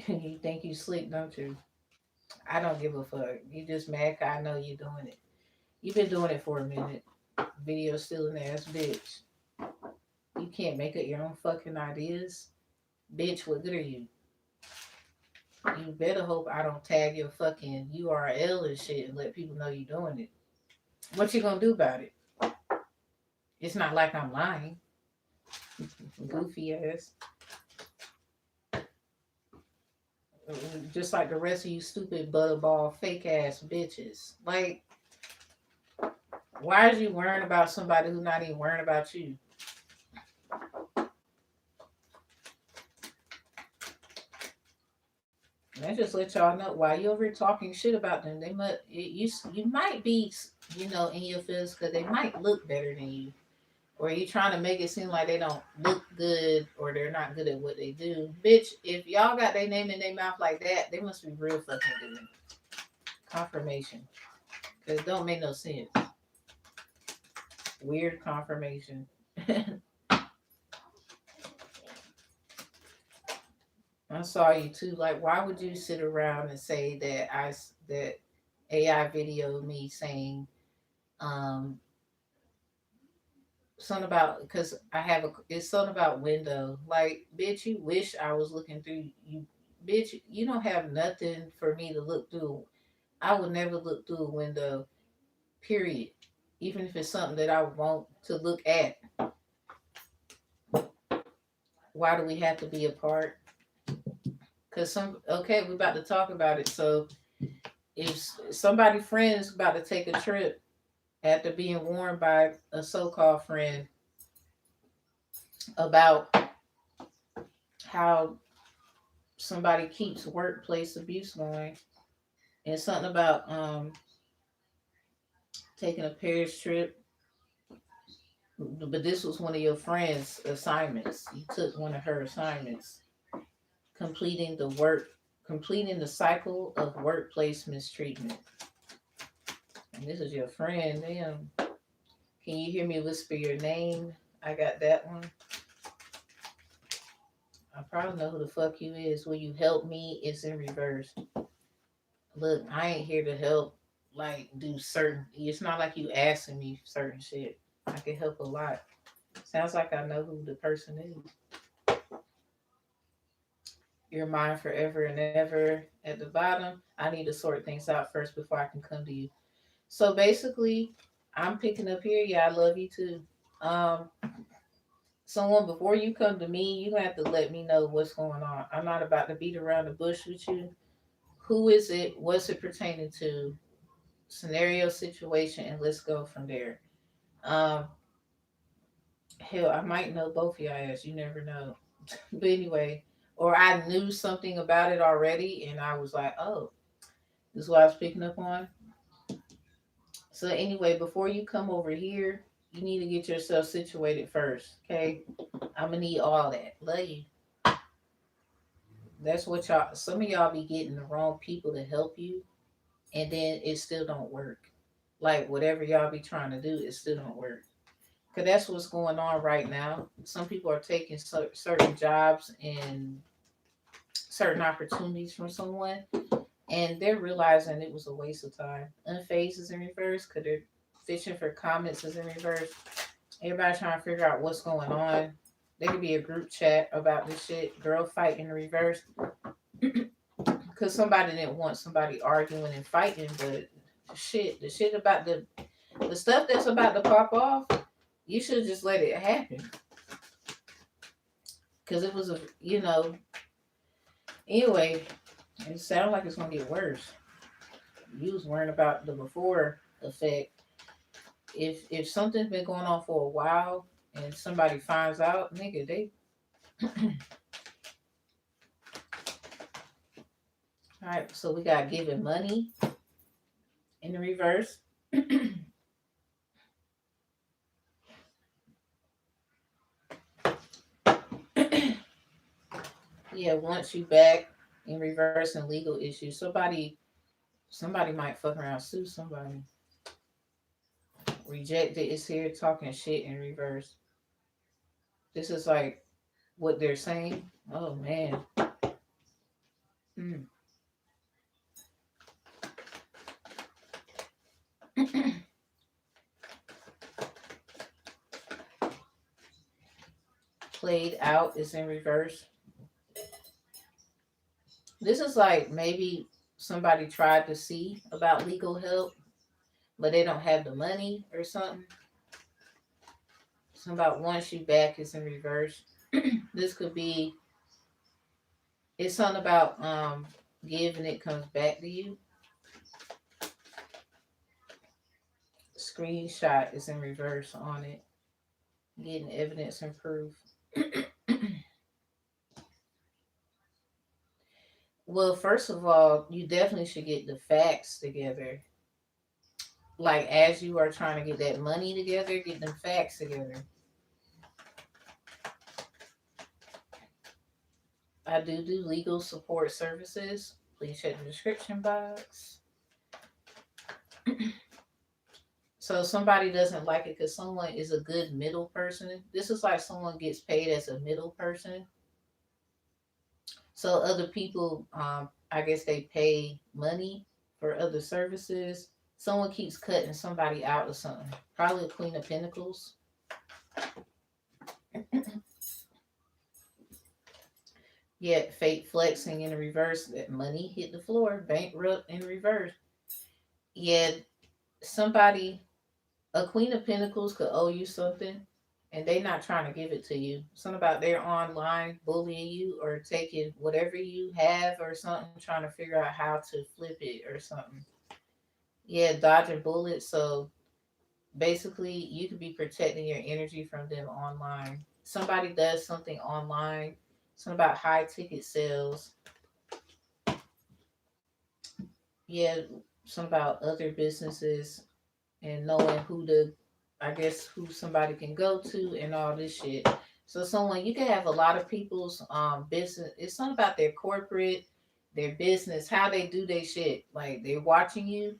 you think you slick, don't you? I don't give a fuck. You just mad 'cause I know you doing it. You've been doing it for a minute. Video stealing ass bitch. You can't make up your own fucking ideas. Bitch, what good are you? You better hope I don't tag your fucking URL and shit and let people know you doing it. What you gonna do about it? It's not like I'm lying. Goofy ass. Just like the rest of you stupid butterball fake ass bitches. Like, why is you worrying about somebody who's not even worrying about you? And I just let y'all know why you over here talking shit about them. They might you might be in your feelings because they might look better than you, or you trying to make it seem like they don't look good or they're not good at what they do. Bitch, if y'all got their name in their mouth like that, they must be real fucking good. Confirmation, because it don't make no sense. Weird confirmation. I saw you too. Like, why would you sit around and say that AI video of me saying um something about because I have a it's something about window. Like, bitch, you wish I was looking through you. Bitch, you don't have nothing for me to look through. I would never look through a window. Period. Even if it's something that I want to look at. Why do we have to be apart? Cause we're about to talk about it. So if somebody friend's about to take a trip after being warned by a so-called friend about how somebody keeps workplace abuse going, and something about taking a Paris trip, but this was one of your friends' assignments. You took one of her assignments, completing the work, completing the cycle of workplace mistreatment. And this is your friend. Damn. Can you hear me whisper your name? I got that one. I probably know who the fuck you is. Will you help me? It's in reverse. Look, I ain't here to help like do certain it's not like you asking me certain shit. I can help a lot. Sounds like I know who the person is. You're mine forever and ever at the bottom. I need to sort things out first before I can come to you. So basically, I'm picking up here. Yeah, I love you too. Um, Someone before you come to me, you have to let me know what's going on. I'm not about to beat around the bush with you. Who is it? What's it pertaining to? Scenario, situation, and let's go from there. Um, Hell, I might know both of y'all ass. You never know. But anyway, or I knew something about it already and I was like, oh, this is what I was picking up on. So anyway, before you come over here, you need to get yourself situated first. Okay. I'm gonna need all that. Love you. That's what y'all some of y'all be getting the wrong people to help you and then it still don't work. Like whatever y'all be trying to do, it still don't work. Cause that's what's going on right now. Some people are taking certain jobs and certain opportunities from someone, and they're realizing it was a waste of time. Unfazed is in reverse, cause they're fishing for comments is in reverse. Everybody trying to figure out what's going on. There could be a group chat about this shit. Girl fight in reverse, cause somebody didn't want somebody arguing and fighting, but the shit about the stuff that's about to pop off, you should just let it happen. Cause it was a anyway, it sounds like it's gonna get worse. You was worrying about the before effect. If something's been going on for a while and somebody finds out, nigga, they all right. So we got giving money in the reverse. Yeah, once you back in reverse and legal issues, somebody might fuck around sue somebody. Rejected is here talking shit in reverse. This is like what they're saying. Oh man. Mm. Played out is in reverse. This is like maybe somebody tried to see about legal help, but they don't have the money or something. Something about once you back is in reverse. This could be it's something about giving it comes back to you. Screenshot is in reverse on it. Getting evidence and proof. Well, first of all, you definitely should get the facts together. Like as you are trying to get that money together, get them facts together. I do legal support services. Please check the description box. So somebody doesn't like it because someone is a good middle person. This is like someone gets paid as a middle person. So other people, I guess they pay money for other services. Someone keeps cutting somebody out or something. Probably a Queen of Pentacles. Yet fate flexing in reverse. That money hit the floor. Bankrupt in reverse. Yet somebody, a Queen of Pentacles could owe you something and they not trying to give it to you. Something about they're online bullying you or taking whatever you have or something, trying to figure out how to flip it or something. Yeah, dodging bullets. So basically, you could be protecting your energy from them online. Somebody does something online, something about high ticket sales. Yeah, some about other businesses and knowing who to, I guess, who somebody can go to and all this shit. So someone you can have a lot of people's business. It's something about their corporate, their business, how they do their shit. Like they're watching you.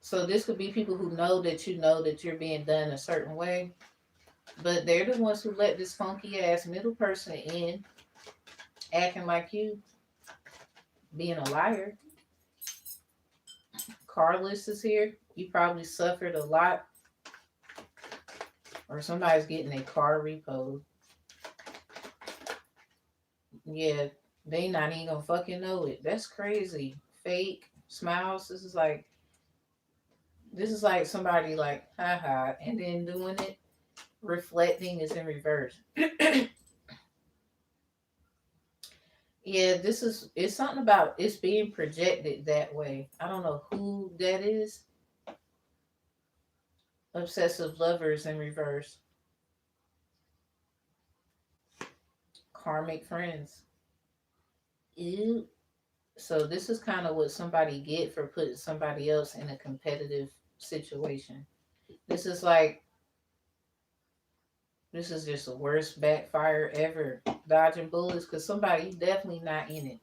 So this could be people who know that you're being done a certain way, but they're the ones who let this funky ass middle person in, acting like you, being a liar. Carless is here. You probably suffered a lot, or somebody's getting a car repoed. Yeah, they not even gonna fucking know it. That's crazy. Fake smiles. This is like somebody like haha and then doing it. Reflecting is in reverse. Yeah, this is it's something about it's being projected that way. I don't know who that is. Obsessive lovers in reverse. karmic friends. Ew. So this is kind of what somebody get for putting somebody else in a competitive situation. This is like this is just the worst backfire ever. Dodging bullets because somebody definitely not in it.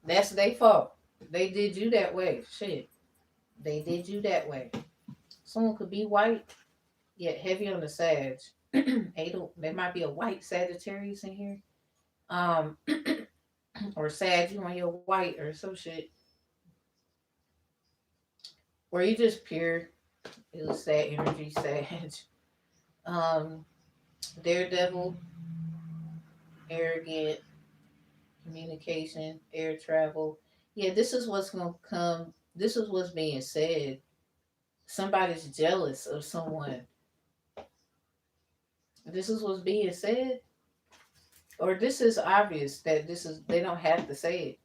That's their fault. They did you that way. Shit. They did you that way. Someone could be white, yet heavy on the Sag. There might be a white Sagittarius in here. Um, or Sag, you on your white or some shit. Or you just pure. It was sad energy, Sag. Um, Daredevil, arrogant, communication, air travel. Yeah, this is what's gonna come. This is what's being said. Somebody's jealous of someone. This is what's being said, or this is obvious that this is. They don't have to say it.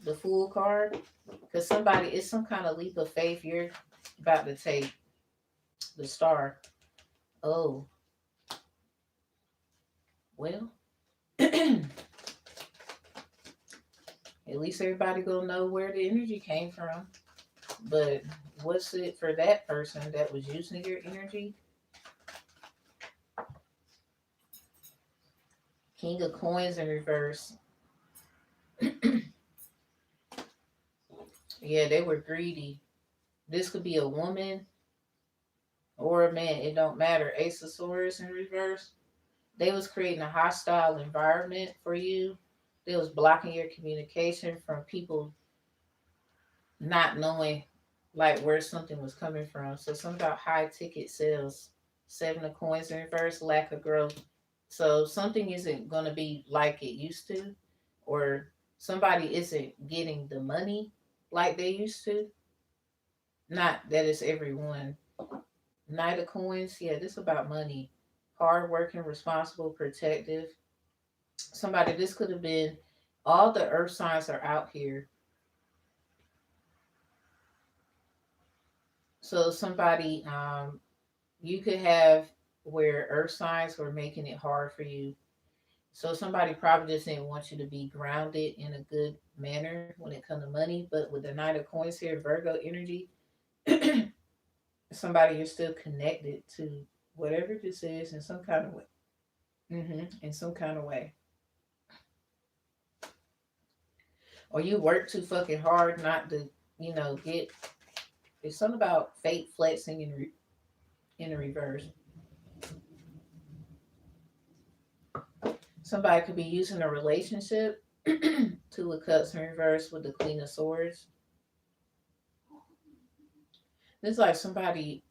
The Fool card, because somebody it's some kind of leap of faith you're about to take. The Star. Oh well. At least everybody gonna know where the energy came from. But what's it for that person that was using your energy? King of Coins in reverse. Yeah, they were greedy. This could be a woman or a man. It don't matter. Ace of Swords in reverse. They was creating a hostile environment for you. They was blocking your communication from people not knowing like where something was coming from. So something about high ticket sales. Seven of Coins in reverse, lack of growth. So something isn't gonna be like it used to, or somebody isn't getting the money like they used to. Not that it's everyone. Knight of Coins, yeah, this is about money. Hardworking, responsible, protective. Somebody, this could have been all the earth signs are out here. So somebody, you could have where earth signs were making it hard for you. So somebody probably just didn't want you to be grounded in a good manner when it comes to money. But with the Knight of Coins here, Virgo energy, somebody you're still connected to whatever this is in some kind of way. In some kind of way. Or you work too fucking hard not to, get. It's something about fate flexing in the reverse. Somebody could be using a relationship. Two of Cups in reverse with the Queen of Swords. It's like somebody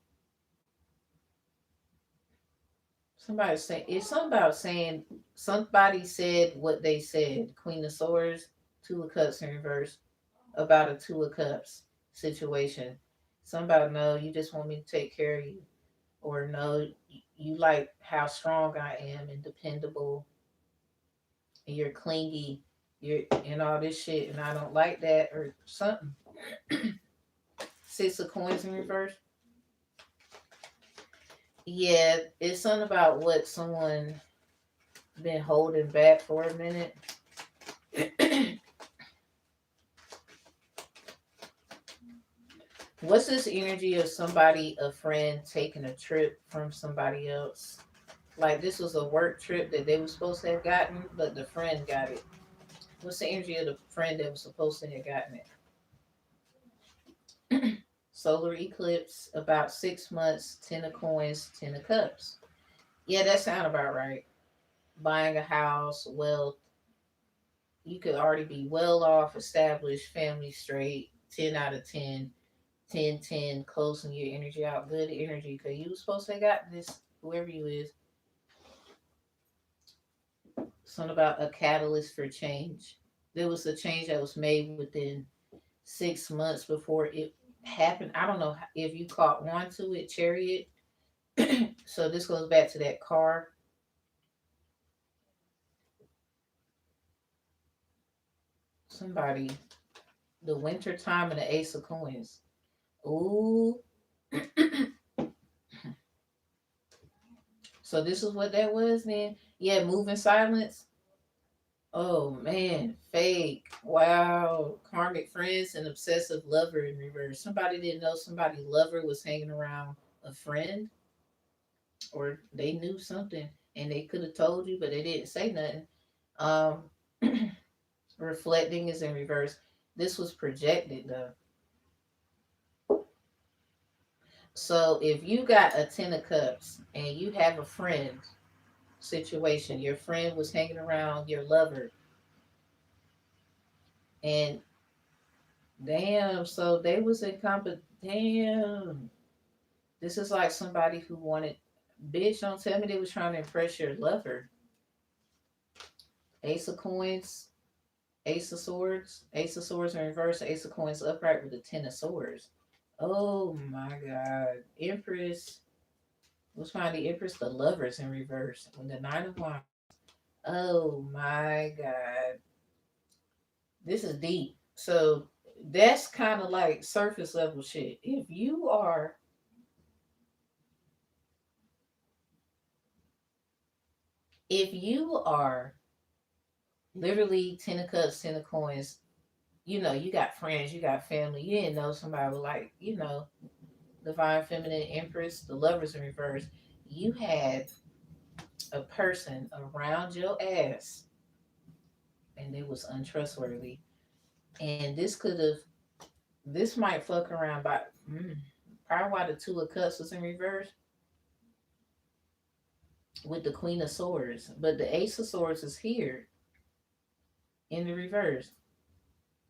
say it's something about saying somebody said what they said. Queen of Swords, Two of Cups in reverse about a Two of Cups situation. Somebody no, you just want me to take care of you, or no, you like how strong I am and dependable, and you're clingy, you're and all this shit, and I don't like that or something. Six of Coins in reverse. Yeah, it's something about what someone been holding back for a minute. What's this energy of somebody, a friend, taking a trip from somebody else? Like this was a work trip that they were supposed to have gotten, but the friend got it. What's the energy of the friend that was supposed to have gotten it? Solar eclipse, about 6 months, 10 of Coins, 10 of Cups. Yeah, that sounds about right. Buying a house, wealth. You could already be well off, established, family straight, 10 out of 10, 10, 10, closing your energy out, good energy, because you was supposed to have got this, whoever you is. Something about a catalyst for change. There was a change that was made within 6 months before it happened. I don't know if you caught on to it, Chariot. So this goes back to that car. Somebody, the winter time and the Ace of Coins. Ooh. So this is what that was then. Yeah, moving silence. Oh man, fake. Wow. Karmic friends and obsessive lover in reverse. Somebody didn't know somebody lover was hanging around a friend, or they knew something and they could have told you, but they didn't say nothing. Um, reflecting is in reverse. This was projected though. So if you got a 10 of cups and you have a friend situation, your friend was hanging around your lover, and damn, so they was in damn. This is like somebody who wanted, bitch, don't tell me they was trying to impress your lover. Ace of coins, ace of swords, ace of swords in reverse, ace of coins upright with the 10 of swords. Oh my god. Empress. Let's find the Empress, the lovers in reverse. When the 9 of wands. Oh my god. This is deep. So that's kind of like surface level shit. If you are literally 10 of cups, 10 of coins, you got friends, you got family, you didn't know somebody was like, divine feminine empress, the lovers in reverse. You had a person around your ass and it was untrustworthy. And this might fuck around by probably why the 2 of cups was in reverse with the queen of swords. But the ace of swords is here in the reverse.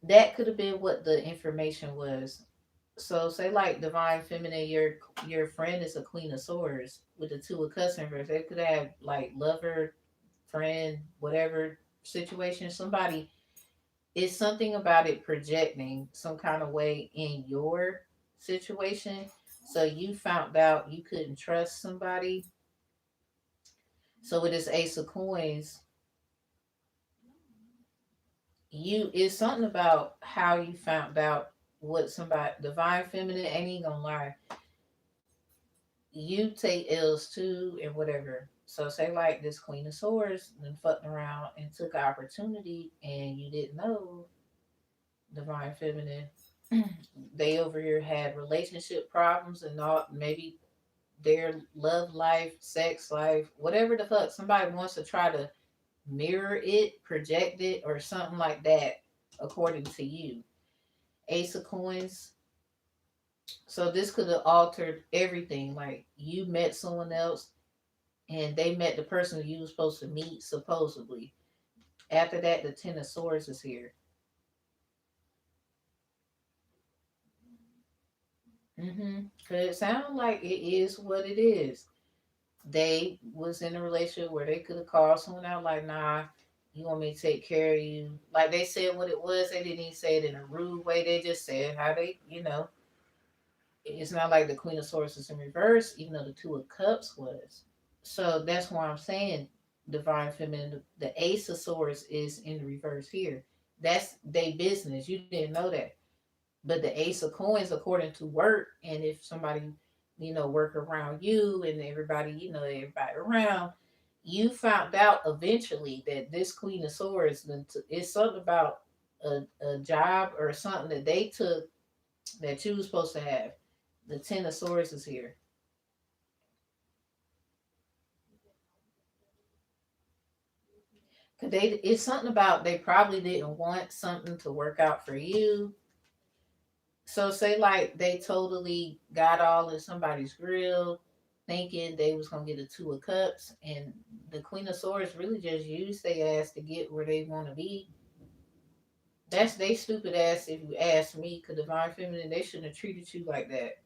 That could have been what the information was. So say like divine feminine, your friend is a queen of swords with the 2 of cups in reverse. They could have like lover, friend, whatever situation. Somebody, it's something about it projecting some kind of way in your situation. So you found out you couldn't trust somebody. So with this ace of coins, you it's something about how you found out what somebody divine feminine ain't even gonna lie. You take L's too and whatever. So say like this queen of swords then fucked around and took an opportunity and you didn't know divine feminine. They over here had relationship problems and all, maybe their love life, sex life, whatever the fuck, somebody wants to try to mirror it, project it, or something like that, according to you. Ace of coins. So this could have altered everything. Like you met someone else and they met the person you were supposed to meet, supposedly. After that, the 10 of swords is here. Cause it sounds like it is what it is. They was in a relationship where they could have called someone out like, nah, you want me to take care of you. Like they said what it was. They didn't even say it in a rude way. They just said how it's not like the Queen of Swords is in reverse, even though the 2 of Cups was. So that's why I'm saying divine feminine. The Ace of Swords is in the reverse here. That's they business. You didn't know that. But the Ace of Coins, according to work, and if somebody, work around you and everybody, everybody around, you found out eventually that this Queen of Swords is something about a job or something that they took that you was supposed to have. The 10 of Swords is here. Cause it's something about they probably didn't want something to work out for you. So say like they totally got all in somebody's grill, thinking they was gonna get a 2 of Cups, and the Queen of Swords really just used their ass to get where they want to be. That's they stupid ass if you ask me. Cause divine feminine, they shouldn't have treated you like that.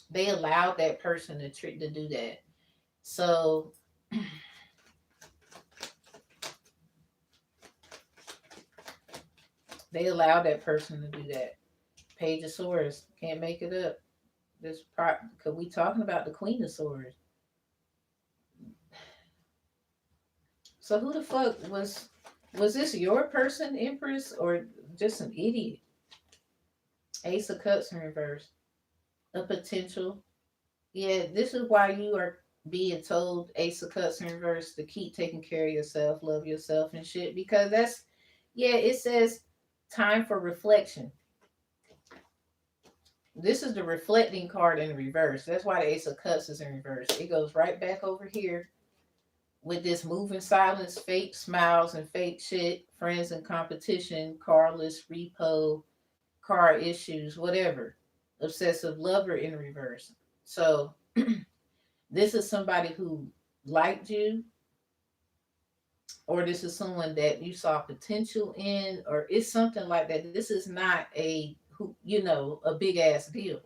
They allowed that person to do that. So they allowed that person to do that. Page of Swords can't make it up. Cause we talking about the Queen of Swords. So who the fuck was this your person, Empress, or just an idiot? Ace of Cups in reverse. A potential. Yeah, this is why you are being told Ace of Cups in reverse to keep taking care of yourself, love yourself and shit. Because that's, yeah, it says time for reflection. This is the reflecting card in reverse. That's why the Ace of Cups is in reverse. It goes right back over here with this moving silence, fake smiles and fake shit, friends and competition, carless, repo, car issues, whatever. Obsessive lover in reverse. So this is somebody who liked you, or this is someone that you saw potential in, or it's something like that. This is not a who, a big ass deal.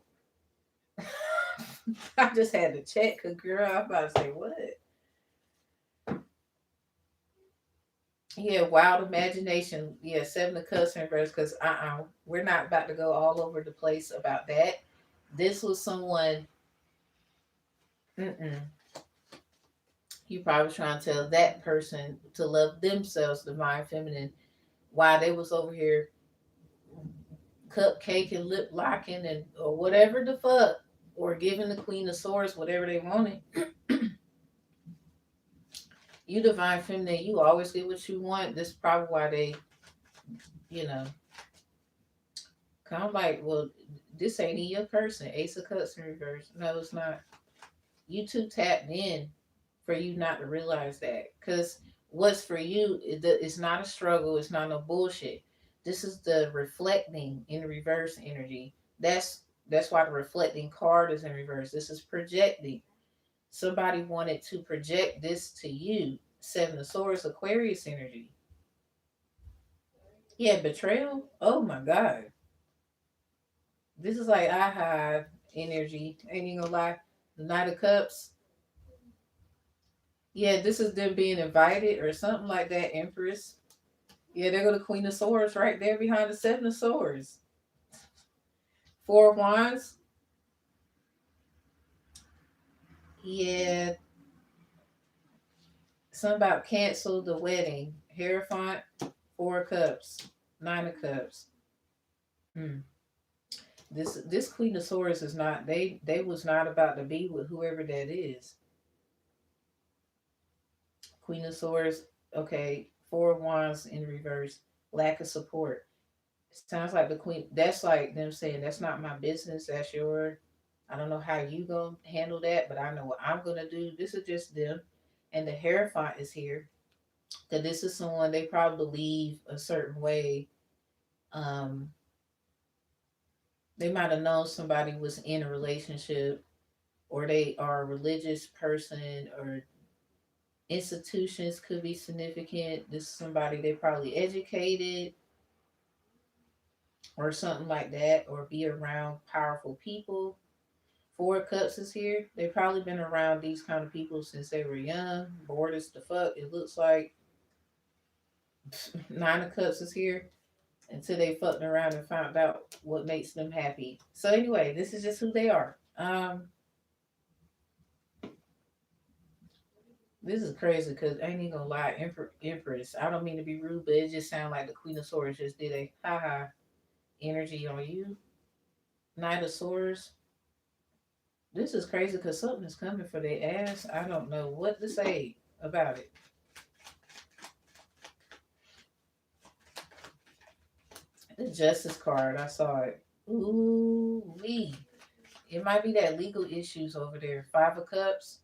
I just had to check, cause girl, I'm about to say what? Yeah, wild imagination. Yeah, seven of cups in reverse. Cause we're not about to go all over the place about that. This was someone. Mm-mm. You probably trying to tell that person to love themselves, divine feminine, while they was over here cupcake and lip locking and or whatever the fuck, or giving the Queen of Swords whatever they wanted. You divine feminine, you always get what you want. This is probably why they, you know, kind of like, well, this ain't in your person. Ace of Cups in reverse. No, it's not. You too tapped in for you not to realize that. Because what's for you, it's not a struggle. It's not no bullshit. This is the reflecting in reverse energy. That's why the reflecting card is in reverse. This is projecting. Somebody wanted to project this to you. Seven of Swords, Aquarius energy. Yeah, betrayal. Oh my God. This is like I have energy. Ain't even gonna lie. The Knight of Cups. Yeah, this is them being invited or something like that, Empress. Yeah, there go the Queen of Swords right there behind the Seven of Swords. Four of Wands. Yeah, something about cancel the wedding. Hierophant, Four of Cups, Nine of Cups. Hmm. This Queen of Swords is not, they was not about to be with whoever that is. Queen of Swords, okay, Four of Wands in reverse, lack of support. Sounds like the Queen, that's like them saying, that's not my business, that's your, I don't know how you gonna handle that, but I know what I'm gonna do. This is just them. And the Hierophant is here. That this is someone they probably believe a certain way. Um, they might have known somebody was in a relationship, or they are a religious person, or institutions could be significant. This is somebody they probably educated or something like that, or be around powerful people. Four of Cups is here. They've probably been around these kind of people since they were young. Bored as the fuck. It looks like Nine of Cups is here until they fucked around and found out what makes them happy. So anyway, this is just who they are. This is crazy because I ain't even gonna lie, Empress. I don't mean to be rude, but it just sounds like the Queen of Swords just did a haha energy on you. Knight of Swords. This is crazy because something is coming for their ass. I don't know what to say about it. The Justice card, I saw it. Ooh wee. It might be that legal issues over there. Five of Cups.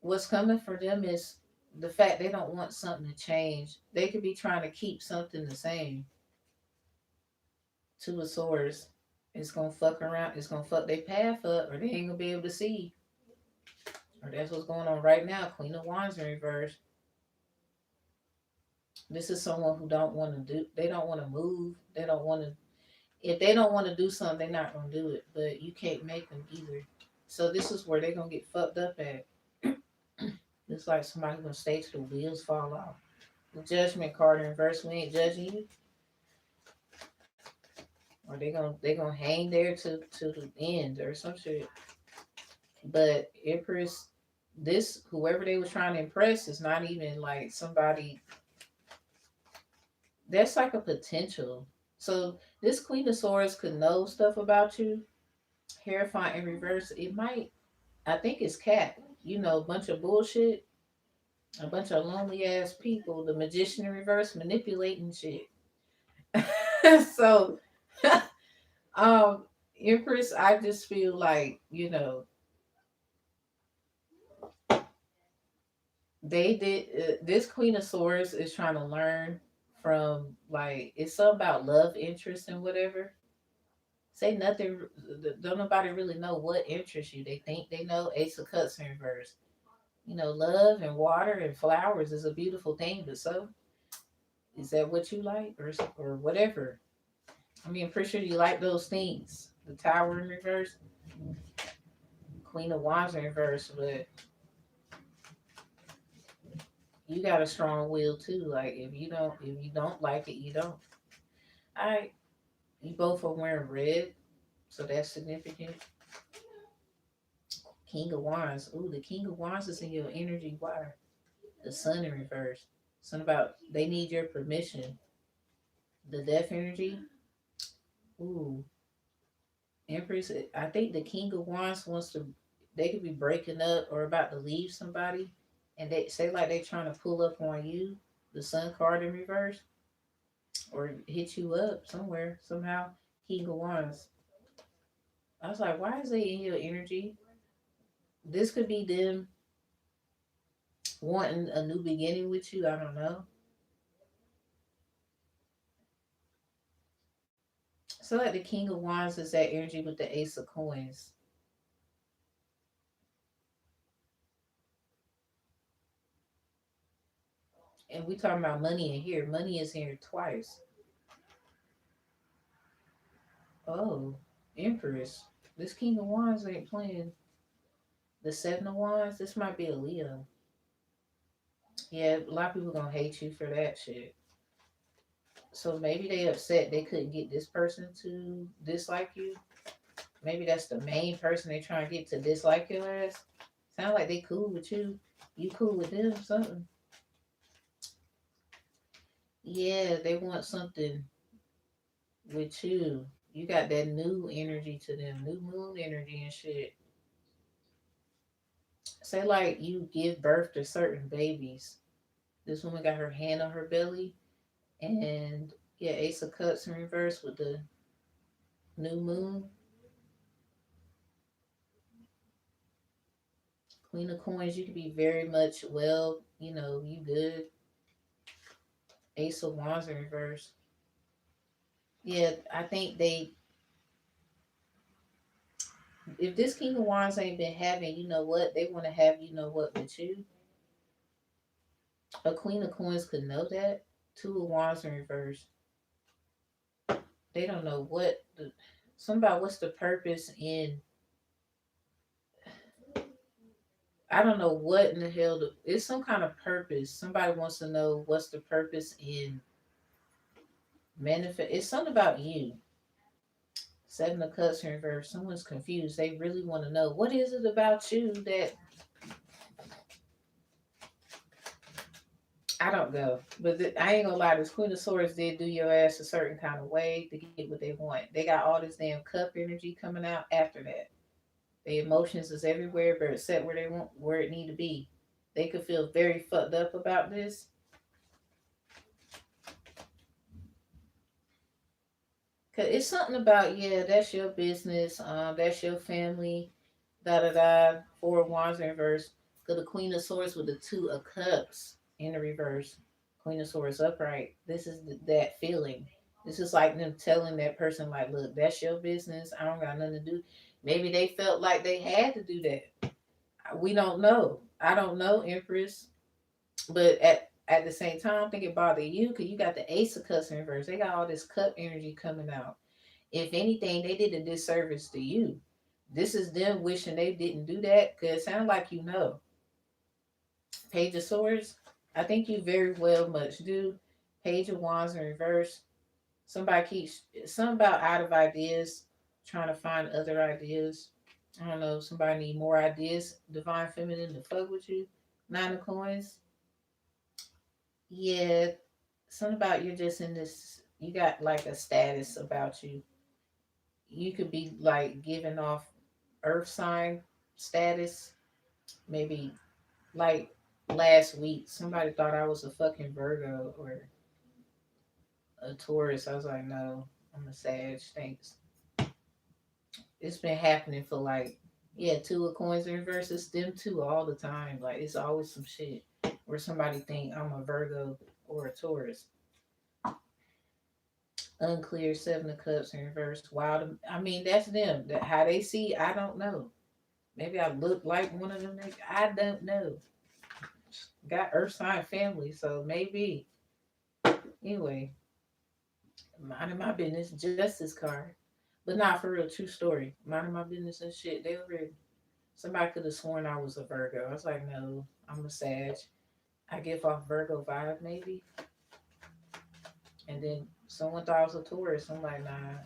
What's coming for them is the fact they don't want something to change. They could be trying to keep something the same. Two of Swords. It's gonna fuck around. It's gonna fuck their path up, or they ain't gonna be able to see. Or that's what's going on right now. Queen of Wands in reverse. This is someone who don't want to do. They don't want to move. They don't want to. If they don't want to do something, they're not gonna do it. But you can't make them either. So this is where they're gonna get fucked up at. It's like somebody gonna stay till the wheels fall off. The Judgment card in reverse. We ain't judging you, or they gonna hang there to the end or some shit. But Empress, this whoever they was trying to impress is not even like somebody. That's like a potential. So this Queen of Swords could know stuff about you. Hierophant in reverse. It might. I think it's cat. A bunch of bullshit, a bunch of lonely ass people. The magician in reverse manipulating shit. So, um, Empress, I just feel like they did this Queen of Swords is trying to learn from like it's something about love interest and whatever. Say nothing. Don't nobody really know what interests you. They think they know. Ace of Cups in reverse. Love and water and flowers is a beautiful thing, but so is that what you like or whatever? I mean, I'm pretty sure you like those things. The Tower in reverse, Queen of Wands in reverse, but you got a strong will too. Like if you don't like it, you don't. All right, you both are wearing red, so that's significant. King of Wands. Ooh, the King of Wands is in your energy. Why? The Sun in reverse. Something about they need your permission. The Death energy. Ooh, Empress. I think the King of Wands wants to. They could be breaking up or about to leave somebody, and they say like they trying to pull up on you. The Sun card in reverse, or hit you up somewhere somehow. King of Wands. I was like, why is they in your energy? This could be them wanting a new beginning with you. I don't know. So like the King of Wands is that energy with the Ace of Coins. And we talking about money in here. Money is here twice. Oh, Empress. This King of Wands ain't playing. The Seven of Wands, this might be a Leo. Yeah, a lot of people gonna hate you for that shit. So maybe they upset they couldn't get this person to dislike you. Maybe that's the main person they trying to get to dislike your ass. Sound like they cool with you. You cool with them, something. Yeah, they want something with you. You got that new energy to them, new moon energy and shit. Say like you give birth to certain babies. This woman got her hand on her belly, and yeah, Ace of Cups in reverse with the new moon. Queen of Coins, you could be very much well, you good. Ace of Wands in reverse. Yeah, I think if this King of Wands ain't been having, what, they want to have, what, with you. A Queen of Coins could know that. Two of Wands in reverse. They don't know something about what's the purpose in. I don't know what in the hell. It's some kind of purpose. Somebody wants to know what's the purpose in manifest. It's something about you. Seven of Cups in reverse. Someone's confused. They really want to know what is it about you that I don't know. But I ain't gonna lie. This Queen of Swords did do your ass a certain kind of way to get what they want. They got all this damn cup energy coming out after that. The emotions is everywhere, but it's set where they want, where it need to be. They could feel very fucked up about this. Cause it's something about that's your business. That's your family. Da da da. Four of Wands in reverse. Cause the Queen of Swords with the Two of Cups in the reverse. Queen of Swords upright. This is that feeling. This is like them telling that person, like, look, that's your business. I don't got nothing to do. Maybe they felt like they had to do that. We don't know. I don't know, Empress. But at the same time, I think it bothered you because you got the Ace of Cups in reverse. They got all this cup energy coming out. If anything, they did a disservice to you. This is them wishing they didn't do that because it sounds like you know. Page of Swords, I think you very well much do. Page of Wands in reverse. Somebody keeps something about out of ideas, trying to find other ideas. I don't know. Somebody need more ideas. Divine Feminine to fuck with you. Nine of Coins. Yeah, something about you're just in this. You got like a status about you. You could be like giving off earth sign status. Maybe like last week, somebody thought I was a fucking Virgo or a Taurus. I was like, no, I'm a Sag. Thanks. It's been happening for like, yeah, two of coins in reverse. It's them two all the time. Like it's always some shit where somebody think I'm a Virgo or a Taurus. Unclear, seven of cups in reverse. Wild. I mean, that's them. That how they see, I don't know. Maybe I look like one of them. I don't know. Got Earth sign family, so maybe. Anyway, minding my business. Justice card, but not for real. True story. Minding my business and shit. They were. Somebody could have sworn I was a Virgo. I was like, no, I'm a Sag. I give off Virgo vibe, maybe. And then someone thought I was a Taurus. I'm like, nah.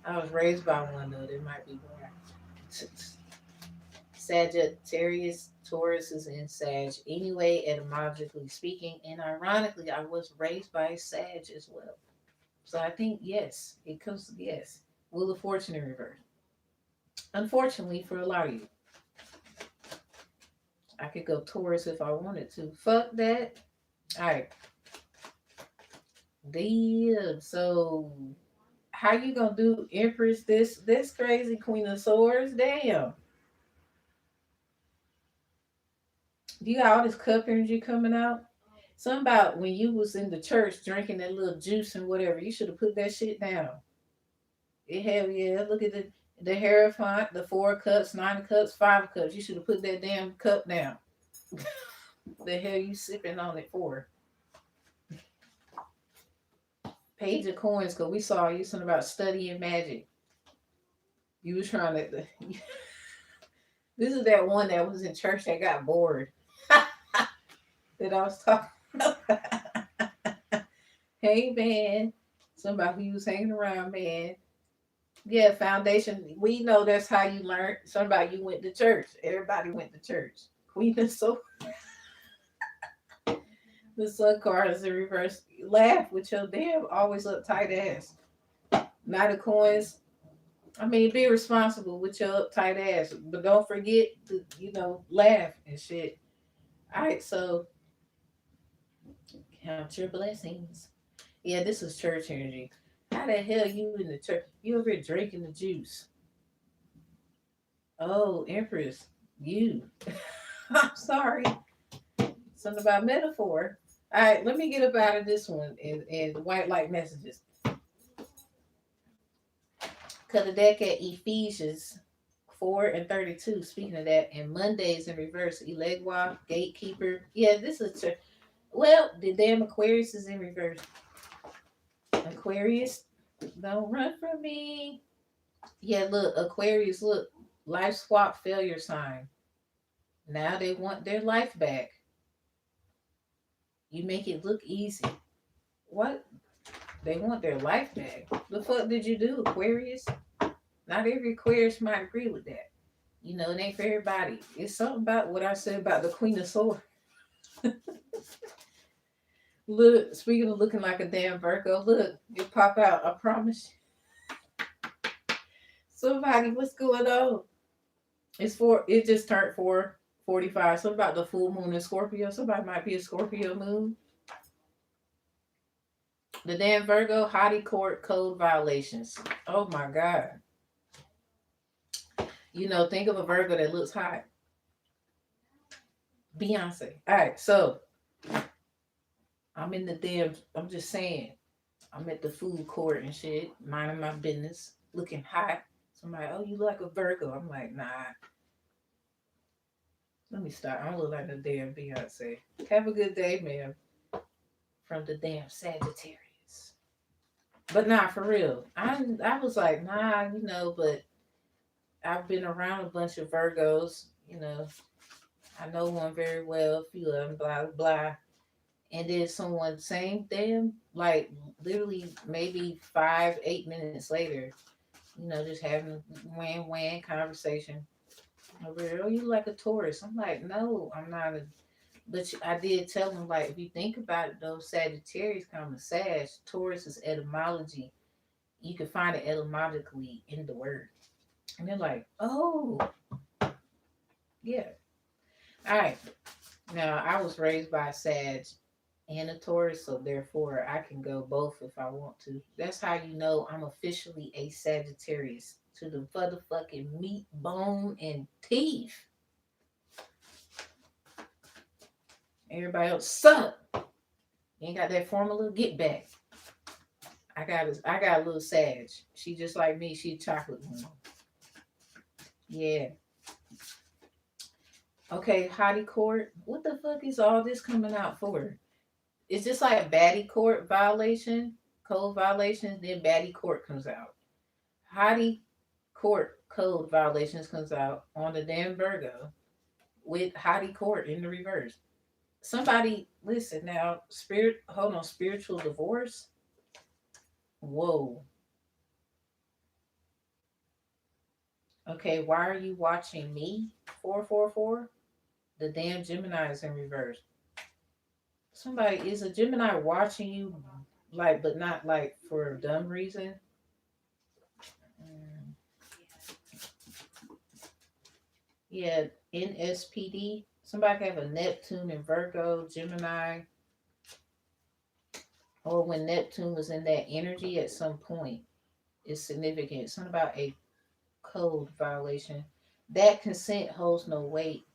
I was raised by one though. There might be more. Sagittarius, Taurus is in Sag anyway, etymologically speaking. And ironically, I was raised by a Sag as well. So I think yes, it comes to yes. Wheel of Fortune in reverse. Unfortunately for a lot of you, I could go Taurus if I wanted to. Fuck that. All right. Damn. So how you gonna do Empress? This crazy Queen of Swords. Damn. You got all this cup energy coming out. Something about when you was in the church drinking that little juice and whatever. You should have put that shit down. It hell yeah. Look at the Hierophant, the 4 cups, 9 cups, 5 cups. You should have put that damn cup down. The hell you sipping on it for? Page of coins, because we saw you something about studying magic. You was trying to. This is that one that was in church that got bored. That I was talking about. Hey man, somebody who was hanging around, man. Yeah, foundation. We know that's how you learn. Somebody you went to church. Everybody went to church. Queen of so the sun card is in reverse. Laugh with your damn always uptight ass. Knight of coins. I mean, be responsible with your uptight ass, but don't forget to, laugh and shit. All right, so count your blessings. Yeah, this is church energy. How the hell you in the church? You over here drinking the juice? Oh, Empress, you. I'm sorry. Something about metaphor. All right, let me get up out of this one and white light messages. Cut the deck at Ephesians 4 and 32. Speaking of that, and Mondays in reverse. Elegwa, gatekeeper. Yeah, this is church. Well, the damn Aquarius is in reverse. Aquarius, don't run from me. Yeah, look, Aquarius, look, life swap failure sign. Now they want their life back. You make it look easy. What? They want their life back. The fuck did you do, Aquarius? Not every Aquarius might agree with that. It ain't for everybody. It's something about what I said about the Queen of Swords. Look, speaking of looking like a damn Virgo, look, it pop out. I promise. Somebody, what's going on? It just turned 4:45. Something about the full moon in Scorpio. Somebody might be a Scorpio moon. The damn Virgo, hottie court code violations. Oh my God. Think of a Virgo that looks hot. Beyonce. All right, so I'm just saying, I'm at the food court and shit, minding my business, looking hot. Somebody, oh, you look like a Virgo. I'm like, nah. Let me stop. I don't look like the damn Beyonce. Have a good day, ma'am. From the damn Sagittarius. But nah, for real. I was like, nah, but I've been around a bunch of Virgos, I know one very well, a few of them, blah, blah. And then someone, same damn, like literally maybe 5, 8 minutes later, just having a wham conversation. Oh, you like a Taurus? I'm like, no, I'm not a. But I did tell them, like, if you think about it, though, Sagittarius kind of Sag, Taurus is etymology. You can find it etymologically in the word. And they're like, oh. Yeah. All right. Now, I was raised by a Sag and a Taurus, so therefore I can go both if I want to. That's how you know I'm officially a Sagittarius to the motherfucking meat, bone, and teeth. Everybody else suck. You ain't got that formula? Get back. I got a little Sag. She just like me. She a chocolate woman. Yeah. Okay, hottie court. What the fuck is all this coming out for? It's just like baddie court violation, code violations, then baddie court comes out. Hottie court code violations comes out on the damn Virgo with hottie court in the reverse. Somebody listen now, spiritual divorce. Whoa. Okay, why are you watching me? 444? The damn Gemini is in reverse. Somebody is a Gemini watching you like but not like for a dumb reason. Mm, yeah, NSPD. Somebody have a Neptune in Virgo, Gemini, or when Neptune was in that energy at some point is significant. Something about a code violation. That consent holds no weight.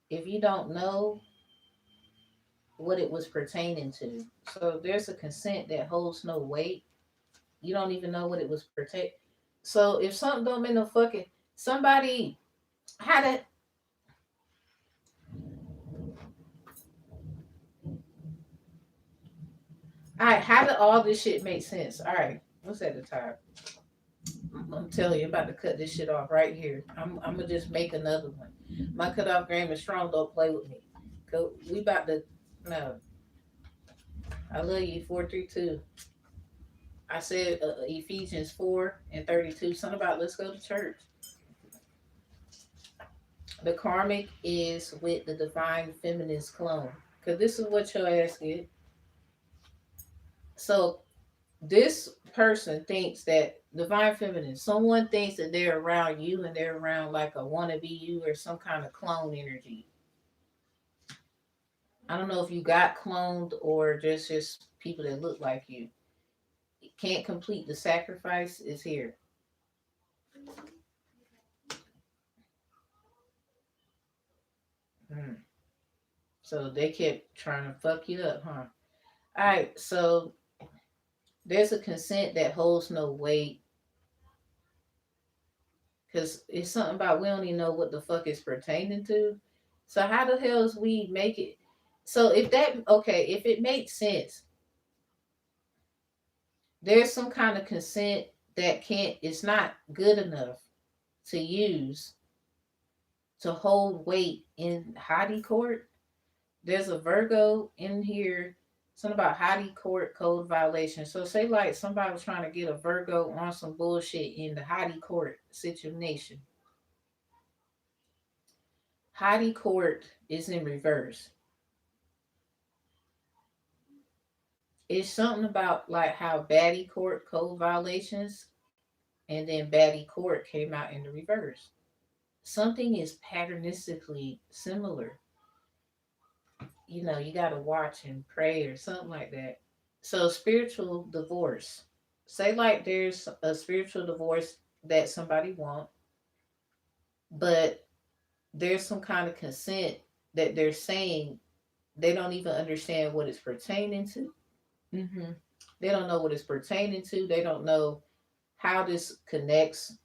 If you don't know what it was pertaining to. So there's a consent that holds no weight. You don't even know what it was pertaining. So if something don't mean no fucking somebody how did all right, how did all this shit make sense? All right, what's at the top? I'm telling you, I'm about to cut this shit off right here. I'm gonna just make another one. My cutoff game is strong. Don't play with me. Go. We about to. No, I love you. 432. I said Ephesians 4:32. Something about let's go to church. The karmic is with the divine feminist clone. Cause this is what your ass get. So this person thinks that divine feminine, someone thinks that they're around you and they're around like a wannabe you or some kind of clone energy. I don't know if you got cloned or just people that look like you. Can't complete the sacrifice is here. Hmm. So they kept trying to fuck you up, huh? All right. So there's a consent that holds no weight because it's something about we don't even know what the fuck is pertaining to. So how the hell is we make it? So if that okay, if it makes sense, there's some kind of consent that can't. It's not good enough to use to hold weight in hottie court. There's a Virgo in here. Something about hottie court code violation. So say like somebody was trying to get a Virgo on some bullshit in the hottie court situation. Hottie court is in reverse. It's something about like how baddie court code violations and then baddie court came out in the reverse. Something is patternistically similar. You know, you got to watch and pray or something like that. So, spiritual divorce. Say, like, there's a spiritual divorce that somebody want, but there's some kind of consent that they're saying they don't even understand what it's pertaining to. Hmm. They don't know what it's pertaining to. They don't know how this connects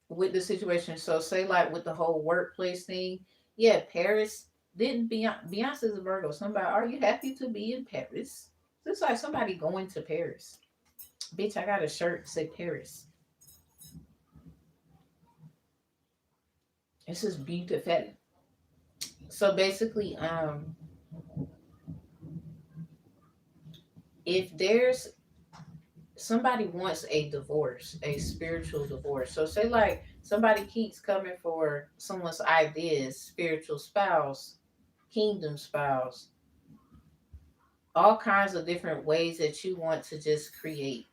with the situation. So say like with the whole workplace thing, yeah, Paris didn't Beyonce's a Virgo. Somebody, are you happy to be in Paris? It's like somebody going to Paris. Bitch, I got a shirt that say Paris. This is beautiful. So basically, if there's somebody wants a divorce, a spiritual divorce. So say like somebody keeps coming for someone's ideas, spiritual spouse, kingdom spouse, all kinds of different ways that you want to just create.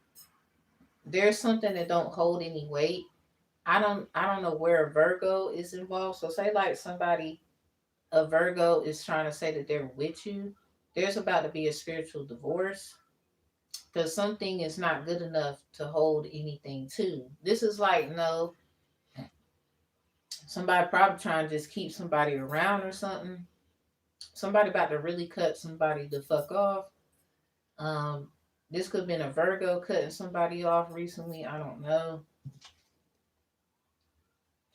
There's something that don't hold any weight. I don't know where Virgo is involved. So say like somebody, a Virgo is trying to say that they're with you. There's about to be a spiritual divorce because something is not good enough to hold anything to. This is like, no, somebody probably trying to just keep somebody around or something. Somebody about to really cut somebody the fuck off. Um, this could have been a Virgo cutting somebody off recently. I don't know.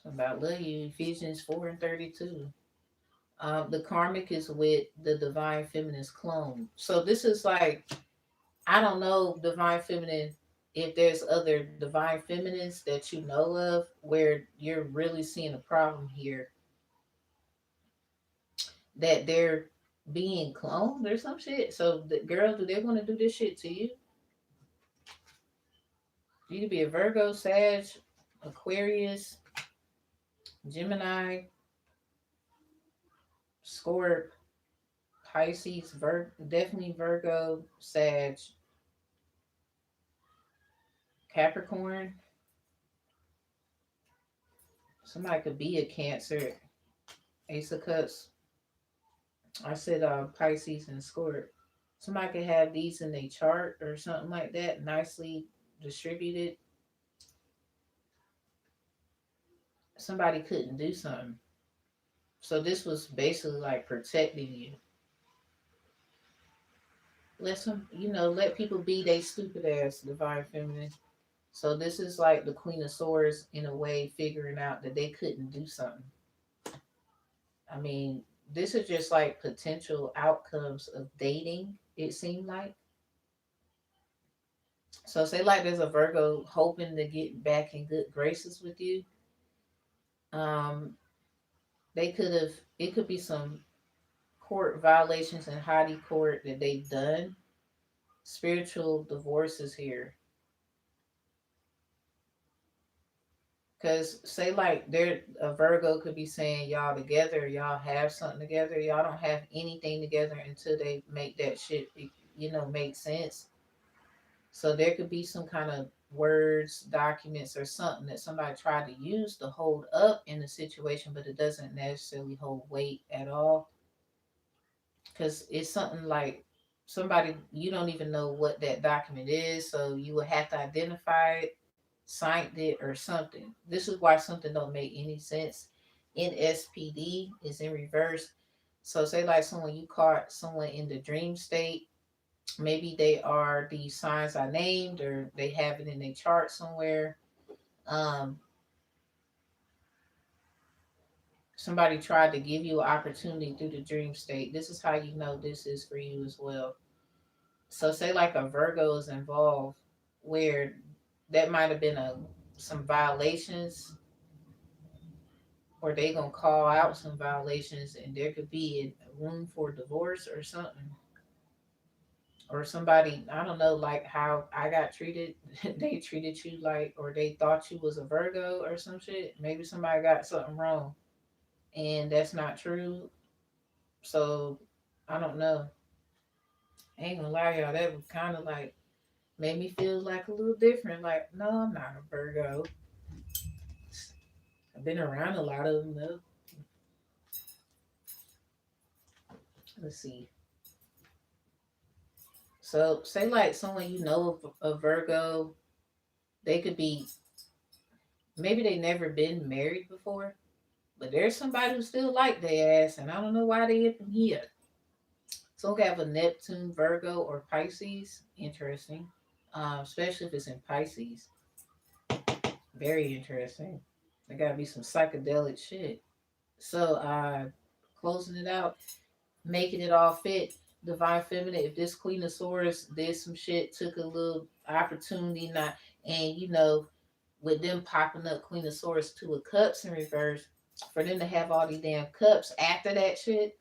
Something about love you, Ephesians 4:32. The karmic is with the divine feminine's clone. So this is like, I don't know, divine feminine, if there's other divine feminines that you know of where you're really seeing a problem here, that they're being cloned or some shit. So the girl, do they want to do this shit to you? You could be a Virgo, Sag, Aquarius, Gemini, Scorp, Pisces, definitely Virgo, Sag, Capricorn. Somebody could be a Cancer, Ace of Cups. I said Pisces and Scorp. Somebody could have these in their chart or something like that, nicely distributed. Somebody couldn't do something. So this was basically like protecting you. Let some, let people be they stupid ass divine feminine. So this is like the Queen of Swords in a way, figuring out that they couldn't do something. I mean, this is just like potential outcomes of dating, it seemed like. So say like there's a Virgo hoping to get back in good graces with you. Um, they could have, it could be some court violations and haughty court that they've done. Spiritual divorces here. Cause say like they're a Virgo could be saying y'all together, y'all have something together, y'all don't have anything together until they make that shit, make sense. So there could be some kind of words, documents, or something that somebody tried to use to hold up in the situation, but it doesn't necessarily hold weight at all. Because it's something like somebody, you don't even know what that document is, so you would have to identify it, signed it, or something. This is why something don't make any sense. NSPD is in reverse. So say like someone, you caught someone in the dream state. Maybe they are the signs I named, or they have it in their chart somewhere. Um, Somebody tried to give you an opportunity through the dream state. This is how you know this is for you as well. So say like a Virgo is involved, where that might have been some violations, or they gonna call out some violations, and there could be a room for divorce or something. Or somebody, I don't know, like how I got treated, they treated you like, or they thought you was a Virgo or some shit. Maybe somebody got something wrong, and that's not true. So I don't know. I ain't gonna lie, y'all. That was kind of like made me feel like a little different. Like, no, I'm not a Virgo. I've been around a lot of them though. Let's see. So say like someone you know of a Virgo, they could be, maybe they never been married before, but there's somebody who still like their ass, and I don't know why they even here. So we have a Neptune, Virgo, or Pisces. Interesting, especially if it's in Pisces. Very interesting. There gotta be some psychedelic shit. So, closing it out, making it all fit. Divine Feminine. If this Queen of Swords did some shit, took a little opportunity, not, and with them popping up Queen of Swords, Two of Cups in reverse, for them to have all these damn cups after that shit,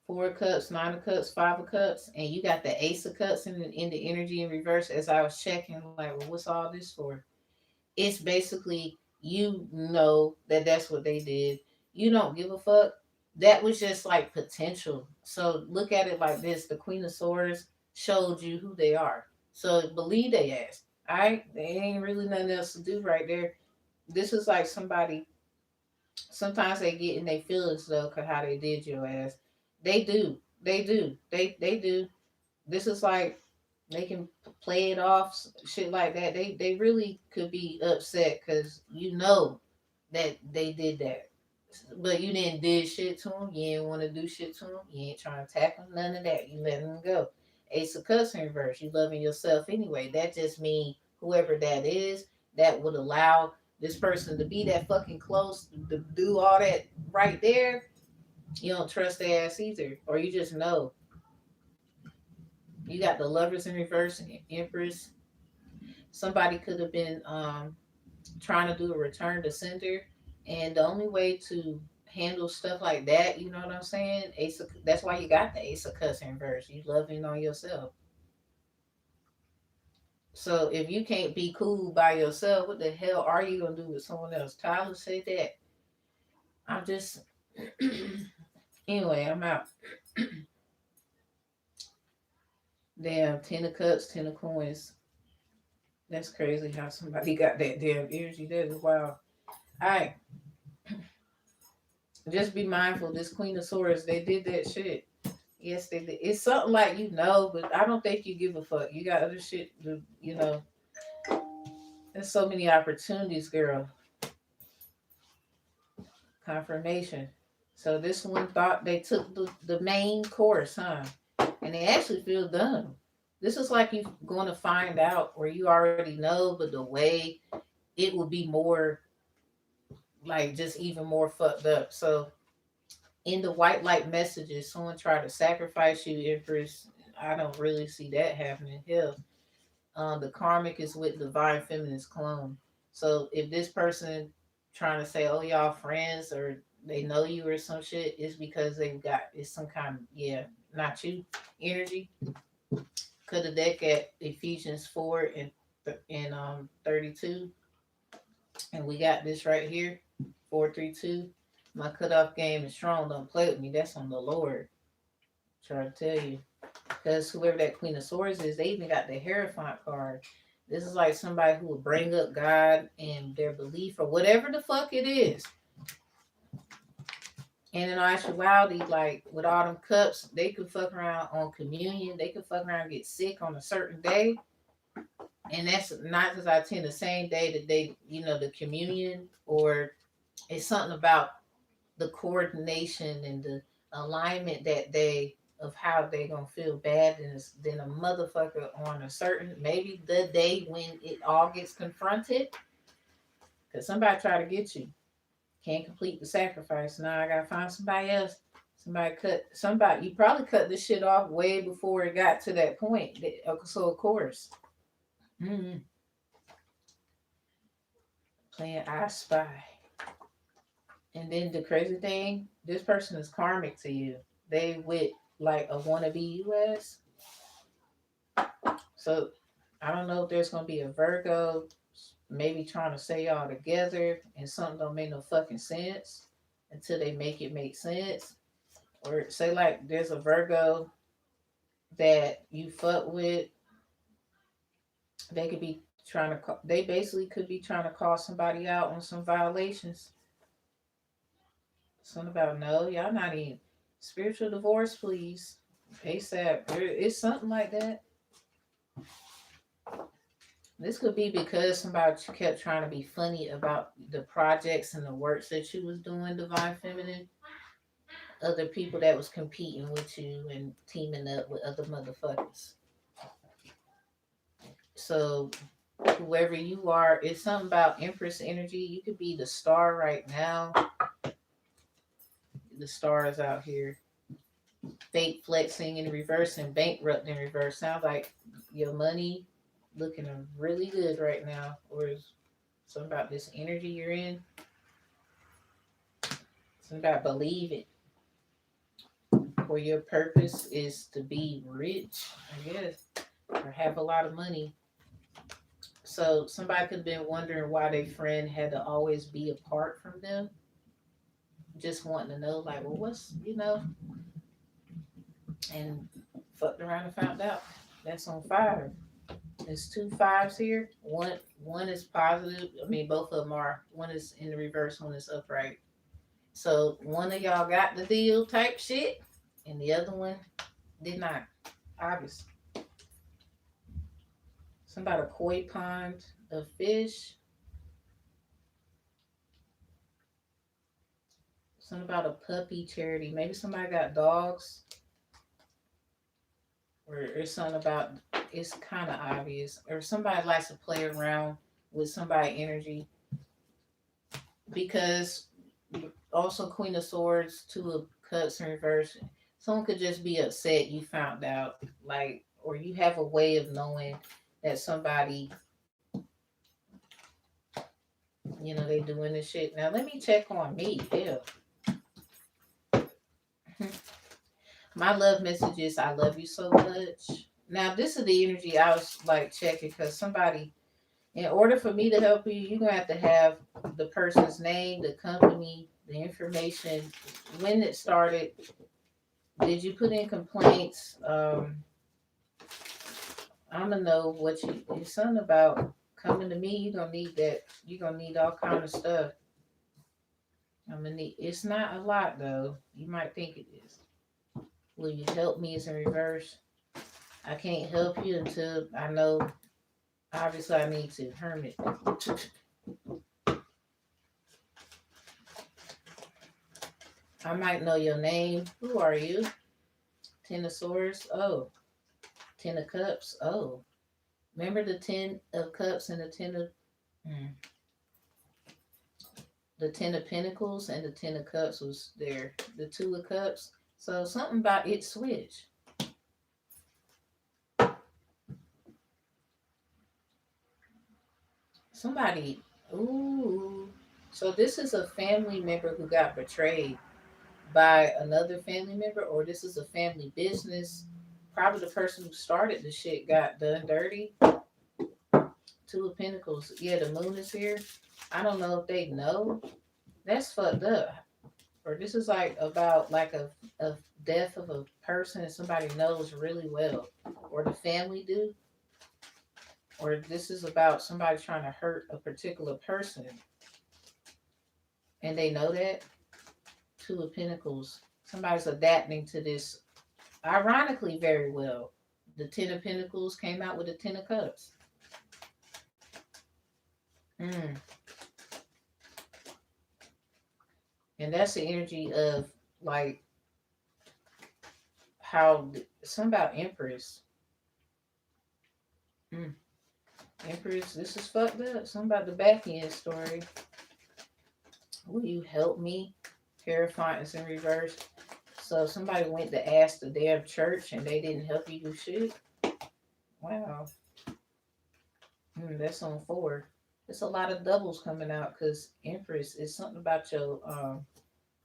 Four of Cups, Nine of Cups, Five of Cups, and you got the Ace of Cups in the energy in reverse. As I was checking, like, well, what's all this for? It's basically, that's what they did. You don't give a fuck. That was just like potential. So look at it like this: the Queen of Swords showed you who they are. So believe they ass. They ain't really nothing else to do right there. This is like somebody. Sometimes they get in their feelings though, cause how they did your ass. They do. They do. They do. This is like they can play it off, shit like that. They really could be upset because you know that they did that, but you didn't did shit to them. You didn't want to do shit to them. You ain't trying to tackle none of that. You letting them go. Ace of Cups in reverse. You loving yourself anyway. That just means whoever that is, that would allow this person to be that fucking close to do all that right there. You don't trust their ass either, or you just know. You got the lovers in reverse, Empress. Somebody could have been trying to do a return to sender, and the only way to handle stuff like that, you know what I'm saying? That's why you got the Ace of Cups in reverse. You loving on yourself. So if you can't be cool by yourself, what the hell are you gonna do with someone else? Tyler said that. I'm just anyway. I'm out. Damn, 10 of cups, 10 of coins. That's crazy how somebody got that damn energy. That is wild. All right, just be mindful. This Queen of Swords, they did that shit. Yes, they did. It's something like but I don't think you give a fuck. You got other shit. There's so many opportunities, girl. Confirmation. So this one thought they took the main course, huh? And they actually feel dumb. This is like you going to find out, or you already know, but the way it will be more like just even more fucked up. So in the white light messages, someone tried to sacrifice you, Empress. I don't really see that happening. Hell, the karmic is with divine feminine's clone. So if this person trying to say, "Oh, y'all friends," or they know you or some shit, it's because they've got it's some kind of not you energy. Cut a deck at Ephesians 4 and 32, and we got this right here, 432. My cutoff game is strong. Don't play with me. That's on the Lord. Trying to tell you. Because whoever that Queen of Swords is, they even got the Hierophant card. This is like somebody who will bring up God and their belief or whatever the fuck it is. And in actuality, like with all them cups, they could fuck around on communion. They could fuck around and get sick on a certain day. And that's not because I attend the same day that the communion, or it's something about the coordination and the alignment that day of how they gonna feel bad and then a motherfucker on a certain maybe the day when it all gets confronted because somebody try to get you can't complete the sacrifice. Now I gotta find somebody else. Somebody you probably cut this shit off way before it got to that point. So of course, mm-hmm. Playing I Spy. And then the crazy thing, this person is karmic to you. They with like a wannabe US. So I don't know if there's gonna be a Virgo maybe trying to say y'all together and something don't make no fucking sense until they make it make sense. Or say like there's a Virgo that you fuck with, they could be trying to they basically could be trying to call somebody out on some violations. Something about no, y'all not even spiritual divorce, please. ASAP. It's something like that. This could be because somebody kept trying to be funny about the projects and the works that you was doing, Divine Feminine. Other people that was competing with you and teaming up with other motherfuckers. So whoever you are, it's something about Empress energy. You could be the star right now. The stars out here. Fake flexing in reverse and bankrupt in reverse. Sounds like your money looking really good right now. Or is something about this energy you're in. Something about believe it. Or your purpose is to be rich, I guess. Or have a lot of money. So somebody could have been wondering why their friend had to always be apart from them. Just wanting to know, like, well, and fucked around and found out. That's on fire. There's two fives here. One is positive. I mean, both of them are. One is in the reverse, one is upright. So one of y'all got the deal type shit, and the other one did not. Obviously. Something about a koi pond of fish. Something about a puppy charity. Maybe somebody got dogs. Or it's something about, it's kind of obvious. Or somebody likes to play around with somebody energy. Because also Queen of Swords, Two of Cups in reverse. Someone could just be upset you found out. Like, or you have a way of knowing that somebody, they doing this shit. Now let me check on me. Hell. My love messages, I love you so much. Now, this is the energy I was like checking because somebody, in order for me to help you, you're going to have the person's name, the company, the information, when it started. Did you put in complaints? I don't know what it's something about coming to me. You're going to need that. You're going to need all kind of stuff. I'm going to need, it's not a lot though. You might think it is. Will you help me? It's in reverse. I can't help you until I know. Obviously, I need to. Hermit. I might know your name. Who are you? Ten of Swords. Oh. Ten of Cups. Oh. Remember the Ten of Cups and the Ten of... The Ten of Pentacles and the Ten of Cups was there. The Two of Cups. So something about it switched. Somebody, ooh. So this is a family member who got betrayed by another family member, or this is a family business. Probably the person who started the shit got done dirty. Two of Pentacles. Yeah, the moon is here. I don't know if they know. That's fucked up. Or this is like about like a death of a person that somebody knows really well. Or the family do. Or this is about somebody trying to hurt a particular person. And they know that. Two of Pentacles. Somebody's adapting to this, ironically, very well. The Ten of Pentacles came out with the Ten of Cups. And that's the energy of, like, how, something about Empress. Empress, this is fucked up. Something about the back end story. Will you help me? Terrifying is in reverse. So somebody went to ask the damn church and they didn't help you do shit. Wow. That's on 4. There's a lot of doubles coming out because Empress is something about your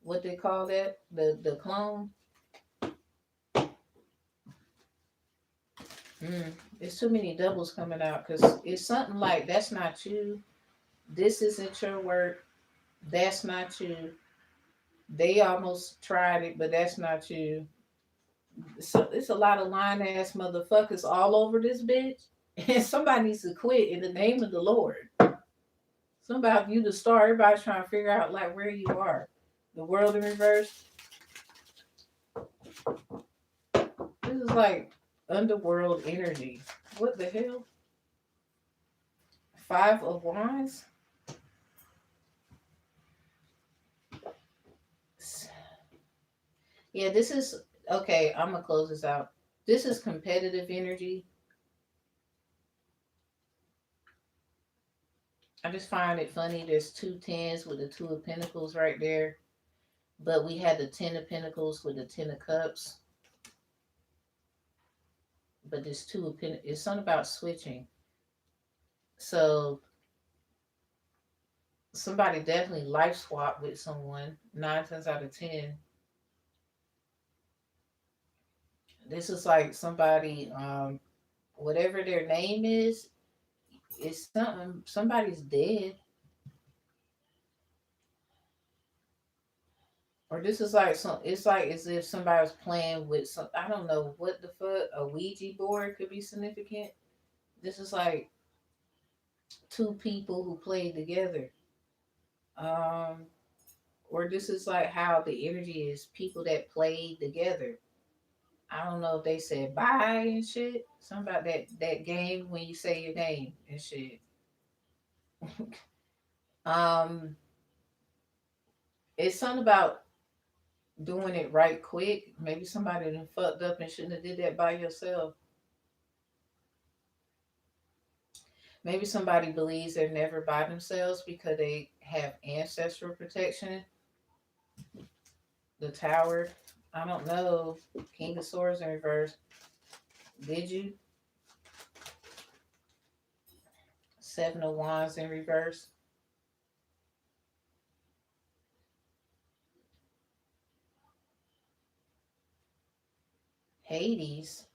what they call that? The clone. There's too many doubles coming out because it's something like that's not you. This isn't your work. That's not you. They almost tried it, but that's not you. So it's a lot of lying ass motherfuckers all over this bitch. And somebody needs to quit in the name of the Lord. Somebody you to start. Everybody's trying to figure out like where you are. The world in reverse. This is like underworld energy. What the hell? 5 of Wands. Yeah, this is okay. I'm gonna close this out. This is competitive energy. I just find it funny. There's 2 tens with the 2 of Pentacles right there, but we had the 10 of Pentacles with the 10 of Cups. But there's 2 of Pentacles. It's something about switching. So somebody definitely life swap with someone 9 times out of 10. This is like somebody, whatever their name is, it's something. Somebody's dead. Or this is like some. It's like as if somebody was playing with some. I don't know what the fuck. A Ouija board could be significant. This is like two people who played together. Um, or this is like how the energy is people that played together. I don't know if they said bye and shit. Something about that game when you say your name and shit. Um, it's something about doing it right quick. Maybe somebody done fucked up and shouldn't have did that by yourself. Maybe somebody believes they're never by themselves because they have ancestral protection. The Tower. I don't know. King of Swords in reverse. Did you? Seven of Wands in reverse. Hades.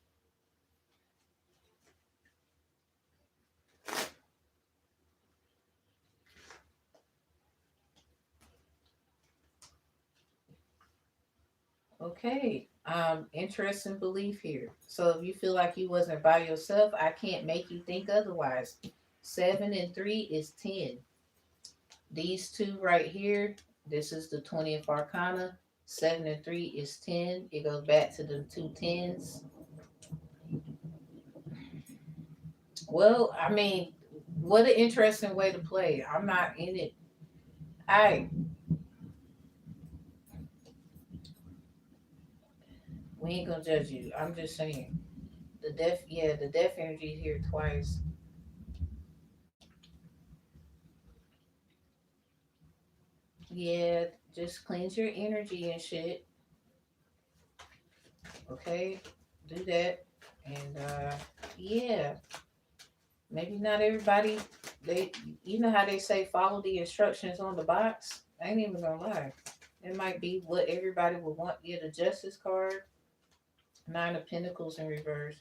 Okay. Interesting belief here. So if you feel like you wasn't by yourself, I can't make you think otherwise. 7 and 3 is 10. These two right here, this is the 20th arcana. 7 and 3 is 10. It goes back to the two tens. Well, I mean, what an interesting way to play. I'm not in it. I We ain't gonna judge you. I'm just saying. The death energy here twice. Yeah, just cleanse your energy and shit. Okay? Do that. And yeah. Maybe not everybody they you know how they say follow the instructions on the box? I ain't even gonna lie. It might be what everybody would want. Yeah, the justice card, 9 of Pentacles in reverse.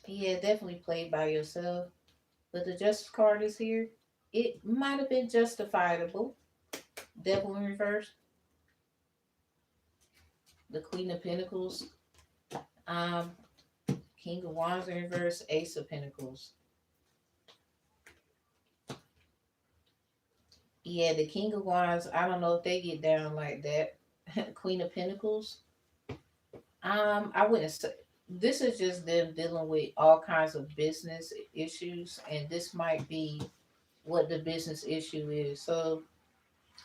Yeah, definitely played by yourself. But the justice card is here. It might have been justifiable. Devil in reverse. The Queen of Pentacles. Um, King of Wands in reverse. Ace of Pentacles. Yeah, the King of Wands. I don't know if they get down like that. Queen of Pentacles. I wouldn't say this is just them dealing with all kinds of business issues, and this might be what the business issue is. So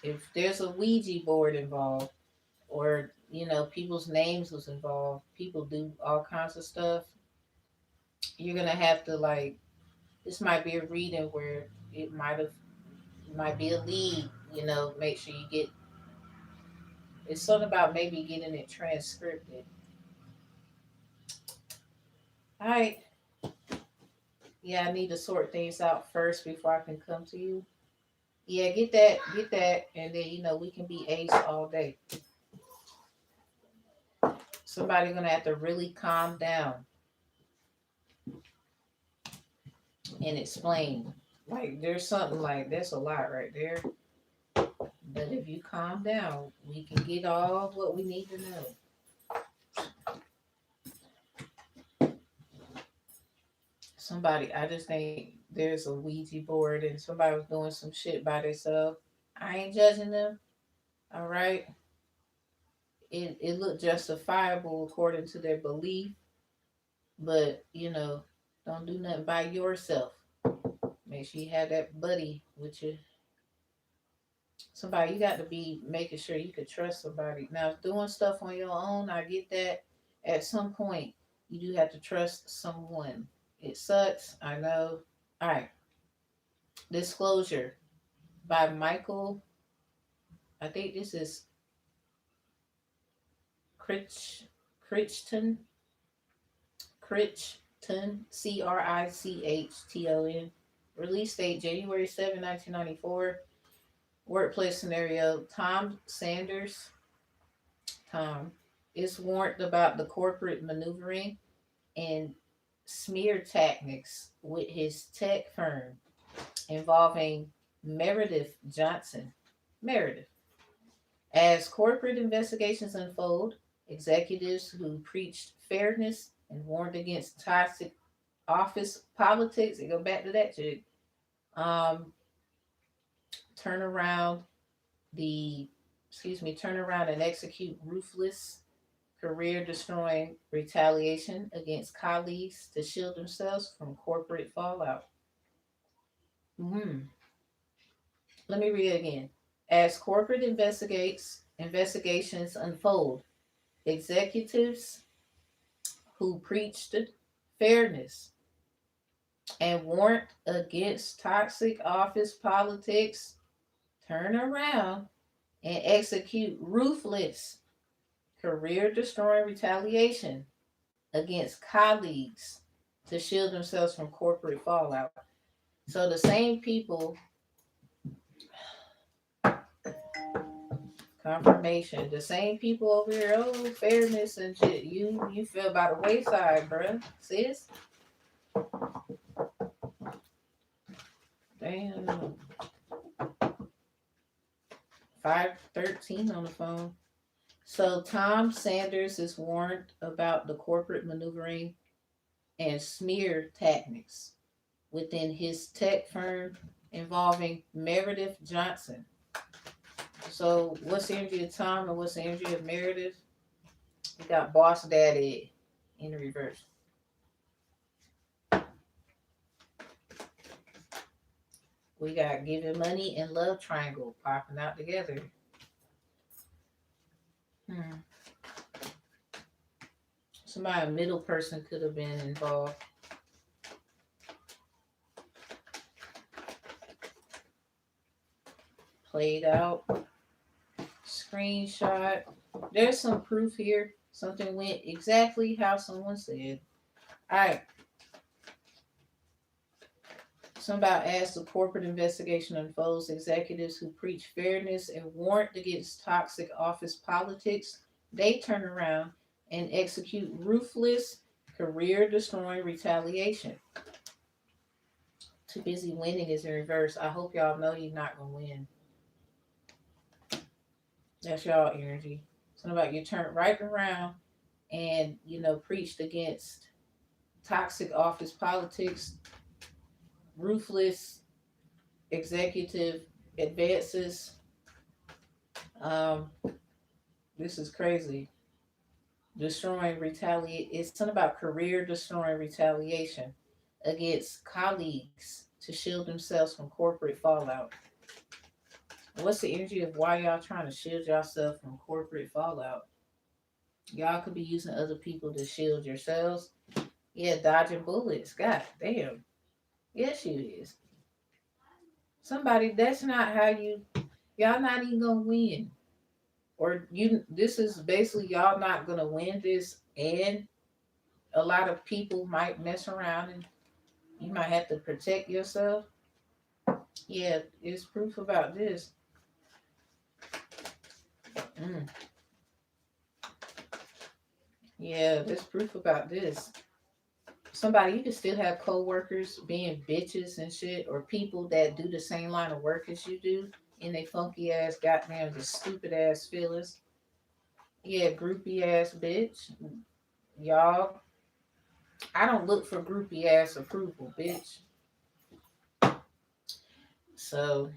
if there's a Ouija board involved, or people's names was involved, people do all kinds of stuff. You're gonna have to like this might be a reading where it might be a lead. Make sure you get. It's something about maybe getting it transcribed. All right. Yeah, I need to sort things out first before I can come to you. Yeah, get that, and then we can be ace all day. Somebody's gonna have to really calm down and explain. Like there's something like that's a lot right there. But if you calm down, we can get all what we need to know. Somebody, I just think there's a Ouija board and somebody was doing some shit by themselves. I ain't judging them. All right. It looked justifiable according to their belief, but don't do nothing by yourself. Make sure you have that buddy with you. Somebody you got to be making sure you could trust somebody. Now, doing stuff on your own, I get that. At some point, you do have to trust someone. It sucks, I know. All right, Disclosure by Michael. I think this is Crichton. Crichton. Crichton. Release date January 7, 1994. Workplace scenario: Tom Sanders. Tom is warned about the corporate maneuvering and smear tactics with his tech firm involving Meredith Johnson. Meredith. As corporate investigations unfold, executives who preached fairness and warned against toxic office politics. They go back to that shit. Um, turn around the, turn around and execute ruthless, career destroying retaliation against colleagues to shield themselves from corporate fallout. Mm. Let me read it again. As corporate investigations unfold, executives who preached fairness and warned against toxic office politics turn around and execute ruthless, career destroying retaliation against colleagues to shield themselves from corporate fallout. So the same people, confirmation, the same people over here, oh, fairness and shit. You fell by the wayside, bruh, sis. Damn. 513 on the phone. So Tom Sanders is warned about the corporate maneuvering and smear tactics within his tech firm involving Meredith Johnson. So what's the energy of Tom and what's the energy of Meredith? We got Boss Daddy in the reverse. We got Giving Money and Love Triangle popping out together. Somebody, a middle person, could have been involved. Played out. Screenshot. There's some proof here. Something went exactly how someone said. Alright. Somebody asked, the corporate investigation unfolds. Executives who preach fairness and warned against toxic office politics, they turn around and execute ruthless, career destroying retaliation. Too busy winning is in reverse. I hope y'all know you're not gonna win. That's y'all energy. Something about you turn right around and preached against toxic office politics, ruthless executive advances. This is crazy. Destroying retaliate. It's something about career destroying retaliation against colleagues to shield themselves from corporate fallout. What's the energy of why y'all trying to shield yourself from corporate fallout? Y'all could be using other people to shield yourselves. Yeah, dodging bullets. God damn. Yes, you is. Somebody, that's not how y'all not even gonna win. Or this is basically y'all not gonna win this, and a lot of people might mess around and you might have to protect yourself. Yeah, it's proof about this. Mm. Yeah, there's proof about this. Somebody, you can still have co-workers being bitches and shit, or people that do the same line of work as you do in they funky ass goddamn just stupid ass feelings. Yeah, groupie ass bitch. Y'all, I don't look for groupie ass approval, bitch. So,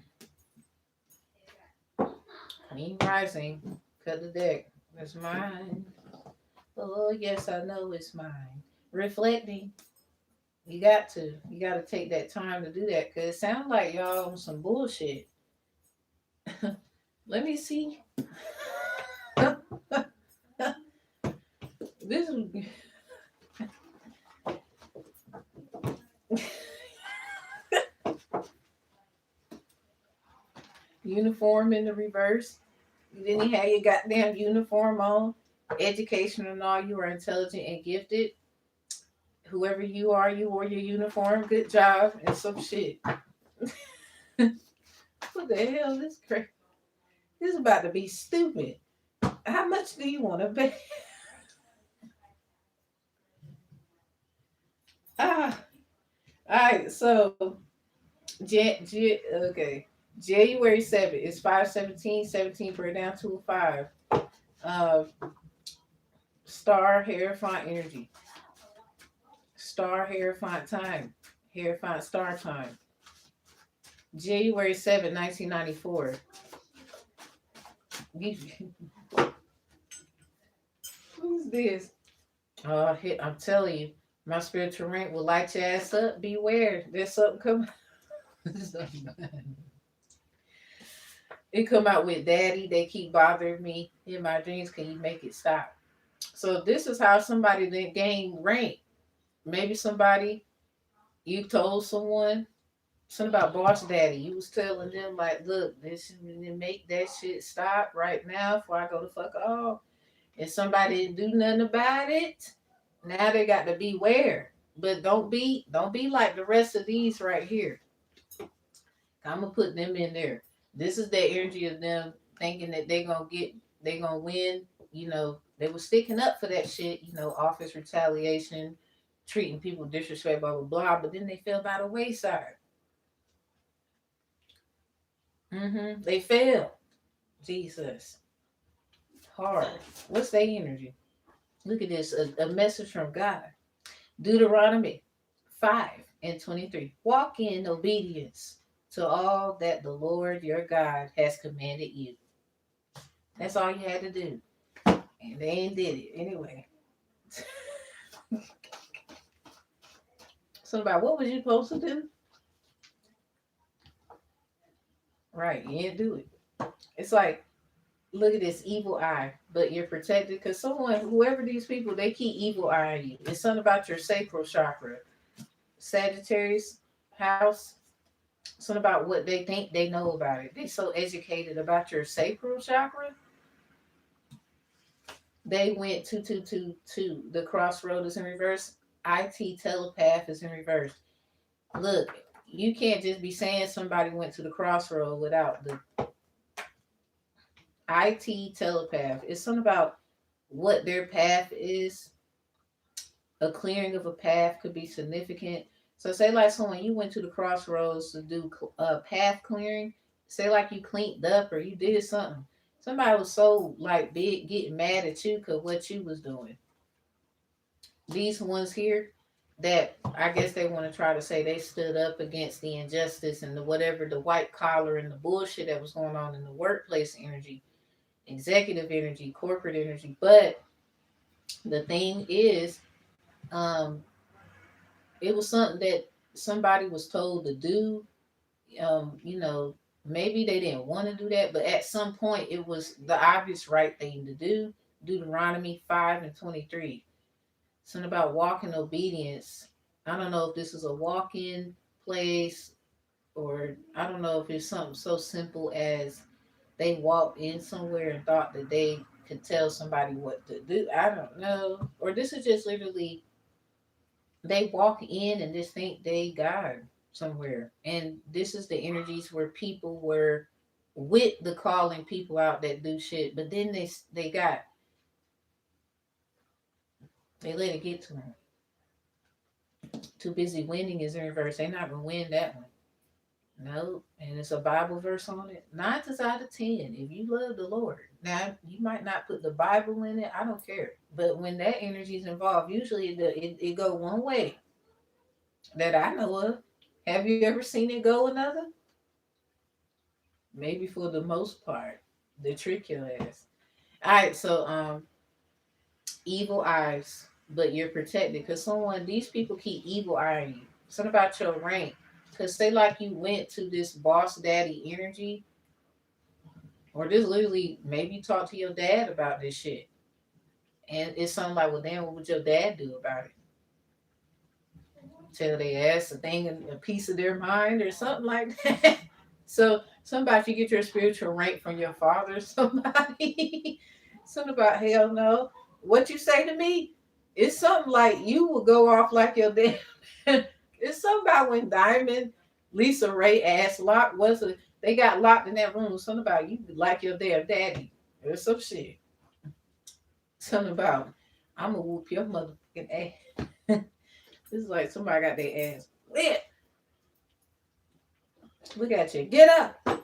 Queen Rising, cut the deck. It's mine. Oh, yes, I know it's mine. Reflecting. You got to. You got to take that time to do that because it sounds like y'all on some bullshit. Let me see. This is. Uniform in the reverse. You didn't have your goddamn uniform on. Education and all, you are intelligent and gifted. Whoever you are, you wore your uniform. Good job and some shit. What the hell? This crazy. This is about to be stupid. How much do you want to pay? Ah, all right. So, okay. January 7th is 517. 17 break down to 5. Uh, Star Hair Font Energy. star Hierophant time. Hierophant star time. January 7th, 1994. Who's this? Oh, I'm telling you, my spiritual rank will light your ass up. Beware, there's something coming. It come out with daddy. They keep bothering me in my dreams. Can you make it stop? So this is how somebody then gain rank. Maybe somebody you told someone something about boss daddy. You was telling them like, look, this make that shit stop right now before I go to fuck off. And somebody didn't do nothing about it. Now they got to beware. But don't be like the rest of these right here. I'm gonna put them in there. This is the energy of them thinking that they gonna win. You know, they were sticking up for that shit. You know, office retaliation, treating people disrespect, blah blah blah. But then they fell by the wayside. They fell. Jesus, hard. What's their energy? Look at this. A message from God. Deuteronomy 5:23. Walk in obedience to all that the Lord your God has commanded you. That's all you had to do. And they ain't did it anyway. So about what was you supposed to do? Right, you didn't do it. It's like, look at this evil eye, but you're protected because whoever these people, they keep evil eyeing you. It's something about your sacral chakra. Sagittarius house, something about what they think they know about it. They're so educated about your sacral chakra. They went 2222. The crossroad is in reverse. IT telepath is in reverse. Look, you can't just be saying somebody went to the crossroad without the IT telepath. It's something about what their path is. A clearing of a path could be significant. So say like someone you went to the crossroads to do path clearing. Say like you cleaned up or you did something. Somebody was so like big getting mad at you because what you was doing. These ones here that I guess they want to try to say they stood up against the injustice and the whatever, the white collar and the bullshit that was going on in the workplace energy, executive energy, corporate energy. But the thing is, um, it was something that somebody was told to do. You know, maybe they didn't want to do that, but at some point it was the obvious right thing to do. Deuteronomy 5:23. Something about walking obedience. I don't know if this is a walk-in place or I don't know if it's something so simple as they walked in somewhere and thought that they could tell somebody what to do. I don't know. Or this is just literally they walk in and just think they God somewhere. And this is the energies where people were with the calling people out that do shit, but then they let it get to them. Too busy winning is in reverse. They're not gonna win that one. No, and it's a Bible verse on it. 9 out of 10. If you love the Lord, now you might not put the Bible in it. I don't care. But when that energy is involved, usually it go one way that I know of. Have you ever seen it go another? Maybe for the most part, they trick your ass. All right, so evil eyes, but you're protected because these people keep evil eyeing you. Something about your rank, because say like you went to this boss daddy energy, or this literally maybe you talk to your dad about this shit, and it's something like, well, damn, what would your dad do about it? Tell they ass a thing, a piece of their mind, or something like that. So somebody you get your spiritual rank from your father, somebody, something about hell no. What you say to me? It's something like you will go off like your dad. It's something about when Diamond, Lisa Ray ass locked was a they got locked in that room. Something about you like your damn daddy. Or some shit. Something about I'm gonna whoop your motherfucking ass. This is like somebody got their ass wet. Look at you. Get up. All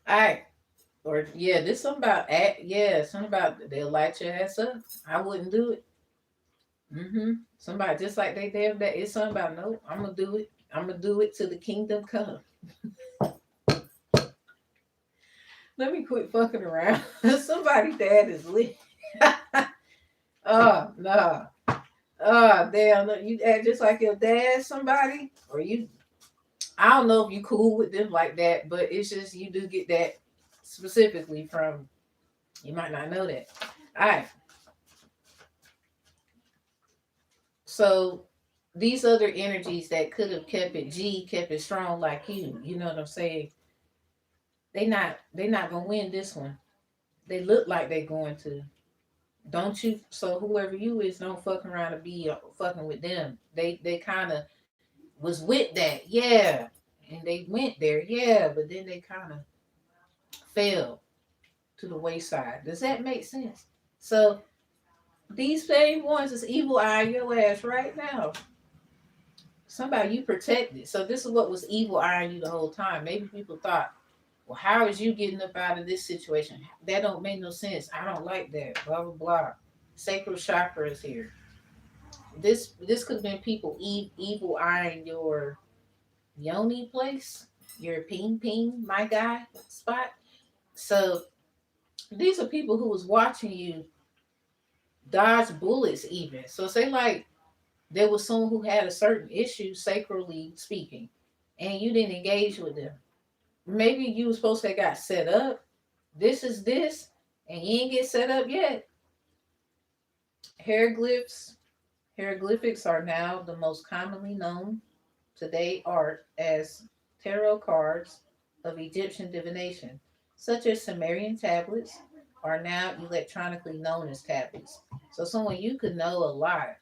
right. Or yeah, something about they'll light your ass up. I wouldn't do it. Somebody just like they damn that. It's something about no. I'm gonna do it. I'm gonna do it till the kingdom come. Let me quit fucking around. Somebody dad is lit. Oh no. Oh damn. You act just like your dad. Somebody or you. I don't know if you cool with them like that, but it's just you do get that specifically from. You might not know that. All right. So these other energies that could have kept it G, kept it strong like you know what I'm saying? They not gonna win this one. They look like they going to. Don't you? So whoever you is, don't fuck around and be fucking with them. They kind of was with that, yeah, and they went there, yeah, but then they kind of fell to the wayside. Does that make sense? So these same ones is evil eyeing your ass right now. Somebody you protected. So this is what was evil eyeing you the whole time. Maybe people thought, well, how is you getting up out of this situation? That don't make no sense. I don't like that. Blah blah blah. Sacral chakra is here. This could have been people evil eyeing your yoni place, your ping ping, my guy spot. So these are people who was watching you dodge bullets even. So say like there was someone who had a certain issue sacrally speaking and you didn't engage with them. Maybe you were supposed to have got set up. This is this, and you ain't get set up yet. Hieroglyphs, hieroglyphics are now the most commonly known today art as tarot cards of Egyptian divination, such as Sumerian tablets are now electronically known as tablets. So someone you could know a lot,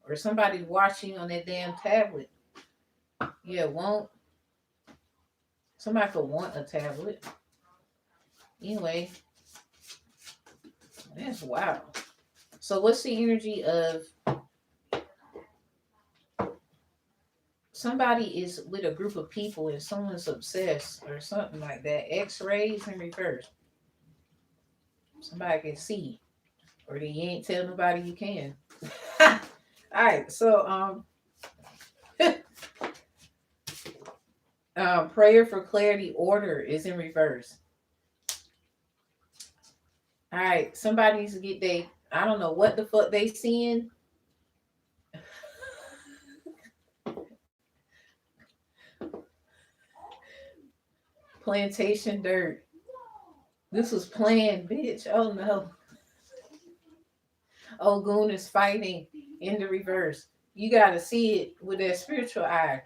or somebody watching on that damn tablet, yeah, won't somebody could want a tablet. Anyway, that's wild. So what's the energy of somebody is with a group of people and someone's obsessed or something like that? X-rays in reverse. Somebody can see, or you ain't tell nobody you can. All right, so prayer for clarity order is in reverse. All right, somebody needs to get they. I don't know what the fuck they seeing. Plantation dirt. This was planned, bitch. Oh no. Ogun is fighting in the reverse. You gotta see it with that spiritual eye.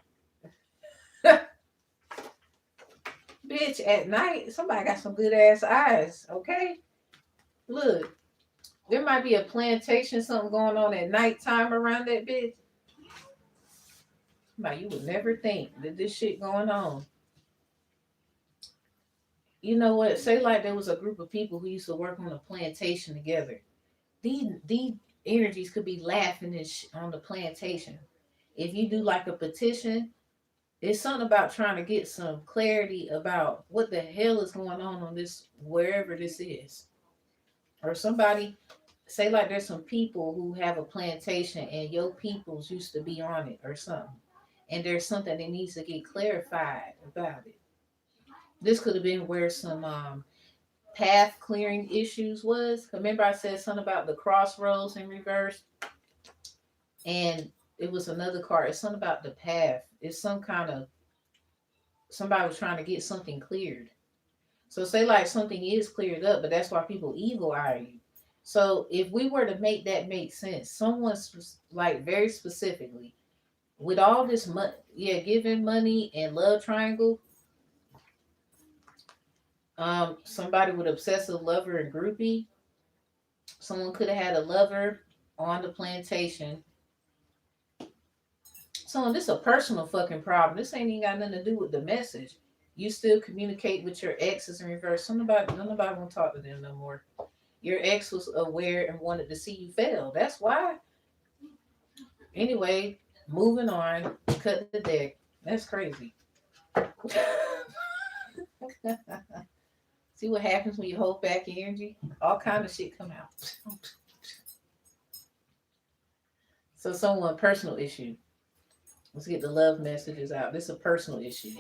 Bitch, at night, somebody got some good ass eyes, okay? Look, there might be a plantation, something going on at nighttime around that bitch. Now you would never think that this shit going on. You know what? Say like there was a group of people who used to work on a plantation together. These energies could be laughing on the plantation. If you do like a petition, it's something about trying to get some clarity about what the hell is going on this wherever this is. Or somebody say like there's some people who have a plantation and your peoples used to be on it or something. And there's something that needs to get clarified about it. This could have been where some path clearing issues was. Remember I said something about the crossroads in reverse? And it was another card. It's something about the path. It's some kind of somebody was trying to get something cleared. So say like something is cleared up, but that's why people evil eye you. So if we were to make that make sense, someone's like very specifically with all this money, yeah, giving money and love triangle. Somebody with obsessive lover and groupie. Someone could have had a lover on the plantation. So this is a personal fucking problem. This ain't even got nothing to do with the message. You still communicate with your exes in reverse. Nobody won't talk to them no more. Your ex was aware and wanted to see you fail. That's why. Anyway, moving on. Cut the deck. That's crazy. See what happens when you hold back energy? All kind of shit come out. So someone personal issue. Let's get the love messages out. This is a personal issue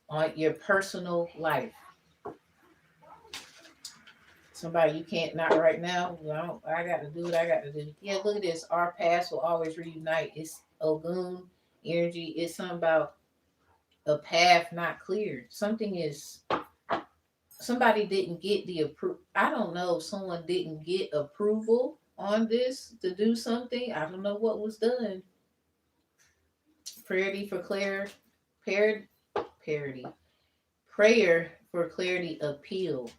on your personal life. Somebody you can't, not right now. Well, I got to do what I got to do. Yeah, look at this. Our past will always reunite. It's Ogun energy. It's something about a path not cleared. Something is, somebody didn't get the approval. I don't know if someone didn't get approval on this to do something. I don't know what was done. Parity for Claire, par- parity. Prayer for clarity appeal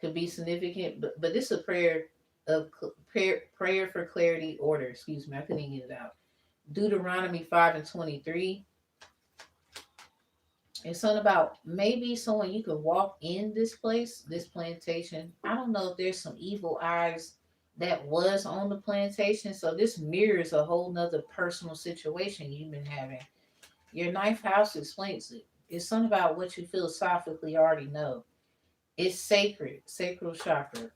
could be significant, but this is a prayer of prayer for clarity order. Excuse me, I couldn't get it out. Deuteronomy 5:23. It's something about maybe someone you could walk in this place, this plantation. I don't know if there's some evil eyes that was on the plantation. So this mirrors a whole nother personal situation you've been having. Your ninth house explains it. It's something about what you philosophically already know. It's sacred, sacral chakra.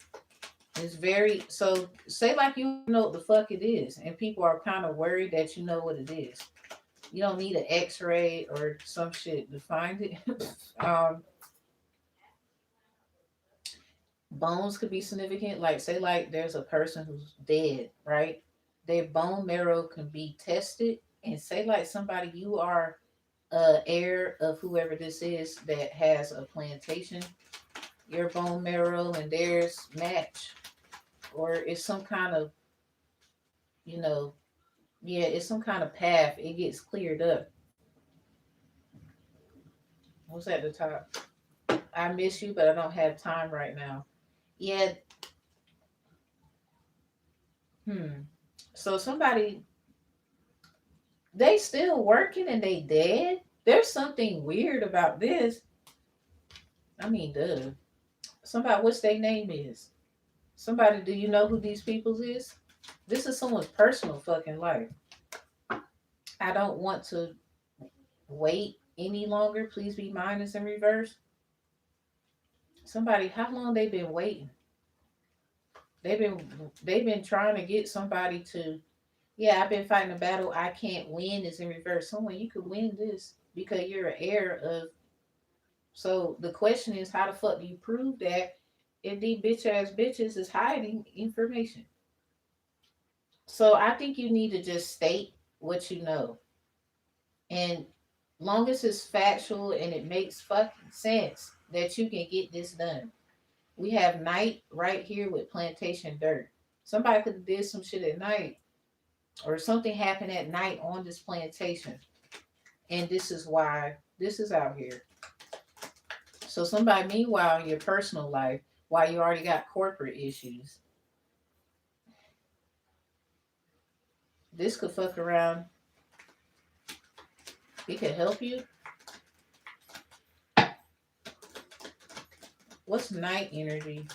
It's very so say like you know what the fuck it is, and people are kind of worried that you know what it is. You don't need an X-ray or some shit to find it. um, Bones could be significant. Like say like there's a person who's dead, right? Their bone marrow can be tested, and say like somebody you are heir of whoever this is that has a plantation, your bone marrow and theirs match, or it's some kind of you know yeah, it's some kind of path. It gets cleared up. What's at the top? I miss you, but I don't have time right now. Yeah. Hmm. So somebody they still working and they dead. There's something weird about this. I mean, duh. Somebody, what's their name is? Somebody, do you know who these peoples is? This is someone's personal fucking life. I don't want to wait any longer. Please be mine is in reverse. Somebody, how long they been waiting? They've been they've been trying to get somebody to. Yeah, I've been fighting a battle I can't win is in reverse. Someone you could win this because you're an heir of. So the question is, how the fuck do you prove that if these bitch ass bitches is hiding information? So I think you need to just state what you know, and long as it's factual and it makes fucking sense that you can get this done. We have night right here with plantation dirt. Somebody could have did some shit at night, or something happened at night on this plantation, and this is why this is out here. So somebody, meanwhile, in your personal life, while you already got corporate issues, this could fuck around. It could help you. What's night energy?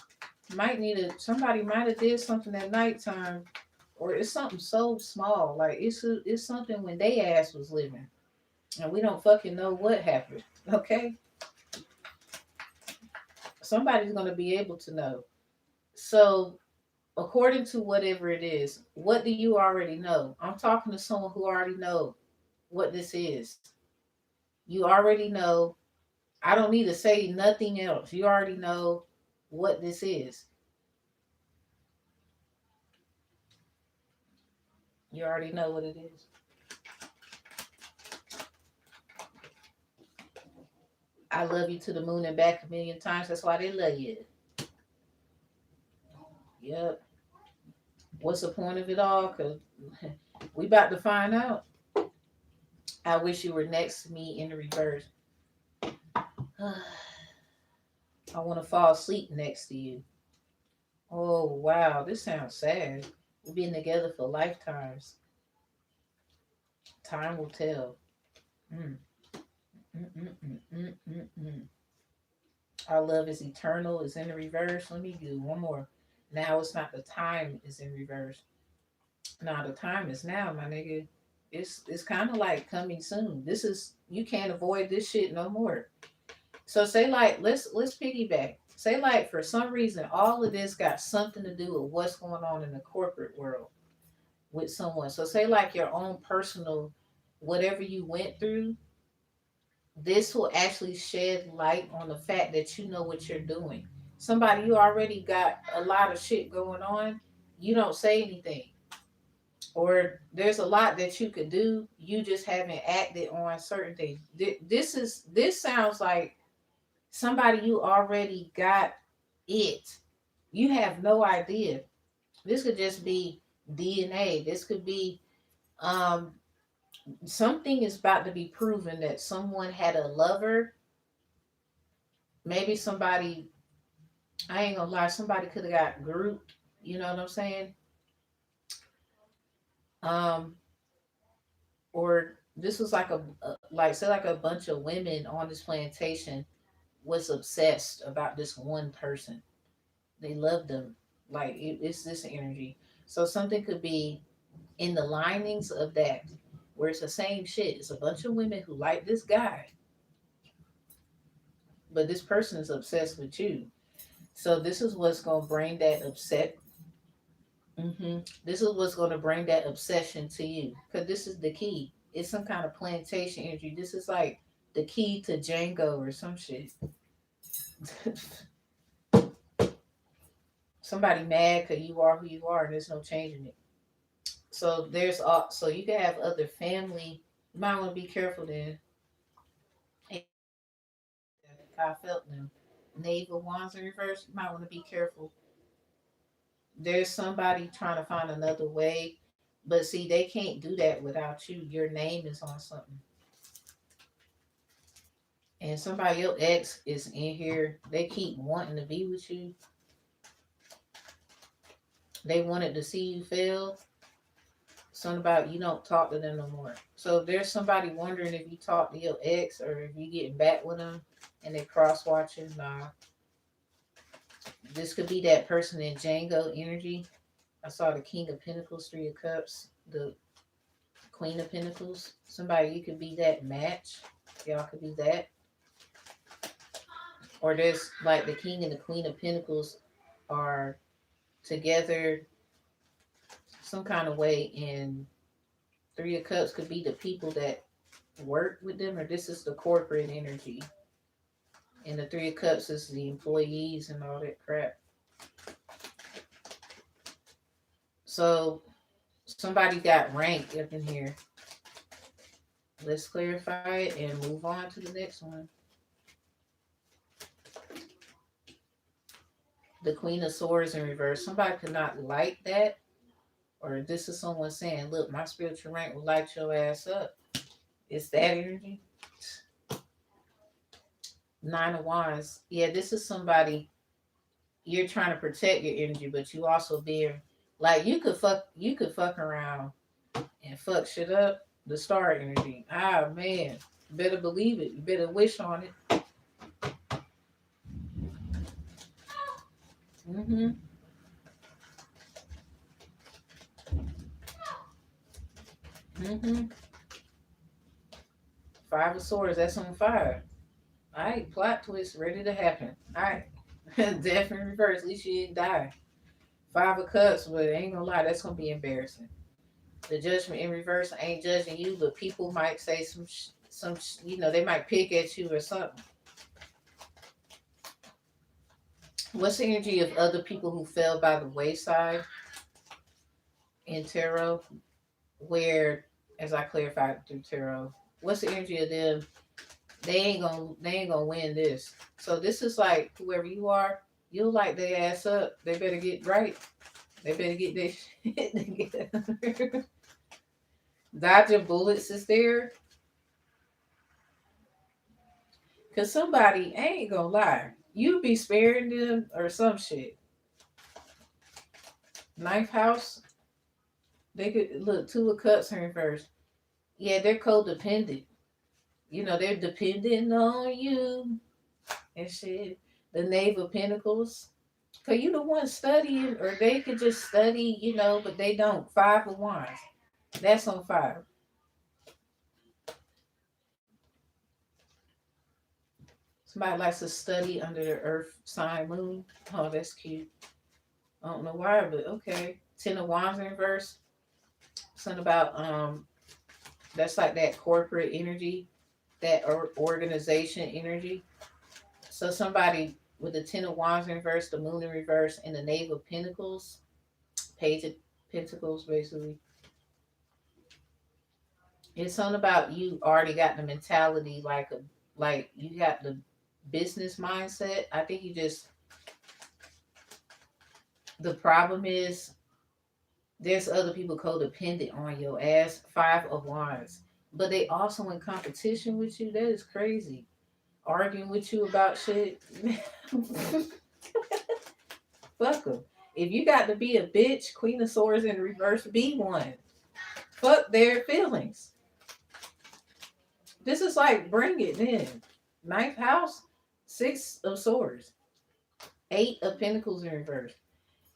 Might need a somebody might have did something at nighttime, or it's something so small. Like it's something when they ass was living, and we don't fucking know what happened. Okay, somebody's gonna be able to know. So according to whatever it is, what do you already know? I'm talking to someone who already know what this is. You already know. I don't need to say nothing else. You already know what this is. You already know what it is. I love you to the moon and back a million times. That's why they love you. Yep. What's the point of it all? Cause we about to find out. I wish you were next to me in the reverse. I want to fall asleep next to you. Oh wow, this sounds sad. We've been together for lifetimes. Time will tell. Mm. Mm, mm, mm, mm, mm, mm. Our love is eternal. Is in the reverse. Let me do one more. Now it's not the time is in reverse. Now the time is now, my nigga. It's kind of like coming soon. This is you can't avoid this shit no more. So say like let's piggyback. Say like for some reason all of this got something to do with what's going on in the corporate world. with someone. So say like your own personal, whatever you went through, this will actually shed light on the fact that you know what you're doing. Somebody you already got a lot of shit going on, you don't say anything. Or there's a lot that you could do, you just haven't acted on certain things. This sounds like somebody you already got it. You have no idea. This could just be DNA. This could be um something is about to be proven that someone had a lover. Maybe somebody, I ain't gonna lie, somebody could have got grouped. You know what I'm saying? Um, or this was like like say like a bunch of women on this plantation was obsessed about this one person. They loved them. Like it's this energy. So something could be in the linings of that, where it's the same shit. It's a bunch of women who like this guy, but this person is obsessed with you. So this is what's gonna bring that upset. This is what's gonna bring that obsession to you, because this is the key. It's some kind of plantation energy. This is like the key to Django or some shit. Somebody mad because you are who you are, and there's no changing it. So there's so you can have other family. You might want to be careful then. I felt them. Knave of Wands in reverse. You might want to be careful. There's somebody trying to find another way, but see, they can't do that without you. Your name is on something, and somebody your ex is in here. They keep wanting to be with you. They wanted to see you fail. Something about you don't talk to them no more. So if there's somebody wondering if you talk to your ex or if you getting back with them and they cross watching, nah. This could be that person in Django energy. I saw the King of Pentacles, Three of Cups, the Queen of Pentacles. Somebody you could be that match. Y'all could be that. Or there's like the King and the Queen of Pentacles are together some kind of way, and Three of Cups could be the people that work with them, or this is the corporate energy. And the Three of Cups is the employees and all that crap. So somebody got ranked up in here. Let's clarify it and move on to the next one. The Queen of Swords in reverse. Somebody could not like that. Or this is someone saying, look, my spiritual rank will light your ass up. It's that energy. Nine of Wands. Yeah, this is somebody you're trying to protect your energy, but you also being like you could fuck around and fuck shit up. The star energy. Ah man. Better believe it. You better wish on it. Mm-hmm. Mm-hmm. Five of Swords, that's on fire. Alright, plot twist ready to happen. Alright. Death in reverse, at least you didn't die. Five of Cups, but ain't gonna lie, that's gonna be embarrassing. The Judgment in reverse, I ain't judging you, but people might say they might pick at you or something. What's the energy of other people who fell by the wayside in tarot? Where, as I clarified through tarot, what's the energy of them? They ain't gonna win this. So this is like whoever you are, you'll light their ass up. They better get right. They better get their shit together. Dodging bullets is there. Cause somebody I ain't gonna lie, you be sparing them or some shit. Ninth house, they could look Two of Cups in reverse. Yeah, they're codependent. They're dependent on you and shit. The Knave of Pentacles. Cause you the one studying, or they could just study, but they don't. Five of Wands. That's on fire. Somebody likes to study under the earth sign moon. Oh, that's cute. I don't know why, but okay. Ten of Wands in reverse. Something about that's like that corporate energy, that organization energy. So somebody with the Ten of Wands in reverse, the Moon in reverse, and the Knave of Pentacles, Page of Pentacles, basically. It's something about you already got the mentality like you got the business mindset. I think you just the problem is there's other people codependent on your ass. Five of Wands, but they also in competition with you. That is crazy. Arguing with you about shit. Fuck them. If you got to be a bitch, Queen of Swords in reverse, be one. Fuck their feelings. This is like bring it in. Ninth house, Six of Swords, Eight of Pentacles in reverse.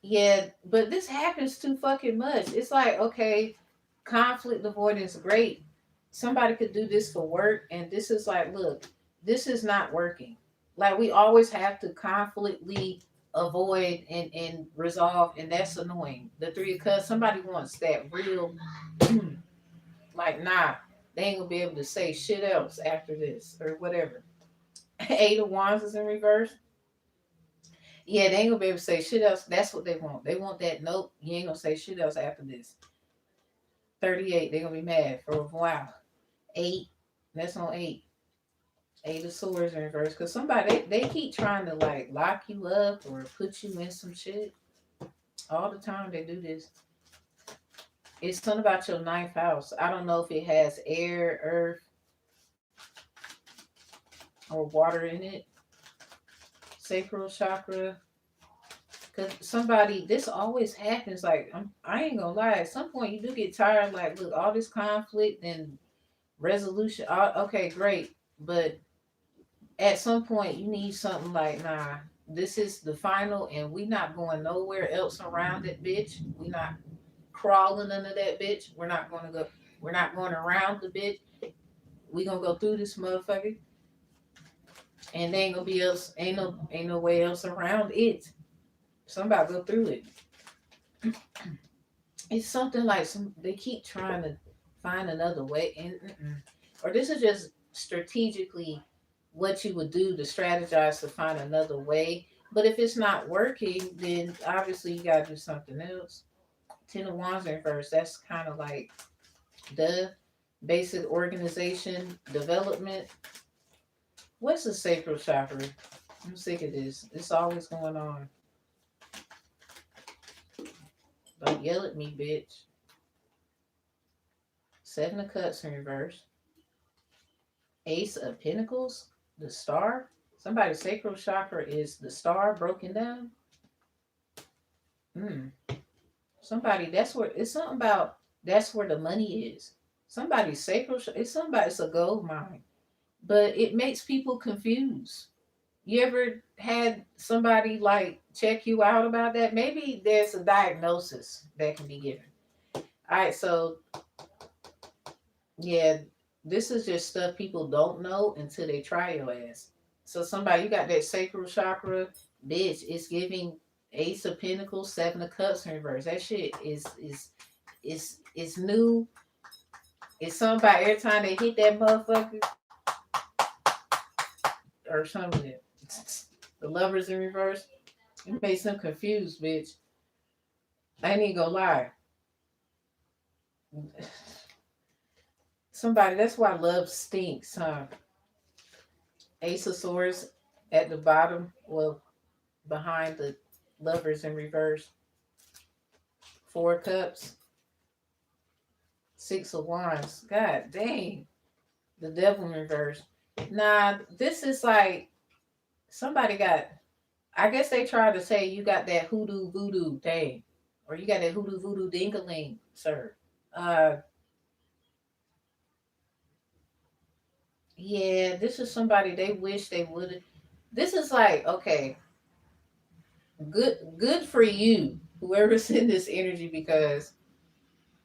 Yeah, but this happens too fucking much. It's like, okay, conflict avoidance, great. Somebody could do this for work, and this is like, look, this is not working. Like we always have to conflictly avoid and resolve, and that's annoying. The Three of Cups, somebody wants that real, like, nah, they ain't gonna be able to say shit else after this or whatever. Eight of Wands is in reverse. Yeah, they ain't gonna be able to say shit else. That's what they want. They want that. Nope, you ain't gonna say shit else after this. 38, they're gonna be mad for a while. Eight, that's on eight. Eight of Swords in reverse. Because somebody, they keep trying to like lock you up or put you in some shit. All the time they do this. It's something about your ninth house. I don't know if it has air, earth, or water in it. Sacral chakra. Because somebody, this always happens. Like, I ain't gonna lie. At some point, you do get tired. Like, look, all this conflict and resolution. Okay, great. But at some point, you need something like, nah, this is the final, and we not going nowhere else around it, bitch. We not crawling under that bitch. We're not going to go. We're not going around the bitch. We gonna go through this motherfucker, and there ain't gonna be else. Ain't no way else around it. Somebody go through it. It's something like they keep trying to find another way, and or this is just strategically what you would do to strategize to find another way. But if it's not working, then obviously you gotta do something else. Ten of Wands in reverse. That's kind of like the basic organization development. What's the sacral chakra? I'm sick of this. It's always going on. Don't yell at me, bitch. Seven of Cups in reverse. Ace of Pentacles, the star. Somebody's sacral chakra is the star broken down. Hmm. Somebody, that's where it's something about. That's where the money is. Somebody's sacral. It's a gold mine, but it makes people confused. You ever had somebody like check you out about that? Maybe there's a diagnosis that can be given. All right, so yeah, this is just stuff people don't know until they try your ass. So somebody, you got that sacral chakra, bitch. It's giving Ace of Pentacles, Seven of Cups in reverse. That shit is new. It's somebody every time they hit that motherfucker or something. The Lovers in reverse. It makes them confused, bitch. I ain't even gonna lie. Somebody, that's why love stinks, huh? Ace of Swords at the bottom, well, behind the Lovers in reverse. Four Cups, Six of Wands. God dang. The Devil in reverse. Nah, this is like somebody got, I guess they tried to say you got that hoodoo voodoo thing. Or you got that hoodoo voodoo dingaling, sir. Uh, yeah, this is somebody they wish they would have. This is like, okay, good for you, whoever's in this energy, because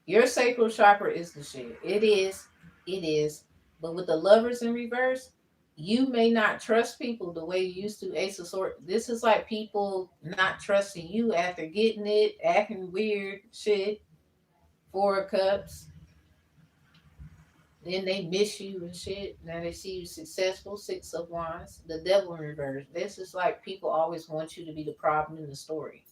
your sacral chakra is the shit. It is. But with the Lovers in reverse, you may not trust people the way you used to. Ace of Swords. This is like people not trusting you after getting it, acting weird, shit. Four of Cups. Then they miss you and shit. Now they see you successful. Six of Wands. The Devil in reverse. This is like people always want you to be the problem in the story,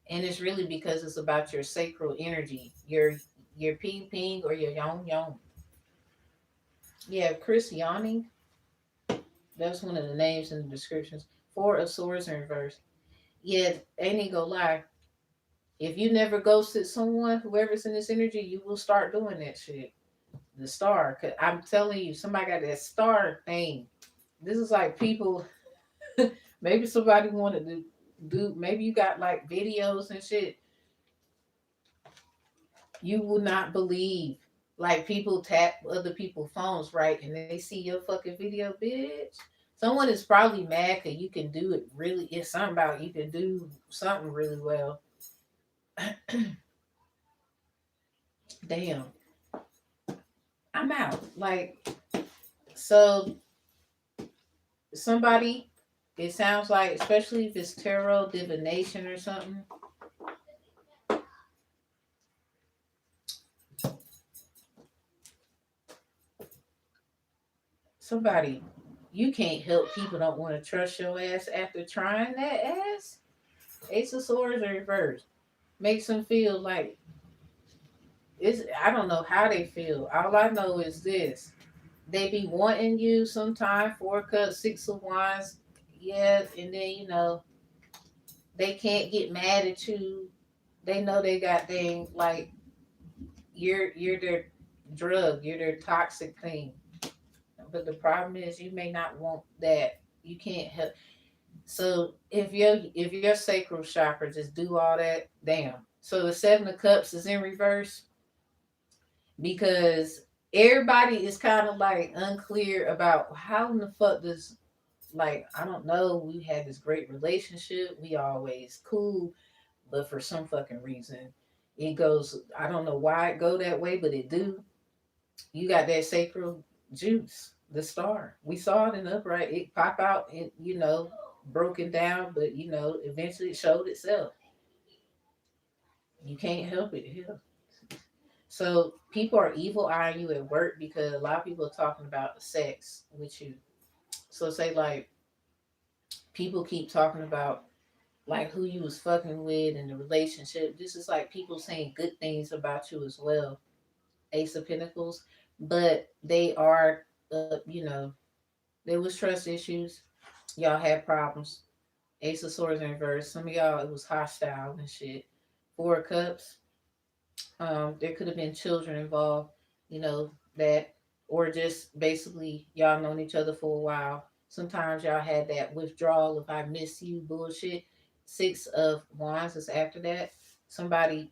and it's really because it's about your sacral energy, your ping ping or your yong yong. Yeah, Chris yawning. That's one of the names in the descriptions. Four of Swords in reverse. Yeah, ain't he gonna lie. If you never ghosted someone, whoever's in this energy, you will start doing that shit. The star, cause I'm telling you, somebody got that star thing. This is like people. Maybe somebody wanted to do. Maybe you got like videos and shit. You will not believe. Like people tap other people's phones, right, and they see your fucking video, bitch. Someone is probably mad because you can do it really. It's something about you can do something really well. Damn, I'm out. Like so, somebody. It sounds like, especially if it's tarot divination or something. Somebody, you can't help people don't want to trust your ass after trying that ass. Ace of Swords are reversed. Makes them feel like it's. I don't know how they feel. All I know is this: they be wanting you sometime. Four cups, six of wands, yeah, and then they can't get mad at you. They know they got thing like you're their drug, you're their toxic thing. But the problem is you may not want that. You can't help. So if your sacral chakra just do all that, damn. So the Seven of Cups is in reverse because everybody is kind of like unclear about how in the fuck does, like, I don't know. We had this great relationship. We always cool, but for some fucking reason, it goes. I don't know why it go that way, but it do. You got that sacral juice, the star. We saw it in the upright. It pop out and broken down, but eventually it showed itself. You can't help it here. So people are evil eyeing you at work because a lot of people are talking about sex with you. So say like people keep talking about like who you was fucking with and the relationship. This is like people saying good things about you as well. Ace of Pentacles, but they are, there was trust issues. Y'all had problems. Ace of Swords in reverse. Some of y'all it was hostile and shit. Four of Cups. There could have been children involved. That, or just basically y'all known each other for a while. Sometimes y'all had that withdrawal if I miss you bullshit. Six of Wands is after that. Somebody,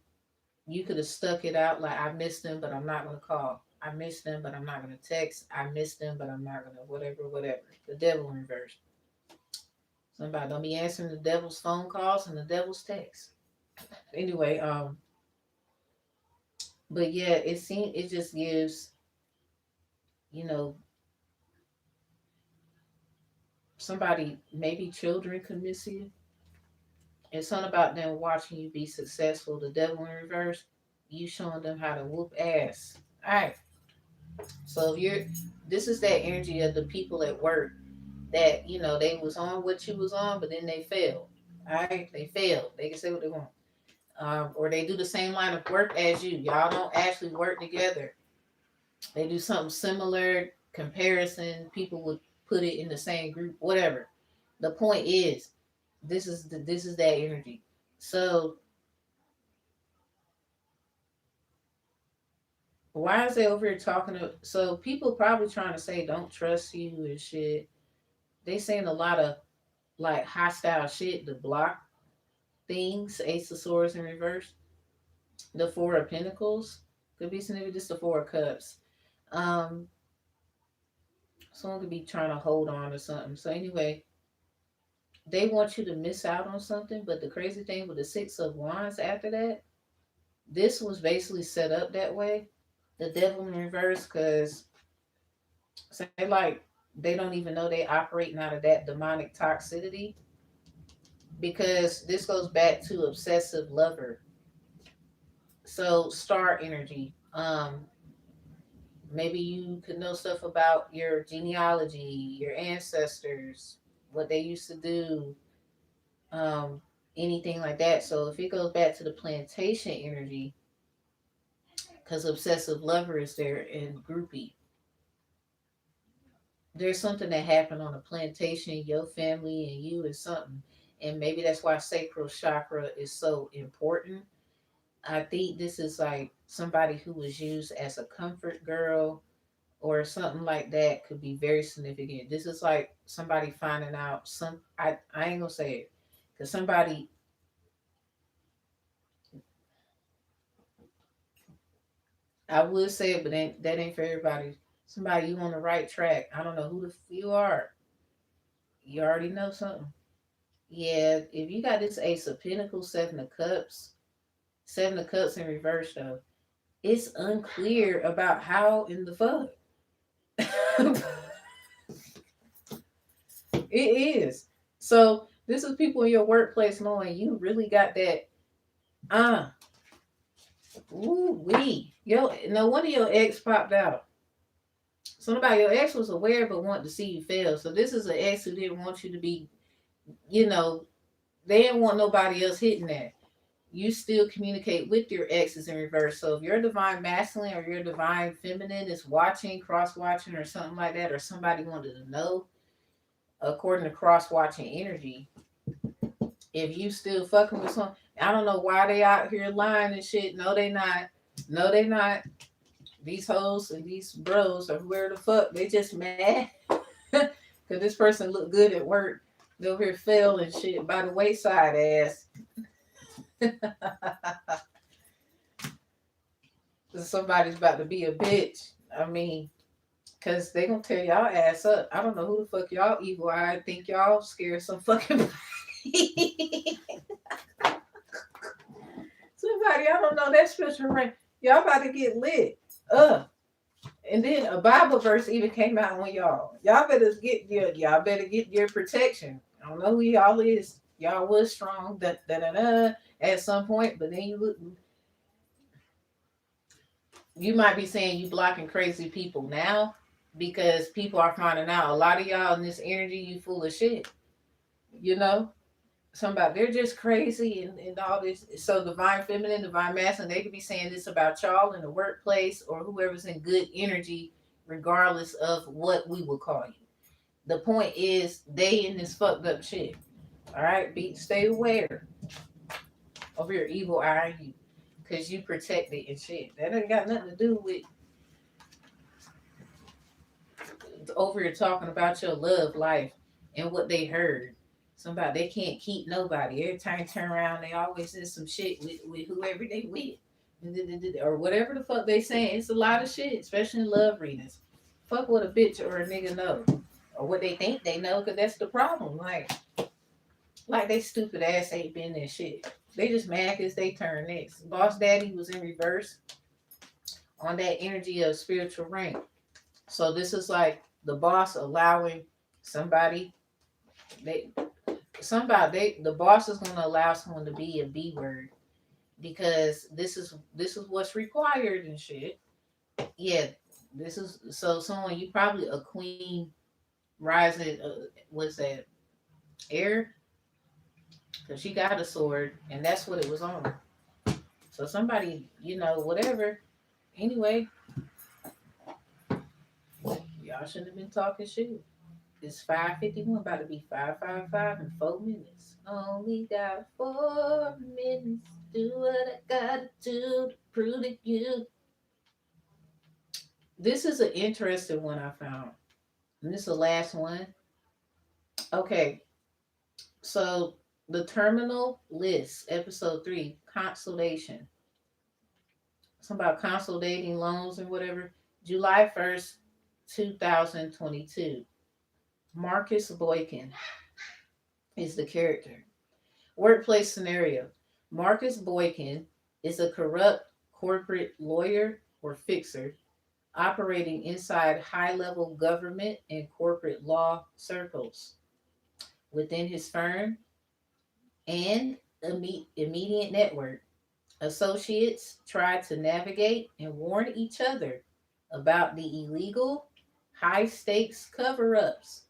you could have stuck it out like I missed them, but I'm not gonna call. I missed them, but I'm not gonna text. I missed them, but I'm not gonna whatever. The Devil in reverse. Somebody don't be answering the devil's phone calls and the devil's texts. Anyway, but yeah, it just gives, you know, somebody, maybe children could miss you. It's something about them watching you be successful. The devil in reverse, you showing them how to whoop ass. Alright. So if you're this is that energy of the people at work that, they was on what you was on, but then they failed. Alright, they failed. They can say what they want. Or they do the same line of work as you. Y'all don't actually work together. They do something similar, comparison. People would put it in the same group, whatever. The point is, this is that energy. So why is they over here talking to? So people probably trying to say don't trust you and shit. They saying a lot of like hostile shit to block things. Ace of Swords in reverse. The Four of Pentacles could be significant. Just the Four of Cups. Um, Someone could be trying to hold on to something. So anyway, they want you to miss out on something. But the crazy thing with the Six of Wands after that, this was basically set up that way. The Devil in reverse, because say like they don't even know they operating out of that demonic toxicity. Because this goes back to obsessive lover. So star energy. Maybe you could know stuff about your genealogy, your ancestors, what they used to do, um, anything like that. So if it goes back to the plantation energy, because obsessive lover is there and groupie, there's something that happened on a plantation, your family and you is something. And maybe that's why sacral chakra is so important. I think this is like somebody who was used as a comfort girl or something like that could be very significant. This is like somebody finding out I ain't gonna say it because somebody, I would say it, but that ain't for everybody. Somebody you on the right track. I don't know who the you are. You already know something. Yeah, if you got this Ace of Pentacles, Seven of Cups in reverse though, it's unclear about how in the fuck. It is. So this is people in your workplace knowing you really got that. Uh, ooh wee. Yo, no one of your ex popped out. Somebody your ex was aware but wanted to see you fail. So this is an ex who didn't want you to be. You know, they didn't want nobody else hitting that. You still communicate with your exes in reverse. So if your divine masculine or your divine feminine is watching, cross watching, or something like that, or somebody wanted to know, according to cross watching energy, if you still fucking with some, I don't know why they out here lying and shit. No, they not. No, they not. These hoes and these bros or whoever the fuck, they just mad because this person look good at work. They over here fail and shit by the wayside ass. Somebody's about to be a bitch. I mean, because they gonna tear y'all ass up. I don't know who the fuck y'all evil eye think y'all scared some fucking somebody, I don't know, that spiritual ring. Y'all about to get lit. And then a Bible verse even came out on y'all. Y'all better get your protection. I don't know who y'all is. Y'all was strong at some point, but then you might be saying you blocking crazy people now because people are finding out a lot of y'all in this energy you full of shit. You know? Somebody they're just crazy and all this. So divine feminine, divine masculine, they could be saying this about y'all in the workplace or whoever's in good energy, regardless of what we would call you. The point is they in this fucked up shit. All right, stay aware of your evil eye, you, because you protect it and shit. That ain't got nothing to do with over here talking about your love life and what they heard. Somebody they can't keep nobody. Every time you turn around, they always in some shit with whoever they with. Or whatever the fuck they saying. It's a lot of shit, especially in love readings. Fuck what a bitch or a nigga know. Or what they think they know, because that's the problem. Like they stupid ass ain't been in shit. They just mad because they turn next. Boss Daddy was in reverse on that energy of spiritual rank. So this is like the boss allowing somebody they the boss is going to allow someone to be a B word because this is what's required and shit. Yeah, this is so someone you probably a queen rising. What's that? Air, because she got a sword and that's what it was on. So somebody, whatever. Anyway, y'all shouldn't have been talking shit. It's 5:51, about to be 5:55 in 4 minutes. Only got 4 minutes. Do what I gotta do to prove to you. This is an interesting one I found. And this is the last one. Okay, so the terminal list, episode 3, consolidation. Something about consolidating loans and whatever. July 1st, 2022. Marcus Boykin is the character. Workplace scenario. Marcus Boykin is a corrupt corporate lawyer or fixer operating inside high level government and corporate law circles. Within his firm and immediate network, Associates try to navigate and warn each other about the illegal, high stakes cover ups,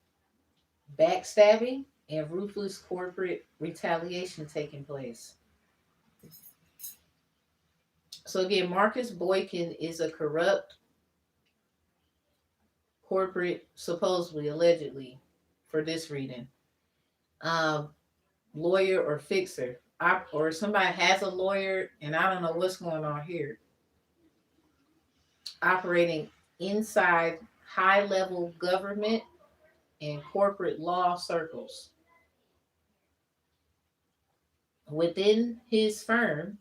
backstabbing, and ruthless corporate retaliation taking place. So, again, Marcus Boykin is a corrupt corporate, supposedly, allegedly, for this reading, um, lawyer or fixer. Or somebody has a lawyer, and I don't know what's going on here, operating inside high level government and corporate law circles. Within his firm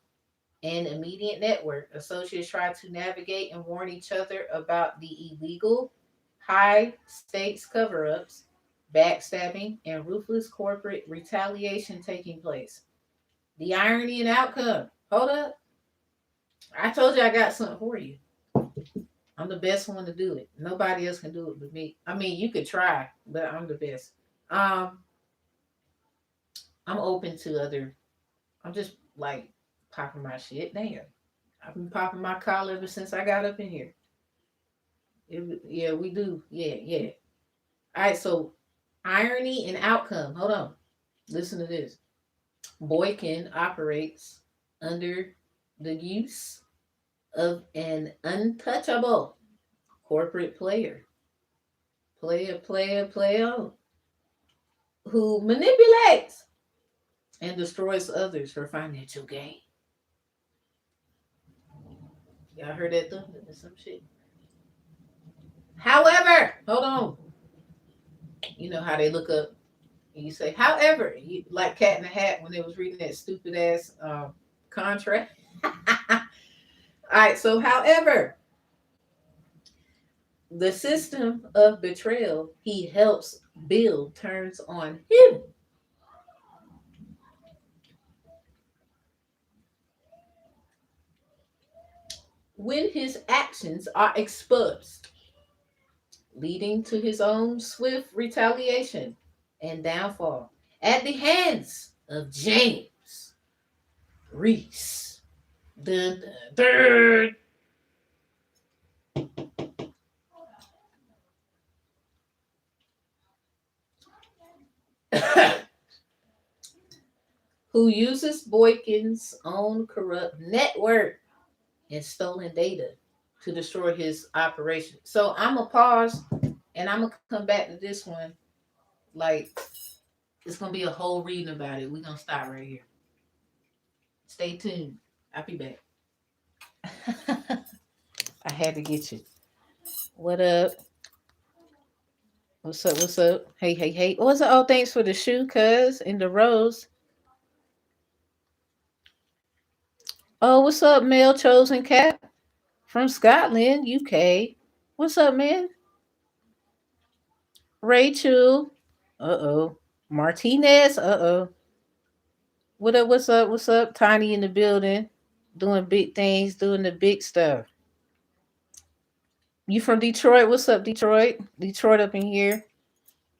and immediate network, associates try to navigate and warn each other about the illegal, high stakes cover ups, backstabbing, and ruthless corporate retaliation taking place. The irony and outcome. Hold up. I told you I got something for you. I'm the best one to do it. Nobody else can do it but me. I mean, you could try, but I'm the best. Um, I'm open to other. I'm just like popping my shit. Damn, I've been popping my collar ever since I got up in here. Yeah, we do. Yeah, yeah. All right, so irony and outcome. Hold on. Listen to this. Boykin operates under the use of an untouchable corporate player, who manipulates and destroys others for financial gain. Y'all heard that thunder or some shit? However, hold on. You know how they look up and you say, however, you, like Cat in the Hat when they was reading that stupid ass contract. All right, so however, the system of betrayal he helps build turns on him. When his actions are exposed, leading to his own swift retaliation and downfall at the hands of James Reese. Dun, dun, dun. Who uses Boykin's own corrupt network and stolen data to destroy his operation. So I'm gonna pause and I'm gonna come back to this one. Like it's gonna be a whole reading about it. We're gonna start right here. Stay tuned. I'll be back. I had to get you. What up? What's up? What's up? Hey, hey, hey. What's up? Oh, thanks for the shoe, cuz, and the rose. Oh, what's up, male chosen cat from Scotland, UK? What's up, man? Rachel. Uh-oh. Martinez. Uh-oh. What up? What's up? What's up? Tiny in the building. Doing big things, doing the big stuff. You from Detroit? What's up, Detroit? Detroit up in here.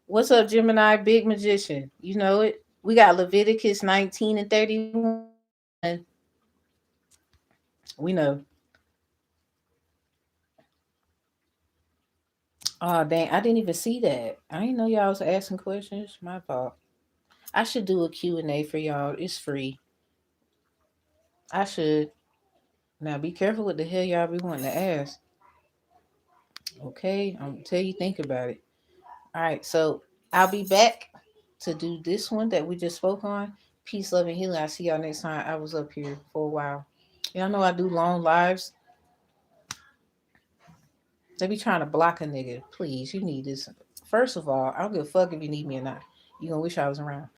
What's up, Gemini? Big magician. You know it. We got Leviticus 19 and 31. We know. Oh dang, I didn't even see that. I didn't know y'all was asking questions. My fault. I should do a Q&A for y'all. It's free. I should. Now be careful what the hell y'all be wanting to ask. Okay, I'm gonna tell you think about it. All right, so I'll be back to do this one that we just spoke on. Peace, love, and healing. I'll see y'all next time. I was up here for a while. Y'all know I do long lives. They be trying to block a nigga. Please, you need this. First of all, I don't give a fuck if you need me or not. You gonna wish I was around.